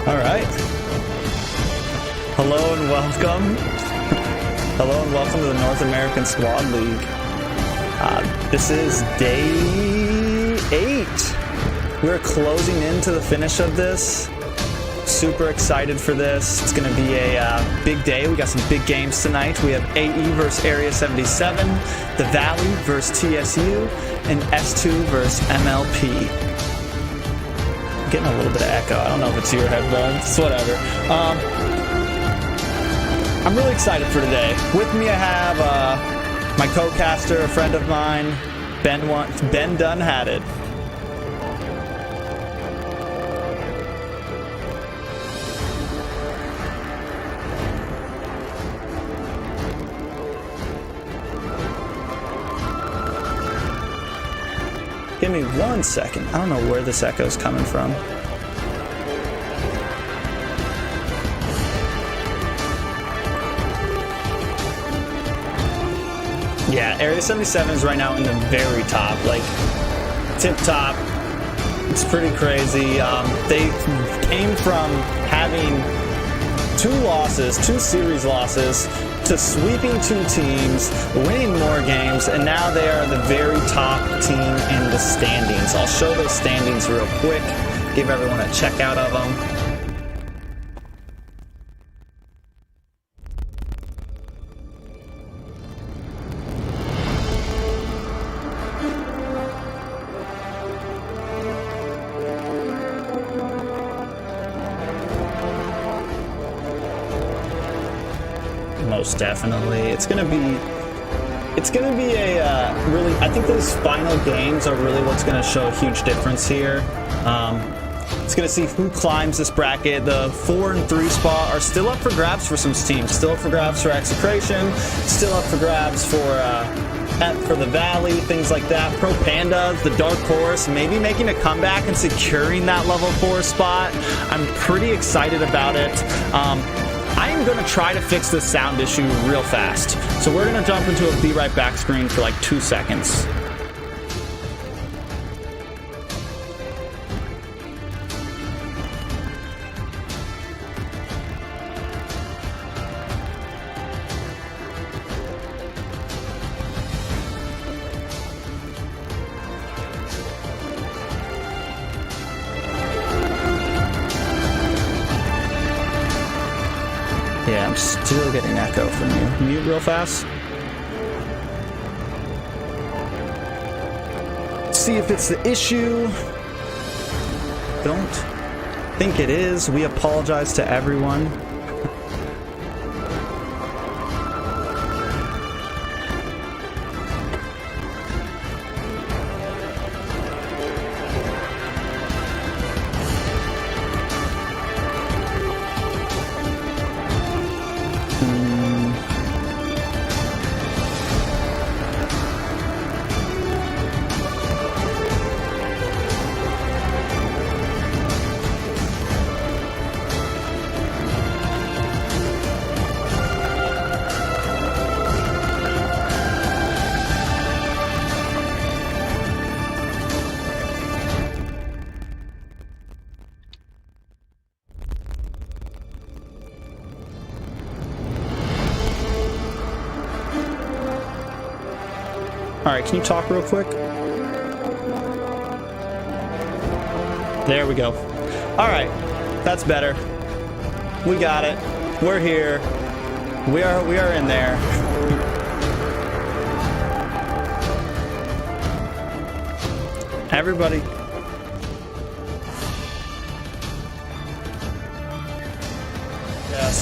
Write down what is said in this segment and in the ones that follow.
All right. Hello and welcome. Hello and welcome to the North American Squad League. This is day 8. We're closing into the finish of this. Super excited for this. It's going to be a big day. We got some big games tonight. We have AE versus Area 77, the Valley versus TSU, and S2 versus MLP. Getting a little bit of echo. I don't know if it's your headphones. It's whatever. I'm really excited for today. With me I have my co-caster, a friend of mine, Ben Dunn had it. Give me 1 second. I don't know where this echo is coming from. Yeah, Area 77 is right now in the very top, like tip top. It's pretty crazy. They came from having 2 series losses, to sweeping 2 teams, winning more games, and now they are the very top team in the standings. I'll show those standings real quick, give everyone a check out of them. Most definitely. It's gonna be a really, I think those final games are really what's gonna show a huge difference here. It's gonna see who climbs this bracket. The 4 and 3 spot are still up for grabs for some teams, still up for grabs for Execration, still up for grabs for the Valley, things like that. Pro Pandas, the Dark Horse, maybe making a comeback and securing that level 4 spot. I'm pretty excited about it. I am going to try to fix this sound issue real fast. So we're going to jump into a Be Right Back screen for like 2 seconds. Yeah, I'm still getting echo from you. Mute real fast. See if it's the issue. Don't think it is. We apologize to everyone. All right, can you talk real quick? There we go. All right, that's better. We got it. We're here. We are in there. Everybody.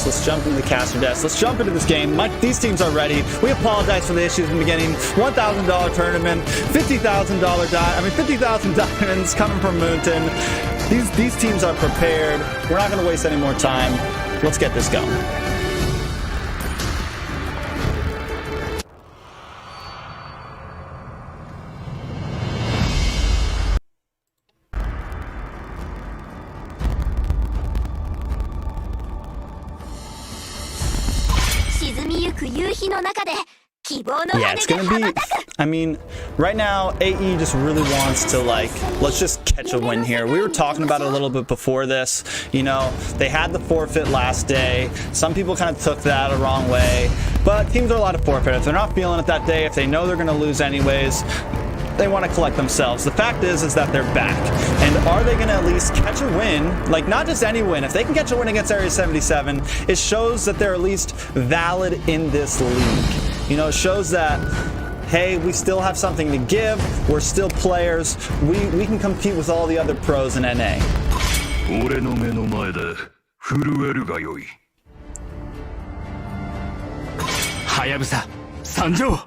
Let's jump into the caster desk. Let's jump into this game. These teams are ready. We apologize for the issues in the beginning. $1,000 tournament, $50,000 diamonds coming from Moonton. These teams are prepared. We're not going to waste any more time. Let's get this going. Yeah, it's gonna be, I mean, right now AE just really wants to, like, let's just catch a win here. We were talking about it a little bit before this. You know, they had the forfeit last day. Some people kind of took that a wrong way, but teams are allowed to forfeit. If they're not feeling it that day, if they know they're gonna lose anyways, they want to collect themselves. The fact is that they're back. And are they going to at least catch a win? Like, not just any win. If they can catch a win against Area 77, it shows that they're at least valid in this league. You know, it shows that, hey, we still have something to give. We're still players. We can compete with all the other pros in NA. 俺の目の前で震えるがよい。はやぶさ参上。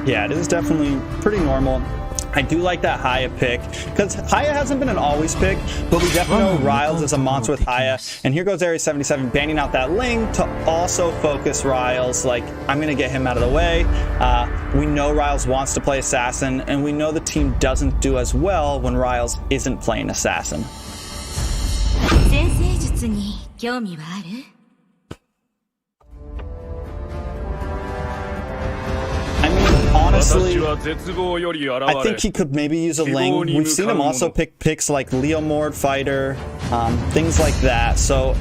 Yeah, it is definitely pretty normal. I do like that Haya pick, because Haya hasn't been an always pick, but we definitely know Riles is a monster with Haya. And here goes Area 77 banning out that Ling to also focus Riles. Like, I'm going to get him out of the way. We know Riles wants to play Assassin, and we know the team doesn't do as well when Riles isn't playing Assassin. I mean, honestly, I think he could maybe use a Ling. We've seen him also pick picks like Leomord Fighter, things like that. So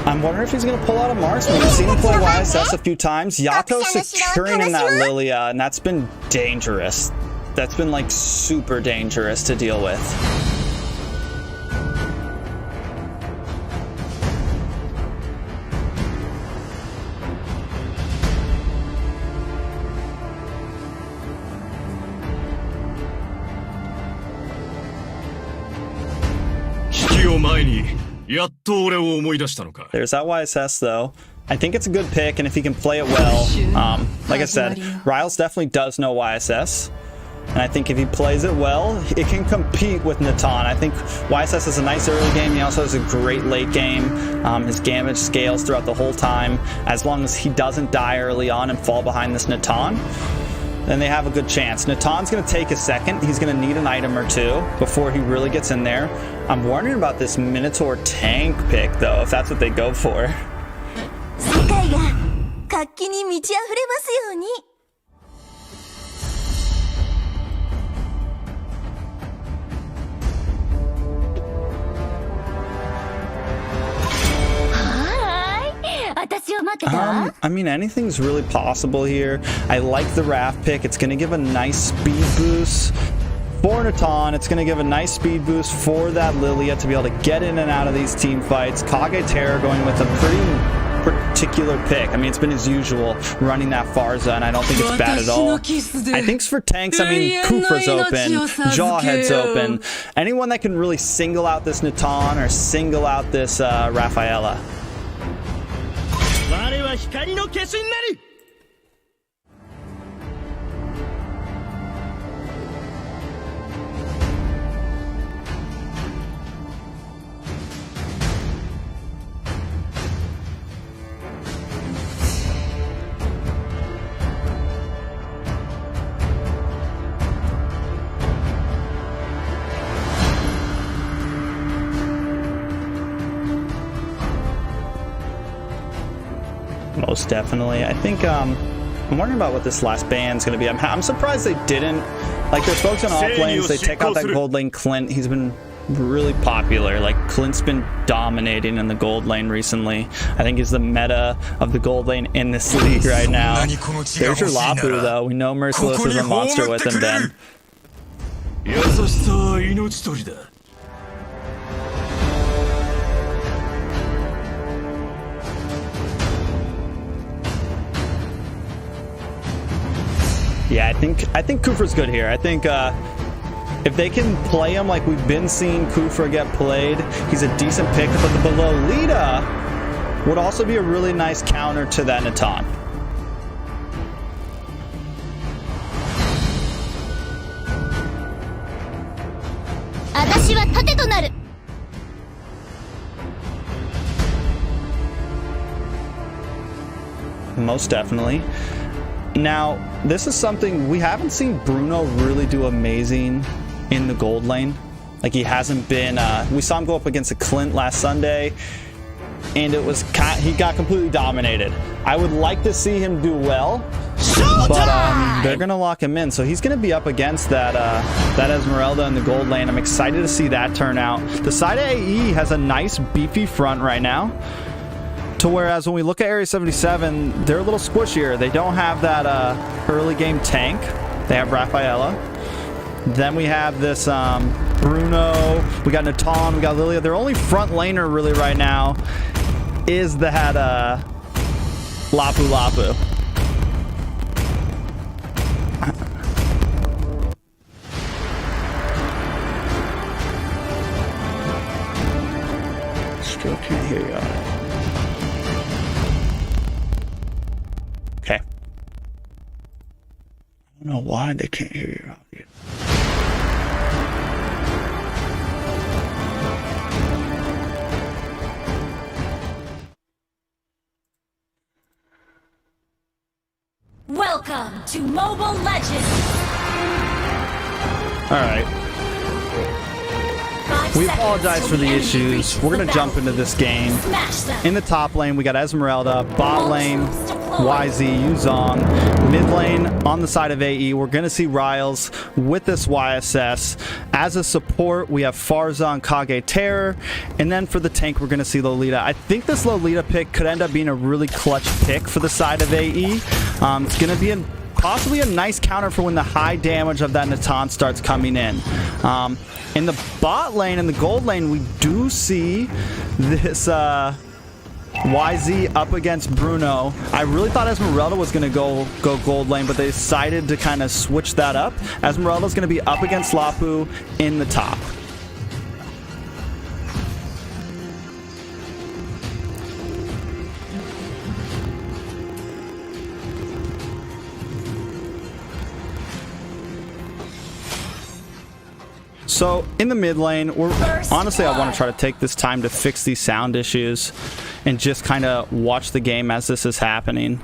I'm wondering if he's going to pull out a marksman. We've seen him play YSS a few times. Yato securing in that Lilia, and that's been dangerous. That's been like super dangerous to deal with. There's that YSS though. I think it's a good pick, and if he can play it well, like I said, Riles definitely does know YSS, and I think if he plays it well, it can compete with Natan. I think YSS is a nice early game. He also has a great late game. His damage scales throughout the whole time. As long as he doesn't die early on and fall behind this Natan, then they have a good chance. Natan's going to take a second. He's going to need an item or two before he really gets in there. I'm wondering about this Minotaur tank pick, though, if that's what they go for. I mean, anything's really possible here. I like the Raph pick. It's going to give a nice speed boost for Natan. It's going to give a nice speed boost for that Lilia to be able to get in and out of these team fights. Kage Terror going with a pretty particular pick. I mean, it's been his usual running that Farza, and I don't think it's bad at all. I think for tanks, I mean, Kufra's open, Jawhead's open. Anyone that can really single out this Natan or single out this Rafaela. Most definitely. I think I'm wondering about what this last band's going to be. I'm surprised they didn't. Like, there's folks on off lanes, they take out that gold lane Clint. He's been really popular. Like, Clint's been dominating in the gold lane recently. I think he's the meta of the gold lane in this league right now. There's your Lapu, though. We know Merciless is a monster with him then. Yeah, I think Kufra's good here. I think if they can play him like we've been seeing Kufra get played, he's a decent pick. But the Lolita would also be a really nice counter to that Natan. most definitely. Now, this is something we haven't seen Bruno really do amazing in the gold lane. Like, he hasn't been, we saw him go up against a Clint last Sunday, and it was, he got completely dominated. I would like to see him do well, but they're gonna lock him in, so he's gonna be up against that that Esmeralda in the gold lane. I'm excited to see that turn out. The side of AE has a nice beefy front right now, to whereas when we look at Area 77, they're a little squishier. They don't have that early game tank. They have Rafaela. Then we have this Bruno, we got Natan, we got Lilia. Their only front laner really right now is that Lapu Lapu. Still can't hear you. Okay. I don't know why they can't hear you out here. Welcome to Mobile Legends! Alright. We apologize for the issues. We're going to jump into this game. In the top lane, we got Esmeralda. Bot lane, YZ, Yuzong. Mid lane, on the side of AE, we're going to see Riles with this YSS. As a support, we have Farzan, Kage, Terror. And then for the tank, we're going to see Lolita. I think this Lolita pick could end up being a really clutch pick for the side of AE. It's going to be possibly a nice counter for when the high damage of that Natan starts coming in. In the bot lane, in the gold lane, we do see this YZ up against Bruno. I really thought Esmeralda was going to go gold lane, but they decided to kind of switch that up. Esmeralda's going to be up against Lapu in the top. So in the mid lane, honestly, I want to try to take this time to fix these sound issues and just kind of watch the game as this is happening.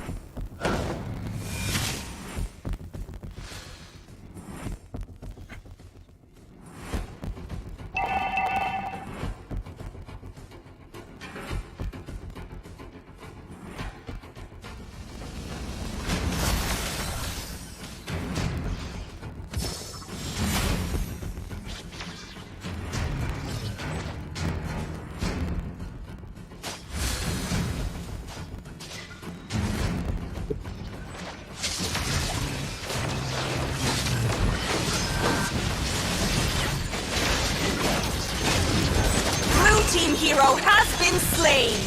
Team hero has been slain.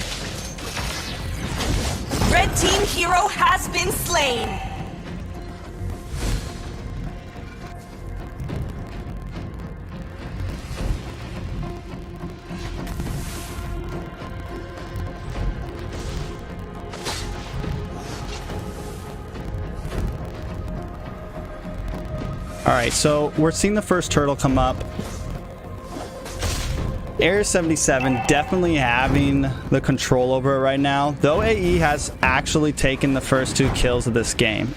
Red team hero has been slain. All right, so we're seeing the first turtle come up. Area 77 definitely having the control over it right now, though AE has actually taken the first 2 kills of this game.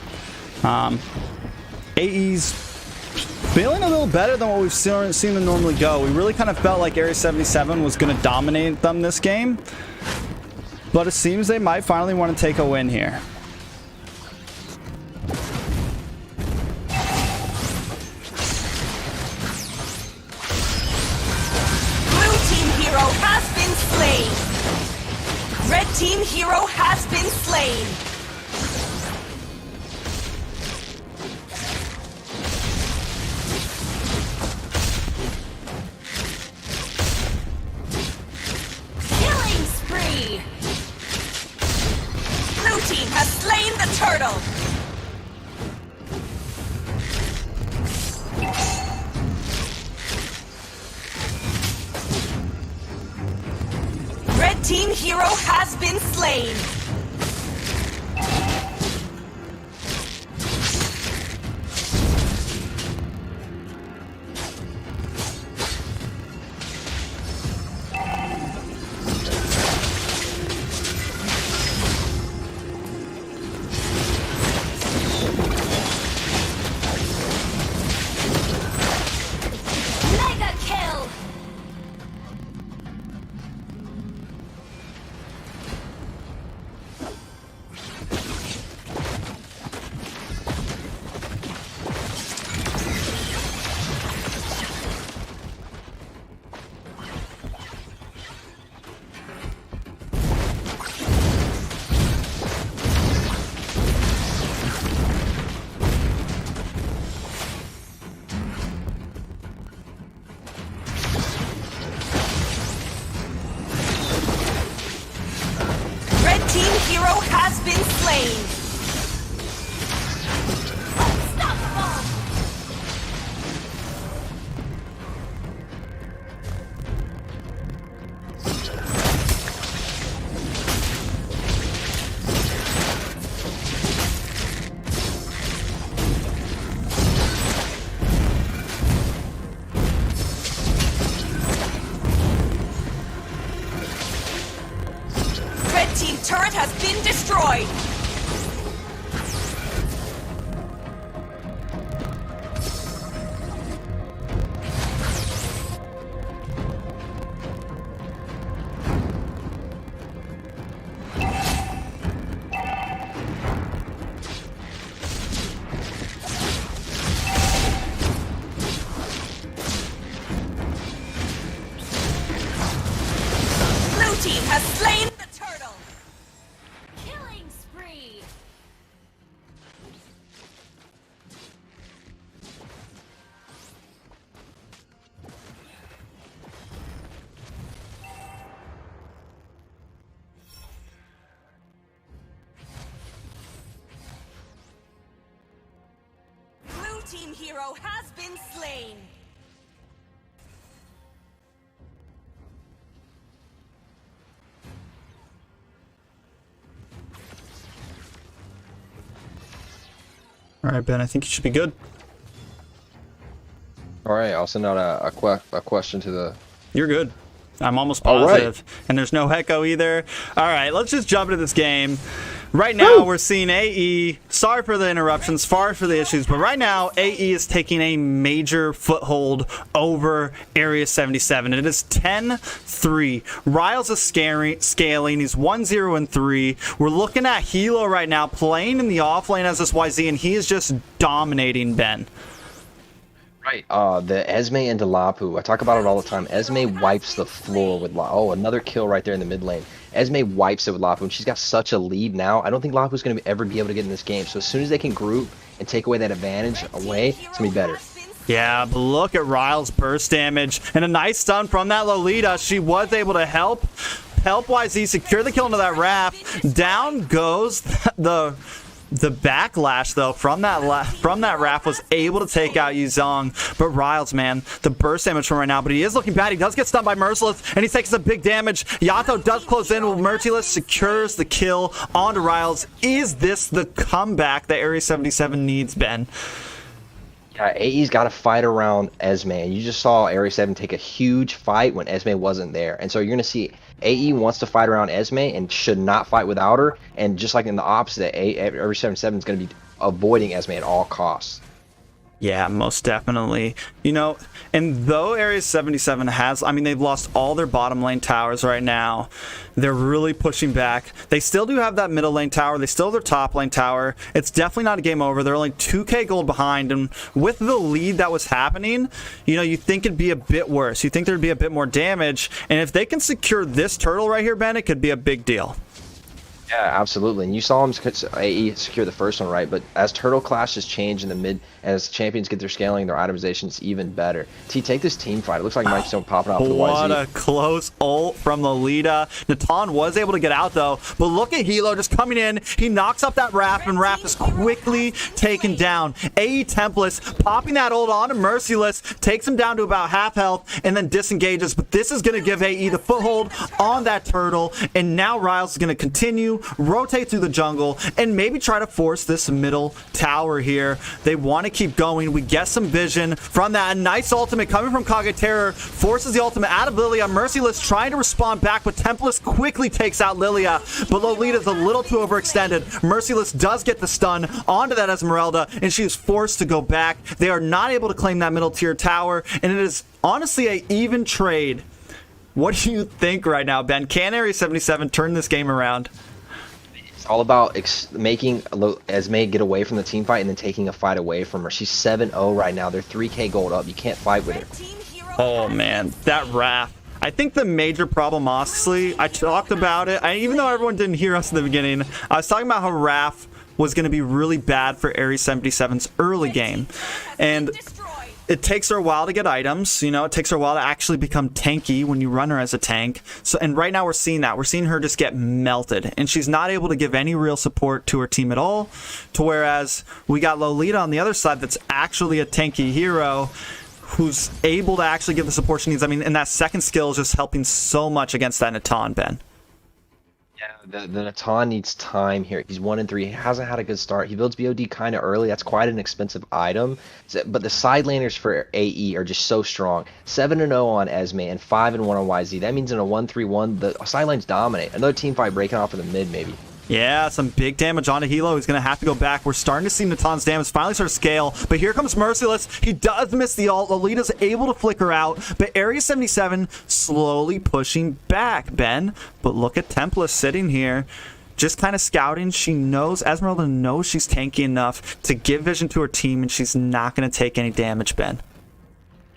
AE's feeling a little better than what we've seen them normally go. We really kind of felt like Area 77 was going to dominate them this game, but it seems they might finally want to take a win here. Red team hero has been slain. Killing spree! Blue team has slain the turtle. Red team hero has been slain. team hero has been slain. All right, Ben, I think you should be good. All right, I'll send out a question to the. You're good. I'm almost All right. positive. And there's no Hecko either. All right, let's just jump into this game. Right now, we're seeing AE. Sorry for the interruptions, sorry for the issues, but right now, AE is taking a major foothold over Area 77. It is 10-3. Riles is scaling. He's 1-0-3. We're looking at Hilo right now playing in the off lane as this YZ, and he is just dominating Ben. Right. The Esme into Lapu. I talk about it all the time. Esme wipes the floor with Lapu. Oh, another kill right there in the mid lane. Esme wipes it with Lapu, and she's got such a lead now. I don't think Lapu's going to ever be able to get in this game. So as soon as they can group and take away that advantage away, it's going to be better. Yeah, but look at Riles' burst damage. And a nice stun from that Lolita. She was able to help YZ secure the kill into that Raph. Down goes the backlash though from that Raph was able to take out Yuzong. But Riles, man, the burst damage from right now, but he is looking bad. He does get stunned by Merciless, and he takes some big damage. Yato does close in while Merciless secures the kill onto Riles. Is this the comeback that Area 77 needs, Ben? Yeah, AE's got to fight around Esme, and you just saw Area 7 take a huge fight when Esme wasn't there. And so you're going to see AE wants to fight around Esme and should not fight without her. And just like in the opposite, Area 77 is going to be avoiding Esme at all costs. Yeah, most definitely. You know, and though Area 77 has, I mean, they've lost all their bottom lane towers right now. They're really pushing back. They still do have that middle lane tower. They still have their top lane tower. It's definitely not a game over. They're only 2k gold behind. And with the lead that was happening, you know, you think it'd be a bit worse. You think there'd be a bit more damage. And if they can secure this turtle right here, Ben, it could be a big deal. Yeah, absolutely. And you saw him AE secure the first one, right? But as turtle clashes change in the mid, as champions get their scaling, their itemization is even better. Take this team fight. It looks like Mike's still popping off the YZ. What a close ult from Lolita. Natan was able to get out though, but look at Hilo just coming in. He knocks up that Raph, and Raph is quickly taken down. AE Tempest popping that ult on to Merciless, takes him down to about half health, and then disengages. But this is going to give AE the foothold on that turtle, and now Riles is going to continue, rotate through the jungle, and maybe try to force this middle tower here. They want to keep going. We get some vision from that. A nice ultimate coming from Kage Terror, forces the ultimate out of Lilia. Merciless trying to respond back, but Tempest quickly takes out Lilia. But Lolita's a little too overextended. Merciless does get the stun onto that Esmeralda, and she is forced to go back. They are not able to claim that middle tier tower, and it is honestly an even trade. What do you think right now, Ben? Can Area 77 turn this game around? It's all about making Esme get away from the team fight and then taking a fight away from her. She's 7-0 right now. They're 3k gold up. You can't fight with her. Oh man, that Raph. I think the major problem, honestly, I talked about it. Even though everyone didn't hear us in the beginning, I was talking about how Raph was going to be really bad for Area 77's early game. And it takes her a while to get items, you know, it takes her a while to actually become tanky when you run her as a tank. So, and right now we're seeing that. We're seeing her just get melted, and she's not able to give any real support to her team at all. To whereas we got Lolita on the other side that's actually a tanky hero who's able to actually give the support she needs. I mean, and that second skill is just helping so much against that Natan, Ben. Yeah, the Natan needs time here. He's 1-3. He hasn't had a good start. He builds BOD kind of early. That's quite an expensive item. But the side laners for AE are just so strong. 7-0 on Esme and 5-1 on YZ. That means in a 1-3-1, the side lanes dominate. Another team fight breaking off in the mid, maybe. Yeah, some big damage onto Hilo. He's going to have to go back. We're starting to see Natan's damage finally start to scale, but here comes Merciless. He does miss the ult. Lolita's able to flicker out, but Area 77 slowly pushing back, Ben. But look at Tempest sitting here, just kind of scouting. She knows, Esmeralda knows she's tanky enough to give vision to her team, and she's not going to take any damage, Ben.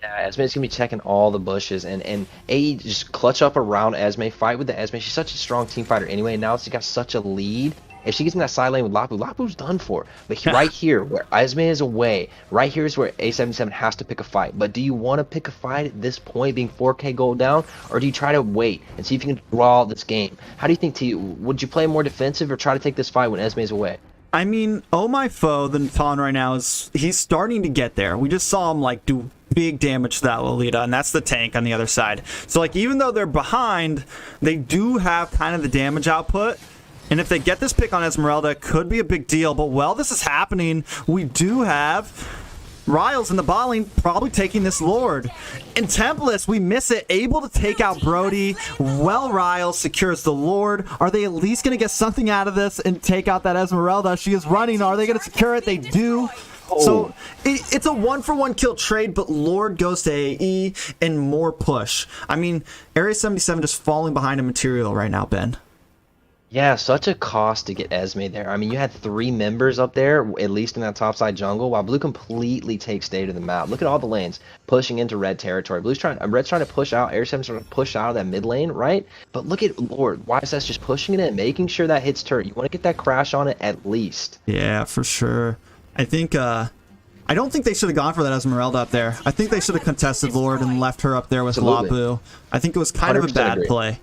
Yeah, Esme's gonna be checking all the bushes, and AE just clutch up around Esme, fight with the Esme. She's such a strong team fighter anyway. Now she's got such a lead. If she gets in that side lane with Lapu, Lapu's done for. But right here, where Esme is away, right here is where A77 has to pick a fight. But do you want to pick a fight at this point, being 4k gold down, or do you try to wait and see if you can draw this game? How do you think, T? Would you play more defensive or try to take this fight when Esme is away? I mean, Oh My Foe, the Natan right now, he's starting to get there. We just saw him, like, do big damage to that Lolita, and that's the tank on the other side. So, like, even though they're behind, they do have kind of the damage output. And if they get this pick on Esmeralda, it could be a big deal. But while this is happening, we do have Riles in the bot lane probably taking this Lord. And Tempest, we miss it, able to take out Brody. Well, Riles secures the Lord. Are they at least going to get something out of this and take out that Esmeralda? She is running. Are they going to secure it? They do. So it's a 1-for-1 kill trade, but Lord goes to AE and more push. I mean, Area 77 just falling behind in material right now, Ben. Yeah, such a cost to get Esme there. I mean, you had 3 members up there, at least in that topside jungle, while Blue completely takes state of the map. Look at all the lanes pushing into red territory. Red's trying to push out, Air 7's trying to push out of that mid lane, right? But look at Lord, YSS just pushing it in, making sure that hits turret. You want to get that crash on it at least. Yeah, for sure. I don't think they should have gone for that Esmeralda up there. I think they should have contested Lord and left her up there with Lapu. I think it was kind of a bad play.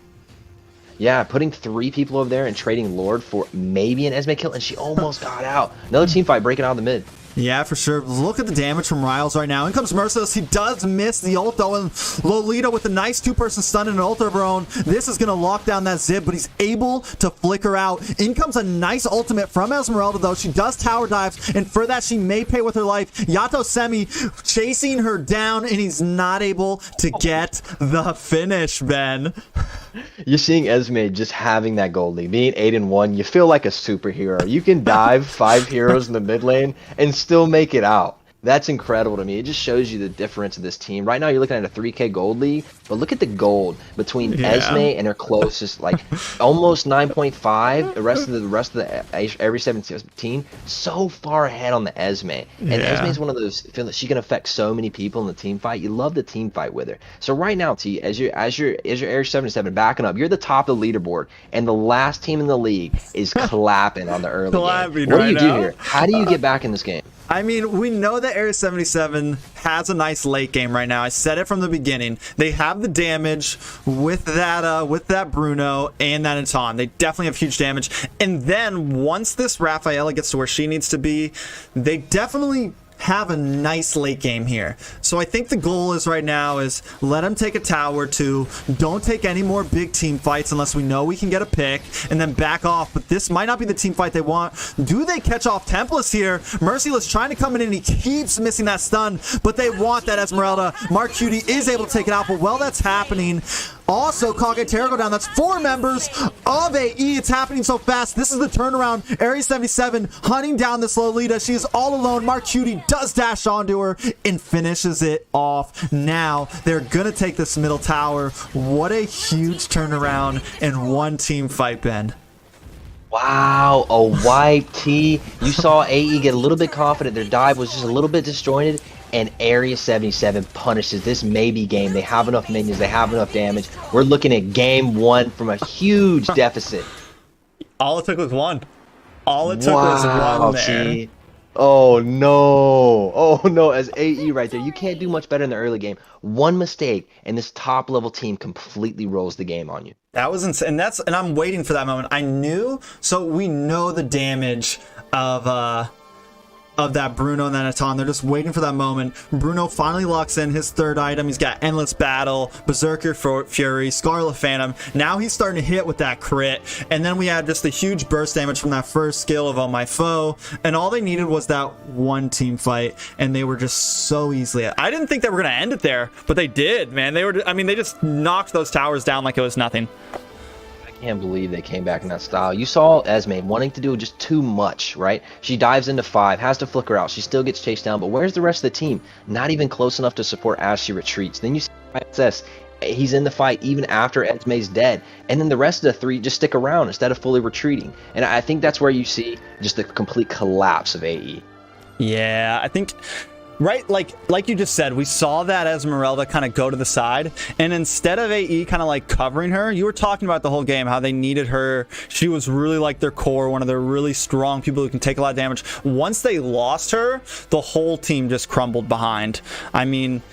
Yeah, putting 3 people over there and trading Lord for maybe an Esme kill, and she almost got out. Another team fight breaking out of the mid. Yeah, for sure. Look at the damage from Riles right now. In comes Merciless. He does miss the ult, though, and Lolita with a nice 2-person stun and an ult of her own. This is going to lock down that Zib, but he's able to flicker out. In comes a nice ultimate from Esmeralda, though. She does tower dives, and for that, she may pay with her life. Yato Semi chasing her down, and he's not able to get the finish, Ben. You're seeing Esme just having that gold lead, being 8-1. You feel like a superhero. You can dive 5 heroes in the mid lane and still make it out. That's incredible to me. It just shows you the difference of this team. Right now, you're looking at a 3K gold lead, but look at the gold between Esme and her closest, like almost 9.5. The rest of the every 17 so far ahead on the Esme. And Esme is one of those feel that she can affect so many people in the team fight. You love the team fight with her. So right now, T, as your Air 77 backing up, you're the top of the leaderboard, and the last team in the league is clapping on the early game. What do you do here? How do you get back in this game? I mean, we know that Area 77 has a nice late game right now. I said it from the beginning. They have the damage with that Bruno and that Anton. They definitely have huge damage. And then once this Rafaela gets to where she needs to be, they definitely have a nice late game here. So I think the goal is right now is let them take a tower or 2. Don't take any more big team fights unless we know we can get a pick, and then back off. But this might not be the team fight they want. Do they catch off Templess here? Merciless trying to come in, and he keeps missing that stun, but they want that Esmeralda. Mark Cutie is able to take it out, but while that's happening, also, Kage Terra go down. That's 4 members of AE. It's happening so fast. This is the turnaround. Area 77 hunting down this Lolita. She is all alone. Mark Cutie does dash onto her and finishes it off. Now, they're going to take this middle tower. What a huge turnaround in one team fight, Ben. Wow, a wipe, T. You saw AE get a little bit confident. Their dive was just a little bit disjointed, and Area 77 punishes this maybe game. They have enough minions. They have enough damage. We're looking at game 1 from a huge deficit. All it took was 1. All it took was 1 there. T. Oh, no. Oh, no. As AE right there, you can't do much better in the early game. 1 mistake, and this top-level team completely rolls the game on you. That was insane. And I'm waiting for that moment. I knew, so we know the damage of that Bruno and that Atan. They're just waiting for that moment. Bruno finally locks in his 3rd item. He's got Endless Battle, Berserker Fury, Scarlet Phantom. Now he's starting to hit with that crit. And then we had just the huge burst damage from that first skill of Oh My Foe. And all they needed was that 1 team fight. And they were just so easily. I didn't think they were going to end it there, but they did, man. They just knocked those towers down like it was nothing. I can't believe they came back in that style. You saw Esme wanting to do just too much, right? She dives into 5, has to flicker out. She still gets chased down, but where's the rest of the team? Not even close enough to support as she retreats. Then you see ISS. He's in the fight even after Esme's dead. And then the rest of the 3 just stick around instead of fully retreating. And I think that's where you see just the complete collapse of AE. Yeah, I think... Right, like you just said, we saw that Esmeralda kind of go to the side, and instead of AE kind of like covering her, you were talking about the whole game, how they needed her. She was really like their core, one of their really strong people who can take a lot of damage. Once they lost her, the whole team just crumbled behind. I mean,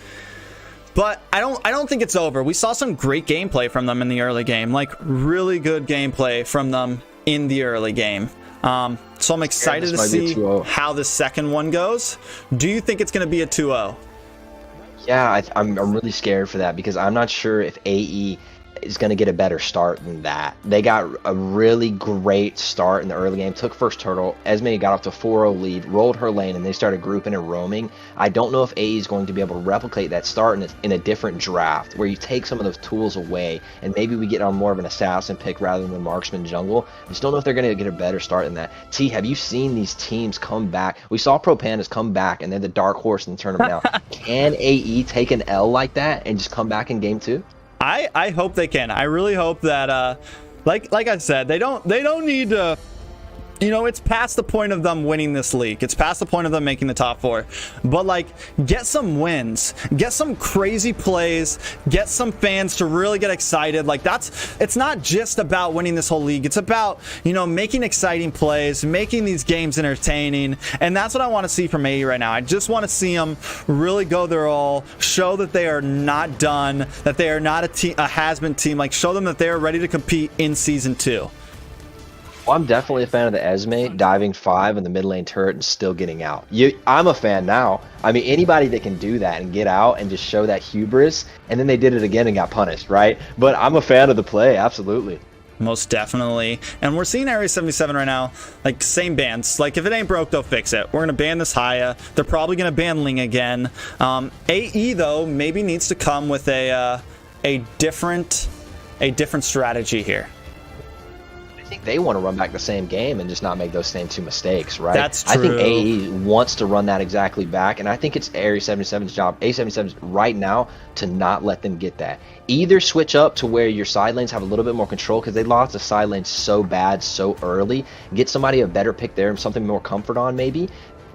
but I don't think it's over. We saw some great gameplay from them in the early game, like really good gameplay from them in the early game. So I'm excited this to might be a see 2-0. how the second one goes. Do you think it's going to be a 2-0? Yeah, I'm really scared for that because I'm not sure if AE is going to get a better start than that. They got a really great start in the early game, took first turtle. Esme got off to 4-0 lead, rolled her lane, and they started grouping and roaming. I don't know if AE is going to be able to replicate that start in a different draft where you take some of those tools away and maybe we get on more of an assassin pick rather than marksman jungle. I just don't know if they're going to get a better start than that. T, have you seen these teams come back? We saw Pro Pandas come back and they're the dark horse in the tournament now. Can AE take an L like that and just come back in game 2? I hope they can. I really hope that like I said, they don't need to, you know, it's past the point of them winning this league. It's past the point of them making the top 4. But like, get some wins, get some crazy plays, get some fans to really get excited. Like it's not just about winning this whole league. It's about, you know, making exciting plays, making these games entertaining. And that's what I want to see from AE right now. I just want to see them really go their all, show that they are not done, that they are not a has-been team. Like, show them that they are ready to compete in season 2. Well, I'm definitely a fan of the Esme diving 5 in the mid lane turret and still getting out. I'm a fan now. I mean, anybody that can do that and get out and just show that hubris, and then they did it again and got punished, right? But I'm a fan of the play, absolutely. Most definitely. And we're seeing Area 77 right now, like, same bans. Like, if it ain't broke, they'll fix it. We're going to ban this Haya. They're probably going to ban Ling again. AE, though, maybe needs to come with a different strategy here. I think they want to run back the same game and just not make those same 2 mistakes, right? That's true. I think AE wants to run that exactly back, and I think it's Area 77's job, A77's right now, to not let them get that. Either switch up to where your side lanes have a little bit more control because they lost the side lanes so bad so early. Get somebody a better pick there and something more comfort on maybe.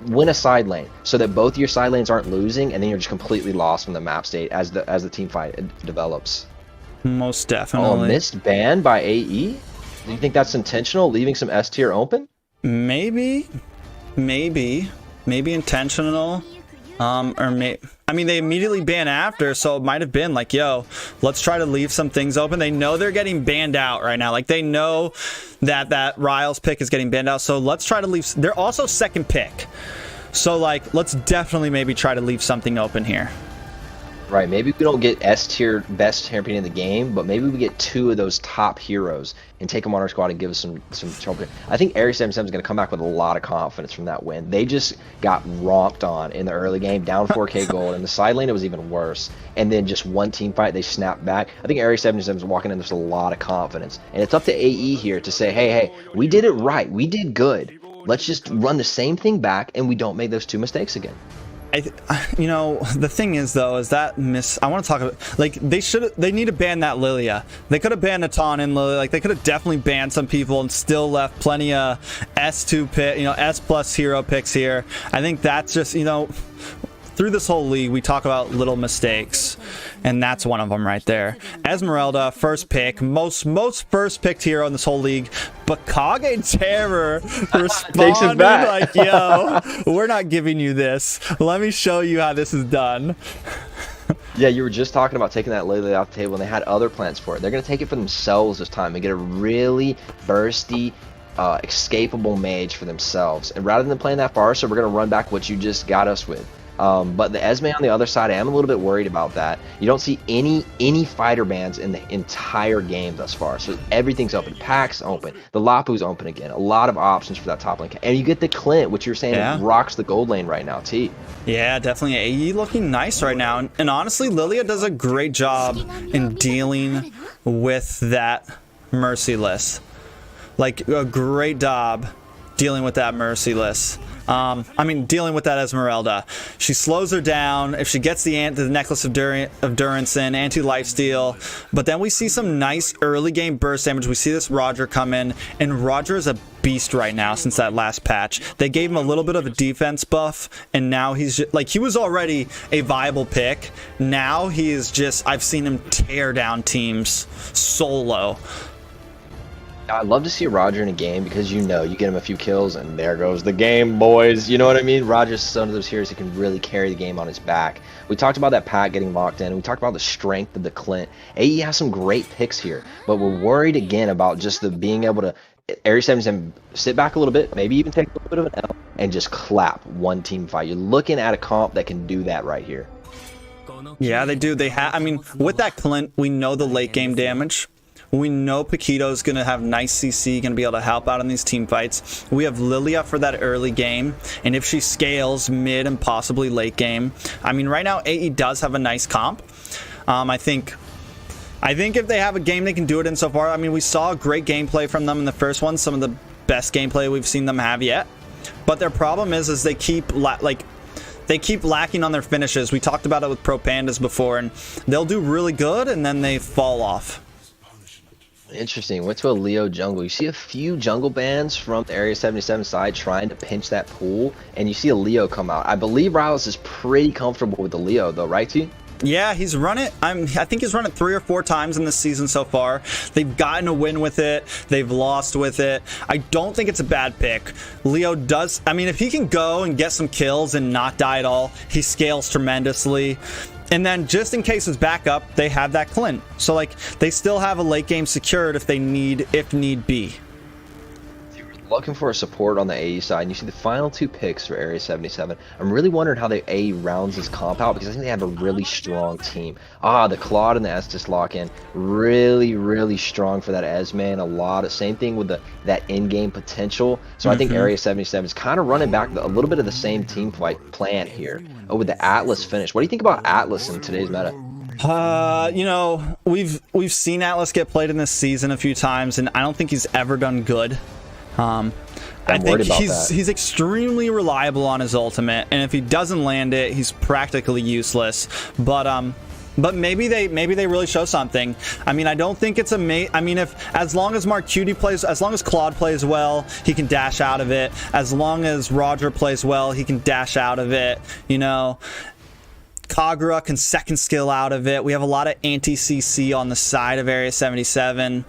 Win a side lane so that both your side lanes aren't losing, and then you're just completely lost from the map state as the team fight develops. Most definitely. Oh, missed ban by AE? Do you think that's intentional, leaving some S tier open? Maybe intentional. I mean, they immediately ban after, so it might have been like, yo, let's try to leave some things open. They know they're getting banned out right now. Like, they know that Ryle's pick is getting banned out, so let's try to leave. They're also second pick, so like, let's definitely maybe try to leave something open here. Right, maybe we don't get S tier best champion in the game, but maybe we get 2 of those top heroes and take them on our squad and give us some trouble. I think Area 77 is going to come back with a lot of confidence from that win. They just got romped on in the early game, down 4k gold, and the side lane it was even worse. And then just one team fight, they snapped back. I think Area 77 is walking in with a lot of confidence, and it's up to AE here to say, hey, we did it right, we did good. Let's just run the same thing back, and we don't make those 2 mistakes again. You know, the thing is though, is that I want to talk about, like, they need to ban that Lilia. They could have banned Natan and Lilia. Like, they could have definitely banned some people and still left plenty of S2 pick, you know, S plus hero picks here. I think that's just, you know, through this whole league, we talk about little mistakes, and that's one of them right there. Esmeralda, first pick, most first picked hero in this whole league, but Kage Terror responded like, yo, we're not giving you this. Let me show you how this is done. Yeah, you were just talking about taking that Lily off the table, and they had other plans for it. They're going to take it for themselves this time and get a really bursty, escapable mage for themselves. And rather than playing that far, so we're going to run back what you just got us with. But the Esme on the other side, I am a little bit worried about that. You don't see any fighter bans in the entire game thus far. So everything's open. Pack's open. The Lapu's open again. A lot of options for that top lane. And you get the Clint, which you're saying rocks the gold lane right now, T. Yeah, definitely. AE looking nice right now. And honestly, Lilia does a great job in dealing with that Merciless. Like, a great job dealing with that Merciless. Dealing with that Esmeralda. She slows her down. If she gets the Necklace of Durance in, anti-lifesteal. But then we see some nice early game burst damage. We see this Roger come in, and Roger is a beast right now since that last patch. They gave him a little bit of a defense buff, and now he's just, like, he was already a viable pick. Now he is just, I've seen him tear down teams solo. I'd love to see Roger in a game because, you know, you get him a few kills and there goes the game, boys. You know what I mean? Roger's one of those heroes who can really carry the game on his back. We talked about that Pack getting locked in. We talked about the strength of the Clint. AE has some great picks here, but we're worried again about just the being able to Area 77 sit back a little bit, maybe even take a little bit of an L, and just clap one team fight. You're looking at a comp that can do that right here. Yeah, they do. They have. I mean, with that Clint, we know the late game damage. We know Paquito's going to have nice CC, going to be able to help out in these team fights. We have Lilia for that early game, and if she scales mid and possibly late game, I mean, right now AE does have a nice comp. I think if they have a game they can do it in so far. I mean, we saw great gameplay from them in the first one, some of the best gameplay we've seen them have yet. But their problem is they keep lacking on their finishes. We talked about it with Pro Pandas before, and they'll do really good and then they fall off. Interesting. Went to a Leo jungle. You see a few jungle bans from the Area 77 side trying to pinch that pool, and you see a Leo come out. I believe Riles is pretty comfortable with the Leo, though, right, T? Yeah, he's run it. I think he's run it 3 or 4 times in this season so far. They've gotten a win with it. They've lost with it. I don't think it's a bad pick. Leo does. I mean, if he can go and get some kills and not die at all, he scales tremendously. And then just in case his backup, they have that Clint. So like they still have a late game secured if need be. Looking for a support on the AE side, and you see the final 2 picks for Area 77. I'm really wondering how the AE rounds this comp out, because I think they have a really strong team. The Claude and the Estes lock-in, really strong for that Esme, and a lot of same thing with that in-game potential. So I think Area 77 is kind of running back a little bit of the same team fight plan here with the Atlas finish. What do you think about Atlas in today's meta? You know, we've seen Atlas get played in this season a few times, and I don't think he's ever done good. I think he's extremely reliable on his ultimate, and if he doesn't land it, he's practically useless. But maybe they really show something. I mean, I don't think it's I mean, as long as Marcuti plays, as long as Claude plays well, he can dash out of it. As long as Roger plays well, he can dash out of it. You know, Kagura can second skill out of it. We have a lot of anti-CC on the side of Area 77.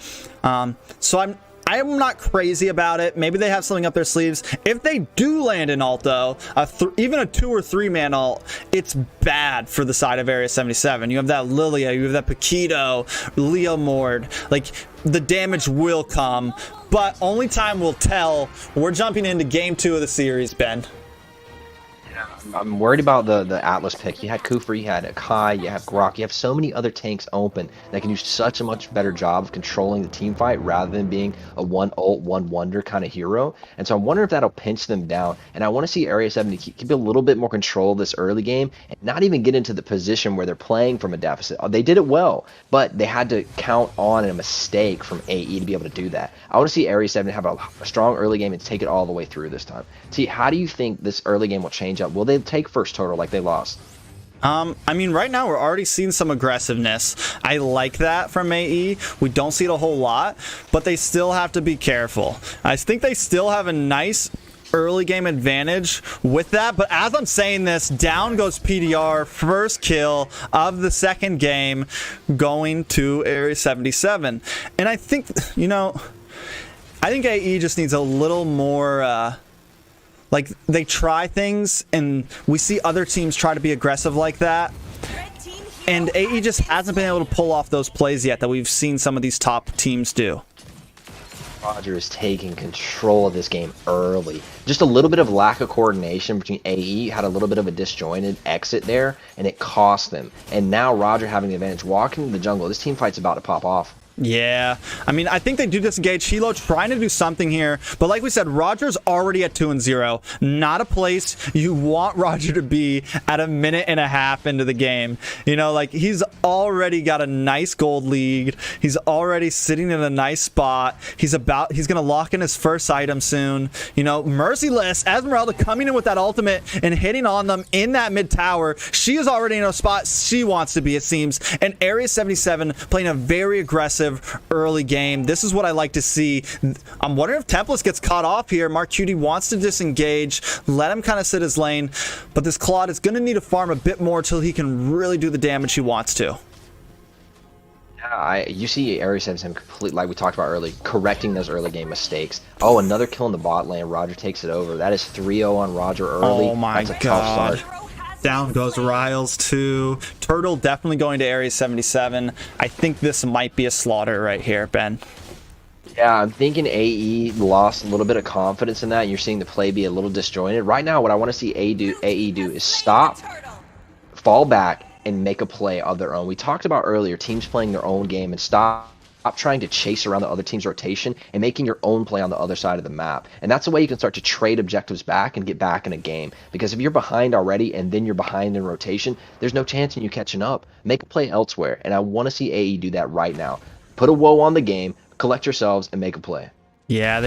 So I'm not crazy about it. Maybe they have something up their sleeves. If they do land an ult, though, even a 2 or 3 man ult, it's bad for the side of Area 77. You have that Lilia, you have that Paquito, Leo Mord. Like, the damage will come, but only time will tell. We're jumping into game 2 of the series, Ben. I'm worried about the Atlas pick. You had Kufri, you had Akai, you have Grok, you have so many other tanks open that can do such a much better job of controlling the team fight rather than being a one ult, one wonder kind of hero. And so I'm wondering if that'll pinch them down. And I want to see Area 70 keep a little bit more control of this early game and not even get into the position where they're playing from a deficit. They did it well, but they had to count on a mistake from AE to be able to do that. I want to see Area 70 have a strong early game and take it all the way through this time. See, how do you think this early game will change up? Will they take first total like they lost? I mean, right now we're already seeing some aggressiveness. I like that from AE. We don't see it a whole lot, but they still have to be careful. I think they still have a nice early game advantage with that, but as I'm saying this, down goes PDR, first kill of the second game going to Area 77. And I think, you know, I think AE just needs a little more like, they try things, and we see other teams try to be aggressive like that. And AE just hasn't been able to pull off those plays yet that we've seen some of these top teams do. Roger is taking control of this game early. Just a little bit of lack of coordination between AE, had a little bit of a disjointed exit there, and it cost them. And now Roger having the advantage, walking into the jungle. This team fight's about to pop off. Yeah, I mean, I think they do disengage. Hilo trying to do something here, but like we said, Roger's already at 2-0. Not a place you want Roger to be at a minute and a half into the game. You know, like, he's already got a nice gold lead. He's already sitting in a nice spot. He's gonna lock in his first item soon. You know, Merciless, Esmeralda coming in with that ultimate and hitting on them in that mid tower. She is already in a spot she wants to be, it seems. And Area 77 playing a very aggressive early game. This is what I like to see. I'm wondering if Tempest gets caught off here. Marcuti wants to disengage, let him kind of sit his lane, but this Claude is going to need to farm a bit more till he can really do the damage he wants to. You see Area 77 completely, like we talked about earlier, correcting those early game mistakes. Oh, another kill in the bot lane. Roger takes it over. That is 3-0 on Roger early. Oh my That's a god. Tough start. Down goes Riles too. Turtle definitely going to Area 77. I think this might be a slaughter right here, Ben. Yeah, I'm thinking AE lost a little bit of confidence in that. You're seeing the play be a little disjointed. Right now, what I want to see AE do is stop, fall back, and make a play of their own. We talked about earlier teams playing their own game and stop trying to chase around the other team's rotation and making your own play on the other side of the map. And that's the way you can start to trade objectives back and get back in a game. Because if you're behind already and then you're behind in rotation, there's no chance in you catching up. Make a play elsewhere. And I want to see AE do that right now. Put a woe on the game, collect yourselves, and make a play. Yeah,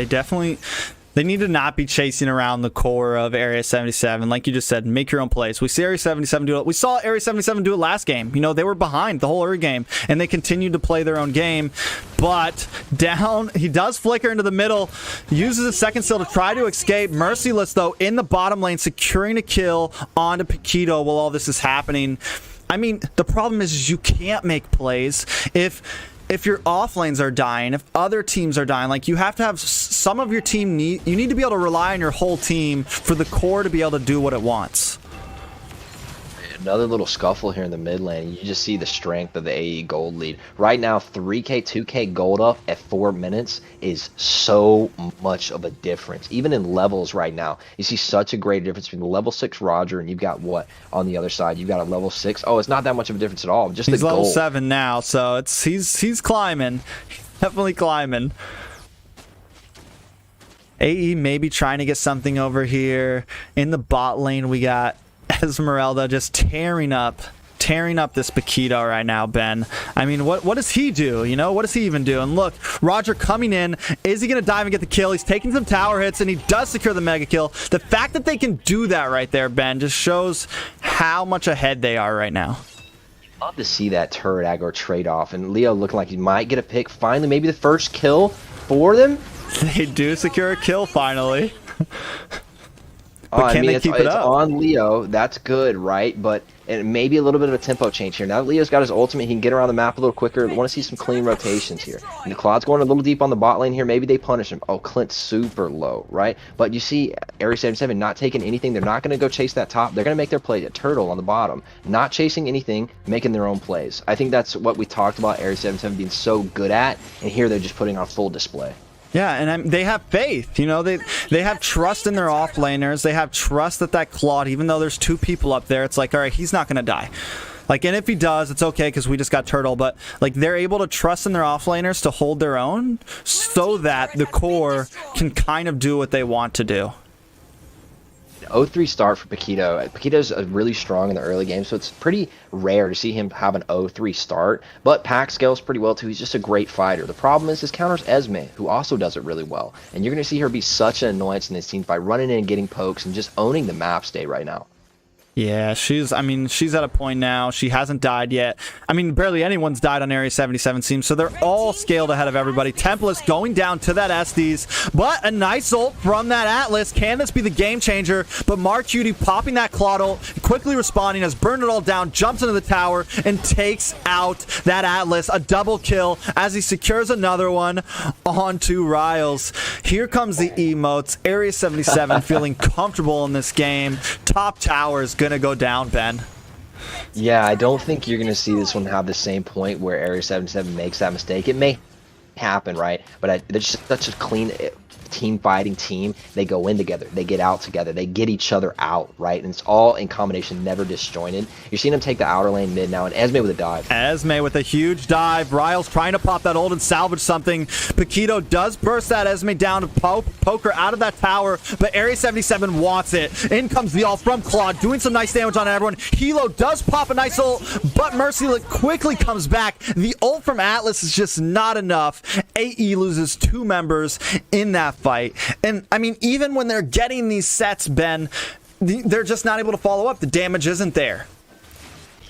they need to not be chasing around the core of Area 77. Like you just said, make your own plays. We see Area 77 do it. We saw Area 77 do it last game. You know, they were behind the whole early game, and they continued to play their own game. But down, he does flicker into the middle, uses a second still to try to escape. Merciless, though, in the bottom lane, securing a kill onto Paquito while all this is happening. I mean, the problem is you can't make plays if your off lanes are dying, if other teams are dying. Like, you have to have some of your team you need to be able to rely on your whole team for the core to be able to do what it wants. Another little scuffle here in the mid lane. You just see the strength of the AE gold lead. Right now, 3K, 2K gold up at 4 minutes is so much of a difference. Even in levels right now, you see such a great difference between the level 6 Roger and you've got what on the other side? You've got a level 6. Oh, it's not that much of a difference at all. Just he's the level gold. 7 now, so he's climbing. He's definitely climbing. AE maybe trying to get something over here. In the bot lane, we got Esmeralda just tearing up this Paquito right now, Ben. I mean, what does he do? You know, what does he even do? And look, Roger coming in. Is he going to dive and get the kill? He's taking some tower hits, and he does secure the mega kill. The fact that they can do that right there, Ben, just shows how much ahead they are right now. Love to see that turret aggro trade-off, and Leo looking like he might get a pick. Finally, maybe the first kill for them. They do secure a kill finally. But can they keep it up? It's on Leo. That's good, right? But and maybe a little bit of a tempo change here. Now that Leo's got his ultimate, he can get around the map a little quicker. I want to see some clean rotations here. And the Claude's going a little deep on the bot lane here. Maybe they punish him. Oh, Clint's super low, right? But you see Area 77 not taking anything. They're not going to go chase that top. They're going to make their play. A turtle on the bottom. Not chasing anything, making their own plays. I think that's what we talked about Area 77 being so good at. And here they're just putting on full display. Yeah, and they have faith. You know, they have trust in their offlaners. They have trust that Claude, even though there's 2 people up there, it's like, all right, he's not going to die. Like, and if he does, it's okay because we just got Turtle. But, like, they're able to trust in their offlaners to hold their own so that the core can kind of do what they want to do. 0-3 start for Paquito. Paquito's really strong in the early game, so it's pretty rare to see him have an 0-3 start. But Pac scales pretty well too. He's just a great fighter. The problem is his counters Esme, who also does it really well. And you're going to see her be such an annoyance in this team fight, running in and getting pokes and just owning the map state right now. Yeah, she's at a point now. She hasn't died yet. I mean, barely anyone's died on Area 77 seems, so they're all scaled ahead of everybody. Tempest going down to that Estes, but a nice ult from that Atlas. Can this be the game changer? But Mark Cutie popping that Claude ult, quickly responding, has burned it all down, jumps into the tower, and takes out that Atlas. A double kill as he secures another one onto Riles. Here comes the emotes. Area 77 feeling comfortable in this game. Top tower is going to go down, Ben. Yeah, I don't think you're going to see this one have the same point where Area 77 makes that mistake. It may happen, right? But they're just such a clean team fighting team. They go in together, they get out together, they get each other out, right? And it's all in combination, never disjointed. You're seeing them take the outer lane mid now, and Esme with a dive. Esme with a huge dive. Riles trying to pop that ult and salvage something. Paquito does burst that Esme down to poke her out of that tower, but Area 77 wants it. In comes the ult from Claude, doing some nice damage on everyone. Hilo does pop a nice ult, but Mercy quickly comes back. The ult from Atlas is just not enough. AE loses 2 members in that fight. And I mean, even when they're getting these sets, Ben, they're just not able to follow up. The damage isn't there.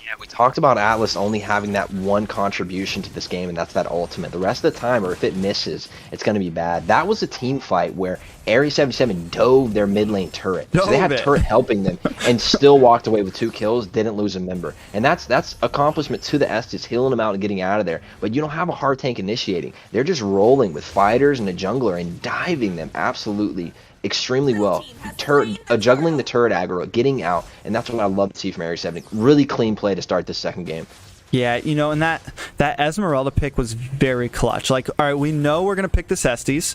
Yeah, we talked about Atlas only having that one contribution to this game, and that's that ultimate. The rest of the time, or if it misses, it's going to be bad. That was a team fight where Area 77 dove their mid lane turret. So they had turret helping them and still walked away with 2 kills, didn't lose a member. And that's accomplishment to the Estes, healing them out and getting out of there. But you don't have a hard tank initiating. They're just rolling with fighters and a jungler and diving them absolutely extremely well. Juggling the turret aggro, getting out, and that's what I love to see from Area 7. Really clean play to start this second game. Yeah, you know, and that Esmeralda pick was very clutch. Like, all right, we know we're gonna pick the Estes,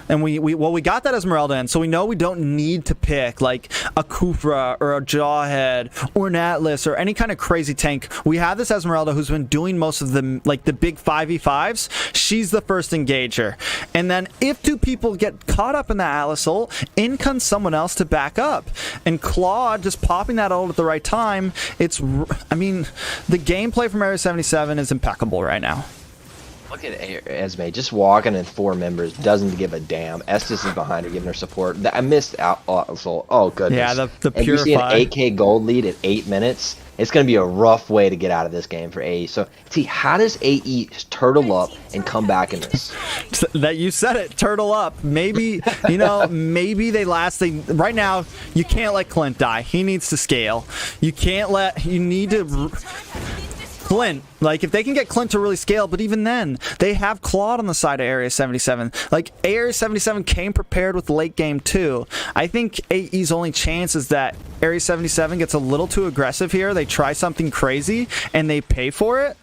and we got that Esmeralda in, so we know we don't need to pick like a Kufra or a Jawhead or an Atlas or any kind of crazy tank. We have this Esmeralda who's been doing most of the like the big 5v5s. She's the first engager, and then if two people get caught up in that Atlas ult, in comes someone else to back up, and Claude just popping that ult at the right time. I mean, the gameplay from Area 77 is impeccable right now. Look at Esme just walking in 4 members, doesn't give a damn. Estes is behind her, giving her support. I missed out. Oh goodness. Yeah, the and you see an Purify. 8K gold lead at 8 minutes. It's going to be a rough way to get out of this game for AE. So, see, how does AE turtle up and come back in this? That you said it, turtle up. Maybe, you know, maybe they last. Right now, you can't let Clint die. He needs to scale. You need to. Clint, like if they can get Clint to really scale, but even then, they have Claude on the side of Area 77. Like Area 77 came prepared with late game too. I think AE's only chance is that Area 77 gets a little too aggressive here. They try something crazy and they pay for it.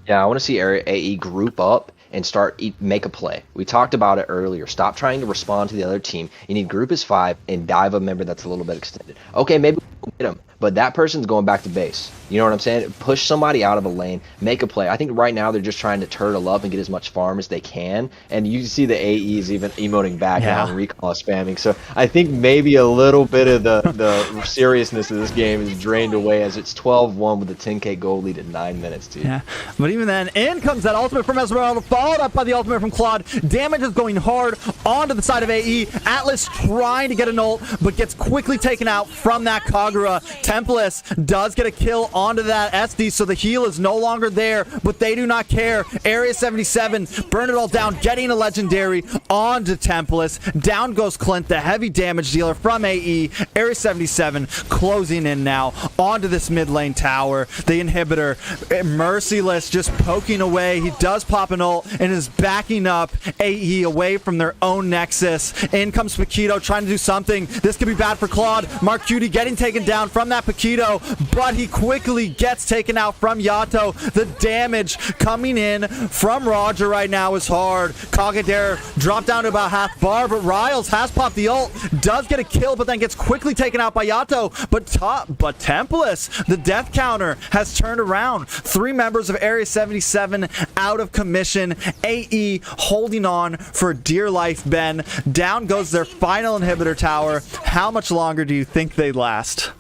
Yeah, I want to see AE group up and make a play. We talked about it earlier. Stop trying to respond to the other team. You need group as 5 and dive a member that's a little bit extended. Okay, maybe we'll get him, but that person's going back to base. You know what I'm saying? Push somebody out of a lane, make a play. I think right now they're just trying to turtle up and get as much farm as they can, and you see the AEs even emoting back now and recall spamming. So I think maybe a little bit of the seriousness of this game is drained away as it's 12-1 with a 10K gold lead at 9 minutes, dude. Yeah, but even then, in comes that ultimate from Esmeralda, followed up by the ultimate from Claude. Damage is going hard onto the side of AE. Atlas trying to get an ult, but gets quickly taken out from that Kagura. Tempest does get a kill onto that SD, so the heal is no longer there, but they do not care. Area 77, burn it all down, getting a legendary onto Tempest. Down goes Clint, the heavy damage dealer from AE. Area 77 closing in now onto this mid lane tower. The inhibitor, Merciless, just poking away. He does pop an ult and is backing up AE away from their own Nexus. In comes Paquito trying to do something. This could be bad for Claude. Mark Cutie getting taken down from that Paquito, but he quickly gets taken out from Yato. The damage coming in from Roger right now is hard. Kagedare dropped down to about half bar, but Riles has popped the ult, does get a kill, but then gets quickly taken out by Yato. But Tempest, the death counter, has turned around. 3 members of Area 77 out of commission. AE holding on for dear life, Ben. Down goes their final inhibitor tower. How much longer do you think they last?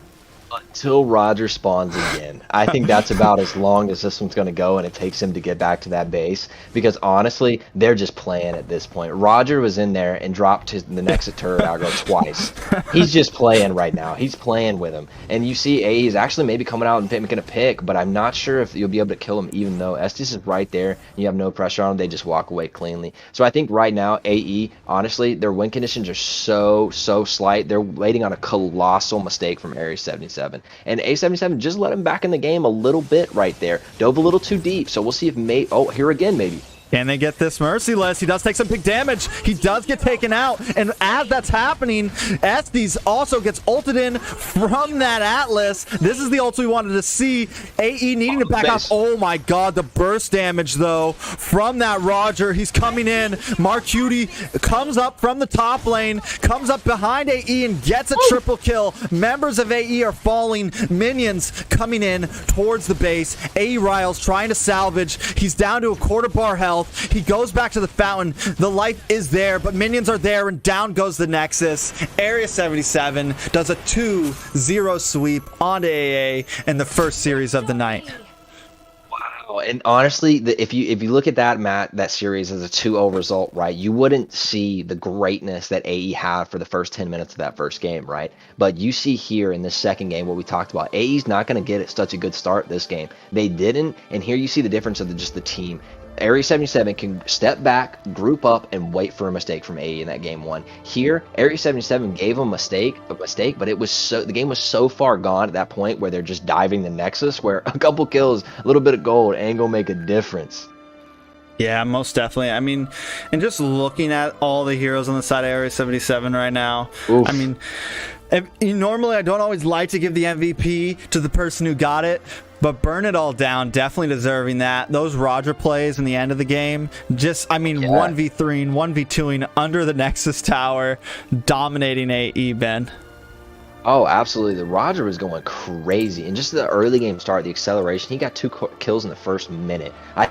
Until Roger spawns again. I think that's about as long as this one's going to go, and it takes him to get back to that base, because honestly, they're just playing at this point. Roger was in there and dropped the next turret aggro twice. He's just playing right now. He's playing with him. And you see AE is actually maybe coming out and making a pick, but I'm not sure if you'll be able to kill him, even though Estes is right there and you have no pressure on him. They just walk away cleanly. So I think right now, AE, honestly, their win conditions are so slight. They're waiting on a colossal mistake from Area 77. And A77 just let him back in the game a little bit right there. Dove a little too deep, so we'll see if oh, here again maybe. Can they get this Merciless? He does take some big damage. He does get taken out. And as that's happening, Estes also gets ulted in from that Atlas. This is the ult we wanted to see. AE needing to back off. Oh my god, the burst damage though from that Roger. He's coming in. Mark Cutie comes up from the top lane, comes up behind AE and gets a triple kill. Members of AE are falling. Minions coming in towards the base. AE Riles trying to salvage. He's down to a quarter bar health. He goes back to the fountain. The life is there, but minions are there, and down goes the Nexus. Area 77 does a 2-0 sweep onto AA in the first series of the night. Wow, and honestly, if you look at that series as a 2-0 result, right, you wouldn't see the greatness that AE had for the first 10 minutes of that first game, right? But you see here in this second game what we talked about. AE's not going to get such a good start this game. They didn't, and here you see the difference of just the team. Area 77 can step back, group up, and wait for a mistake from AE in that game 1. Here, Area 77 gave them a mistake, but it was the game was so far gone at that point where they're just diving the Nexus, where a couple kills, a little bit of gold ain't gonna make a difference. Yeah, most definitely. I mean, and just looking at all the heroes on the side of Area 77 right now, oof. I mean, normally I don't always like to give the MVP to the person who got it, But burn it all down, definitely deserving that. Those Roger plays in the end of the game, just, I mean, 1v3 and 1v2ing under the Nexus Tower, dominating AE, Ben. Oh, absolutely. The Roger was going crazy. And just the early game start, the acceleration, he got 2 kills in the first minute. I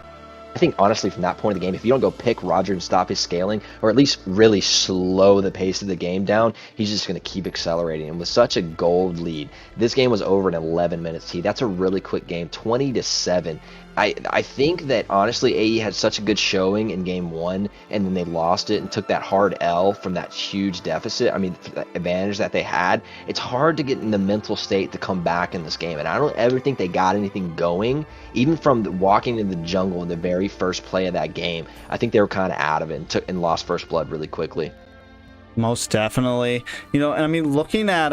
think, honestly, from that point of the game, if you don't go pick Roger and stop his scaling, or at least really slow the pace of the game down, he's just going to keep accelerating. And with such a gold lead, this game was over in 11 minutes, T. That's a really quick game, 20-7. I think that, honestly, AE had such a good showing in game 1, and then they lost it and took that hard L from that huge deficit. I mean, the advantage that they had. It's hard to get in the mental state to come back in this game, and I don't ever think they got anything going. Even from walking in the jungle in the very first play of that game, I think they were kind of out of it and lost first blood really quickly. Most definitely. You know, and I mean, looking at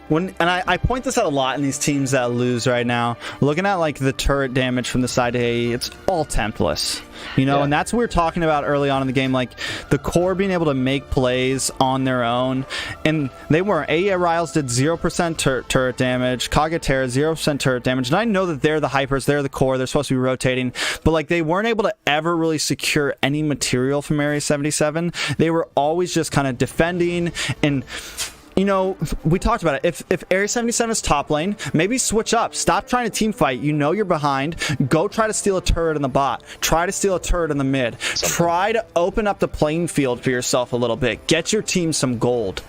I point this out a lot in these teams that lose right now. Looking at like the turret damage from the side of AE, it's all temptless. You know, and that's what we were talking about early on in the game, like the core being able to make plays on their own. And they weren't. AE Riles did 0% turret damage, Kageterra 0% turret damage. And I know that they're the hypers, they're the core, they're supposed to be rotating, but like they weren't able to ever really secure any material from Area 77. They were always just kind of defending. And you know, we talked about it. If Area 77 is top lane, maybe switch up. Stop trying to team fight. You know you're behind. Go try to steal a turret in the bot. Try to steal a turret in the mid. Try to open up the playing field for yourself a little bit. Get your team some gold.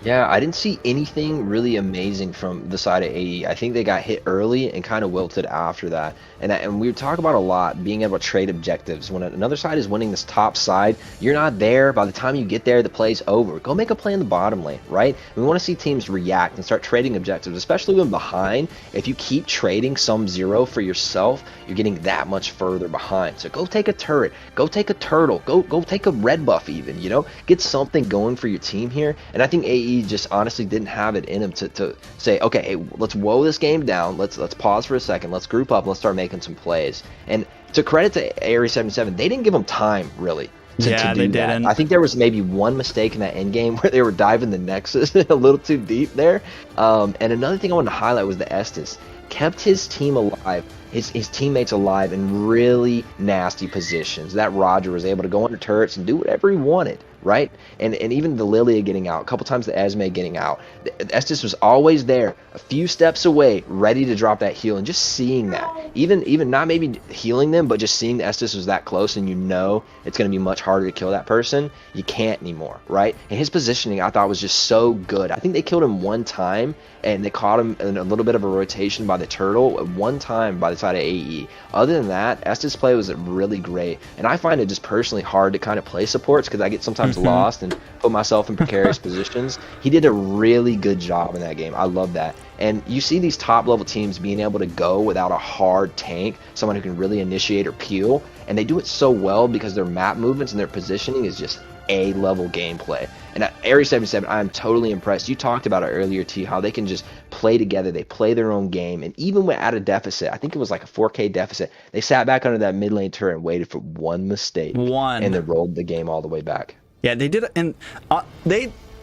Yeah, I didn't see anything really amazing from the side of AE. I think they got hit early and kind of wilted after that. And we talk about a lot being able to trade objectives. When another side is winning this top side, you're not there. By the time you get there, the play's over. Go make a play in the bottom lane, right? We want to see teams react and start trading objectives, especially when behind. If you keep trading some 0 for yourself, you're getting that much further behind. So go take a turret. Go take a turtle. Go take a red buff even, you know? Get something going for your team here. And I think AE just honestly didn't have it in him to say, okay, hey, let's woe this game down. Let's pause for a second. Let's group up. Let's start making some plays. And to credit to Area 77, they didn't give them time really to do they that. didn't. I think there was maybe one mistake in that end game where they were diving the Nexus a little too deep there. And another thing I wanted to highlight was the Estes kept his team alive, his teammates alive in really nasty positions. That Roger was able to go under turrets and do whatever he wanted, right? And even the Lilia getting out, a couple times the Esme getting out. The Estes was always there, a few steps away, ready to drop that heal. And just seeing that, even not maybe healing them, but just seeing the Estes was that close and you know it's going to be much harder to kill that person, you can't anymore, right? And his positioning I thought was just so good. I think they killed him one time and they caught him in a little bit of a rotation by the turtle at one time by the side of AE. Other than that, Estes play was really great. And I find it just personally hard to kind of play supports because I get sometimes lost and put myself in precarious positions. He did a really good job in that game. I love that. And you see these top level teams being able to go without a hard tank, someone who can really initiate or peel, and they do it so well because their map movements and their positioning is just A-level gameplay. And at Area 77, I'm totally impressed. You talked about it earlier, T, how they can just play together. They play their own game. And even when at a deficit, I think it was like a 4K deficit, they sat back under that mid lane turret and waited for one mistake. And then rolled the game all the way back. Yeah, they did. And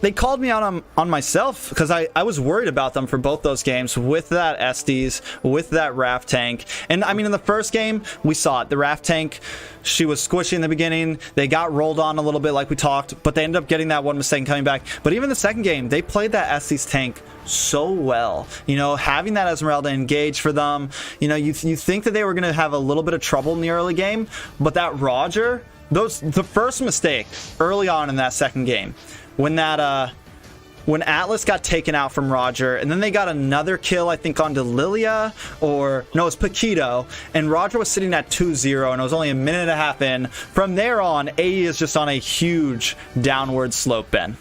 they called me out on myself because I was worried about them for both those games with that Estes, with that Raft tank. And I mean, in the first game, we saw it. The Raft tank, she was squishy in the beginning. They got rolled on a little bit like we talked, but they ended up getting that one mistake and coming back. But even the second game, they played that Estes tank so well. You know, having that Esmeralda engage for them, you know, you think that they were going to have a little bit of trouble in the early game, but that Roger, the first mistake early on in that second game, when Atlas got taken out from Roger, and then they got another kill, I think, onto Lilia, or no, it was Paquito, and Roger was sitting at 2-0, and it was only a minute and a half in. From there on, AE is just on a huge downward slope, Ben.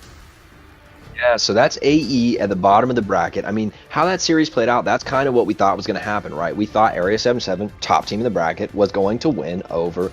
Yeah, so that's AE at the bottom of the bracket. I mean, how that series played out, that's kind of what we thought was going to happen, right? We thought Area 77, top team in the bracket, was going to win over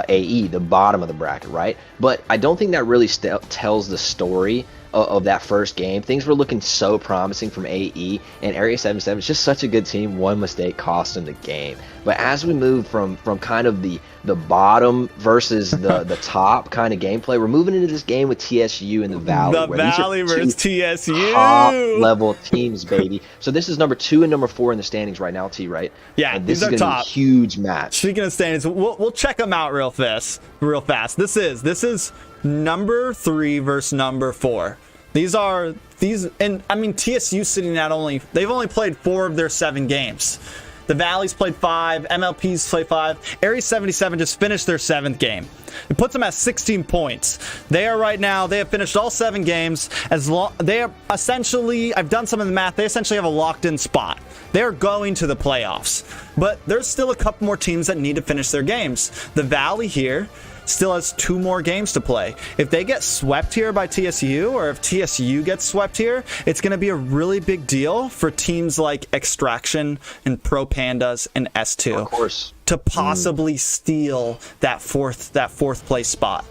AE, the bottom of the bracket, right? But I don't think that really tells the story of that first game. Things were looking so promising from AE, and Area 77 is just such a good team. One mistake cost them the game. But as we move from kind of the bottom versus the top kind of gameplay, we're moving into this game with TSU and the Valley. The Valley versus TSU. Top level teams, baby. So this is number 2 and number 4 in the standings right now, T, right? Yeah, and this these is are gonna top. be a huge match. Speaking of standings, we'll check them out real fast. This is number 3 versus number 4. These, and I mean TSU sitting at they've only played 4 of their 7 games. The Valley's played 5, MLP's played 5. Area 77 just finished their 7th game. It puts them at 16 points. They have finished all 7 games. They are essentially, I've done some of the math, they essentially have a locked-in spot. They're going to the playoffs. But there's still a couple more teams that need to finish their games. The Valley here still has 2 more games to play. If they get swept here by TSU, or if TSU gets swept here, it's going to be a really big deal for teams like Extraction and Pro Pandas and S2. Of course. To possibly steal that fourth place spot.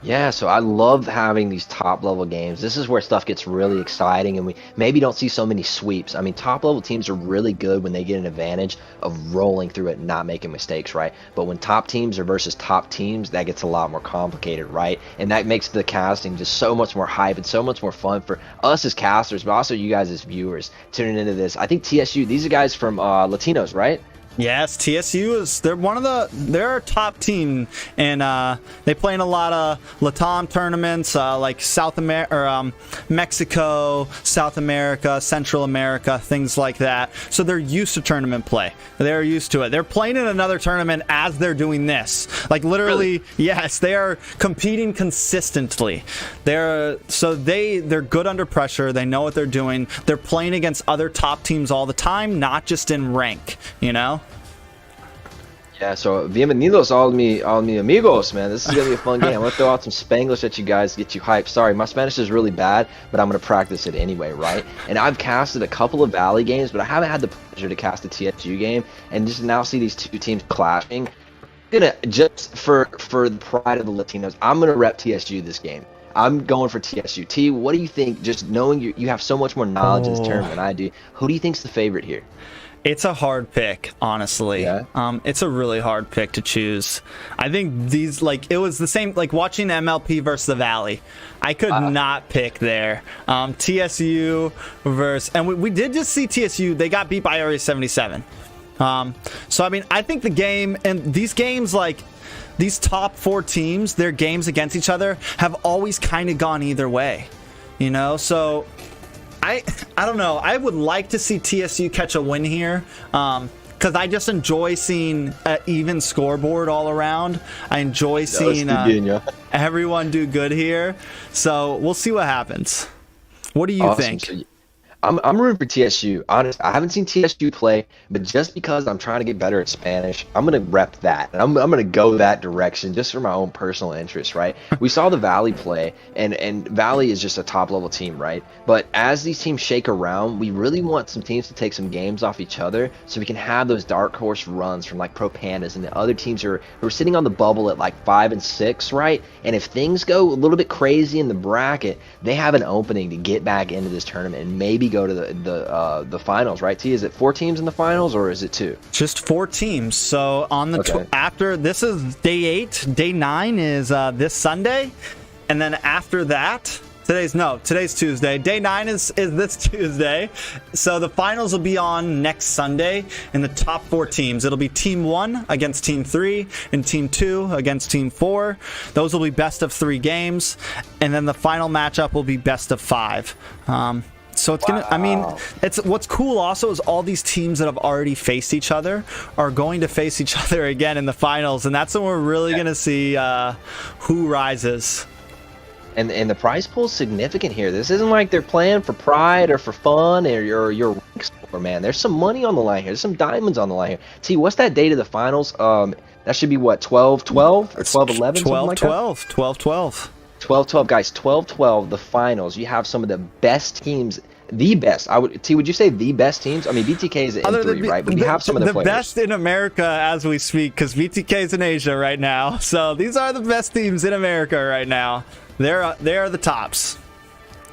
Yeah, so I love having these top level games. This is where stuff gets really exciting, and we maybe don't see so many sweeps. I mean, top level teams are really good when they get an advantage of rolling through it and not making mistakes, right? But when top teams are versus top teams, that gets a lot more complicated, right? And that makes the casting just so much more hype and so much more fun for us as casters, but also you guys as viewers tuning into this. I think TSU, these are guys from Latinos, right? Yes, TSU they're our top team, and they play in a lot of Latam tournaments, like South America, or Mexico, South America, Central America, things like that. So they're used to tournament play. They're used to it. They're playing in another tournament as they're doing this. Like literally, really? Yes, they are competing consistently. They're good under pressure. They know what they're doing. They're playing against other top teams all the time, not just in rank, you know? Yeah, so bienvenidos all mi amigos, man. This is going to be a fun game. I'm going to throw out some Spanglish at you guys, get you hyped. Sorry, my Spanish is really bad, but I'm going to practice it anyway, right? And I've casted a couple of Valley games, but I haven't had the pleasure to cast a TSU game, and just now see these 2 teams clashing. Just for the pride of the Latinos, I'm going to rep TSU this game. I'm going for TSU. T, what do you think, just knowing you have so much more knowledge in this tournament than I do, who do you think's the favorite here? It's a hard pick, honestly. Yeah. It's a really hard pick to choose. I think these, it was the same, watching MLP versus the Valley. I could not pick there. TSU versus, and we did just see TSU, they got beat by Area 77. So, I mean, I think the game, and these games, these top 4 teams, their games against each other have always kind of gone either way, you know? So I don't know. I would like to see TSU catch a win here, because I just enjoy seeing an even scoreboard all around. I enjoy seeing everyone do good here. So we'll see what happens. What do you think? So I'm rooting for TSU. Honestly, I haven't seen TSU play, but just because I'm trying to get better at Spanish, I'm going to rep that. And I'm going to go that direction just for my own personal interest, right? We saw the Valley play, and Valley is just a top-level team, right? But as these teams shake around, we really want some teams to take some games off each other so we can have those dark horse runs from, Pro Pandas and the other teams who are sitting on the bubble at, 5 and 6, right? And if things go a little bit crazy in the bracket, they have an opening to get back into this tournament and maybe go to the finals, right? T, is it 4 teams in the finals, or is it 2? Just 4 teams. So on the after this is day 8, day 9 is this Sunday, and then after that, today's Tuesday. Day 9 is this Tuesday. So the finals will be on next Sunday in the top 4 teams. It'll be Team 1 against Team 3 and Team 2 against Team 4. Those will be best of 3 games, and then the final matchup will be best of 5. So it's gonna. I mean, it's what's cool also is all these teams that have already faced each other are going to face each other again in the finals, and that's when we're really gonna see who rises. And the prize pool is significant here. This isn't like they're playing for pride or for fun or your rank score, man. There's some money on the line here. There's some diamonds on the line here. T, what's that date of the finals? That should be what, 12-12 or 12-11? 12-12. 12-12. 12-12, guys. 12-12, the finals. You have some of the best teams. The best. Would you say the best teams? I mean, BTK is in 3, right? But we have some of the players. Best in America as we speak, because BTK is in Asia right now. So these are the best teams in America right now. They are the tops.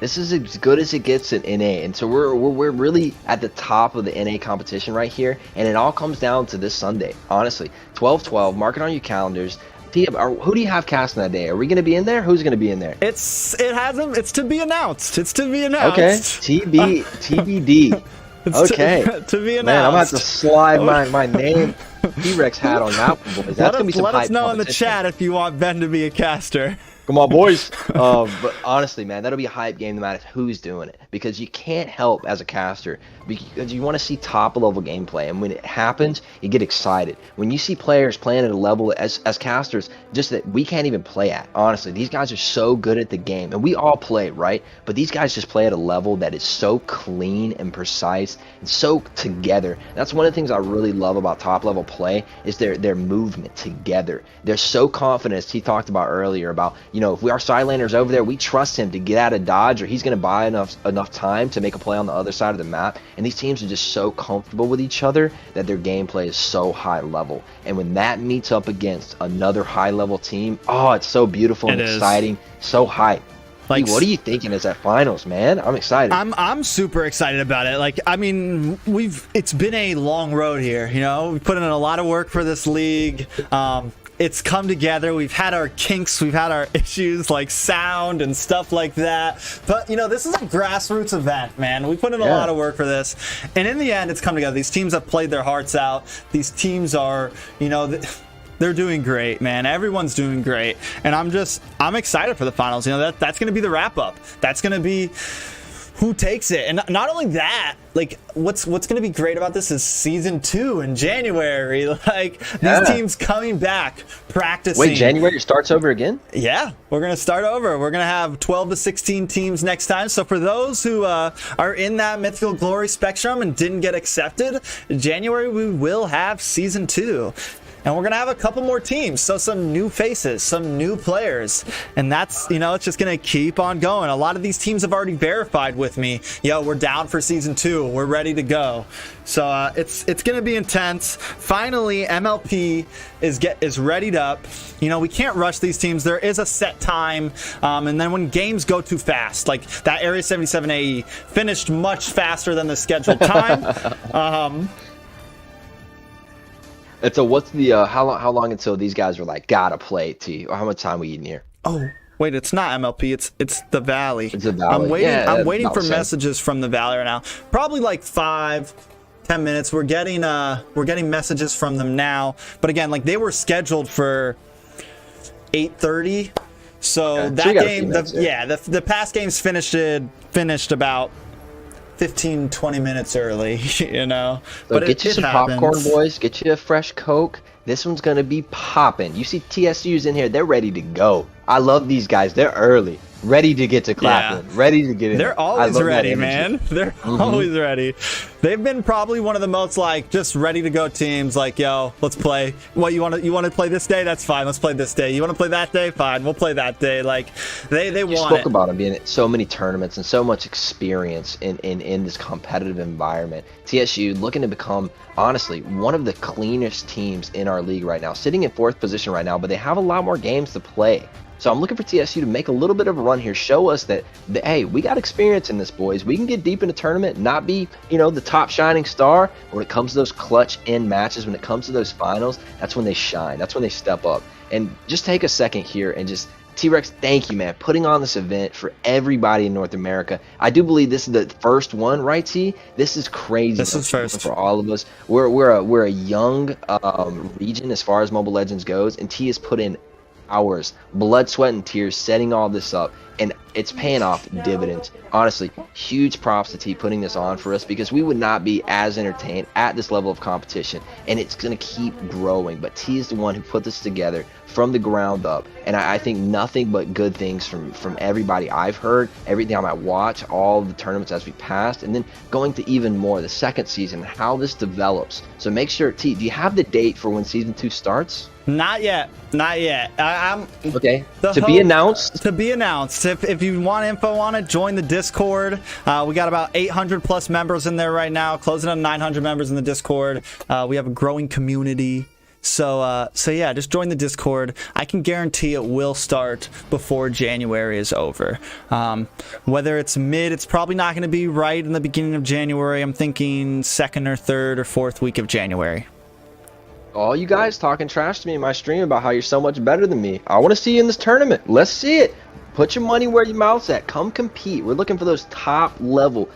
This is as good as it gets in NA, and so we're really at the top of the NA competition right here, and it all comes down to this Sunday. Honestly, 12-12. Mark it on your calendars. Who do you have casting that day? Are we going to be in there? Who's going to be in there? It's to be announced. It's to be announced. Okay, TBD. Okay, to be announced. Man, I'm gonna have to slide my name T-Rex hat on that one, boys. That's gonna be some Let hype us know in the competition. chat if you want Ben to be a caster. Come on, boys. But honestly, man, that'll be a hype game no matter who's doing it, because you can't help as a caster, because you want to see top level gameplay, and when it happens, you get excited. When you see players playing at a level as casters just that we can't even play at. Honestly, these guys are so good at the game, and we all play, right? But these guys just play at a level that is so clean and precise and so together. That's one of the things I really love about top level play is their movement together. They're so confident, as he talked about earlier, about, you know, if our side laner's over there, we trust him to get out of dodge, or he's going to buy enough time to make a play on the other side of the map. And these teams are just so comfortable with each other that their gameplay is so high level. And when that meets up against another high level team, oh, it's so beautiful and exciting, so hype. Like, what are you thinking as that finals, man? I'm excited. I'm super excited about it. Like, I mean, it's been a long road here. You know, we put in a lot of work for this league. It's come together. We've had our kinks, we've had our issues like sound and stuff like that. But, you know, this is a grassroots event, man. We put in a lot of work for this. And in the end, it's come together. These teams have played their hearts out. These teams are, you know, they're doing great, man. Everyone's doing great. And I'm excited for the finals. You know, that's going to be the wrap up. That's going to be who takes it. And not only that, like, what's going to be great about this is season 2 in January. Like, these teams coming back, practicing. Wait, January starts over again? Yeah, we're going to start over. We're going to have 12 to 16 teams next time. So for those who are in that Mythical Glory spectrum and didn't get accepted, in January we will have season 2. And we're going to have a couple more teams, so some new faces, some new players. And that's, you know, it's just going to keep on going. A lot of these teams have already verified with me, yo, we're down for season 2. We're ready to go. So it's going to be intense. Finally, MLP is readied up. You know, we can't rush these teams. There is a set time. And then when games go too fast, like that Area 77 AE finished much faster than the scheduled time. And so what's the how long until these guys are like gotta play T, or how much time we eating here? Oh wait, it's not MLP, it's the Valley. It's the Valley. I'm waiting for messages from the Valley right now. Probably like 5-10 minutes. We're getting messages from them now. But again, like they were scheduled for 8:30. So that game, the past games finished about 15-20 minutes early, you know. So but get you some popcorn, boys. Get you a fresh Coke. This one's gonna be popping. You see TSU's in here, they're ready to go. I love these guys. They're early, ready to get to clapping, ready to get in. They're always ready, man. They're always ready. They've been probably one of the most like just ready to go teams. Like, yo, let's play. What you want to play this day? That's fine. Let's play this day. You want to play that day? Fine, we'll play that day. Like they want it. You spoke about them being at so many tournaments and so much experience in this competitive environment. TSU looking to become, honestly, one of the cleanest teams in our league right now, sitting in 4th position right now, but they have a lot more games to play. So I'm looking for TSU to make a little bit of a run here, show us that, hey, we got experience in this, boys. We can get deep in a tournament, not be, you know, the top shining star. When it comes to those clutch end matches, when it comes to those finals, that's when they shine. That's when they step up. And just take a second here and just, T-Rex, thank you, man, putting on this event for everybody in North America. I do believe this is the first one, right, T? This is crazy. This is first for all of us. We're a young region as far as Mobile Legends goes, and T has put in hours, blood, sweat, and tears setting all this up, and it's paying off dividends. Honestly, huge props to T putting this on for us, because we would not be as entertained at this level of competition, and it's going to keep growing. But T is the one who put this together from the ground up, and I think nothing but good things from everybody I've heard, everything I might watch, all the tournaments as we passed, and then going to even more the second season, how this develops. So make sure, T, do you have the date for when season 2 starts? Not yet. I'm okay. To be announced. To be announced. If you want info on it, join the Discord. We got about 800 plus members in there right now, closing on 900 members in the Discord. We have a growing community. So yeah, just join the Discord. I can guarantee it will start before January is over. Whether it's mid, it's probably not going to be right in the beginning of January. I'm thinking second or third or fourth week of January. All you guys talking trash to me in my stream about how you're so much better than me. I want to see you in this tournament. Let's see it. Put your money where your mouth's at. Come compete. We're looking for those top level.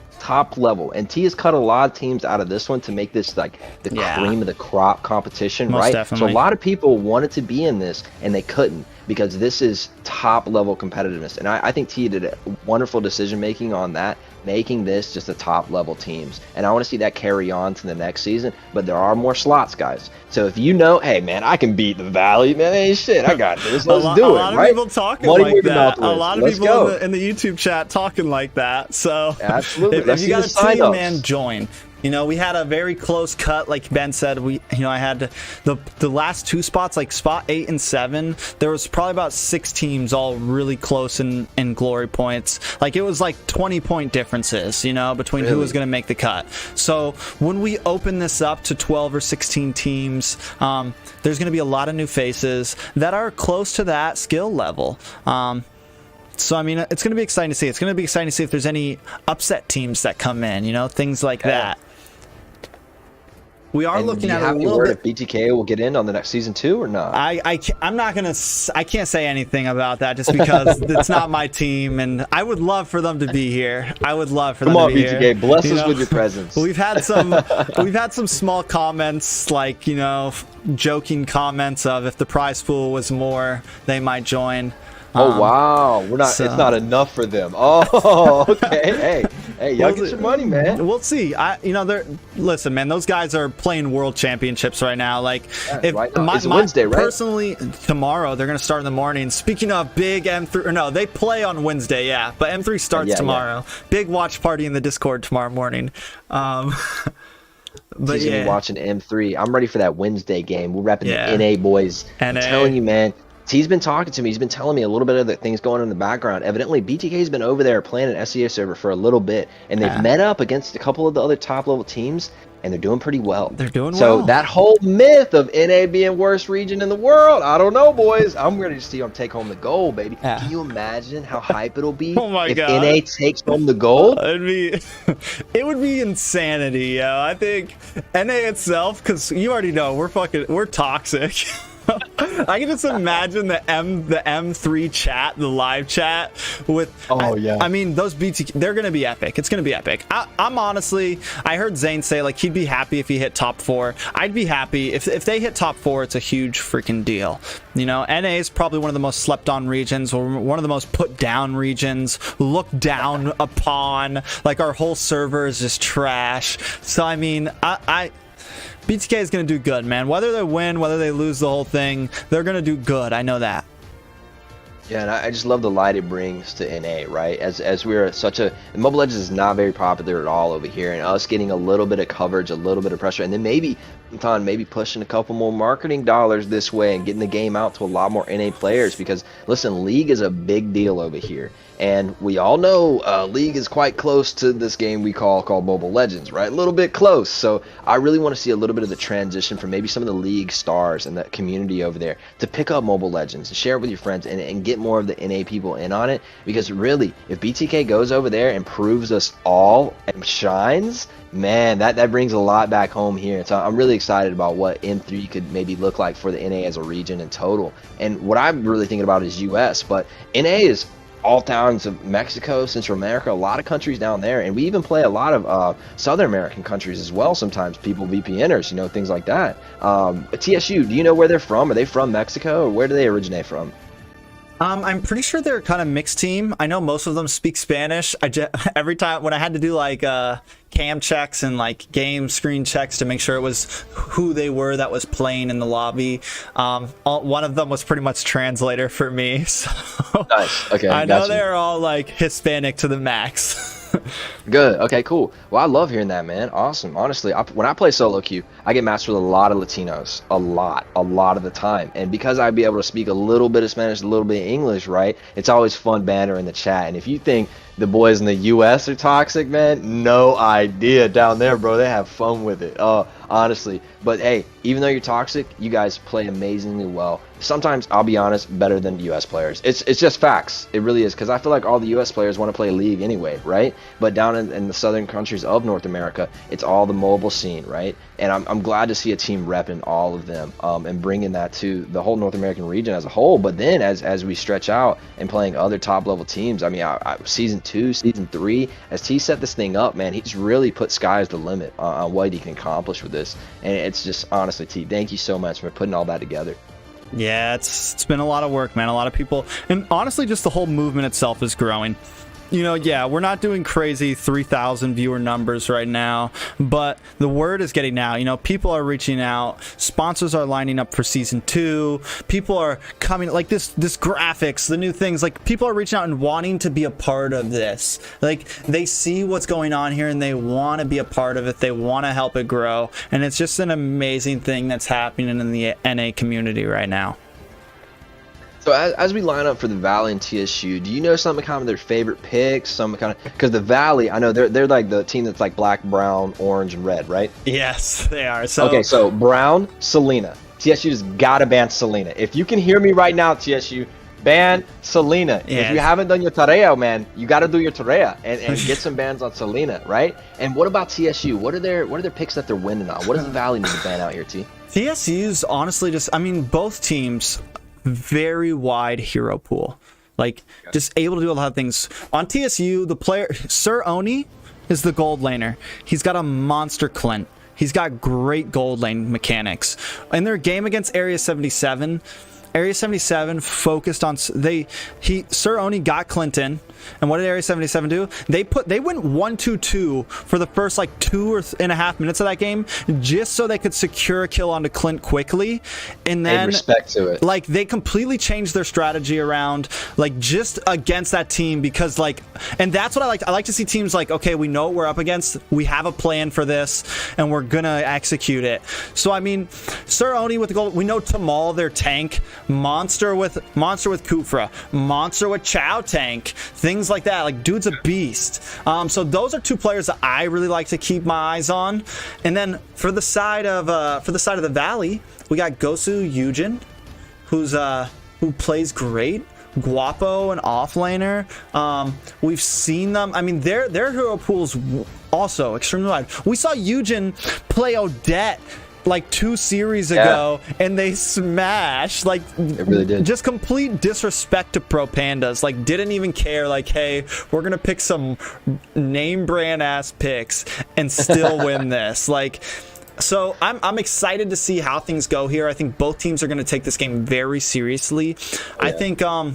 And T has cut a lot of teams out of this one to make this like the cream of the crop competition, Most right? definitely. So a lot of people wanted to be in this and they couldn't because this is top level competitiveness. And I think T did a wonderful decision making on that, making this just the top level teams. And I want to see that carry on to the next season. But there are more slots, guys. So if you know, hey man, I can beat the Valley, man, hey shit, I got this. Let's do it. A lot of right? people talking Money like that. A is. lot of Let's people go. in the YouTube chat talking like that. So Absolutely. if Let's you see got the a team, sign-ups. man, join. You know, we had a very close cut, like Ben said. I had the last two spots, like spot 8 and 7. There was probably about 6 teams all really close in glory points. Like it was like 20-point differences, you know, between who was going to make the cut. So when we open this up to 12 or 16 teams, there's going to be a lot of new faces that are close to that skill level. So, I mean, it's going to be exciting to see. It's going to be exciting to see if there's any upset teams that come in, you know, things like that. We are looking at a little bit. If BTK will get in on the next season 2 or not? I'm not going to, I can't say anything about that just because it's not my team. And I would love for them to be here. I would love for them to be here. Come on, BTK, bless You us know? with your presence. We've had some small comments, like, you know, joking comments of if the prize pool was more, they might join. Oh wow, it's not enough for them. Oh, okay. Hey, y'all get your money, man. We'll see. Listen, man, those guys are playing world championships right now. Like, it's Wednesday, right? Personally, tomorrow they're gonna start in the morning. Speaking of big M3, or no, they play on Wednesday, yeah, but M3 starts tomorrow. Yeah. Big watch party in the Discord tomorrow morning. But He's gonna be watching M3. I'm ready for that Wednesday game. We're repping the NA boys. NA. I'm telling you, man. T's been talking to me. He's been telling me a little bit of the things going on in the background. Evidently, BTK's been over there playing an SEA server for a little bit, and they've met up against a couple of the other top-level teams, and they're doing pretty well. They're doing well. So that whole myth of NA being worst region in the world, I don't know, boys. I'm ready to see them take home the gold, baby. Yeah. Can you imagine how hype it'll be if God. NA takes home the gold? It would be insanity, yo. I think NA itself, because you already know we're toxic. I can just imagine the M3 chat, the live chat with. I mean, those BTK, they're gonna be epic. It's gonna be epic. I'm honestly, I heard Zane say like he'd be happy if he hit top 4. I'd be happy if they hit top 4. It's a huge freaking deal. You know, NA is probably one of the most slept on regions, or one of the most put down regions, looked down upon. Like our whole server is just trash. So I mean, BTK is going to do good, man. Whether they win, whether they lose the whole thing, they're going to do good. I know that. Yeah, and I just love the light it brings to NA, right? As we're Mobile Legends is not very popular at all over here, and us getting a little bit of coverage, a little bit of pressure, and then maybe pushing a couple more marketing dollars this way and getting the game out to a lot more NA players, because listen, League is a big deal over here. And we all know League is quite close to this game we call Mobile Legends, right? A little bit close. So I really want to see a little bit of the transition from maybe some of the League stars and that community over there to pick up Mobile Legends and share it with your friends and get more of the NA people in on it. Because really, if BTK goes over there and proves us all and shines, man, that brings a lot back home here. So I'm really excited about what M3 could maybe look like for the NA as a region in total. And what I'm really thinking about is US, but NA is all towns of Mexico, Central America, a lot of countries down there, and we even play a lot of Southern American countries as well. Sometimes people VPNers, you know, things like that. TSU, do you know where they're from? Are they from Mexico, or where do they originate from? I'm pretty sure they're kind of mixed team. I know most of them speak Spanish. Every time when I had to do like cam checks and like game screen checks to make sure it was who they were that was playing in the lobby, one of them was pretty much translator for me. So nice. Okay, I know they're all like Hispanic to the max. Good. Okay, cool. Well, I love hearing that, man. Awesome. Honestly, when I play solo queue, I get matched with a lot of Latinos, a lot of the time. And because I'd be able to speak a little bit of Spanish, a little bit of English, right? It's always fun banter in the chat. And if you think the boys in the U.S. are toxic, man. No idea. Down there, bro, they have fun with it. Honestly. But hey, even though you're toxic, you guys play amazingly well. Sometimes, I'll be honest, better than U.S. players. It's just facts. It really is, because I feel like all the U.S. players want to play League anyway, right? But down in the southern countries of North America, it's all the mobile scene, right? And I'm glad to see a team repping all of them and bringing that to the whole North American region as a whole. But then as we stretch out and playing other top-level teams, I mean, Season 2, Season 3, as T set this thing up, man, he's really put sky's the limit on what he can accomplish with this. And it's just, honestly, T, thank you so much for putting all that together. Yeah, it's been a lot of work, man. A lot of people, and honestly, just the whole movement itself is growing. You know, yeah, we're not doing crazy 3,000 viewer numbers right now, but the word is getting out. You know, people are reaching out. Sponsors are lining up for Season 2. People are coming, like this graphics, the new things. Like, people are reaching out and wanting to be a part of this. Like, they see what's going on here and they want to be a part of it. They want to help it grow. And it's just an amazing thing that's happening in the NA community right now. So as we line up for the Valley and TSU, do you know some kind of their favorite picks? Some kind of, because the Valley, I know they're like the team that's like black, brown, orange, and red, right? Yes, they are. So okay, so brown, Selena. TSU's got to ban Selena. If you can hear me right now, TSU, ban Selena. Yes. If you haven't done your tarea, man, you got to do your tarea and get some bans on Selena, right? And what about TSU? What are their picks that they're winning on? What does the Valley need to ban out here, T? TSU's honestly just, I mean, both teams, very wide hero pool, like just able to do a lot of things. On TSU, the player Sir Oni is the gold laner. He's got a monster Clint. He's got great gold lane mechanics. In their game against Area 77, Area 77 focused on Sir Oni got Clinton, and what did Area 77 do? They went 1-2-2 for the first like 2.5 minutes of that game, just so they could secure a kill onto Clint quickly, and then respect to it. Like, they completely changed their strategy around, like, just against that team, because like, and that's what I like. I like to see teams like, okay, we know what we're up against, we have a plan for this, and we're gonna execute it. So I mean, Sir Oni with the gold, we know Tamal, their tank, Monster with Kufra, Monster with Chow tank, things like that. Like, dude's a beast. So those are two players that I really like to keep my eyes on. And then for the side of the Valley, we got Gosu Yujin, who plays great. Guapo, an offlaner. We've seen them. I mean, their hero pool's also extremely wide. We saw Yujin play Odette like 2 series ago, and they smashed. Like, it really did. Just complete disrespect to Pro Pandas. Like, didn't even care. Like, hey, we're gonna pick some name brand ass picks and still win this. Like, so I'm excited to see how things go here. I think both teams are going to take this game very seriously. Yeah.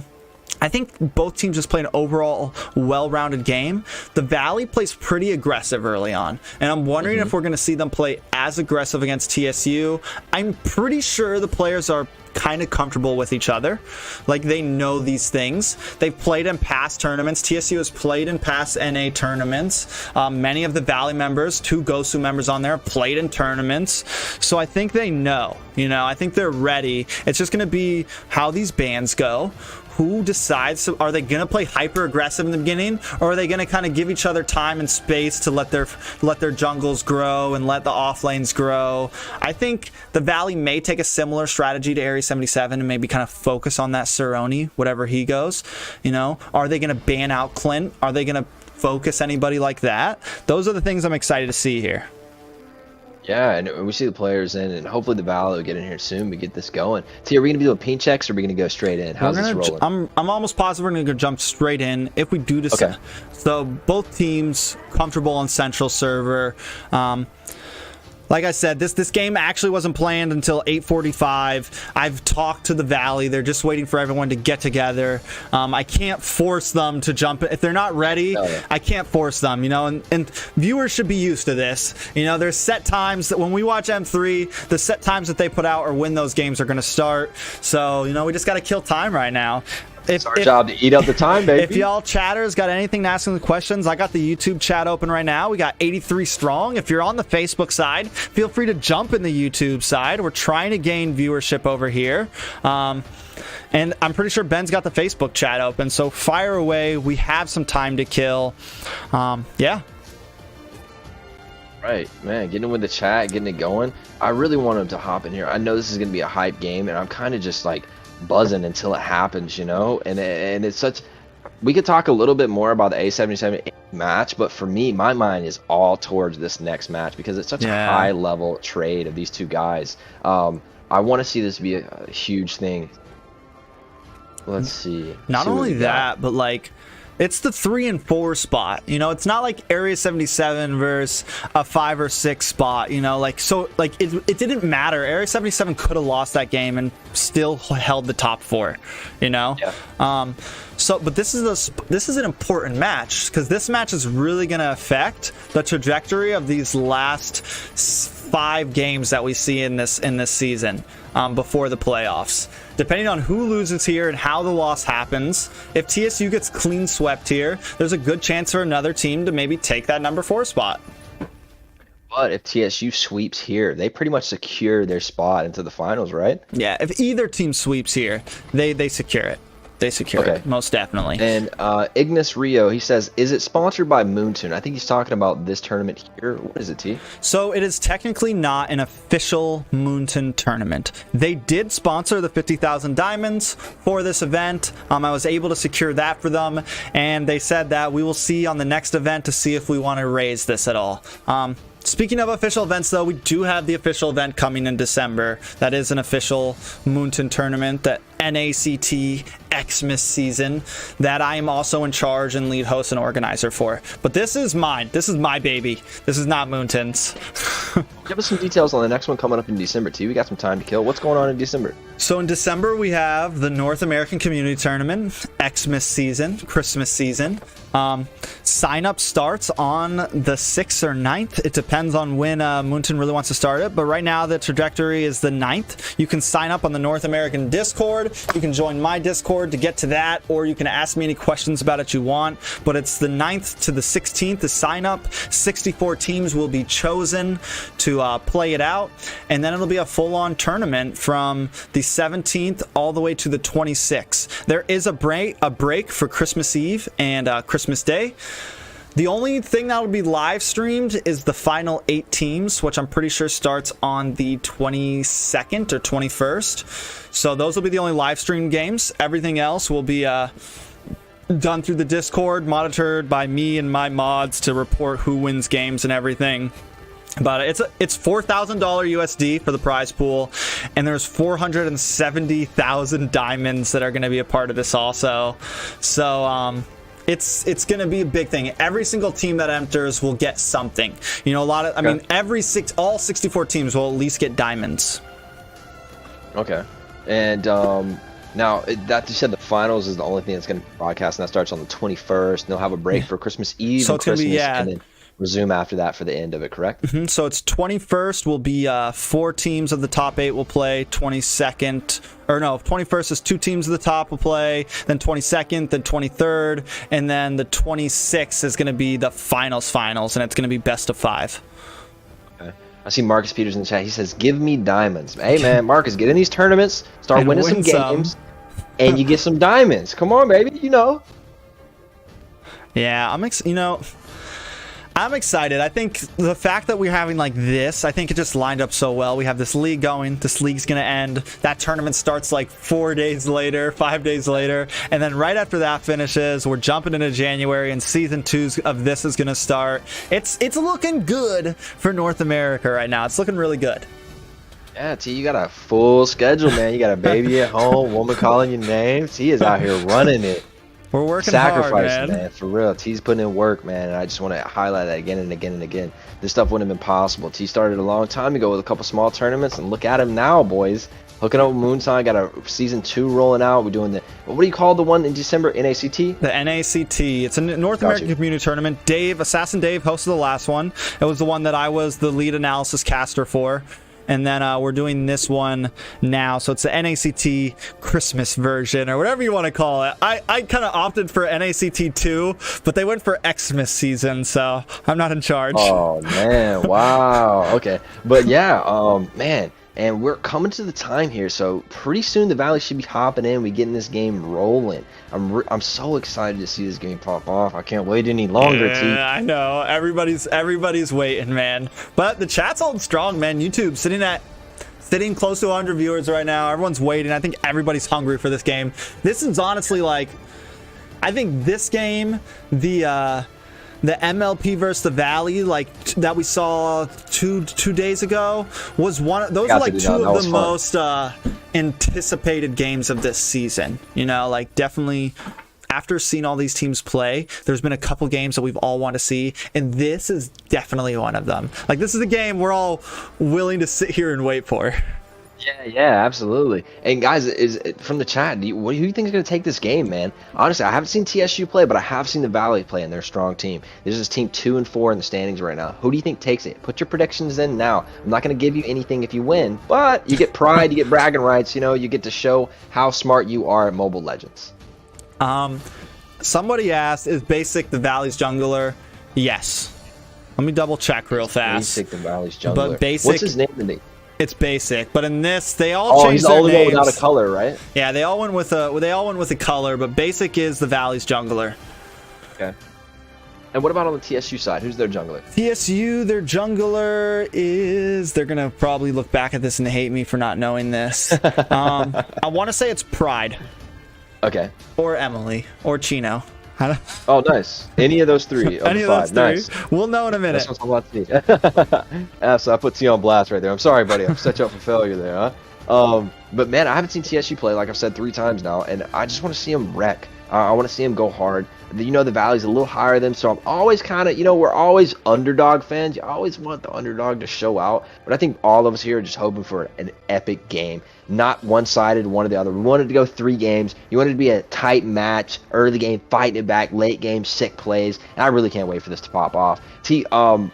I think both teams just play an overall well-rounded game. The Valley plays pretty aggressive early on, and I'm wondering if we're going to see them play as aggressive against TSU. I'm pretty sure the players are kind of comfortable with each other. Like, they know these things. They've played in past tournaments. TSU has played in past NA tournaments. Many of the Valley members, 2 Gosu members on there, played in tournaments. So I think they know. You know, I think they're ready. It's just going to be how these bans go. Who decides? Are they going to play hyper aggressive in the beginning, or are they going to kind of give each other time and space to let their jungles grow and let the off lanes grow? I think the Valley may take a similar strategy to Area 77 and maybe kind of focus on that Sir Oni, whatever he goes. You know, are they going to ban out Clint? Are they going to focus anybody like that? Those are the things I'm excited to see here. Yeah, and we see the players in, and hopefully the Valley will get in here soon. We get this going. T, are we going to be doing paint checks, or are we going to go straight in? How's this rolling? I'm almost positive we're going to jump straight in if we do decide. Okay. So both teams comfortable on Central server. Like I said, this game actually wasn't planned until 8:45. I've talked to the Valley. They're just waiting for everyone to get together. I can't force them to jump. If they're not ready, I can't force them, you know, and viewers should be used to this. You know, there's set times that when we watch M3, the set times that they put out are when those games are going to start. So, you know, we just got to kill time right now. It's our job to eat up the time, baby. If y'all chatters got anything to ask the questions, I got the YouTube chat open right now. We got 83 strong. If you're on the Facebook side, feel free to jump in the YouTube side. We're trying to gain viewership over here. And I'm pretty sure Ben's got the Facebook chat open, so fire away. We have some time to kill. Yeah. Right, man, getting with the chat, getting it going. I really want him to hop in here. I know this is going to be a hype game, and I'm kind of just like buzzing until it happens, you know? And it's such... We could talk a little bit more about the A77 match, but for me, my mind is all towards this next match because it's such a high-level trade of these two guys. I want to see this be a huge thing. Let's see. Not only that, but like... It's the 3 and 4 spot, you know. It's not like Area 77 versus a 5 or 6 spot, you know. Like so, like it didn't matter. Area 77 could have lost that game and still held the top 4, you know. Yeah. So, but this is an important match because this match is really going to affect the trajectory of these last 5 games that we see in this season before the playoffs. Depending on who loses here and how the loss happens, if TSU gets clean swept here, there's a good chance for another team to maybe take that number 4 spot. But if TSU sweeps here, they pretty much secure their spot into the finals, right? Yeah, if either team sweeps here, they secure it. They secure it, most definitely. And Ignis Rio, he says, is it sponsored by Moonton? I think he's talking about this tournament here. What is it, T? So it is technically not an official Moonton tournament. They did sponsor the 50,000 diamonds for this event. I was able to secure that for them, and they said that we will see on the next event to see if we want to raise this at all. Speaking of official events, though, we do have the official event coming in December. That is an official Moonton tournament, that NACT Xmas season, that I am also in charge and lead host and organizer for. But this is mine. This is my baby. This is not Moonton's. Give us some details on the next one coming up in December, T. We got some time to kill. What's going on in December? So in December, we have the North American Community Tournament, Xmas season, Christmas season. Sign up starts on the 6th or 9th. It depends on when Moonton really wants to start it, but right now the trajectory is the 9th. You can sign up on the North American Discord. You can join my Discord to get to that, or you can ask me any questions about it you want, but it's the 9th to the 16th to sign up. 64 teams will be chosen to play it out, and then it'll be a full-on tournament from the 17th all the way to the 26th. There is a break for Christmas Eve and Christmas Day. The only thing that will be live streamed is the final 8 teams, which I'm pretty sure starts on the 22nd or 21st. So those will be the only live stream games. Everything else will be done through the Discord, monitored by me and my mods to report who wins games and everything. But it's $4,000 USD for the prize pool, and there's 470,000 diamonds that are going to be a part of this also. So it's going to be a big thing. Every single team that enters will get something. You know, I mean, all 64 teams will at least get diamonds. Okay. And now that you said the finals is the only thing that's going to be broadcast, and that starts on the 21st. And they'll have a break for Christmas Eve so and Christmas, and then resume after that for the end of it, correct? Mm-hmm. So it's 21st will be 4 teams of the top 8 will play. 21st is 2 teams of the top will play. Then 22nd, then 23rd, and then the 26th is going to be the finals, and it's going to be best of 5. Okay. I see Marcus Peters in the chat. He says, "Give me diamonds." Hey man, Marcus, get in these tournaments, start winning some games, and you get some diamonds. Come on, baby, you know. Yeah, I'm excited. I think the fact that we're having like this, I think it just lined up so well. We have this league going. This league's going to end. That tournament starts like 4 days later, 5 days later. And then right after that finishes, we're jumping into January and season 2 of this is going to start. It's looking good for North America right now. It's looking really good. Yeah, T, you got a full schedule, man. You got a baby at home, woman calling your name. T is out here running it. We're working hard, man. For real. T's putting in work, man, and I just want to highlight that again and again and again. This stuff wouldn't have been possible. T started a long time ago with a couple small tournaments, and look at him now, boys. Hooking up with Moonsign, got a season 2 rolling out. We're doing what do you call the one in December? NACT? The NACT. It's a North American Community Tournament. Assassin Dave hosted the last one. It was the one that I was the lead analysis caster for. And then we're doing this one now. So it's the NACT Christmas version or whatever you want to call it. I kind of opted for NACT 2, but they went for Xmas season, so I'm not in charge. Oh, man. Wow. Okay. But yeah, man. And we're coming to the time here, so pretty soon the Valley should be hopping in. We getting this game rolling. I'm so excited to see this game pop off. I can't wait any longer. Yeah, I know. Everybody's waiting, man. But the chat's holding strong, man. YouTube sitting close to 100 viewers right now. Everyone's waiting. I think everybody's hungry for this game. This is honestly like, I think this game, the MLP versus the Valley, like that we saw two days ago, was one. Those are like two of the most anticipated games of this season. You know, like definitely after seeing all these teams play, there's been a couple games that we've all want to see, and this is definitely one of them. Like this is a game we're all willing to sit here and wait for. Yeah, absolutely. And guys, from the chat, who do you think is going to take this game, man? Honestly, I haven't seen TSU play, but I have seen the Valley play, and they're a strong team. This is team 2 and 4 in the standings right now. Who do you think takes it? Put your predictions in now. I'm not going to give you anything if you win, but you get pride, you get bragging rights. You know, you get to show how smart you are at Mobile Legends. Somebody asked, is Basic the Valley's jungler? Yes. Let me double check real fast. Basic the Valley's jungler. But Basic, what's his name today? It's Basic, but in this they all changed he's their the only names. one without a color, right? Yeah, they all went with a color, but Basic is the Valley's jungler. Okay. And what about on the TSU side? Who's their jungler? TSU, their jungler is... They're going to probably look back at this and hate me for not knowing this. I want to say it's Pride. Okay. Or Emily. Or Chino. Oh, nice. Any of those three. Any of those three. Nice. We'll know in a minute. That's what I'm about to so I put T on blast right there. I'm sorry, buddy. I've set you up for failure there, huh? But, man, I haven't seen TSU play, like I've said 3 times now, and I just want to see him wreck. I want to see him go hard. You know, the Valley's a little higher than them, so I'm always kind of, you know, we're always underdog fans. You always want the underdog to show out. But I think all of us here are just hoping for an epic game. Not one-sided, one or the other. We wanted to go 3 games. You wanted to be a tight match, early game, fighting it back, late game, sick plays. And I really can't wait for this to pop off.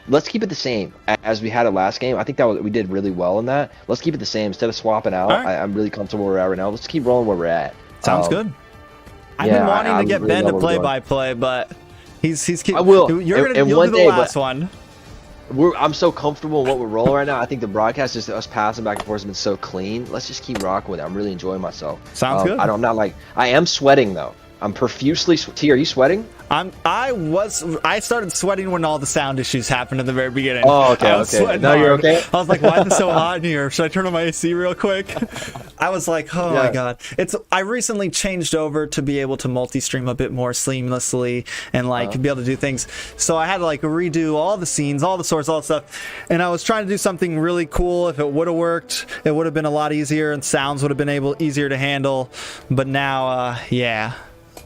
Let's keep it the same as we had it last game. I think we did really well in that. Let's keep it the same. Instead of swapping out, right. I'm really comfortable where we're at right now. Let's keep rolling where we're at. Sounds good. I've been wanting to get Ben to play-by-play, but I will. You'll do the last one. I'm so comfortable in what we're rolling right now. I think the broadcast, just us passing back and forth, has been so clean. Let's just keep rocking with it. I'm really enjoying myself. Sounds good. I'm not like, I am sweating though. I'm profusely. T, are you sweating? I started sweating when all the sound issues happened in the very beginning. Oh, okay. Now you're okay? I was like, why is it so hot in here? Should I turn on my AC real quick? I was like, oh my God. I recently changed over to be able to multi-stream a bit more seamlessly and like be able to do things. So I had to like redo all the scenes, all the source, all the stuff. And I was trying to do something really cool. If it would have worked, it would have been a lot easier and sounds would have been easier to handle. But now, yeah.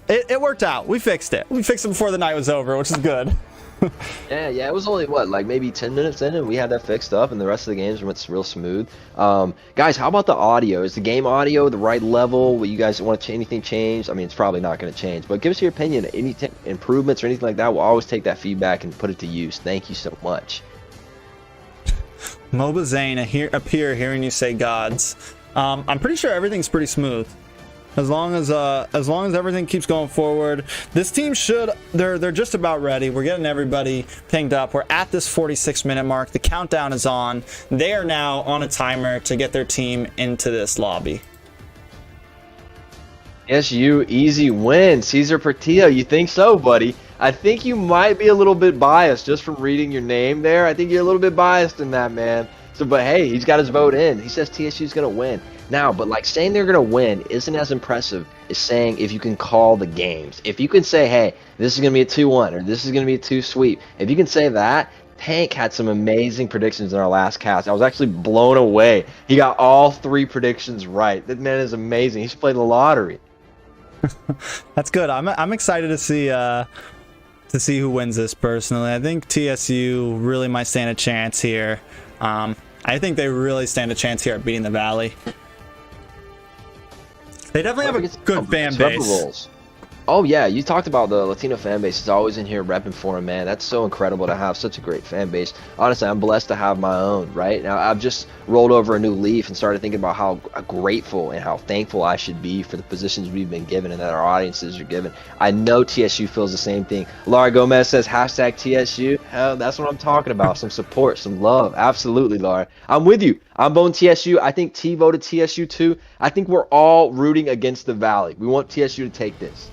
It worked out. We fixed it. We fixed it before the night was over, which is good. Yeah. It was only, like maybe 10 minutes in, and we had that fixed up, and the rest of the games went real smooth. Guys, how about the audio? Is the game audio the right level? Will you guys want to anything changed? I mean, it's probably not going to change, but give us your opinion. Any improvements or anything like that, we'll always take that feedback and put it to use. Thank you so much. MOBA Zane, appear hearing you say gods. I'm pretty sure everything's pretty smooth. As long as everything keeps going forward, this team they're just about ready. We're getting everybody pinged up. We're at this 46-minute mark. The countdown is on. They are now on a timer to get their team into this lobby. Yes, you easy win. Cesar Portillo, you think so, buddy? I think you might be a little bit biased just from reading your name there. I think you're a little bit biased in that, man. So, but hey, he's got his vote in. He says TSU's going to win. Now, but like saying they're going to win isn't as impressive as saying if you can call the games. If you can say, hey, this is going to be a 2-1 or this is going to be a 2 sweep. If you can say that, Tank had some amazing predictions in our last cast. I was actually blown away. He got all 3 predictions right. That man is amazing. He should play the lottery. That's good. I'm excited to see who wins this personally. I think TSU really might stand a chance here. I think they really stand a chance here at beating the Valley. They definitely have a good fan base. Oh yeah, you talked about the Latino fan base is always in here repping for him, man. That's so incredible to have such a great fan base. Honestly, I'm blessed to have my own, right? Now I've just rolled over a new leaf and started thinking about how grateful and how thankful I should be for the positions we've been given and that our audiences are given. I know TSU feels the same thing. Laura Gomez says hashtag TSU. Hell, that's what I'm talking about. Some support, some love. Absolutely, Laura. I'm with you. I'm voting TSU. I think T voted TSU too. I think we're all rooting against the Valley. We want TSU to take this.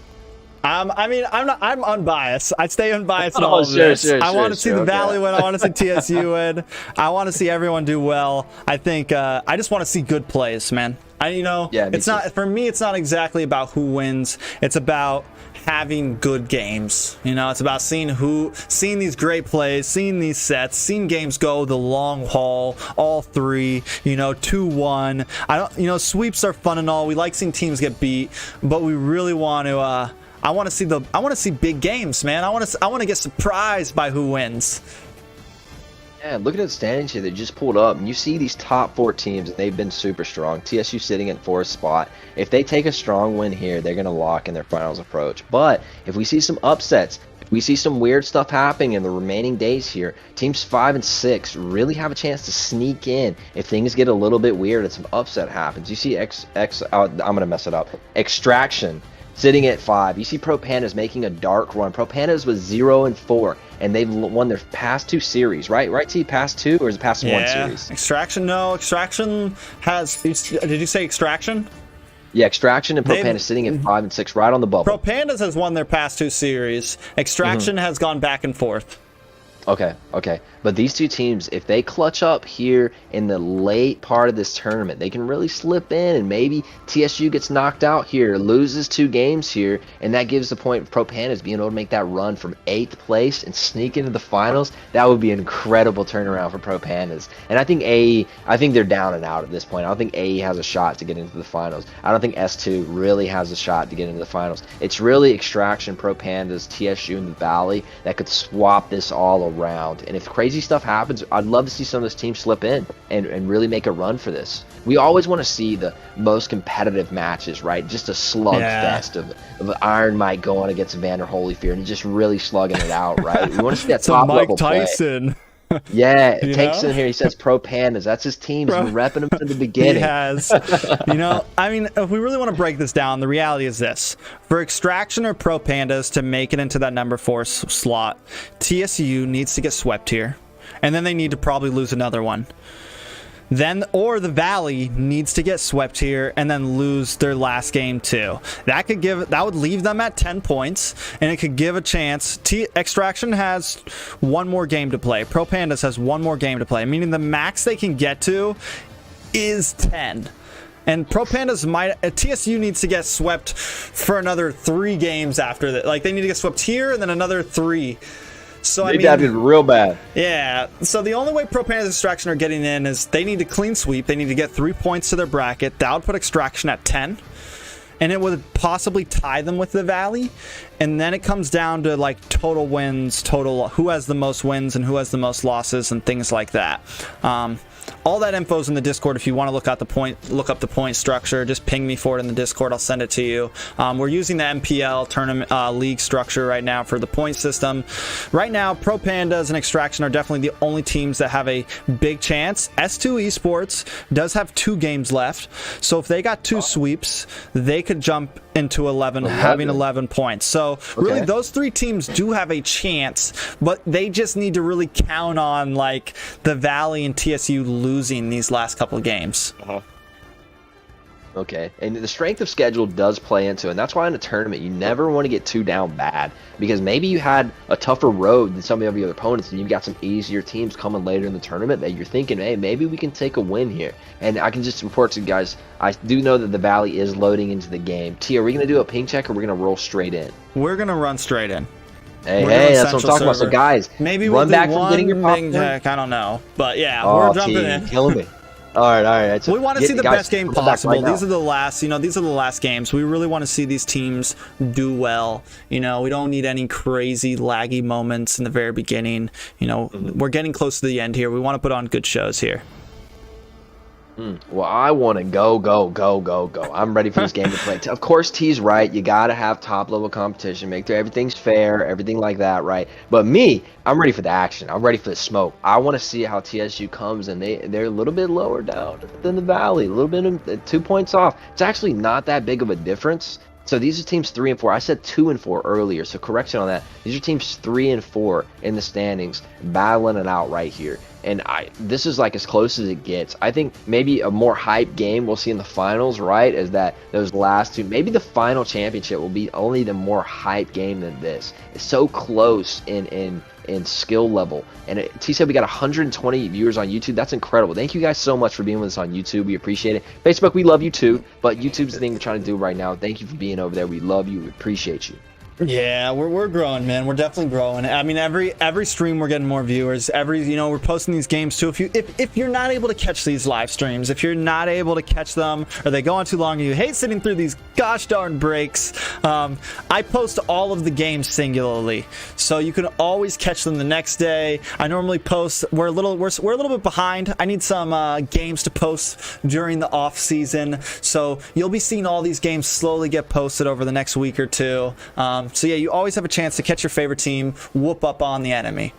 I mean, I'm unbiased. I stay unbiased in Oh, all of this. I want to see the okay. Valley win. I want to see TSU win. I want to see everyone do well. I think I just want to see good plays, man. Yeah, it's not for me. It's not exactly about who wins. It's about having good games. It's about seeing these great plays, seeing these sets, seeing games go the long haul, all three. 2-1. Sweeps are fun and all. We like seeing teams get beat, but we really want to. I want to see big games, man. I want to get surprised by who wins. Yeah, looking at the standings here, they just pulled up, and you see these top 4 teams, and they've been super strong. TSU sitting at 4th spot. If they take a strong win here, they're going to lock in their finals approach. But if we see some upsets, if we see some weird stuff happening in the remaining days here, teams 5 and 6 really have a chance to sneak in if things get a little bit weird and some upset happens. You see I'm going to mess it up. Extraction sitting at 5. You see Pro Pandas making a dark run. Pro Pandas was 0-4, and they've won their past 2 series, right? Right, T? Past 2, or is it past 1 series? Extraction, no. Extraction has... Did you say Extraction? Yeah, Extraction and Pro Pandas sitting at 5 and 6, right on the bubble. Pro Pandas has won their past 2 series. Extraction has gone back and forth. Okay. But these 2 teams, if they clutch up here in the late part of this tournament, they can really slip in, and maybe TSU gets knocked out here, loses 2 games here, and that gives the point of Pro Pandas being able to make that run from 8th place and sneak into the finals. That would be an incredible turnaround for Pro Pandas. And I think they're down and out at this point. I don't think AE has a shot to get into the finals. I don't think S2 really has a shot to get into the finals. It's really Extraction, Pro Pandas, TSU, and the Valley that could swap this all around. And if crazy stuff happens, I'd love to see some of this team slip in and really make a run for this. We always want to see the most competitive matches, right? Just a slugfest of Iron Mike going against Vander Holyfield and just really slugging it out, right? We want to see that top level play. Tyson. Yeah, it takes in here. He says Pro Pandas. That's his team. He's been repping them from the beginning. He has. I mean, if we really want to break this down, the reality is this. For Extraction or Pro Pandas to make it into that number 4 slot, TSU needs to get swept here. And then they need to probably lose another one. Or the Valley needs to get swept here and then lose their last game too. That would leave them at 10 points, and it could give a chance. Extraction has 1 more game to play. Pro Pandas has 1 more game to play, meaning the max they can get to is 10. And Pro Pandas TSU needs to get swept for another 3 games after that. Like, they need to get swept here and then another 3. So I mean, that is real bad. Yeah. So the only way Pro Pandas Extraction are getting in is they need to clean sweep. They need to get 3 points to their bracket. That would put Extraction at 10. And it would possibly tie them with the Valley. And then it comes down to like total wins, who has the most wins and who has the most losses and things like that. All that info is in the Discord. If you want to look up the point structure, just ping me for it in the Discord. I'll send it to you. We're using the MPL tournament league structure right now for the point system. Right now, Pro Pandas and Extraction are definitely the only teams that have a big chance. S2 Esports does have 2 games left, so if they got 2 sweeps, they could jump into 11, having 11 points. So really, those 3 teams do have a chance, but they just need to really count on like the Valley and TSU losing these last couple of games. Okay, and the strength of schedule does play into it, and that's why in a tournament you never want to get too down bad, because maybe you had a tougher road than some of your other opponents, and you've got some easier teams coming later in the tournament that you're thinking, hey, maybe we can take a win here. And I can just report to you guys, I do know that the Valley is loading into the game. T, are we going to do a ping check, or we're going to roll straight in? We're going to run straight in. Hey, that's what I'm talking about. So guys, maybe run we'll back do from getting your ping popcorn. check. I don't know, but yeah, we're jumping in. Killing me. All right. We want to see the best game possible. These are the last games. We really want to see these teams do well. We don't need any crazy laggy moments in the very beginning. We're getting close to the end here. We want to put on good shows here. Well, I want to go, go, go, go, go. I'm ready for this game to play. Of course, T's right. You got to have top level competition, make sure everything's fair, everything like that, right? But me, I'm ready for the action. I'm ready for the smoke. I want to see how TSU comes, and they're a little bit lower down than the Valley, a little bit of 2 points off. It's actually not that big of a difference. So these are teams 3 and 4. I said 2 and 4 earlier, so correction on that. These are teams 3 and 4 in the standings, battling it out right here. And this is like as close as it gets. I think maybe a more hype game we'll see in the finals, right? Is that those last two, maybe the final championship will be only the more hype game than this. It's so close in skill level. And T said we got 120 viewers on YouTube. That's incredible. Thank you guys so much for being with us on YouTube. We appreciate it. Facebook, we love you too. But YouTube's the thing we're trying to do right now. Thank you for being over there. We love you. We appreciate you. Yeah, we're growing, man. We're definitely growing. I mean, every stream we're getting more viewers. We're posting these games too. If you're not able to catch these live streams, if you're not able to catch them, or they go on too long and you hate sitting through these gosh darn breaks, I post all of the games singularly, so you can always catch them the next day. I normally post. We're a little bit behind. I need some games to post during the off season, so you'll be seeing all these games slowly get posted over the next week or two. So yeah, you always have a chance to catch your favorite team, whoop up on the enemy.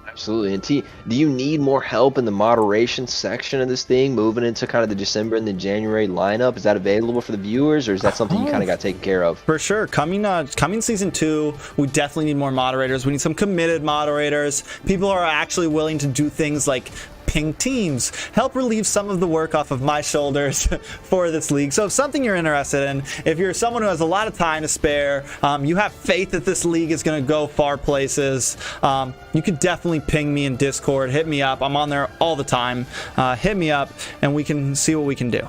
Absolutely. And T, do you need more help in the moderation section of this thing, moving into kind of the December and the January lineup? Is that available for the viewers, or is that something you kind of got taken care of? For sure. Coming season 2, we definitely need more moderators. We need some committed moderators. People who are actually willing to do things like ping teams, help relieve some of the work off of my shoulders for this league. So if something you're interested in, if you're someone who has a lot of time to spare, you have faith that this league is going to go far places, you could definitely ping me in Discord, hit me up. I'm on there all the time. Hit me up and we can see what we can do.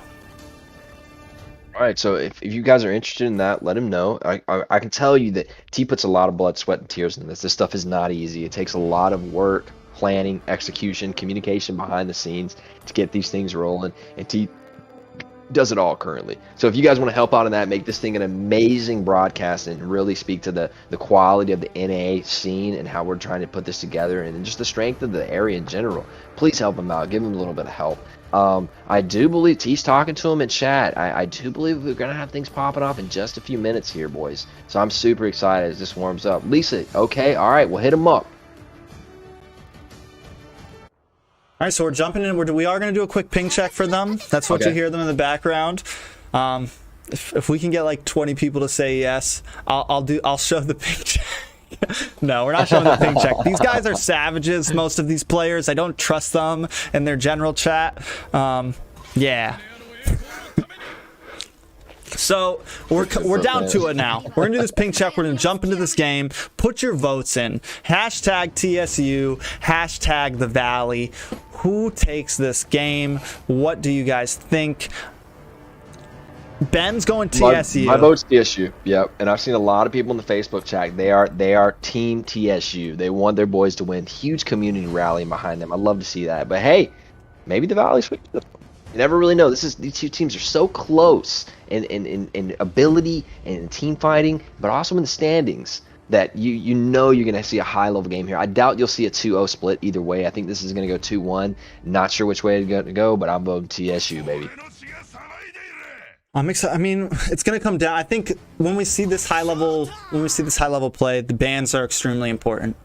All right, so if you guys are interested in that, let him know. I can tell you that T puts a lot of blood, sweat, and tears in this. This stuff is not easy. It takes a lot of work, planning, execution, communication behind the scenes to get these things rolling, and T does it all currently. So if you guys want to help out on that, make this thing an amazing broadcast and really speak to the quality of the NA scene and how we're trying to put this together and just the strength of the area in general, please help him out. Give him a little bit of help. I do believe T's talking to him in chat. I do believe we're gonna have things popping off in just a few minutes here, boys. So I'm super excited as this warms up. Lisa, okay, all right, we'll hit him up. All right, so we're jumping in. We are going to do a quick ping check for them. That's what you hear them in the background. If we can get like 20 people to say yes, I'll show the ping check. No, we're not showing the ping check. These guys are savages. Most of these players, I don't trust them in their general chat. Yeah. So we're down to it now. We're gonna do this ping check. We're gonna jump into this game. Put your votes in. Hashtag TSU. Hashtag the Valley. Who takes this game? What do you guys think? Ben's going TSU. My vote's TSU. Yep. And I've seen a lot of people in the Facebook chat. They are team TSU. They want their boys to win. Huge community rallying behind them. I love to see that. But hey, maybe the Valley switch. You never really know. These two teams are so close in ability and in team fighting, but also in the standings that you know you're going to see a high level game here. I doubt you'll see a 2-0 split either way. I think this is going to go 2-1. Not sure which way to go, but I'm voting TSU, baby. I'm excited. I mean, it's going to come down. I think when we see this high level play, the bans are extremely important.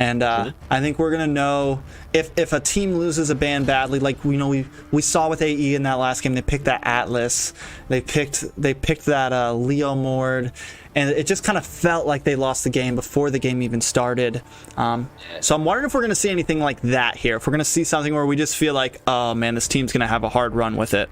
And I think we're gonna know if a team loses a ban badly, like we saw with AE in that last game. They picked that Atlas, they picked that Leo Mord, and it just kind of felt like they lost the game before the game even started. So I'm wondering if we're gonna see anything like that here. If we're gonna see something where we just feel like, oh man, this team's gonna have a hard run with it.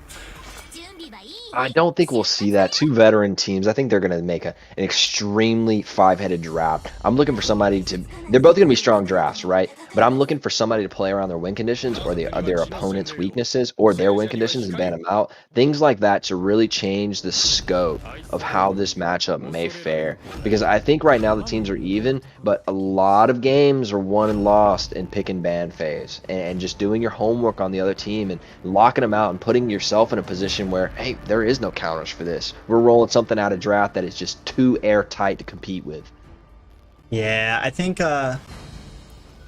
I don't think we'll see that. Two veteran teams. I think they're going to make an extremely five-headed draft. I'm looking for somebody to. They're both going to be strong drafts, right? But I'm looking for somebody to play around their win conditions or their opponent's weaknesses or their win conditions and ban them out. Things like that to really change the scope of how this matchup may fare. Because I think right now the teams are even, but a lot of games are won and lost in pick and ban phase. And just doing your homework on the other team and locking them out and putting yourself in a position where, hey, there is no counters for this. We're rolling something out of draft that is just too airtight to compete with. Yeah, I think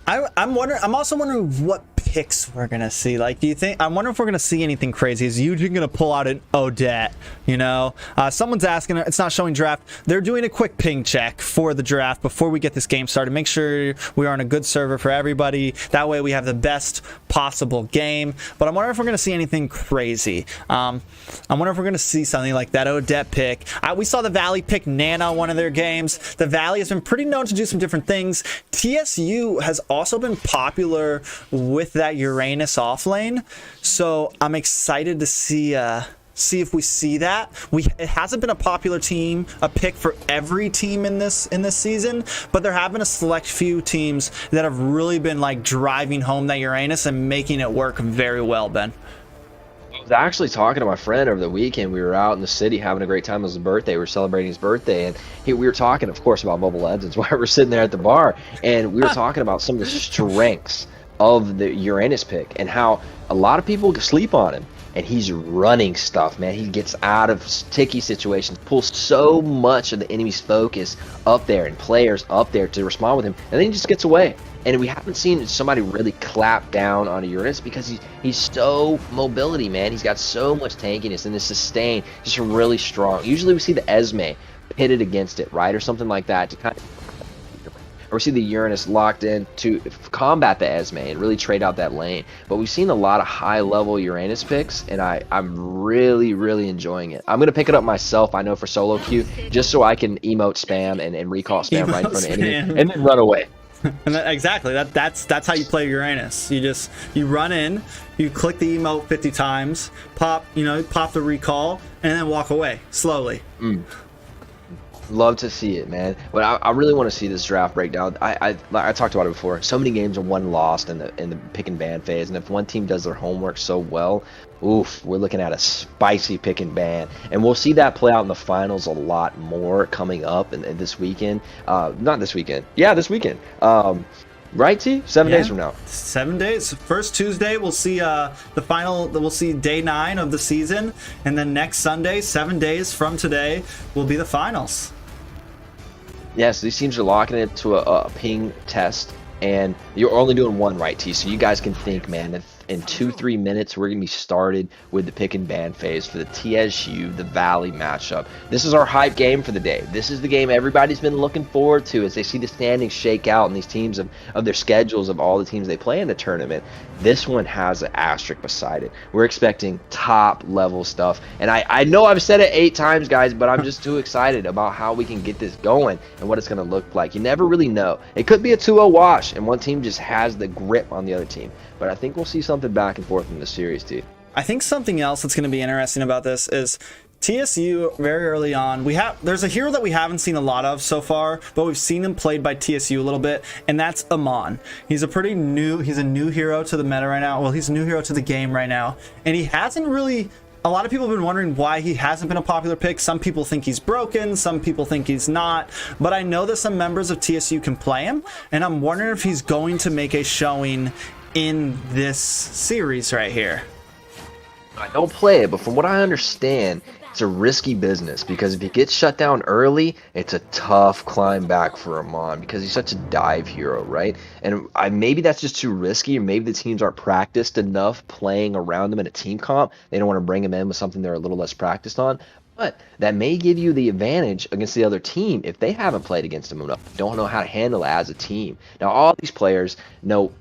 I'm wondering. I'm also wondering what picks we're gonna see. Like, do you think? I'm wondering if we're gonna see anything crazy. Is Eugene gonna pull out an Odette? You know, someone's asking. It's not showing draft. They're doing a quick ping check for the draft before we get this game started. Make sure we are on a good server for everybody. That way, we have the best possible game. But I'm wondering if we're gonna see anything crazy. I'm wondering if we're gonna see something like that Odette pick. We saw the Valley pick Nana one of their games. The Valley has been pretty known to do some different things. TSU has also been popular with that Uranus off lane, so I'm excited to see if we see that. It hasn't been a popular team, a pick for every team in this season, but there have been a select few teams that have really been like driving home that Uranus and making it work very well, Ben. I was actually talking to my friend over the weekend. We were out in the city having a great time. It was his birthday. We were celebrating his birthday, and we were talking, of course, about Mobile Legends while we were sitting there at the bar, and we were talking about some of the strengths of the Uranus pick and how a lot of people sleep on him. And he's running stuff, man. He gets out of sticky situations, pulls so much of the enemy's focus up there and players up there to respond with him, and then he just gets away. And we haven't seen somebody really clap down on a Uranus because he's so mobility, man. He's got so much tankiness and the sustain, just really strong. Usually we see the Esme pitted against it, right, or something like that to kind of, or we see the Uranus locked in to combat the Esme and really trade out that lane. But we've seen a lot of high-level Uranus picks, and I'm really, really enjoying it. I'm going to pick it up myself, I know, for solo queue, just so I can emote spam and recall spam right in front of enemy, and then run away. And exactly, that's how you play Uranus. You run in, you click the emote 50 times, pop the recall, and then walk away slowly. Love to see it, man. But I really want to see this draft breakdown. I talked about it before. So many games are won lost in the pick and ban phase, and if one team does their homework so well, oof, we're looking at a spicy pick and ban, and we'll see that play out in the finals a lot more coming up in this weekend. Not this weekend. Yeah, this weekend. Right, T? 7 days from now. 7 days. First Tuesday, we'll see the final. We'll see day 9 of the season, and then next Sunday, 7 days from today, will be the finals. Yes, these teams are locking it to a ping test, and you're only doing one, right, T? So you guys can think, man, if in 2-3 minutes we're going to be started with the pick and ban phase for the TSU, the Valley matchup. This is our hype game for the day. This is the game everybody's been looking forward to as they see the standings shake out and these teams of their schedules of all the teams they play in the tournament. This one has an asterisk beside it. We're expecting top level stuff, and I know I've said it 8 times, guys, but I'm just too excited about how we can get this going and what it's going to look like. You never really know. It could be a 2-0 wash and one team just has the grip on the other team, but I think we'll see something back and forth in the series, too. I think something else that's going to be interesting about this is TSU very early on. There's a hero that we haven't seen a lot of so far, but we've seen him played by TSU a little bit, and that's Amon. He's a new hero to the meta right now. Well, he's a new hero to the game right now, and he hasn't really. A lot of people have been wondering why he hasn't been a popular pick. Some people think he's broken, some people think he's not, but I know that some members of TSU can play him, and I'm wondering if he's going to make a showing in this series right here. I don't play it, but from what I understand, it's a risky business because if he gets shut down early, it's a tough climb back for Amon because he's such a dive hero, right? And maybe that's just too risky, or maybe the teams aren't practiced enough playing around him in a team comp. They don't want to bring him in with something they're a little less practiced on. But that may give you the advantage against the other team if they haven't played against him enough, don't know how to handle it as a team. Now, all these players know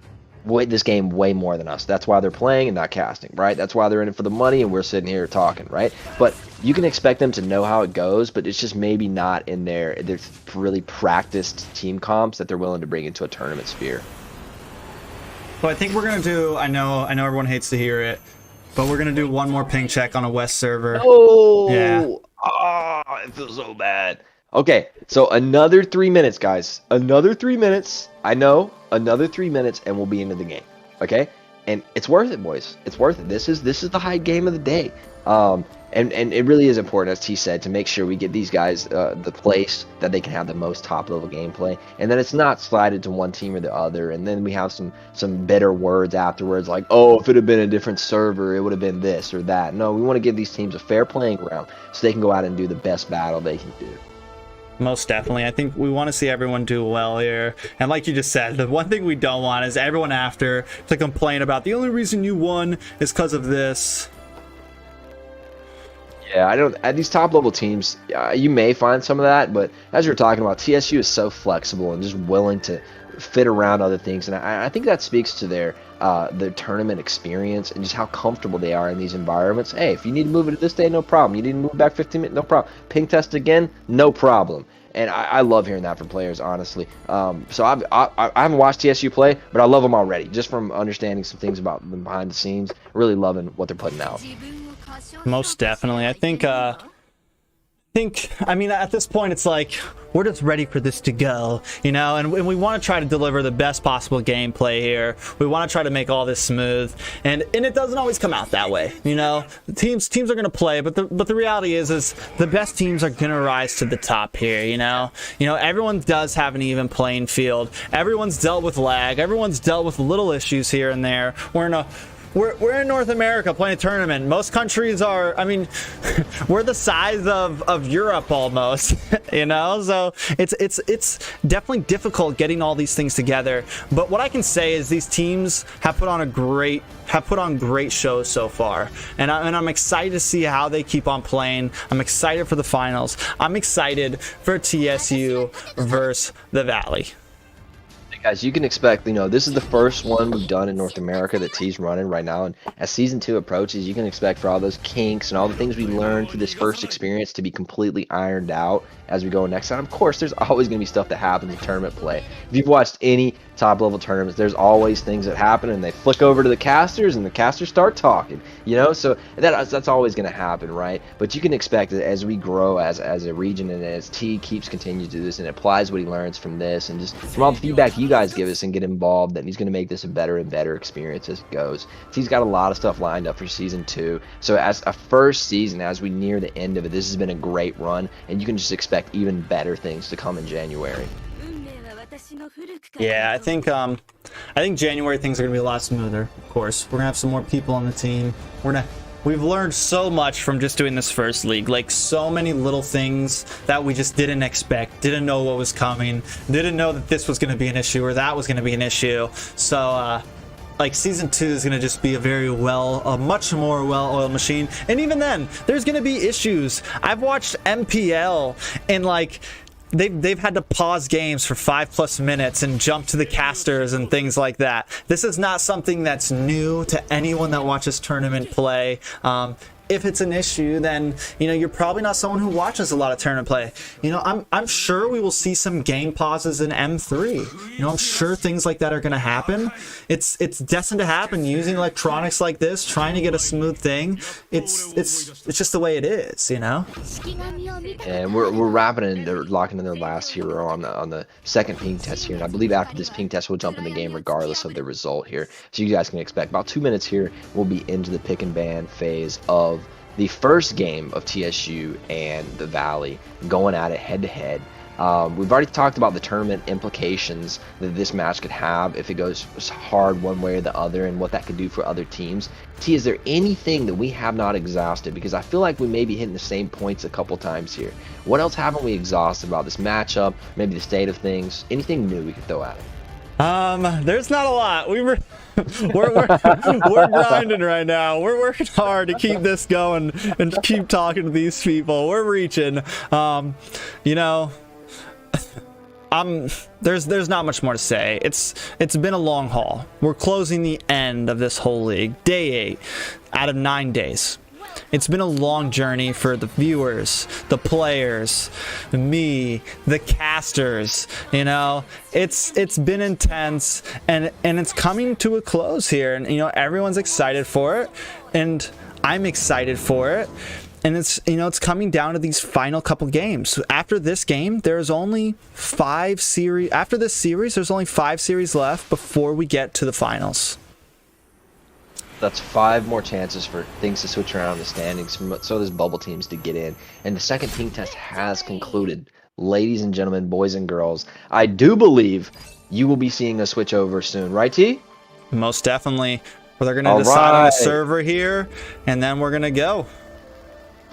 this game way more than us. That's why they're playing and not casting, right? That's why they're in it for the money and we're sitting here talking, right? But you can expect them to know how it goes, but it's just maybe not in their really practiced team comps that they're willing to bring into a tournament sphere. So I think we're gonna do. I know everyone hates to hear it, but we're gonna do one more ping check on a West server. Oh, yeah. Oh, it feels so bad. Okay, so another 3 minutes, guys. Another 3 minutes. I know, another 3 minutes, and we'll be into the game. Okay, and it's worth it, boys. It's worth it. This is the high game of the day. And it really is important, as T said, to make sure we get these guys the place that they can have the most top level gameplay, and then it's not slided to one team or the other, and then we have some bitter words afterwards like, oh, if it had been a different server, it would have been this or that. No, we want to give these teams a fair playing ground so they can go out and do the best battle they can do. Most definitely. I think we want to see everyone do well here. And like you just said, the one thing we don't want is everyone after to complain about the only reason you won is because of this. Yeah, I don't. At these top level teams, you may find some of that, but as you're talking about, TSU is so flexible and just willing to fit around other things, and I think that speaks to their tournament experience and just how comfortable they are in these environments. Hey, if you need to move it to this day, no problem. You need to move back 15 minutes, no problem. Ping test again, no problem. And I love hearing that from players, honestly. So I haven't watched TSU play, but I love them already, just from understanding some things about them behind the scenes. Really loving what they're putting out. Most definitely. I think, I mean, at this point, it's like, we're just ready for this to go, you know, and we want to try to deliver the best possible gameplay here. We want to try to make all this smooth, and it doesn't always come out that way, you know. Teams are going to play, but the reality is the best teams are going to rise to the top here, you know. Everyone does have an even playing field. Everyone's dealt with lag. Everyone's dealt with little issues here and there. We're in North America playing a tournament. Most countries are, I mean, we're the size of Europe almost, you know? So it's definitely difficult getting all these things together. But what I can say is these teams have put on great shows so far. And I'm excited to see how they keep on playing. I'm excited for the finals. I'm excited for TSU versus the Valley. Guys, you can expect, this is the first one we've done in North America that T's running right now, and as Season 2 approaches, you can expect for all those kinks and all the things we learned through this first experience to be completely ironed out as we go next time. Of course, there's always going to be stuff that happens in tournament play. If you've watched any top-level tournaments, there's always things that happen, and they flick over to the casters, and the casters start talking, so that's always going to happen, right? But you can expect that as we grow as a region, and as T keeps continuing to do this and applies what he learns from this, and just from all the feedback you guys give us and get involved, that he's going to make this a better and better experience as it goes. T's got a lot of stuff lined up for Season 2, so as a first season, as we near the end of it, this has been a great run, and you can just expect even better things to come in January. Yeah, I think January things are gonna be a lot smoother. Of course, we're gonna have some more people on the team. We've learned so much from just doing this first league, like so many little things that we just didn't expect, didn't know what was coming, didn't know that this was gonna be an issue or that was gonna be an issue. So like Season 2 is gonna just be a much more well-oiled machine, and even then, there's gonna be issues. I've watched MPL and like. They've had to pause games for 5+ minutes and jump to the casters and things like that. This is not something that's new to anyone that watches tournament play. If it's an issue, then you're probably not someone who watches a lot of tournament play. I'm sure we will see some game pauses in M3. I'm sure things like that are going to happen. It's destined to happen using electronics like this, trying to get a smooth thing. It's just the way it is, And we're wrapping in. They're locking in their last hero on the second ping test here, and I believe after this ping test, we'll jump in the game regardless of the result here. So you guys can expect about 2 minutes here. We'll be into the pick and ban phase of the first game of TSU and the Valley, going at it head to head. We've already talked about the tournament implications that this match could have if it goes hard one way or the other, and what that could do for other teams. T, is there anything that we have not exhausted? Because I feel like we may be hitting the same points a couple times here. What else haven't we exhausted about this matchup? Maybe the state of things? Anything new we could throw at it? There's not a lot. We're grinding right now. We're working hard to keep this going and keep talking to these people. We're reaching. There's not much more to say. It's been a long haul. We're closing the end of this whole league. Day 8 out of 9 days. It's been a long journey for the viewers, the players, me, the casters. It's been intense, and it's coming to a close here, and everyone's excited for it, and I'm excited for it. And it's coming down to these final couple games. After this game, there's only 5 series. After this series, there's only 5 series left before we get to the finals. That's 5 more chances for things to switch around in the standings, so there's bubble teams to get in. And the second ping test has concluded. Ladies and gentlemen, boys and girls, I do believe you will be seeing a switch over soon, right, T? Most definitely. Well, they're going to decide on a server here, and then we're going to go.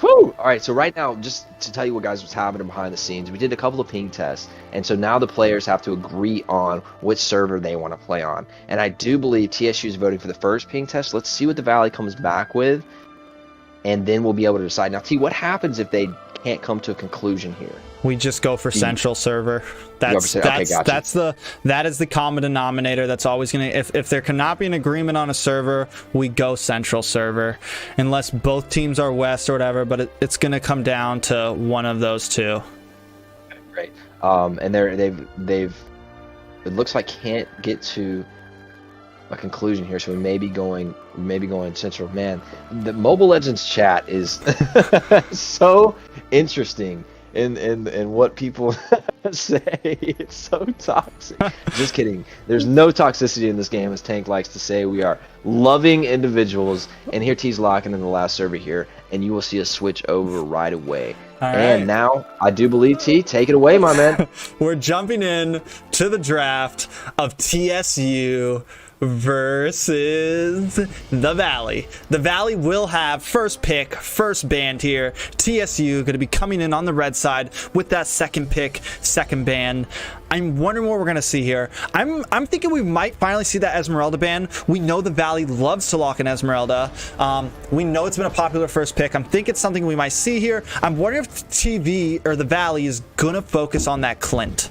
Whew! All right, so right now, just to tell you what guys was happening behind the scenes, we did a couple of ping tests, and so now the players have to agree on which server they want to play on. And I do believe TSU is voting for the first ping test. Let's see what the Valley comes back with, and then we'll be able to decide. Now, T, what happens if they can't come to a conclusion here? We just go for central server. Okay, gotcha. That is the common denominator. That's always gonna, if there cannot be an agreement on a server, we go central server, unless both teams are west or whatever. But it's gonna come down to one of those two. Okay, great. And they've it looks like can't get to a conclusion here, so we may be going central. Man, the Mobile Legends chat is so interesting. In what people say. It's so toxic. Just kidding. There's no toxicity in this game, as Tank likes to say. We are loving individuals. And here T's locking in the last server here, and you will see us switch over right away. And now, I do believe, T, take it away, my man. We're jumping in to the draft of TSU versus the Valley. The Valley will have first pick, first band here. TSU going to be coming in on the red side with that second pick, second band. I'm wondering what we're going to see here. I'm thinking we might finally see that Esmeralda ban. We know the Valley loves to lock in Esmeralda. We know it's been a popular first pick. I'm thinking it's something we might see here. I'm wondering if TV or the Valley is going to focus on that Clint.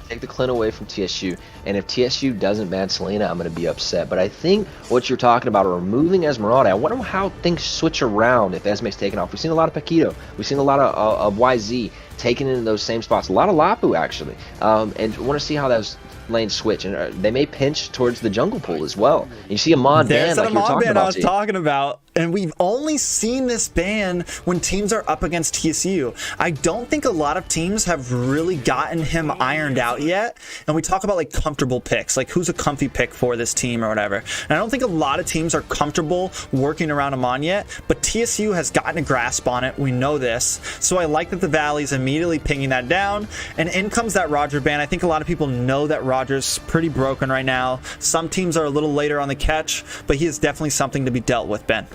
Take the Clint away from TSU, and if TSU doesn't ban Selena, I'm going to be upset. But I think what you're talking about, removing Esmeralda, I wonder how things switch around if Esme's taken off. We've seen a lot of Paquito. We've seen a lot of YZ taken into those same spots. A lot of Lapu, actually. And want to see how those lanes switch. And they may pinch towards the jungle pool as well. And you see Amon ban, like you're talking about. I was talking about. And we've only seen this ban when teams are up against TSU. I don't think a lot of teams have really gotten him ironed out yet. And we talk about like comfortable picks, like who's a comfy pick for this team or whatever. And I don't think a lot of teams are comfortable working around Amon yet, but TSU has gotten a grasp on it. We know this. So I like that the Valley's immediately pinging that down. And in comes that Roger ban. I think a lot of people know that Roger's pretty broken right now. Some teams are a little later on the catch, but he is definitely something to be dealt with, Ben.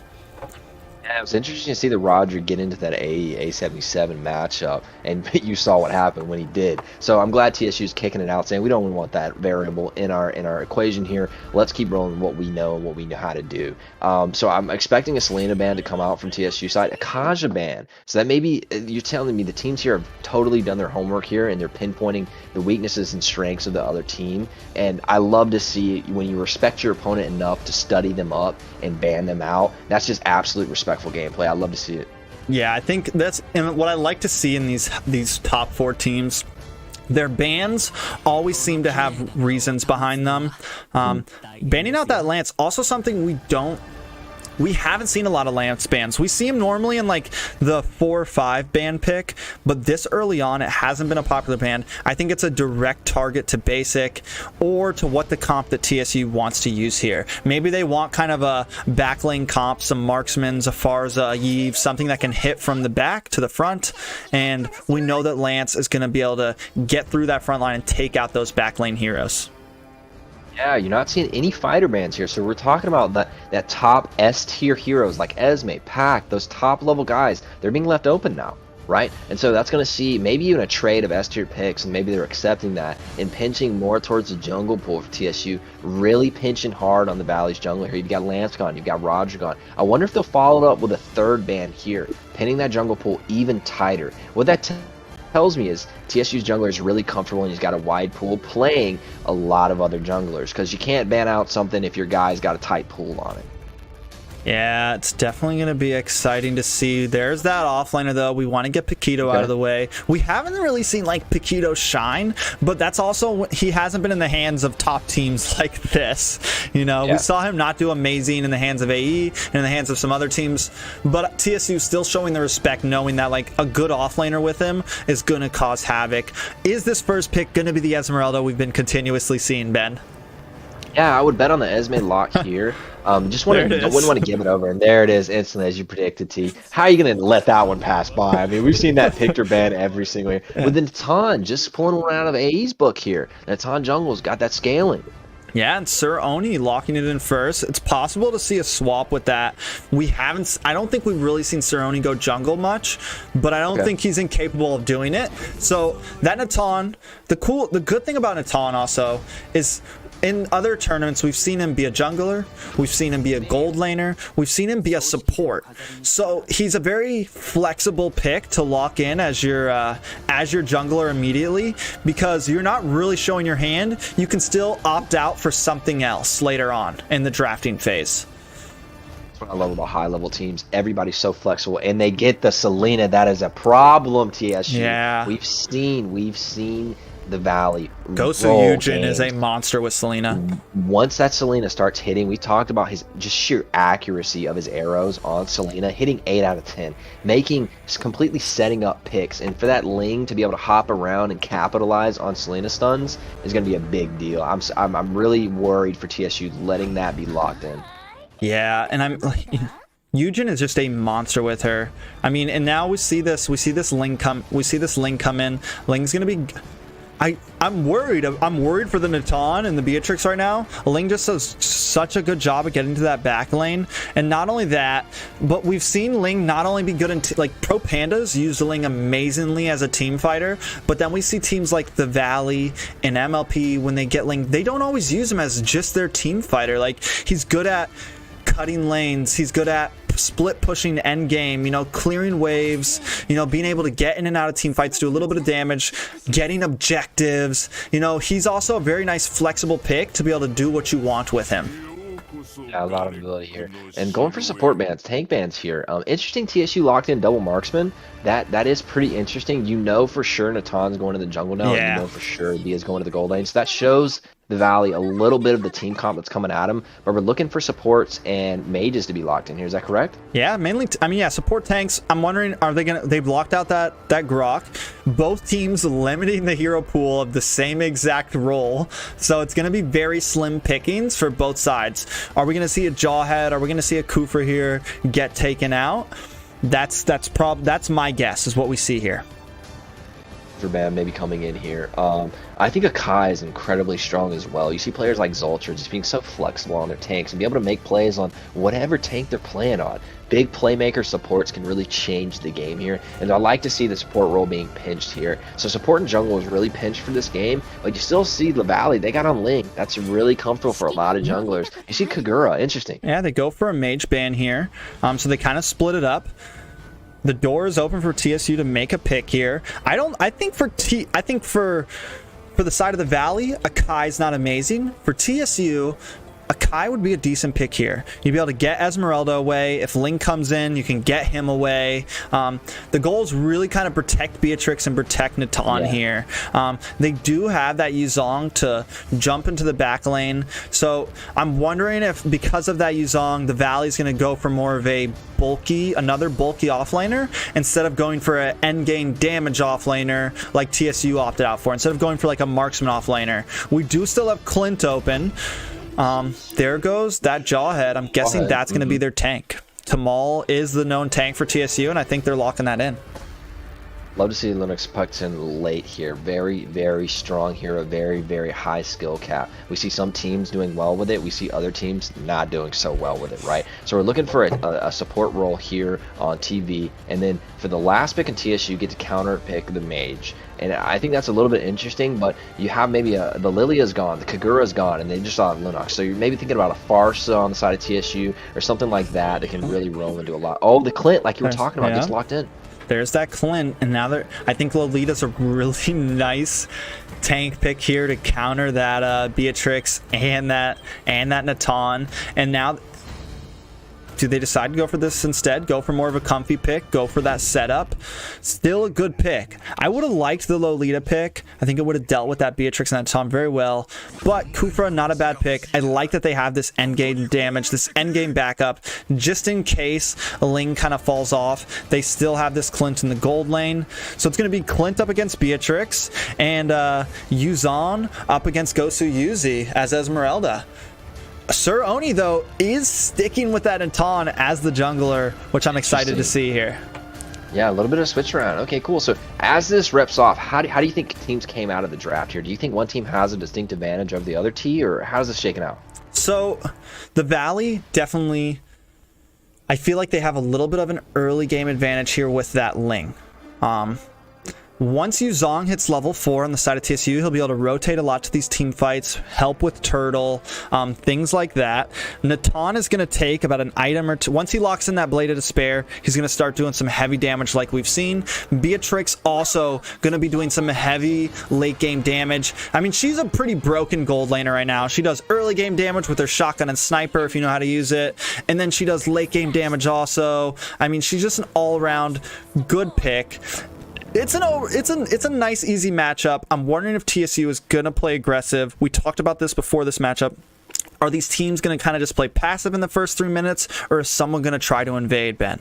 Yeah, it was interesting to see the Roger get into that A77 matchup, and you saw what happened when he did. So I'm glad TSU's kicking it out, saying we don't want that variable in our equation here. Let's keep rolling what we know and what we know how to do. So I'm expecting a Selena ban to come out from TSU side, a Kaja ban. So that maybe you're telling me the teams here have totally done their homework here, and they're pinpointing the weaknesses and strengths of the other team. And I love to see when you respect your opponent enough to study them up and ban them out. That's just absolute respectful gameplay. I love to see it. Yeah, I think that's and what I like to see in these top four teams. Their bans always seem to have reasons behind them. Banning out that Lance, also something we haven't seen a lot of Lance bans. We see him normally in like the 4 or 5 ban pick, but this early on, it hasn't been a popular ban. I think it's a direct target to basic or to what the comp that TSU wants to use here. Maybe they want kind of a backlane comp, some marksmans, a Farza, a Yves, something that can hit from the back to the front. And we know that Lance is going to be able to get through that front line and take out those backlane heroes. Yeah, you're not seeing any fighter bans here. So we're talking about that top S tier heroes like Esme, Pac, those top level guys. They're being left open now, right? And so that's going to see maybe even a trade of S tier picks, and maybe they're accepting that and pinching more towards the jungle pool for TSU, really pinching hard on the Valley's jungle here. You've got Lance gone, you've got Roger gone. I wonder if they'll follow it up with a third ban here, pinning that jungle pool even tighter. What that tells me is TSU's jungler is really comfortable and he's got a wide pool playing a lot of other junglers, because you can't ban out something if your guy's got a tight pool on it. Yeah, it's definitely going to be exciting to see. There's that offlaner, though. We want to get Paquito out of the way. We haven't really seen, like, Paquito shine, but that's also, he hasn't been in the hands of top teams like this. You know, we saw him not do amazing in the hands of AE and in the hands of some other teams, but TSU still showing the respect, knowing that, like, a good offlaner with him is going to cause havoc. Is this first pick going to be the Esmeralda we've been continuously seeing, Ben? Yeah, I would bet on the Esme lock here. Just wouldn't want to give it over, and there it is instantly, as you predicted, T. How are you going to let that one pass by? I mean, we've seen that Pictor ban every single year. With Natan just pulling one out of AE's book here. Natan Jungle's got that scaling. Yeah, and Sir Oni locking it in first. It's possible to see a swap with that. I don't think we've really seen Sir Oni go jungle much, but I don't think he's incapable of doing it. So that Natan, the good thing about Natan also is in other tournaments, we've seen him be a jungler, we've seen him be a gold laner, we've seen him be a support. So he's a very flexible pick to lock in as your jungler immediately, because you're not really showing your hand. You can still opt out for something else later on in the drafting phase. That's what I love about high-level teams. Everybody's so flexible, and they get the Selena. That is a problem, TSU. Yeah. We've seen the Valley. Gosu Yujin is a monster with Selena. Once that Selena starts hitting, we talked about his just sheer accuracy of his arrows on Selena, hitting 8 out of 10, completely setting up picks, and for that Ling to be able to hop around and capitalize on Selena stuns is going to be a big deal. I'm really worried for TSU letting that be locked in. Yeah, and Yujin is just a monster with her. I mean, and now we see this Ling come in. Ling's going to be I'm worried for the Natan and the Beatrix right now. Ling just does such a good job at getting to that back lane, and not only that, but we've seen Ling not only be good in like Pro Pandas use Ling amazingly as a team fighter, but then we see teams like the Valley and MLP, when they get Ling, they don't always use him as just their team fighter. Like, he's good at cutting lanes, he's good at split pushing end game, clearing waves, being able to get in and out of team fights, do a little bit of damage, getting objectives. He's also a very nice flexible pick to be able to do what you want with him. Yeah, a lot of ability here. And going for support bans, tank bans here. Interesting, TSU locked in double marksman. That is pretty interesting. For sure Natan's going to the jungle now. Yeah. And for sure Bia's going to the gold lane. So that shows the Valley a little bit of the team comp that's coming at him. But we're looking for supports and mages to be locked in here. Is that correct? Yeah, mainly. Support tanks. I'm wondering, are they gonna? They've locked out that Grok. Both teams limiting the hero pool of the same exact role, so it's gonna be very slim pickings for both sides. Are we gonna see a Jawhead? Are we gonna see a Kufra here get taken out? That's my guess is what we see here. Ban maybe coming in here. I think Akai is incredibly strong as well. You see players like Zulcher just being so flexible on their tanks and be able to make plays on whatever tank they're playing on. Big playmaker supports can really change the game here, and I like to see the support role being pinched here. So support and jungle is really pinched for this game, but you still see the Valley. They got on Ling. That's really comfortable for a lot of junglers. You see Kagura. Interesting. Yeah, they go for a mage ban here. So they kind of split it up. The door is open for TSU to make a pick here. I think for the side of the Valley, Akai's not amazing. For TSU, Akai would be a decent pick here. You'd be able to get Esmeralda away. If Ling comes in, you can get him away. The goal is really kind of protect Beatrix and protect Natan here. They do have that Yuzong to jump into the back lane. So I'm wondering if, because of that Yuzong, the Valley's going to go for more of another bulky offlaner instead of going for an endgame damage offlaner like TSU opted out for. Instead of going for like a marksman offlaner. We do still have Clint open. There goes that Jawhead. I'm guessing that's going to be their tank. Tamal is the known tank for TSU, and I think they're locking that in. Love to see Linux Puckton late here. Very, very strong hero. Very, very high skill cap. We see some teams doing well with it. We see other teams not doing so well with it, right? So we're looking for a support role here on TV. And then for the last pick in TSU, you get to counter pick the mage. And I think that's a little bit interesting, but you have maybe the Lilia's gone, the Kagura's gone, and they just saw Linux. So you're maybe thinking about a Farsa on the side of TSU or something like that that can really roll into a lot. Oh, the Clint, like you were talking about, gets locked in. There's that Clint, and now I think Lolita's a really nice tank pick here to counter that Beatrix and that Natan. And now, do they decide to go for this instead? Go for more of a comfy pick? Go for that setup? Still a good pick. I would have liked the Lolita pick. I think it would have dealt with that Beatrix and that Tom very well. But Kufra, not a bad pick. I like that they have this endgame damage, this endgame backup, just in case Ling kind of falls off. They still have this Clint in the gold lane. So it's going to be Clint up against Beatrix and Yuzon up against Gosu Yuzi as Esmeralda. Sir Oni, though, is sticking with that Natan as the jungler, which I'm excited to see here. Yeah, a little bit of switch around. Okay, cool. So as this reps off, how do you think teams came out of the draft here? Do you think one team has a distinct advantage over the other T, or how's this shaking out? So the Valley definitely, I feel like they have a little bit of an early game advantage here with that Ling. Once Yuzong hits level 4 on the side of TSU, he'll be able to rotate a lot to these team fights, help with Turtle, things like that. Natan is going to take about an item or two. Once he locks in that Blade of Despair, he's going to start doing some heavy damage like we've seen. Beatrix also going to be doing some heavy late game damage. I mean, she's a pretty broken gold laner right now. She does early game damage with her shotgun and sniper if you know how to use it. And then she does late game damage also. I mean, she's just an all-around good pick. It's a nice, easy matchup. I'm wondering if TSU is going to play aggressive. We talked about this before this matchup. Are these teams going to kind of just play passive in the first 3 minutes, or is someone going to try to invade, Ben?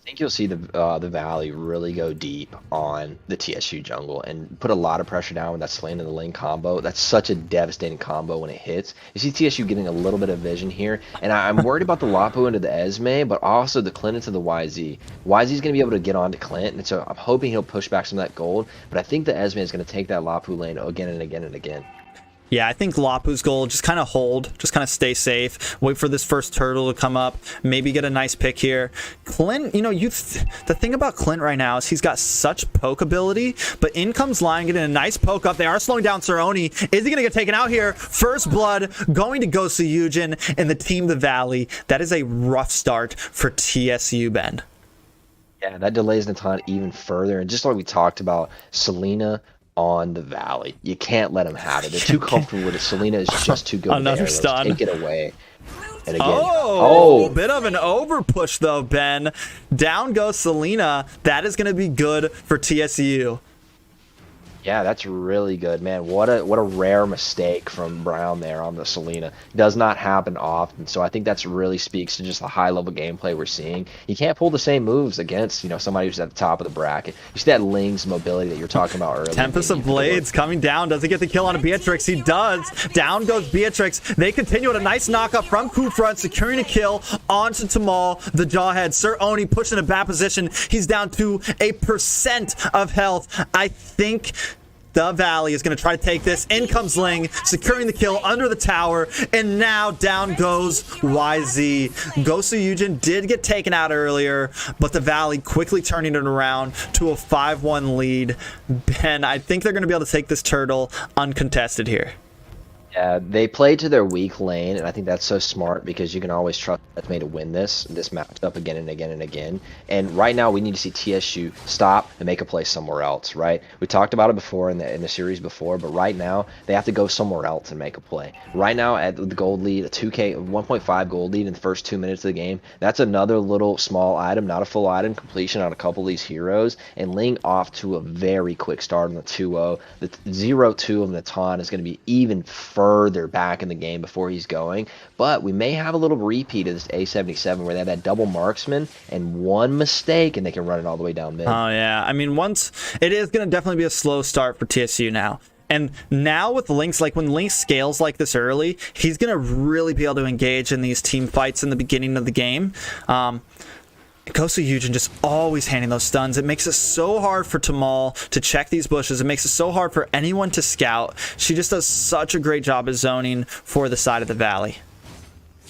I think you'll see the Valley really go deep on the TSU jungle and put a lot of pressure down with that Slain and the Ling combo. That's such a devastating combo when it hits. You see TSU getting a little bit of vision here, and I'm worried about the Lapu into the Esme, but also the Clint into the YZ. YZ is going to be able to get on to Clint, and so I'm hoping he'll push back some of that gold, but I think the Esme is going to take that Lapu lane again and again and again. Yeah, I think Lapu's goal, just kind of hold, just kind of stay safe, wait for this first turtle to come up, maybe get a nice pick here. Clint, you know, the thing about Clint right now is he's got such poke ability, but in comes Lion getting a nice poke up. They are slowing down Cerrone. Is he going to get taken out here? First blood going to go Suyujin and the team the Valley. That is a rough start for TSU, Ben. Yeah, that delays Natan even further, and just like we talked about, Selena on the Valley. You can't let them have it. They're too comfortable with it. Selena is just too good. Another stun. Take it away. And again, oh, bit of an over push though, Ben. Down goes Selena. That is going to be good for TSU. Yeah, that's really good, man. What a rare mistake from Brown there on the Selena. Does not happen often, so I think that's really speaks to just the high level gameplay we're seeing. You can't pull the same moves against, you know, somebody who's at the top of the bracket. You see that Ling's mobility that you were talking about earlier. Tempest of Blades coming down. Does he get the kill on a Beatrix? He does. Down goes Beatrix. They continue with a nice knockup from Kufra, securing a kill onto Tamal, the Jawhead. Sir Oni pushing a bad position. He's down to 1% of health. I think the Valley is going to try to take this. In comes Ling, securing the kill under the tower, and now down goes YZ. Gosu Yujin did get taken out earlier, but the Valley quickly turning it around to a 5-1 lead. Ben, I think they're going to be able to take this turtle uncontested here. Yeah, they play to their weak lane, and I think that's so smart because you can always trust Esme to win this matchup again and again and again. And right now, we need to see TSU stop and make a play somewhere else, right? We talked about it before in the series before, but right now, they have to go somewhere else and make a play. Right now, at the gold lead, a 1.5 gold lead in the first 2 minutes of the game, that's another little small item, not a full item, completion on a couple of these heroes, and Ling off to a very quick start on the 2-0. The 0-2 of Natan is going to be even further back in the game before he's going, but we may have a little repeat of this A77 where they have that double marksman and one mistake and they can run it all the way down mid. Oh yeah, I mean, once it is going to definitely be a slow start for TSU now. And now with Lynx, like when Lynx scales like this early, he's going to really be able to engage in these team fights in the beginning of the game. Gosu Yujin just always handing those stuns. It makes it so hard for Tamal to check these bushes. It makes it so hard for anyone to scout. She just does such a great job of zoning for the side of the Valley.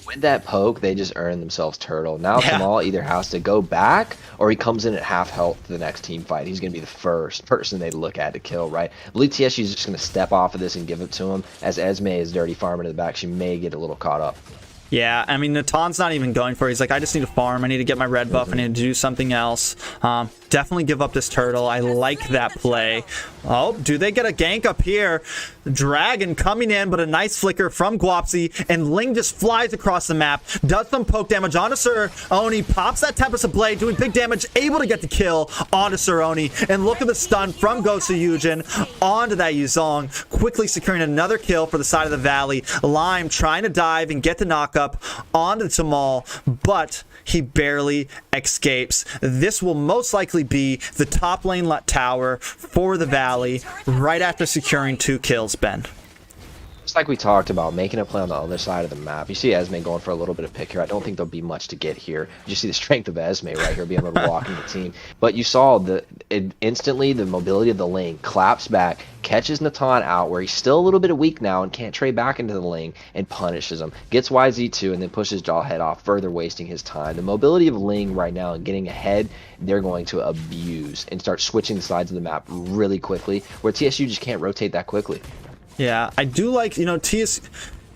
With that poke, they just earn themselves turtle. Now Tamal either has to go back or he comes in at half health to the next team fight. He's going to be the first person they look at to kill, right? I believe TSU is just going to step off of this and give it to him. As Esme is dirty farming in the back, she may get a little caught up. Yeah, I mean, Natan's not even going for it. He's like, I just need to farm. I need to get my red buff. I need to do something else. Definitely give up this turtle. I like that play. Oh, do they get a gank up here? Dragon coming in, but a nice flicker from Guapsi, and Ling just flies across the map, does some poke damage onto Sir Oni, pops that Tempest of Blade, doing big damage, able to get the kill onto Sir Oni, and look at the stun from Gosu Yujin onto that Yuzong, quickly securing another kill for the side of the Valley. Lime trying to dive and get the knockup onto Tamal, but he barely escapes. This will most likely be the top lane tower for the Valley right after securing 2 kills, Ben. Just like we talked about, making a play on the other side of the map. You see Esme going for a little bit of pick here. I don't think there'll be much to get here. You see the strength of Esme right here, being able to walk in the team. But you saw instantly the mobility of the lane, claps back, catches Natan out where he's still a little bit weak now and can't trade back into the lane, and punishes him. Gets YZ2 and then pushes Jawhead off, further wasting his time. The mobility of Ling right now and getting ahead, they're going to abuse and start switching the sides of the map really quickly, where TSU just can't rotate that quickly. Yeah, I do like,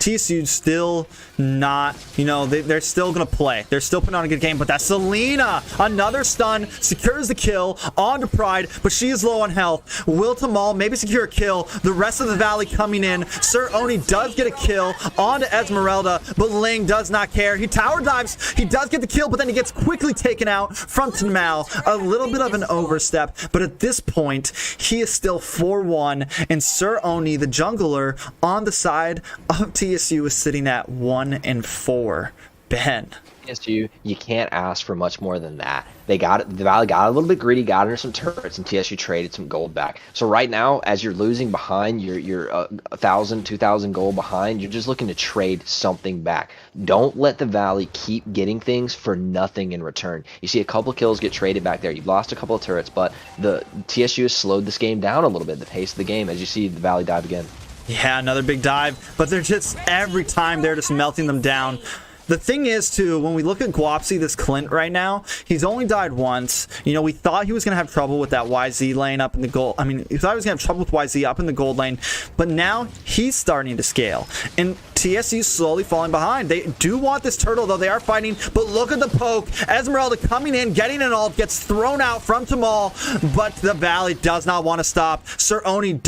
TSU still not, they're still going to play. They're still putting on a good game, but that's Selena. Another stun, secures the kill onto Pride, but she is low on health. Will Tamal maybe secure a kill. The rest of the Valley coming in. Sir Oni does get a kill onto Esmeralda, but Ling does not care. He tower dives. He does get the kill, but then he gets quickly taken out from Tamal. A little bit of an overstep, but at this point, he is still 4-1, and Sir Oni, the jungler, on the side of TSU is sitting at 1-4. Ben. TSU, you can't ask for much more than that. They got it. The Valley got a little bit greedy, got under some turrets, and TSU traded some gold back. So right now, as you're losing behind, you're 1,000, 2,000 gold behind. You're just looking to trade something back. Don't let the Valley keep getting things for nothing in return. You see a couple kills get traded back there. You've lost a couple of turrets, but the TSU has slowed this game down a little bit. The pace of the game, as you see the Valley dive again. Yeah, another big dive, but they're just, every time they're just melting them down. The thing is, too, when we look at Guapsi, this Clint right now, he's only died once. We thought he was going to have trouble with that YZ lane up in the gold. I mean, we thought he was going to have trouble with YZ up in the gold lane, but now he's starting to scale. And TSU's slowly falling behind. They do want this turtle, though. They are fighting, but look at the poke. Esmeralda coming in, getting an ult, gets thrown out from Tamal, but the Valley does not want to stop. Sir Oni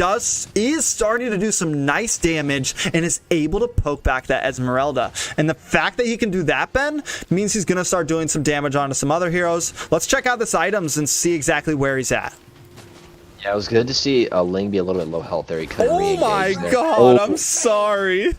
is starting to do some nice damage and is able to poke back that Esmeralda. And the fact that he can do that, Ben, means he's going to start doing some damage onto some other heroes. Let's check out this items and see exactly where he's at. Yeah, it was good to see Ling be a little bit low health there. He couldn't Oh my there. god, I'm sorry.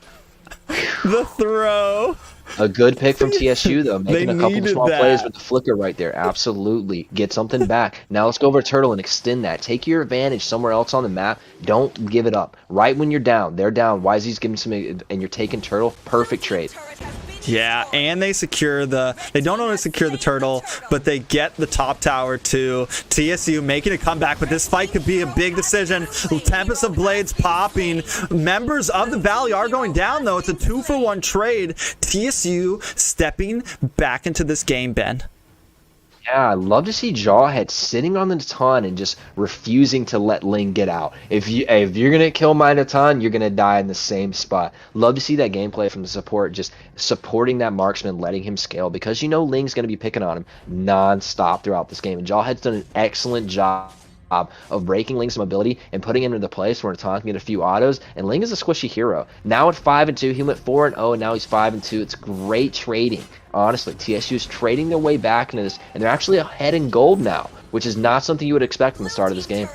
The throw. A good pick from TSU, though, making a couple of small that. plays with the flicker right there. Absolutely. Get something back. Now let's go over to Turtle and extend that. Take your advantage somewhere else on the map. Don't give it up. Right when you're down, they're down. YZ's giving some, and you're taking Turtle. Perfect trade. Yeah, and they don't only secure the turtle, but they get the top tower too. TSU making a comeback, but this fight could be a big decision. Tempest of Blades popping. Members of the Valley are going down, though. It's a 2-for-1 trade. TSU stepping back into this game, Ben. Yeah, I'd love to see Jawhead sitting on the Natan and just refusing to let Ling get out. If you're gonna kill my Natan, you're gonna die in the same spot. Love to see that gameplay from the support, just supporting that marksman, letting him scale, because Ling's gonna be picking on him non-stop throughout this game. And Jawhead's done an excellent job of breaking Ling's mobility and putting him into the place where Natan can get a few autos, and Ling is a squishy hero. Now at 5-2, he went 4-0, and now he's 5-2. It's great trading. Honestly, TSU is trading their way back into this, and they're actually ahead in gold now, which is not something you would expect from the start of this game.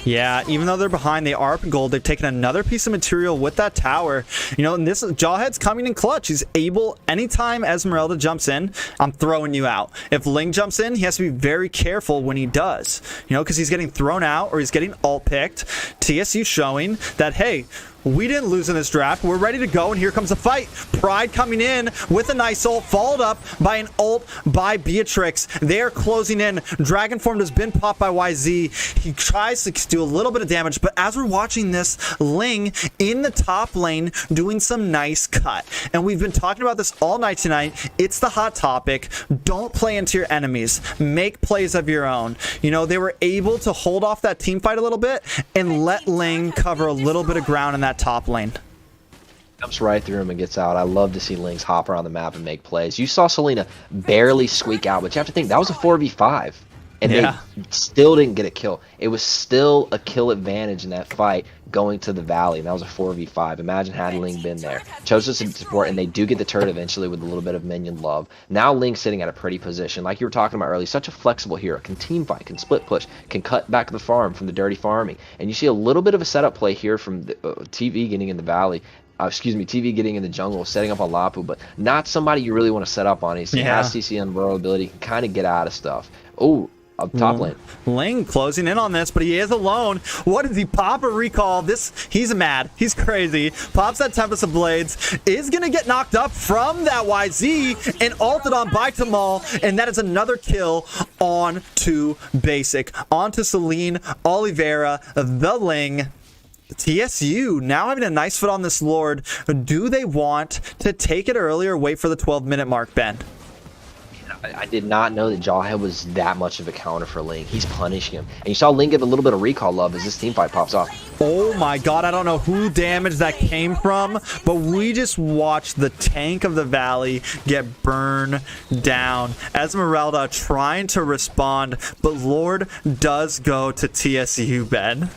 Yeah, even though they're behind, they are up in gold. They've taken another piece of material with that tower. And this Jawhead's coming in clutch. He's able, anytime Esmeralda jumps in, I'm throwing you out. If Ling jumps in, he has to be very careful when he does. Because he's getting thrown out or he's getting ult picked. TSU showing that, hey, we didn't lose in this draft. We're ready to go, and here comes the fight. Pride coming in with a nice ult, followed up by an ult by Beatrix. They are closing in. Dragon Form has been popped by YZ. He tries to do a little bit of damage, but as we're watching this, Ling in the top lane doing some nice cut. And we've been talking about this all night tonight. It's the hot topic. Don't play into your enemies. Make plays of your own. They were able to hold off that team fight a little bit and let Ling cover a little bit of ground in that top lane. Jumps right through him and gets out. I love to see Ling's hop around the map and make plays. You saw Selena barely squeak out, but you have to think that was a 4v5, and they still didn't get a kill. It was still a kill advantage in that fight going to the Valley, and that was a 4v5. Imagine had Ling been there. Chose to support, and they do get the turret eventually with a little bit of minion love. Now Ling's sitting at a pretty position. Like you were talking about earlier, such a flexible hero. Can team fight, can split push, can cut back the farm from the dirty farming. And you see a little bit of a setup play here from the, TV getting in the Valley. TV getting in the jungle, setting up on Lapu, but not somebody you really want to set up on. He has CC and vulnerability, can kind of get out of stuff. Oh, up top lane. Ling closing in on this, but he is alone. What does he pop a recall? He's mad. He's crazy. Pops that Tempest of Blades. Is going to get knocked up from that YZ and ulted on by Tamal. And that is another kill on to Basic. On to Celine, Oliveira, the Ling. TSU now having a nice foot on this Lord. Do they want to take it early or wait for the 12-minute mark, Ben? I did not know that Jawhead was that much of a counter for Ling. He's punishing him. And you saw Ling give a little bit of recall love as this team fight pops off. Oh my god, I don't know who damage that came from, but we just watched the tank of the Valley get burned down. Esmeralda trying to respond, but Lord does go to TSU, Ben.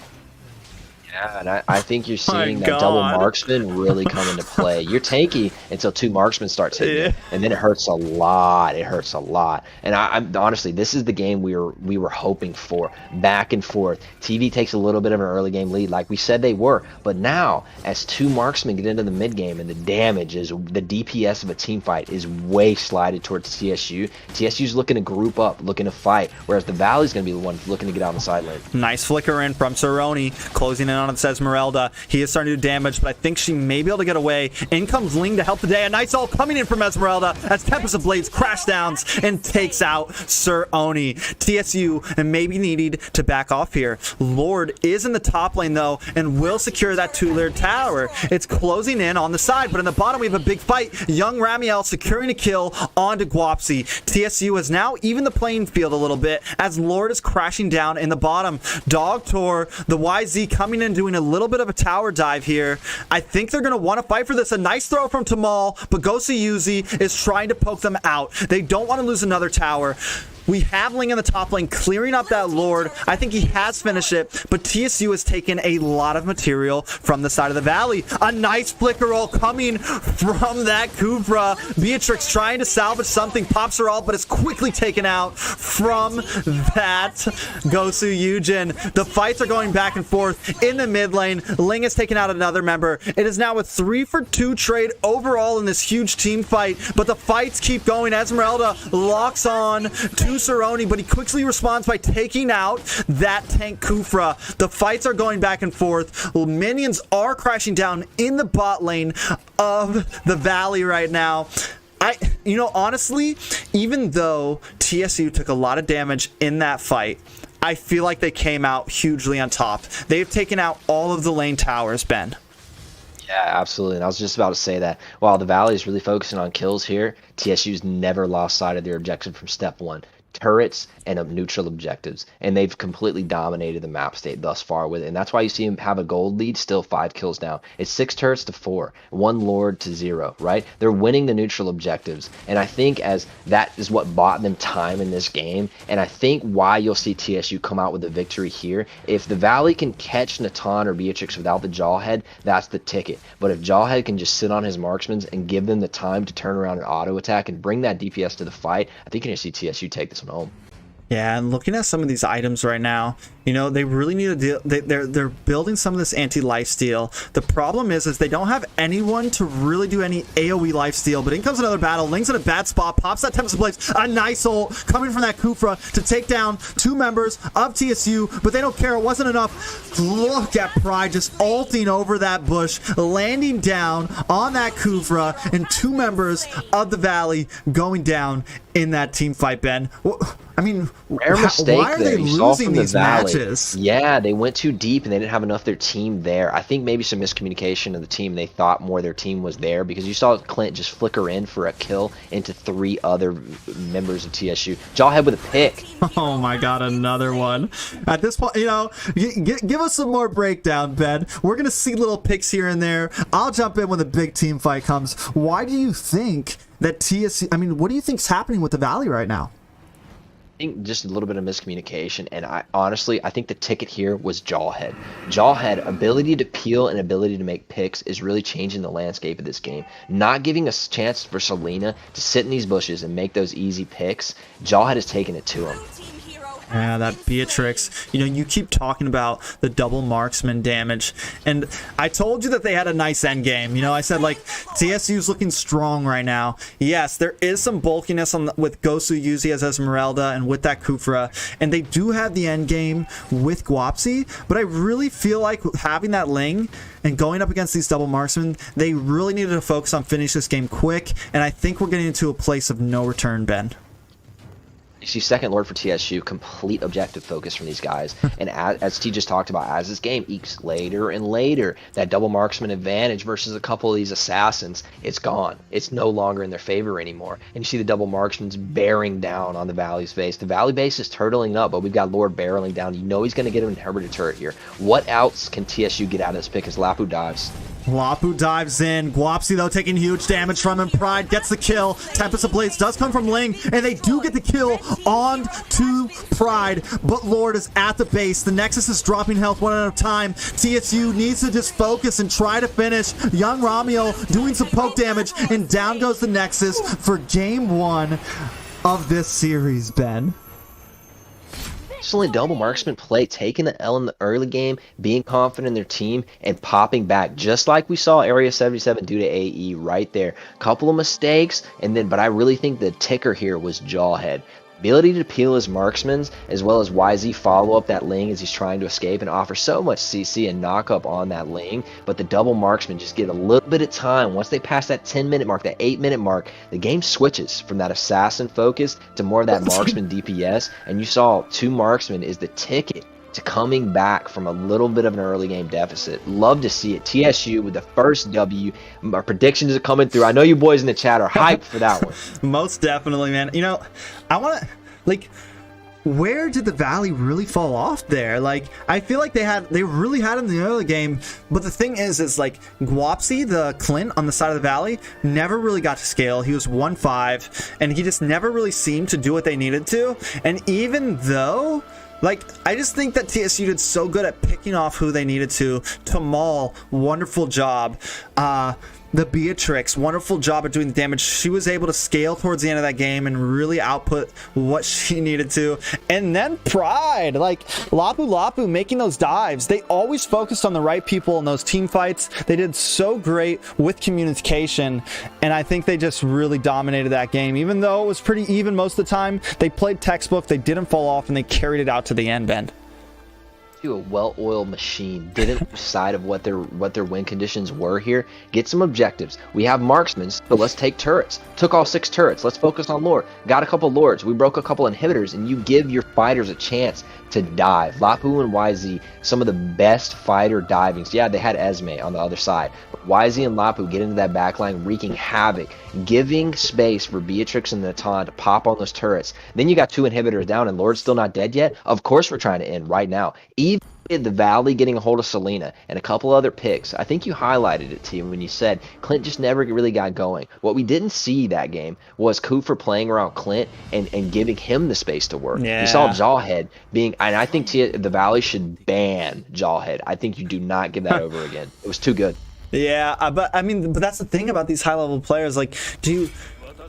Yeah, and I think you're seeing that double marksman really come into play. You're tanky until 2 marksmen start hitting you, and then it hurts a lot. It hurts a lot. And I'm honestly, this is the game we were hoping for. Back and forth. TV takes a little bit of an early game lead, like we said they were. But now, as 2 marksmen get into the mid game, and the damage is the DPS of a team fight is way slided towards TSU. TSU's looking to group up, looking to fight, whereas the Valley's going to be the one looking to get out on the side lane. Nice flicker in from Cerrone, closing in on Esmeralda. He is starting to do damage, but I think she may be able to get away. In comes Ling to help the day. A nice ult coming in from Esmeralda as Tempest of Blades crash downs and takes out Cerrone. TSU maybe needed to back off here. Lord is in the top lane though and will secure that 2-layer tower. It's closing in on the side, but in the bottom we have a big fight. Young Ramiel securing a kill onto Guapsi. TSU has now even the playing field a little bit as Lord is crashing down in the bottom. Dog Tor, the YZ coming in doing a little bit of a tower dive here. I think they're going to want to fight for this. A nice throw from Tamal, but Gosu Yuzi is trying to poke them out. They don't want to lose another tower. We have Ling in the top lane clearing up that Lord. I think he has finished it, but TSU has taken a lot of material from the side of the Valley. A nice flicker roll coming from that Kufra. Beatrix trying to salvage something, pops her ult, but is quickly taken out from that Gosu Yujin. The fights are going back and forth in the mid lane. Ling has taken out another member. It is now a 3-for-2 trade overall in this huge team fight, but the fights keep going. Esmeralda locks on to Cerrone, but he quickly responds by taking out that tank Kufra. The fights are going back and forth. Minions are crashing down in the bot lane of the Valley right now. Honestly, even though TSU took a lot of damage in that fight, I feel like they came out hugely on top. They've taken out all of the lane towers, Ben. Yeah, absolutely. And I was just about to say that while the Valley is really focusing on kills here, TSU's never lost sight of their objective from step 1. Turrets and neutral objectives, and they've completely dominated the map state thus far with it, and that's why you see him have a gold lead, still 5 kills down. It's 6 turrets to 4, 1 Lord to 0, right? They're winning the neutral objectives, and I think as that is what bought them time in this game, and I think why you'll see TSU come out with a victory here. If the Valley can catch Natan or Beatrix without the Jawhead, that's the ticket. But if Jawhead can just sit on his marksmen and give them the time to turn around and auto attack and bring that DPS to the fight, I think you're going to see TSU take this one home. Yeah, and looking at some of these items right now, they really need to deal. They're building some of this anti-lifesteal. The problem is they don't have anyone to really do any AoE lifesteal. But in comes another battle. Ling's in a bad spot. Pops that Tempest of Blades. A nice ult coming from that Kufra to take down 2 members of TSU. But they don't care. It wasn't enough. Look at Pride just ulting over that bush, landing down on that Kufra, and 2 members of the Valley going down in that team fight, Ben. I mean, rare mistake why are there. they You saw losing from the these Valley. matches? Yeah, they went too deep and they didn't have enough of their team there. I think maybe some miscommunication of the team. They thought more of their team was there because you saw Clint just flicker in for a kill into 3 other members of TSU. Jawhead with a pick. Oh my god, another one. At this point, give us some more breakdown, Ben. We're going to see little picks here and there. I'll jump in when the big team fight comes. Why do you think that TSU, what do you think's happening with the Valley right now? I think just a little bit of miscommunication, and I think the ticket here was Jawhead. Jawhead, ability to peel and ability to make picks is really changing the landscape of this game. Not giving a chance for Selena to sit in these bushes and make those easy picks. Jawhead has taken it to him. Yeah, that Beatrix. You know, you keep talking about the double marksman damage, and I told you that they had a nice end game. You know, I said, like, TSU's looking strong right now. Yes, there is some bulkiness with Gosu Yuzi as Esmeralda and with that Kufra, and they do have the end game with Guapsi, but I really feel like having that Ling and going up against these double marksmen, they really needed to focus on finish this game quick, and I think we're getting into a place of no return, Ben. You see second Lord for TSU, complete objective focus from these guys. And as T just talked about, as this game ekes later and later, that double marksman advantage versus a couple of these assassins, it's gone. It's no longer in their favor anymore. And you see the double marksman's bearing down on the Valley's base. The Valley base is turtling up, but we've got Lord barreling down. You know he's going to get an inhibitor turret here. What else can TSU get out of this pick as Lapu dives? Lapu dives in. Guapsi, though, taking huge damage from him. Pride gets the kill. Tempest Ablaze does come from Ling, and they do get the kill on to Pride, but Lord is at the base. The Nexus is dropping health one at a time. TSU needs to just focus and try to finish. Young Romeo doing some poke damage, and down goes the Nexus for game 1 of this series, Ben. It's only double marksman play, taking the L in the early game, being confident in their team, and popping back, just like we saw Area 77 do to AE right there. Couple of mistakes, but I really think the ticker here was Jawhead. Ability to peel his marksmans, as well as YZ follow up that Ling as he's trying to escape and offer so much CC and knock up on that Ling, but the double marksman just get a little bit of time. Once they pass that 10-minute mark, that 8-minute mark, the game switches from that assassin focus to more of that marksman DPS, and you saw 2 marksmen is the ticket to coming back from a little bit of an early game deficit. Love to see it. TSU with the first W. Our predictions are coming through. I know you boys in the chat are hyped for that one. Most definitely, man. You know, I want to, like, where did the Valley really fall off there? Like, I feel like they really had in the early game, but the thing is like, Guapsi, the Clint on the side of the Valley, never really got to scale. He was 1-5, and he just never really seemed to do what they needed to. And even though, like, I just think that TSU did so good at picking off who they needed to. Tamal, wonderful job. The Beatrix, wonderful job at doing the damage. She was able to scale towards the end of that game and really output what she needed to. And then Pride, like Lapu making those dives. They always focused on the right people in those team fights. They did so great with communication, and I think they just really dominated that game. Even though it was pretty even most of the time, they played textbook, they didn't fall off, and they carried it out to the end, Ben. A well-oiled machine, didn't decide of what their win conditions were here. Get some objectives. We have marksmen, so let's take turrets. Took all 6 turrets. Let's focus on Lord. Got a couple Lords. We broke a couple inhibitors, and you give your fighters a chance to dive. Lapu and YZ, some of the best fighter divings. Yeah, they had Esme on the other side, but YZ and Lapu get into that backline, wreaking havoc, giving space for Beatrix and Natan to pop on those turrets. Then you got 2 inhibitors down, and Lord's still not dead yet. Of course we're trying to end right now. Even the Valley getting a hold of Selena and a couple other picks. I think you highlighted it, T, when you said Clint just never really got going. What we didn't see that game was Kufra playing around Clint and giving him the space to work. Yeah. You saw Jawhead being, and I think the Valley should ban Jawhead. I think you do not give that over again. It was too good. Yeah, but I mean, but that's the thing about these high-level players. Like, do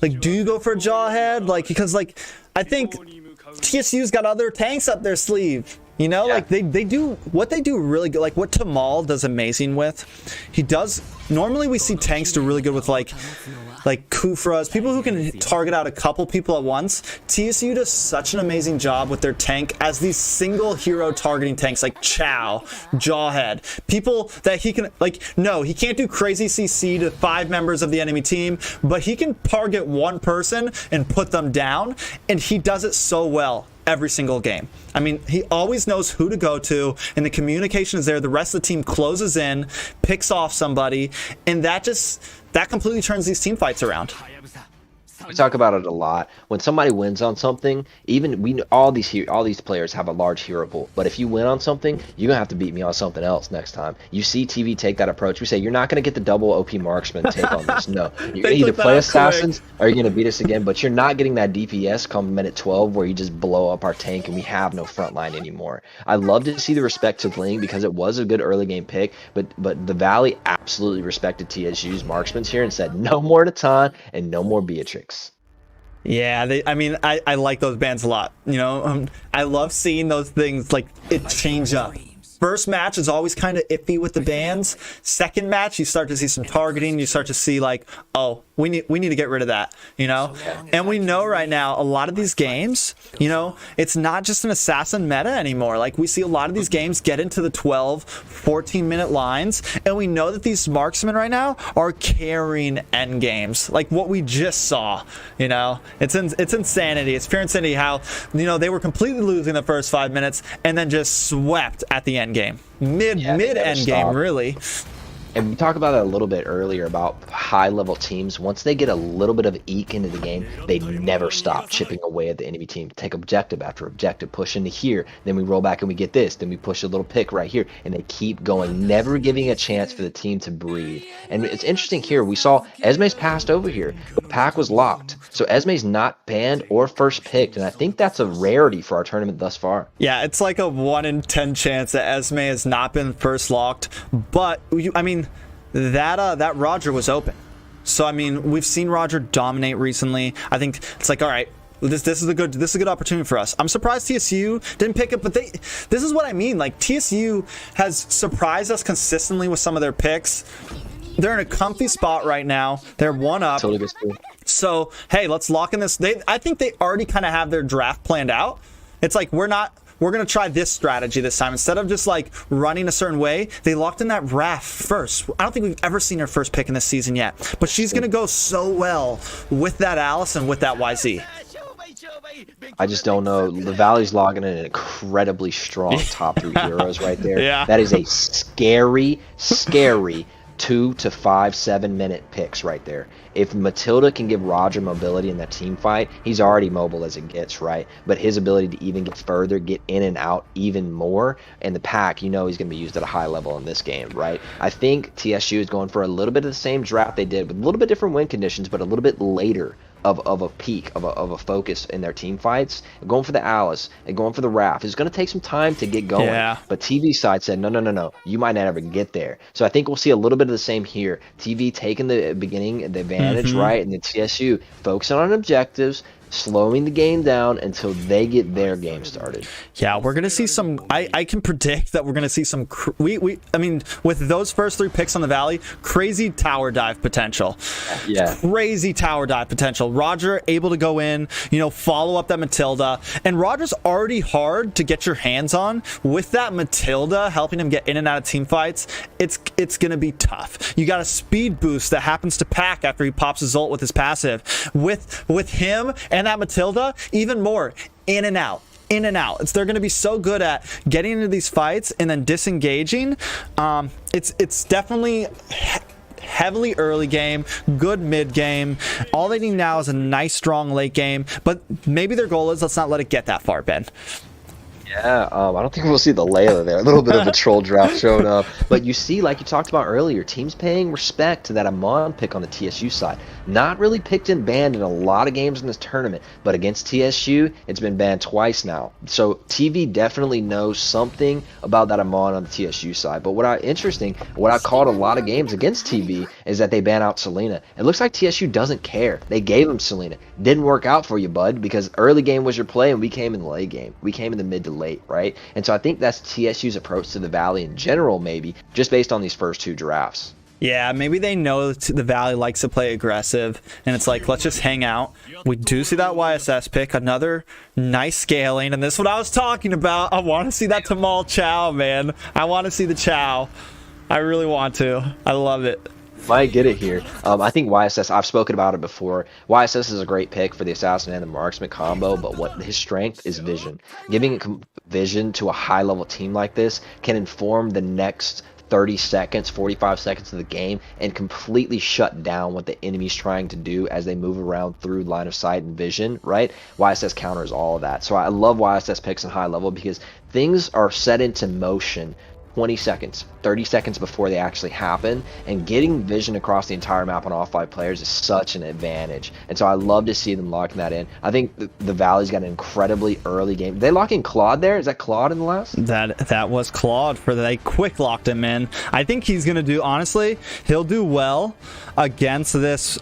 you go for a Jawhead? Like, because, like, I think TSU's got other tanks up their sleeve. You know, yeah. Like they do what they do really good. Like what Tamal does amazing with. He does. Normally we see tanks do really good with like Kufras, people who can target out a couple people at once. TSU does such an amazing job with their tank as these single hero targeting tanks like Chow, Jawhead, people that he can, like, no, he can't do crazy CC to 5 members of the enemy team, but he can target one person and put them down, and he does it so well every single game. I mean, he always knows who to go to, and the communication is there. The rest of the team closes in, picks off somebody, and that completely turns these team fights around. We talk about it a lot. When somebody wins on something, even all these players have a large hero pool. But if you win on something, you're gonna have to beat me on something else next time. You see TV take that approach. We say you're not gonna get the double OP marksman take on this. No, you're gonna either play assassins or you're gonna beat us again. But you're not getting that DPS come minute 12 where you just blow up our tank and we have no front line anymore. I love to see the respect to Ling because it was a good early game pick. But the Valley absolutely respected TSU's marksmen here and said no more Natan and no more Beatrix. Yeah, I mean, I like those bands a lot. You know, I love seeing those things like it change up. First match is always kind of iffy with the bans. Second match, you start to see some targeting. You start to see like, oh, we need to get rid of that, you know? And we know right now a lot of these games, you know, it's not just an assassin meta anymore. Like we see a lot of these games get into the 12, 14-minute lines, and we know that these marksmen right now are carrying end games. Like what we just saw, you know? It's insanity. It's pure insanity how, you know, they were completely losing the first 5 minutes and then just swept at the end game. Mid end game, really. And we talked about it a little bit earlier about high-level teams. Once they get a little bit of eke into the game, they never stop chipping away at the enemy team. Take objective after objective, push into here. Then we roll back and we get this. Then we push a little pick right here. And they keep going, never giving a chance for the team to breathe. And it's interesting here. We saw Esme's passed over here. The pack was locked. So Esme's not banned or first picked. And I think that's a rarity for our tournament thus far. Yeah, it's like a 1 in 10 chance that Esme has not been first locked. But, I mean, that Roger was open. So I mean, we've seen Roger dominate recently. I think it's like, all right, this is a good opportunity for us. I'm surprised TSU didn't pick it, but this is what I mean. Like TSU has surprised us consistently with some of their picks. They're in a comfy spot right now. They're 1 up. Totally good. So hey, let's lock in this. I think they already kind of have their draft planned out. It's like we're going to try this strategy this time. Instead of just like running a certain way, they locked in that Raph first. I don't think we've ever seen her first pick in this season yet, but she's going to go so well with that Alice and with that YZ. I just don't know. The Valley's logging in an incredibly strong top 3 heroes right there. Yeah. That is a scary 2 to 5, 7 minute picks right there. If Matilda can give Roger mobility in that team fight, he's already mobile as it gets, right? But his ability to even get further, get in and out even more, and the pack, you know he's going to be used at a high level in this game, right? I think TSU is going for a little bit of the same draft they did with a little bit different win conditions, but a little bit later of a peak, of a focus in their team fights. Going for the Alice and going for the Raph. It's going to take some time to get going. Yeah. But TV side said, no. You might not ever get there. So I think we'll see a little bit of the same here. TV taking the beginning, the advantage, right? And the TSU focusing on objectives, slowing the game down until they get their game started. Yeah, we're going to see some, I can predict that we're going to see some, I mean, with those first 3 picks on the Valley, crazy tower dive potential. Yeah. Crazy tower dive potential. Roger able to go in, you know, follow up that Matilda. And Roger's already hard to get your hands on. With that Matilda helping him get in and out of team fights, it's going to be tough. You got a speed boost that happens to Pack after he pops his ult with his passive. With him and that Matilda, even more in and out. They're going to be so good at getting into these fights and then disengaging. It's definitely heavily early game, good mid game. All they need now is a nice strong late game, but maybe their goal is let's not let it get that far, Ben. Yeah, I don't think we'll see the Layla there. A little bit of a troll draft showing up. But you see, like you talked about earlier, teams paying respect to that Amon pick on the TSU side. Not really picked and banned in a lot of games in this tournament, but against TSU, it's been banned twice now. So TV definitely knows something about that Amon on the TSU side. But what I called a lot of games against TV is that they ban out Selena. It looks like TSU doesn't care. They gave him Selena. Didn't work out for you, bud, because early game was your play and we came in the late game. We came in the mid to late, right? And so I think that's TSU's approach to the Valley in general, maybe, just based on these first 2 drafts. Yeah, maybe they know the Valley likes to play aggressive, and it's like, let's just hang out. We do see that YSS pick, another nice scaling, and this is what I was talking about. I want to see that Tamal Chow, man. I want to see the Chow. I really want to. I love it. Might get it here. I think YSS, I've spoken about it before. YSS is a great pick for the Assassin and the Marksman combo, but what his strength is vision. Giving vision to a high-level team like this can inform the next 30 seconds, 45 seconds of the game and completely shut down what the enemy's trying to do as they move around through line of sight and vision, right? YSS counters all of that. So I love YSS picks in high level because things are set into motion 20 seconds, 30 seconds before they actually happen, and getting vision across the entire map on all 5 players is such an advantage. And so I love to see them locking that in. I think the Valley's got an incredibly early game. Did they lock in Claude there? Is that Claude in the last? That was Claude for they quick locked him in. I think he's gonna do, honestly, he'll do well against this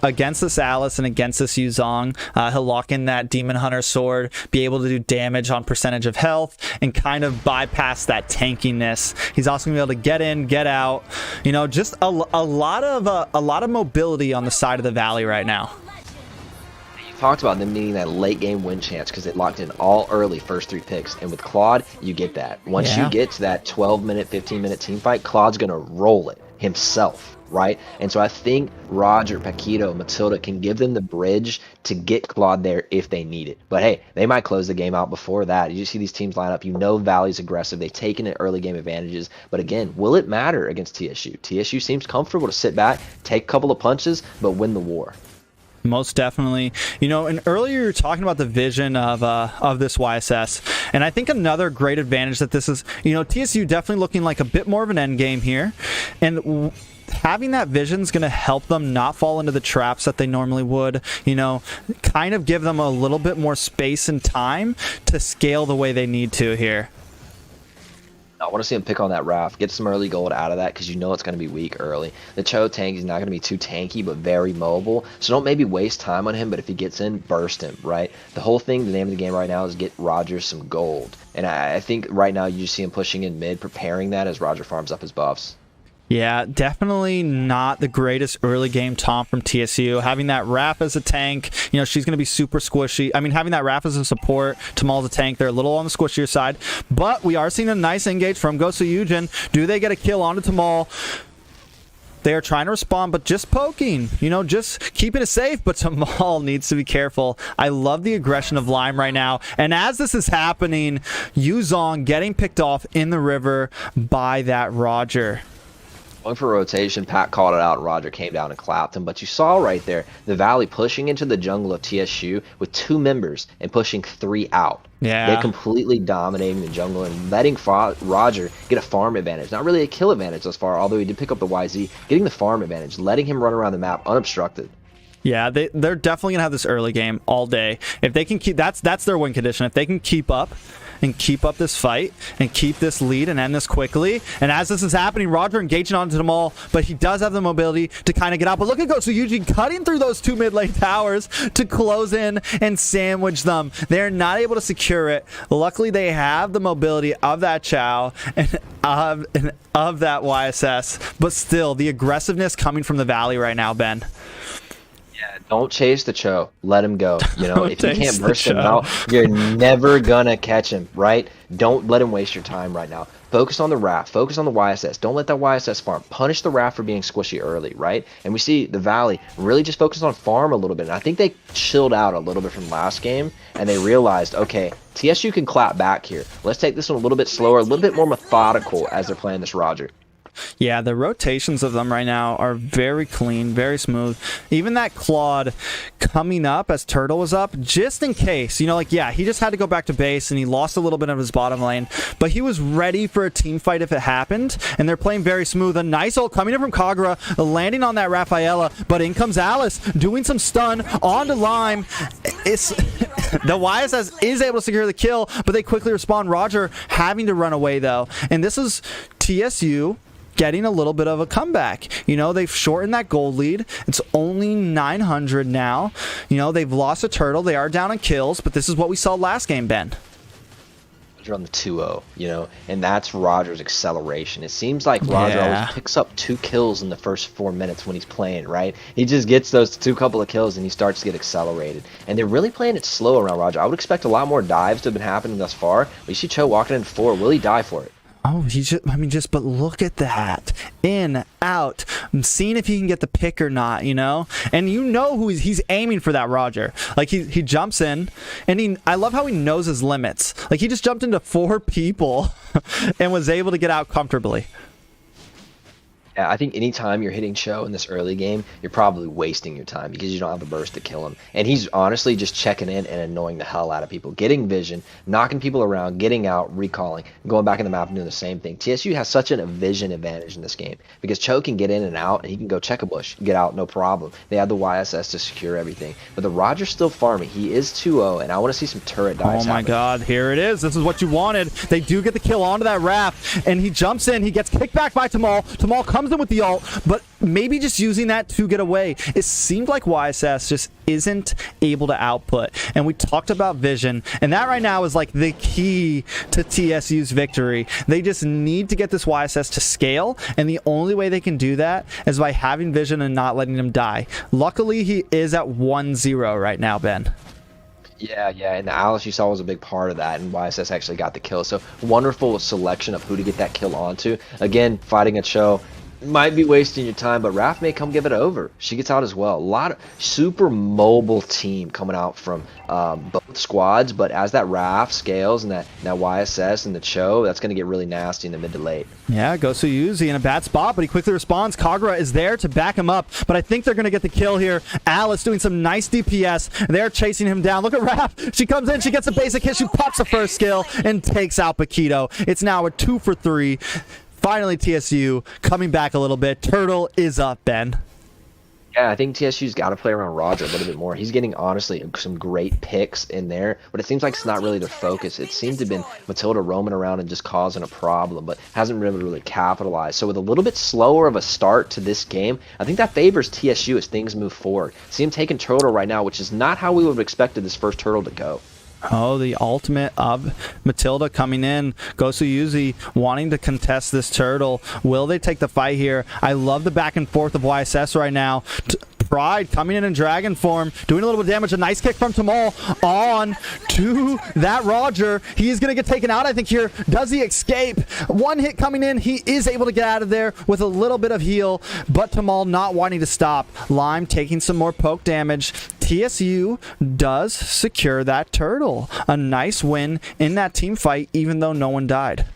Alice and against this Yuzong. He'll lock in that Demon Hunter sword, be able to do damage on percentage of health, and kind of bypass that tankiness. He's also gonna be able to get in, get out. You know, just a lot of mobility on the side of the Valley right now. You talked about them needing that late game win chance because it locked in all early first 3 picks, and with Claude, you get that. Once you get to that 12-minute, 15-minute team fight, Claude's gonna roll it himself. Right? And so I think Roger, Paquito, Matilda can give them the bridge to get Claude there if they need it. But hey, they might close the game out before that. You see these teams line up. You know Valley's aggressive. They've taken it early game advantages. But again, will it matter against TSU? TSU seems comfortable to sit back, take a couple of punches, but win the war. Most definitely. You know, and earlier you were talking about the vision of this YSS, and I think another great advantage that this is, you know, TSU definitely looking like a bit more of an end game here, and having that vision is going to help them not fall into the traps that they normally would, you know, kind of give them a little bit more space and time to scale the way they need to here. I want to see him pick on that Raph, get some early gold out of that because you know it's going to be weak early. The Cho tank is not going to be too tanky but very mobile, so don't maybe waste time on him, but if he gets in, burst him, right? The whole thing, the name of the game right now is get Roger some gold. And I think right now you just see him pushing in mid, preparing that as Roger farms up his buffs. Yeah, definitely not the greatest early game taunt from TSU. Having that Raph as a tank, you know, she's going to be super squishy. I mean, having that Raph as a support, Tamal as a tank, they're a little on the squishier side. But we are seeing a nice engage from Gosu Yujin. Do they get a kill onto Tamal? They are trying to respond, but just poking, you know, just keeping it safe. But Tamal needs to be careful. I love the aggression of Lime right now. And as this is happening, Yuzong getting picked off in the river by that Roger. Going for rotation, Pat called it out, and Roger came down and clapped him. But you saw right there, the Valley pushing into the jungle of TSU with 2 members and pushing 3 out. Yeah. They're completely dominating the jungle and letting Roger get a farm advantage. Not really a kill advantage thus far, although he did pick up the YZ. Getting the farm advantage, letting him run around the map unobstructed. Yeah, they're definitely going to have this early game all day. If they can keep, that's their win condition. If they can keep up and keep up this fight and keep this lead and end this quickly. And as this is happening, Roger engaging onto them all, but he does have the mobility to kind of get out. But look at Gosu Eugene cutting through those 2 mid lane towers to close in and sandwich them. They're not able to secure it. Luckily, they have the mobility of that Chow and of that YSS, but still, the aggressiveness coming from the Valley right now, Ben. Yeah, don't chase the Cho. Let him go. You know, if you can't burst him out, you're never gonna catch him, right? Don't let him waste your time right now. Focus on the Raph. Focus on the YSS. Don't let that YSS farm. Punish the Raph for being squishy early, right? And we see the Valley really just focus on farm a little bit. And I think they chilled out a little bit from last game, and they realized, okay, TSU can clap back here. Let's take this one a little bit slower, a little bit more methodical as they're playing this Roger. Yeah, the rotations of them right now are very clean, very smooth. Even that Claude coming up as Turtle was up, just in case. You know, like, yeah, he just had to go back to base, and he lost a little bit of his bottom lane. But he was ready for a team fight if it happened, and they're playing very smooth. A nice ult coming in from Kagura, landing on that Rafaela, but in comes Alice, doing some stun onto Lime. The YSS is able to secure the kill, but they quickly respond. Roger having to run away, though. And this is TSU getting a little bit of a comeback. You know, they've shortened that gold lead. It's only 900 now. You know, they've lost a Turtle. They are down on kills, but this is what we saw last game, Ben. Roger on the 2-0, you know, and that's Roger's acceleration. It seems like Roger always picks up 2 kills in the first 4 minutes when he's playing, right? He just gets those couple of kills and he starts to get accelerated. And they're really playing it slow around Roger. I would expect a lot more dives to have been happening thus far. But you see Cho walking in 4. Will he die for it? Oh, but look at that. In, out. I'm seeing if he can get the pick or not, you know? And you know who he's aiming for that Roger. Like, he jumps in, and I love how he knows his limits. Like, he just jumped into 4 people and was able to get out comfortably. Yeah, I think anytime you're hitting Cho in this early game, you're probably wasting your time because you don't have the burst to kill him. And he's honestly just checking in and annoying the hell out of people, getting vision, knocking people around, getting out, recalling, going back in the map and doing the same thing. TSU has such a vision advantage in this game because Cho can get in and out and he can go check a bush, get out, no problem. They have the YSS to secure everything. But the Roger's still farming. He is 2-0, and I want to see some turret dives. Oh my god, here it is. This is what you wanted. They do get the kill onto that raft, and he jumps in. He gets kicked back by Tamal. Tamal comes in with the ult, but maybe just using that to get away. It seemed like YSS just isn't able to output. And we talked about vision, and that right now is like the key to TSU's victory. They just need to get this YSS to scale, and the only way they can do that is by having vision and not letting him die. Luckily, he is at 1-0 right now, Ben. Yeah, and the Alice you saw was a big part of that, and YSS actually got the kill. So wonderful selection of who to get that kill onto. Again, fighting a Cho might be wasting your time, but Raph may come give it over. She gets out as well. A lot of super mobile team coming out from both squads, but as that Raph scales and that YSS and the Cho, that's going to get really nasty in the mid to late. Yeah, Gosu Yuzi in a bad spot, but he quickly responds. Kagura is there to back him up, but I think they're going to get the kill here. Alice doing some nice DPS. They're chasing him down. Look at Raph. She comes in. She gets a basic hit. She pops the first skill and takes out Paquito. It's now a 2 for 3. Finally, TSU coming back a little bit. Turtle is up, Ben. Yeah, I think TSU's got to play around Roger a little bit more. He's getting, honestly, some great picks in there, but it seems like it's not really their focus. It seemed to have been Matilda roaming around and just causing a problem, but hasn't been able to really capitalize. So with a little bit slower of a start to this game, I think that favors TSU as things move forward. See him taking Turtle right now, which is not how we would have expected this first Turtle to go. Oh, the ultimate of Matilda coming in. Gosu Yuzi wanting to contest this turtle. Will they take the fight here? I love the back and forth of YSS right now. Pride coming in dragon form, doing a little bit of damage. A nice kick from Tamal on to that Roger. He is going to get taken out, I think, here. Does he escape? One hit coming in. He is able to get out of there with a little bit of heal, but Tamal not wanting to stop. Lime taking some more poke damage. TSU does secure that turtle. A nice win in that team fight, even though no one died.